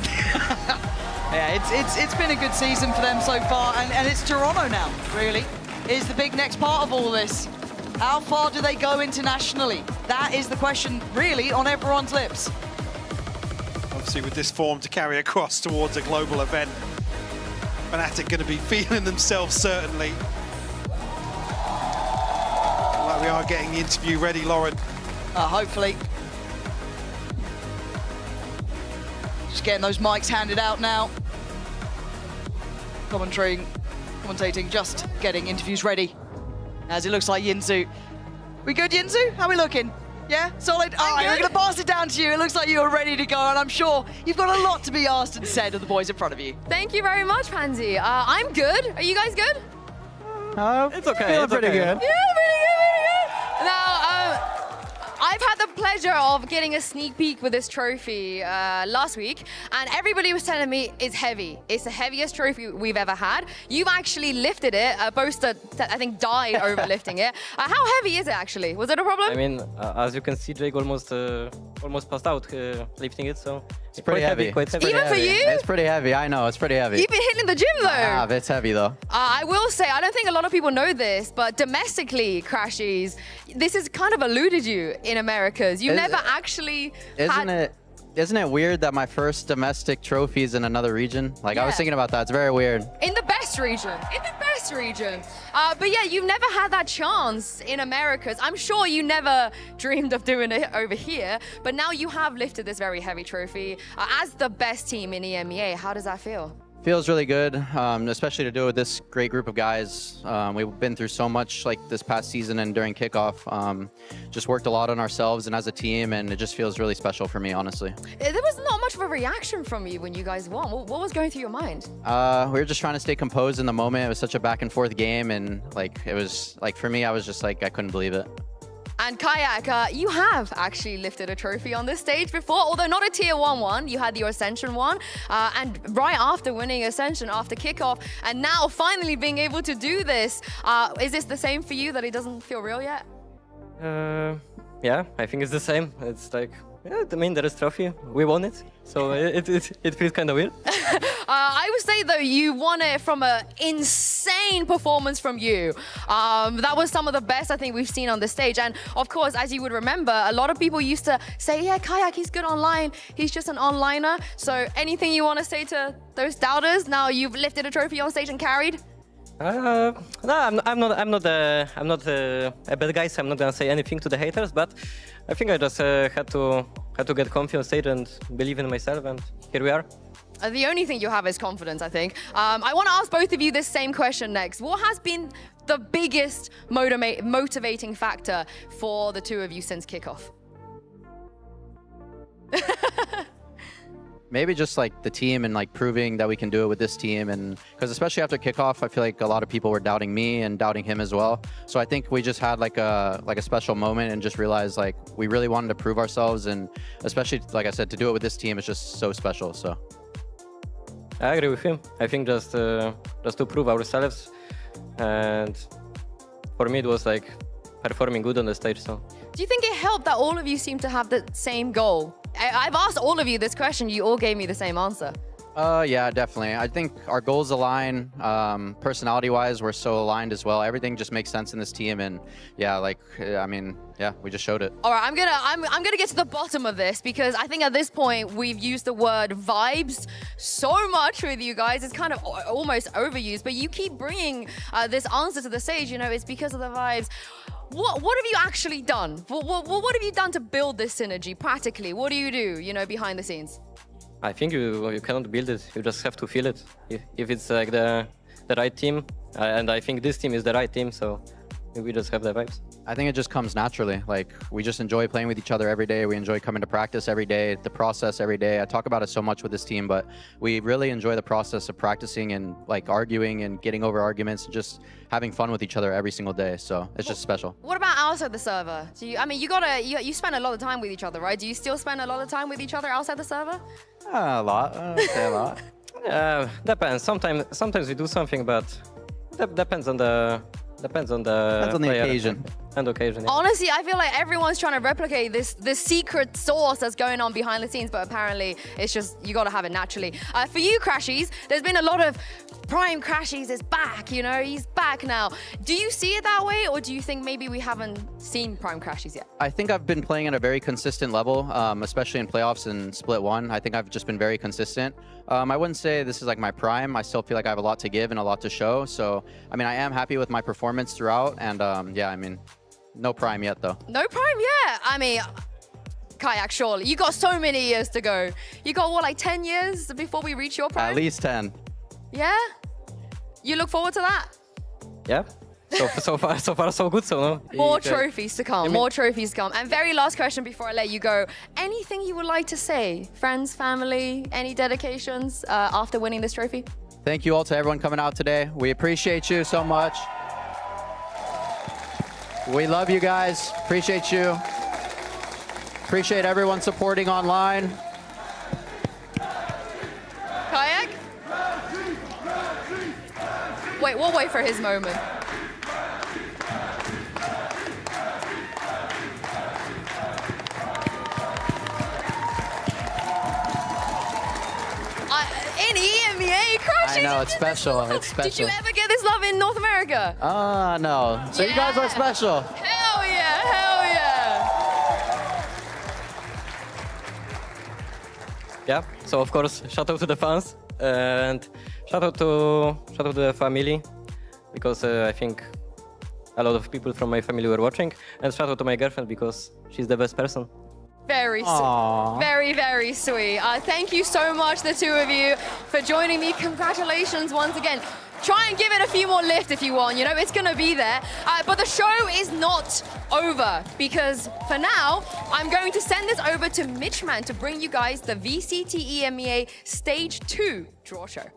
Yeah, it's been a good season for them so far, and it's Toronto now, really, is the big next part of all this. How far do they go internationally? That is the question, really, on everyone's lips. Obviously, with this form to carry across towards a global event, Fnatic going to be feeling themselves, certainly. Like we are getting the interview ready, Lauren. Hopefully. Just getting those mics handed out now. Commentating, just getting interviews ready. As it looks like Yinzu. We good, Yinzu? How we looking? Yeah? Solid? All right, we're going to pass it down to you. It looks like you're ready to go, and I'm sure you've got a lot to be asked and said of the boys in front of you. Thank you very much, Pansy. I'm good. Are you guys good? It's okay. It's pretty good. Yeah, pretty good. Now, I've had the pleasure of getting a sneak peek with this trophy last week, and everybody was telling me it's heavy. It's the heaviest trophy we've ever had. You've actually lifted it. Boaster, I think, died over lifting it. How heavy is it, actually? Was it a problem? I mean, as you can see, Jake almost passed out lifting it, so... It's pretty heavy. Quite heavy. Even for you? It's pretty heavy, I know, it's pretty heavy. You've been hitting the gym, though. I have, it's heavy, though. I will say, I don't think a lot of people know this, but domestically, this has kind of eluded you in Americas. You never actually Isn't it weird that my first domestic trophy is in another region? Like, I was thinking about that. It's very weird. In the best region. In the best region. But yeah, you've never had that chance in Americas. I'm sure you never dreamed of doing it over here, but now you have lifted this very heavy trophy. As the best team in EMEA, how does that feel? Feels really good, especially to do it with this great group of guys. We've been through so much like this past season and during kickoff. Just worked a lot on ourselves and as a team, and it just feels really special for me, honestly. There was not much of a reaction from you when you guys won. What was going through your mind? We were just trying to stay composed in the moment. It was such a back and forth game, and like it was like for me, I was just like I couldn't believe it. And Kayak, you have actually lifted a trophy on this stage before, although not a Tier 1 one. You had the Ascension one, and right after winning Ascension after kickoff, and now finally being able to do this, is this the same for you, that it doesn't feel real yet? Yeah, I think it's the same. It's like, yeah, I mean, there is trophy. We won it, so it feels kind of weird. I would say, though, you won it from an insane performance from you. That was some of the best I think we've seen on the stage. And of course, as you would remember, a lot of people used to say, yeah, Kayak, he's good online. He's just an onliner. So anything you want to say to those doubters? Now you've lifted a trophy on stage and carried? No, I'm not a bad guy, so I'm not gonna say anything to the haters. But I think I just had to get comfy on stage and believe in myself, and here we are. The only thing you have is confidence, I think. I want to ask both of you this same question next. What has been the biggest motivating factor for the two of you since kickoff? Maybe just like the team and like proving that we can do it with this team, and because especially after kickoff, I feel like a lot of people were doubting me and doubting him as well. So I think we just had like a special moment and just realized like we really wanted to prove ourselves, and especially like I said, to do it with this team is just so special. So I agree with him. I think just to prove ourselves, and for me it was like performing good on the stage. So Do you think it helped that all of you seem to have the same goal? I've asked all of you this question. You all gave me the same answer. Yeah, definitely. I think our goals align. Personality-wise, we're so aligned as well. Everything just makes sense in this team, and yeah, like I mean, yeah, we just showed it. All right, I'm gonna get to the bottom of this, because I think at this point we've used the word vibes so much with you guys. It's kind of almost overused, but you keep bringing this answer to the stage. You know, it's because of the vibes. What have you actually done? What have you done to build this synergy practically? What do, you know, behind the scenes? I think you cannot build it. You just have to feel it. If it's like the right team, and I think this team is the right team, so we just have the vibes. I think it just comes naturally. Like, we just enjoy playing with each other every day. We enjoy coming to practice every day, the process every day. I talk about it so much with this team, but we really enjoy the process of practicing and like arguing and getting over arguments and just having fun with each other every single day. So it's just special. What about outside the server? I mean, you spend a lot of time with each other, right? Do you still spend a lot of time with each other outside the server? A lot. I'd say a lot. Depends. Sometimes we do something, but depends on the occasion. And occasion. Yeah. Honestly, I feel like everyone's trying to replicate this secret sauce that's going on behind the scenes, but apparently it's just, you gotta have it naturally. For you, Crashies, there's been a lot of Prime Crashies is back, you know, he's back now. Do you see it that way, or do you think maybe we haven't seen Prime Crashies yet? I think I've been playing at a very consistent level, especially in playoffs and Split 1. I think I've just been very consistent. I wouldn't say this is like my prime. I still feel like I have a lot to give and a lot to show. So, I mean, I am happy with my performance throughout. And yeah, I mean, no prime yet, though. No prime yet? I mean, Kayak, surely. You got so many years to go. You got, what, like 10 years before we reach your prime? At least 10. Yeah? You look forward to that? Yeah. So far, so good. So no. More trophies to come. More trophies to come. And very last question before I let you go. Anything you would like to say? Friends, family, any dedications after winning this trophy? Thank you all to everyone coming out today. We appreciate you so much. We love you guys. Appreciate you. Appreciate everyone supporting online. Kayak? Wait, we'll wait for his moment. In EMEA, Crashies. I know, it's special. It's special. Did you ever get this love in North America? No. So yeah. You guys are special. Hell yeah, hell yeah. Yeah. So of course, shout out to the fans and shout out to the family, because I think a lot of people from my family were watching, and shout out to my girlfriend because she's the best person. Very sweet. Very, very sweet. Thank you so much, the two of you, for joining me. Congratulations once again. Try and give it a few more lift if you want, you know, it's gonna be there. But the show is not over, because for now, I'm going to send this over to Mitchman to bring you guys the VCT EMEA Stage 2 draw show.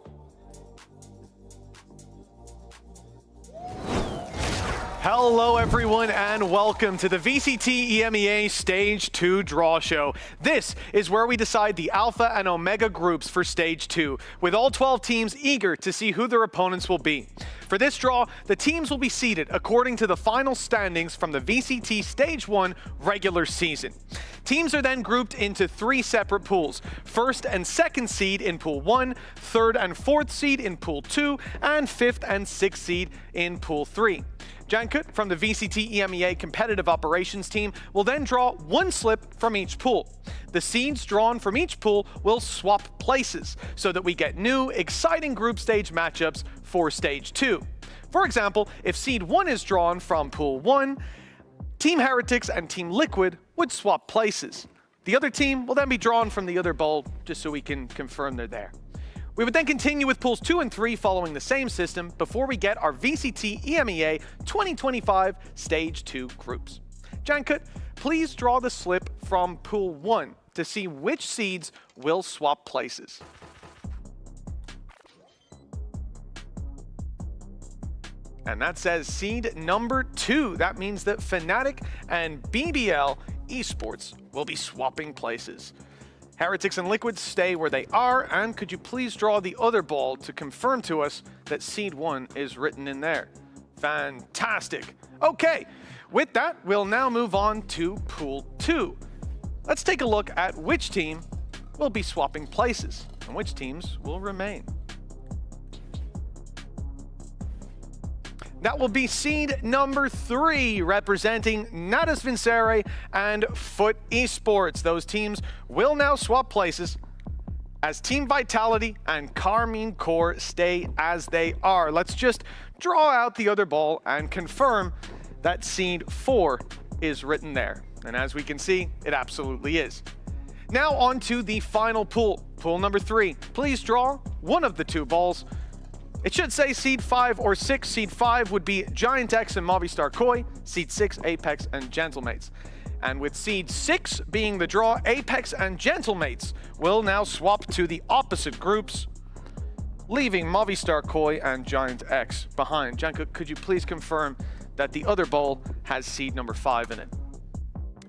Hello everyone and welcome to the VCT EMEA Stage 2 Draw Show. This is where we decide the Alpha and Omega groups for Stage 2, with all 12 teams eager to see who their opponents will be. For this draw, the teams will be seeded according to the final standings from the VCT Stage 1 regular season. Teams are then grouped into 3 separate pools: first and second seed in Pool 1, third and fourth seed in Pool 2, and fifth and sixth seed in Pool 3. Jankut from the VCT EMEA competitive operations team will then draw one slip from each pool. The seeds drawn from each pool will swap places so that we get new, exciting group stage matchups for stage 2. For example, if seed 1 is drawn from pool 1, Team Heretics and Team Liquid would swap places. The other team will then be drawn from the other bowl just so we can confirm they're there. We would then continue with pools 2 and 3 following the same system before we get our VCT EMEA 2025 Stage 2 groups. Jankut, please draw the slip from pool 1 to see which seeds will swap places. And that says seed number 2. That means that Fnatic and BBL Esports will be swapping places. Heretics and Liquid stay where they are, and could you please draw the other ball to confirm to us that seed 1 is written in there? Fantastic. Okay, with that, we'll now move on to pool 2. Let's take a look at which team will be swapping places and which teams will remain. That will be seed number 3, representing Natus Vincere and Foot Esports. Those teams will now swap places as Team Vitality and Carmine Core stay as they are. Let's just draw out the other ball and confirm that seed 4 is written there. And as we can see, it absolutely is. Now on to the final pool, pool number 3. Please draw one of the 2 balls. It should say seed 5 or 6. Seed 5 would be Giant X and Movistar Koi. Seed 6, Apex and Gentlemates. And with seed 6 being the draw, Apex and Gentlemates will now swap to the opposite groups, leaving Movistar Koi and Giant X behind. Jankut, could you please confirm that the other bowl has seed number 5 in it?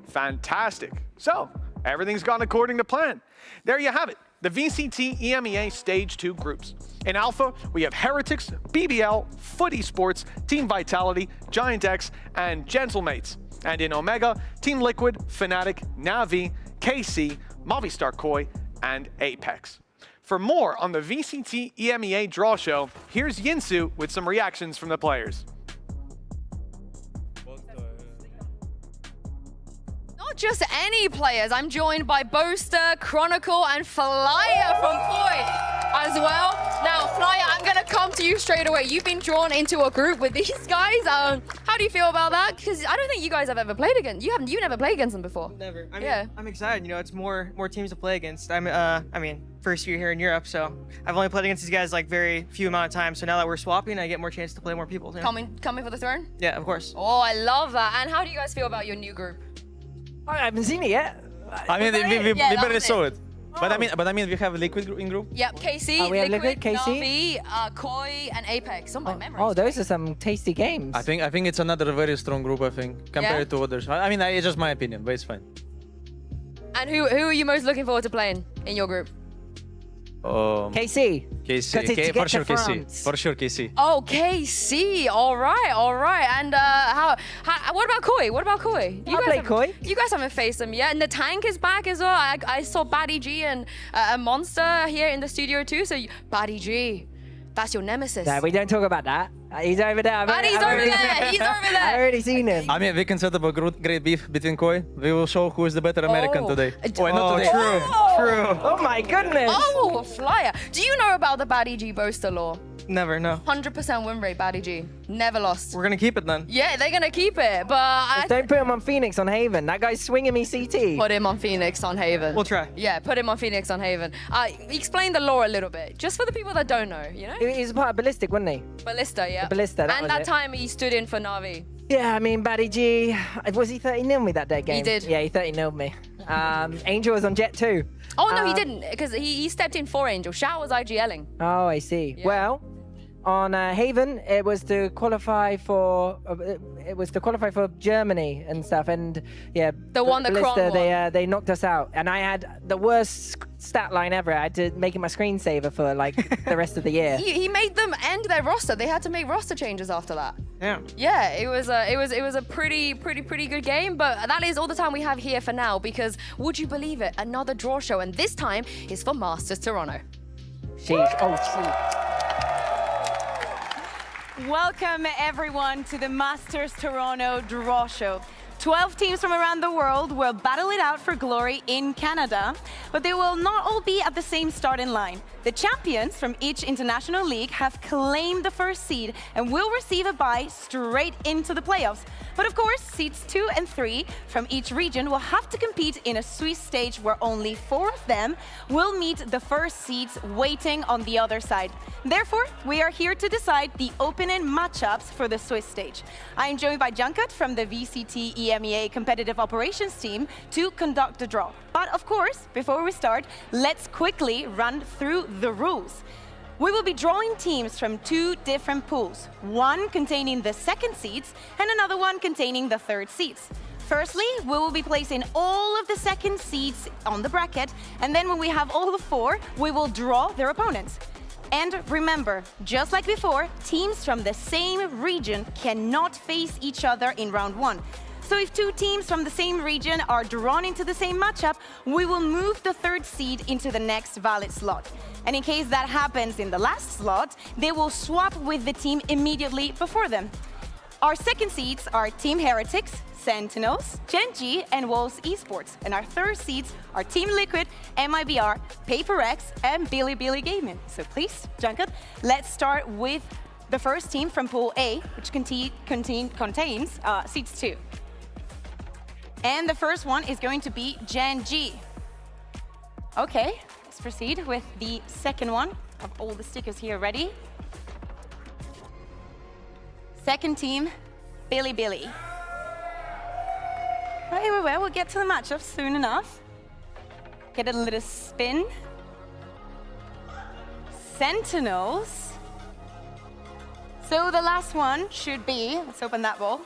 Fantastic. So, everything's gone according to plan. There you have it. The VCT EMEA Stage 2 groups. In Alpha, we have Heretics, BBL, Foot Esports, Team Vitality, Giant X, and Gentlemates. And in Omega, Team Liquid, Fnatic, Na'Vi, KC, Movistar Koi, and Apex. For more on the VCT EMEA Draw Show, here's Yinsu with some reactions from the players. Not just any players. I'm joined by Boaster, Chronicle, and Flyer from Koi as well. Now, Flyer, I'm going to come to you straight away. You've been drawn into a group with these guys. How do you feel about that? Because I don't think you guys have ever played against. You never played against them before. Never. I mean, I'm excited. You know, it's more teams to play against. I mean, first year here in Europe, so I've only played against these guys like very few amount of time. So now that we're swapping, I get more chance to play more people. You know? Coming for the throne? Yeah, of course. Oh, I love that. And how do you guys feel about your new group? I haven't seen it yet. I mean, we barely saw it. Oh. But I mean, we have Liquid in group. Yep, KC, we have Liquid, KC? Na'Vi, Koi, and Apex. Oh, my memory. Oh, those are some tasty games. I think it's another very strong group. I think compared to others. I mean, it's just my opinion, but it's fine. And who are you most looking forward to playing in your group? KC. For sure, KC. For sure, KC. Oh, KC. All right. And what about Koi? I play Koi. You guys haven't faced them yet. And the tank is back as well. I saw Batty G and a Monster here in the studio too. So Batty G, that's your nemesis. No, we don't talk about that. He's over there. Batty's over there. He's over there. I've already seen him. I mean, we can set up a great beef between Koi. We will show who is the better American today. Not today. True. Oh my goodness. Oh, Flyer. Do you know about the Batty G Boaster law? Never, no. 100% win rate, Batty G. Never lost. We're gonna keep it then. Yeah, they're gonna keep it, but Just don't put him on Phoenix on Haven. That guy's swinging me CT. Put him on Phoenix on Haven. We'll try. Yeah, put him on Phoenix on Haven. Explain the lore a little bit, just for the people that don't know, you know? He's a part of Ballistic, wasn't he? Ballista, yeah. The Ballista, that and was that it. time he stood in for Na'Vi. Yeah, I mean, Batty G, was he 30-0 me that day game? He did. Yeah, he 30-0 me. Angel was on Jet too. Oh, no, he didn't, because he stepped in for Angel. Shao was IGLing. Oh, I see. Yeah. Well, on Haven, it was to qualify for Germany and stuff, and yeah, The one that Kron won. they knocked us out, and I had the worst stat line ever. I had to make it my screensaver for like the rest of the year. He made them end their roster. They had to make roster changes after that. Yeah. Yeah, it was a pretty good game, but that is all the time we have here for now, because would you believe it, another draw show, and this time is for Masters Toronto. Sheesh. Oh, shoot. Welcome everyone to the Masters Toronto Draw Show. 12 teams from around the world will battle it out for glory in Canada, but they will not all be at the same starting line. The champions from each international league have claimed the first seed and will receive a bye straight into the playoffs. But of course, seeds 2 and 3 from each region will have to compete in a Swiss stage where only 4 of them will meet the first seeds waiting on the other side. Therefore, we are here to decide the opening matchups for the Swiss stage. I am joined by Junket from the VCT EMEA competitive operations team to conduct the draw. But of course, before we start, let's quickly run through the rules. We will be drawing teams from 2 different pools, one containing the second seeds and another one containing the third seeds. Firstly, we will be placing all of the second seeds on the bracket, and then when we have all the 4, we will draw their opponents. And remember, just like before, teams from the same region cannot face each other in round 1. So if 2 teams from the same region are drawn into the same matchup, we will move the third seed into the next valid slot. And in case that happens in the last slot, they will swap with the team immediately before them. Our second seeds are Team Heretics, Sentinels, Gen G, and Wolves Esports. And our third seeds are Team Liquid, MIBR, Paper X, and Billy Gaming. So please, Junket, let's start with the first team from Pool A, which contains seeds 2. And the first one is going to be Gen G. Okay, let's proceed with the second one. I have all the stickers here ready. Second team, Billy. Wait, we'll get to the matchup soon enough. Get a little spin. Sentinels. So the last one should be, let's open that ball.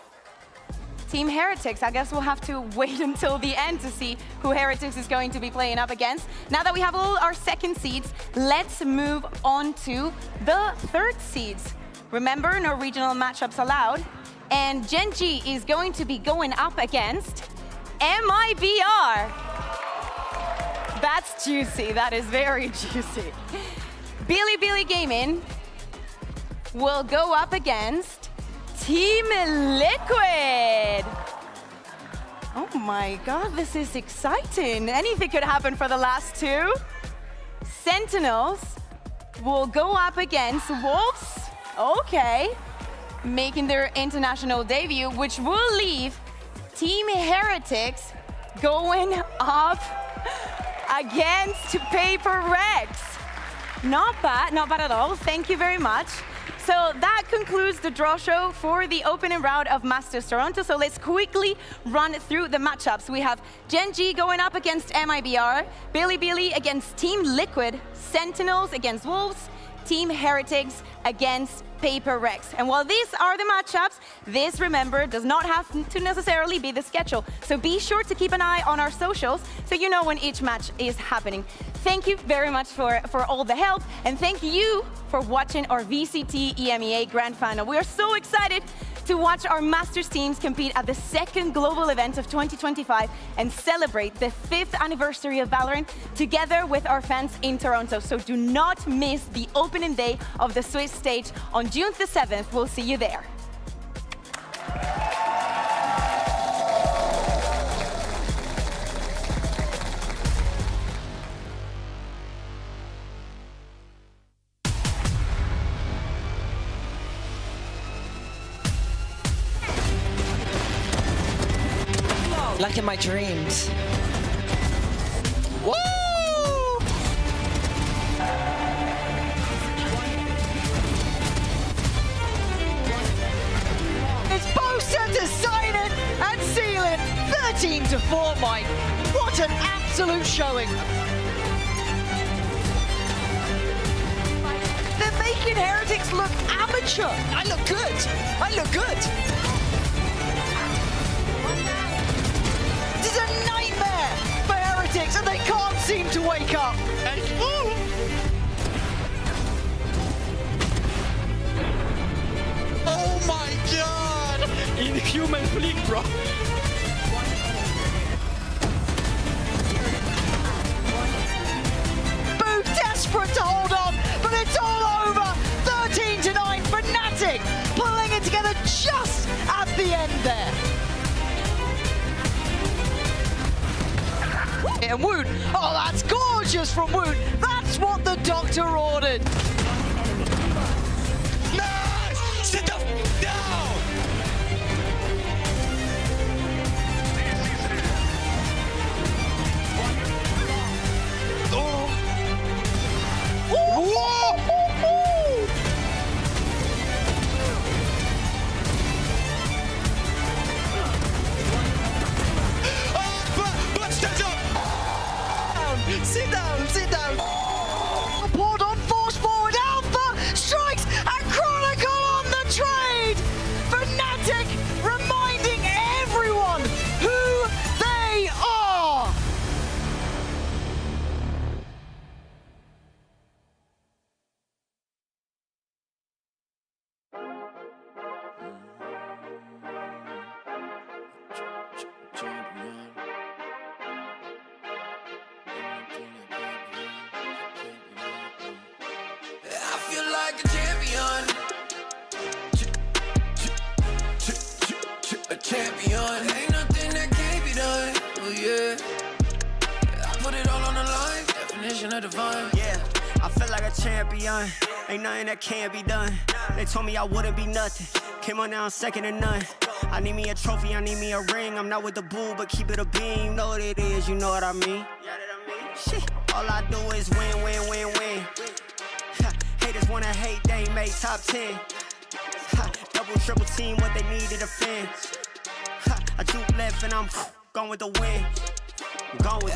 Team Heretics. I guess we'll have to wait until the end to see who Heretics is going to be playing up against. Now that we have all our second seeds, let's move on to the third seeds. Remember, no regional matchups allowed. And Gen G is going to be going up against MIBR. That's juicy. That is very juicy. Billy Gaming will go up against Team Liquid. Oh my god, this is exciting. Anything could happen for the last 2. Sentinels will go up against Wolves. Okay. Making their international debut, which will leave Team Heretics going up against Paper Rex. Not bad at all. Thank you very much. So that concludes the draw show for the opening round of Masters Toronto. So let's quickly run through the matchups. We have Gen G going up against MIBR, Billy against Team Liquid, Sentinels against Wolves, Team Heretics against Paper Rex. And while these are the matchups, this, remember, does not have to necessarily be the schedule. So be sure to keep an eye on our socials so you know when each match is happening. Thank you very much for all the help, and thank you for watching our VCT EMEA Grand Final. We are so excited to watch our Masters teams compete at the second global event of 2025 and celebrate the 5th anniversary of VALORANT together with our fans in Toronto. So do not miss the opening day of the Swiss stage on June the 7th. We'll see you there. Like in my dreams. Woo! It's both set to sign it and seal it. 13-4, Mike. What an absolute showing. They're making Heretics look amateur. I look good. This is a nightmare for Heretics, and they can't seem to wake up. Oh my god! Inhuman flick, bro. Both desperate to hold on, but it's all over. 13-9, Fnatic the end there. And Woot, oh, that's gorgeous from Woot. That's what the doctor ordered. Nice! Sit down! Oh. Sit down, sit down. Poured on, force forward, Alpha strikes, and Chronicle on the trade. Fnatic reminding everyone who they are. I feel like a champion. A champion. Ain't nothing that can't be done. Oh yeah. I put it all on the line. Definition of divine. Yeah, I feel like a champion. Ain't nothing that can't be done. They told me I wouldn't be nothing. Came on now, second to none. I need me a trophy, I need me a ring. I'm not with the bull, but keep it a beam. You know what it is, you know what I mean? Shit, all I do is win, win, win, win. Haters wanna hate, they ain't made top 10. Double, triple team, what they need to defend. I do left and I'm gone with the win. I'm gone with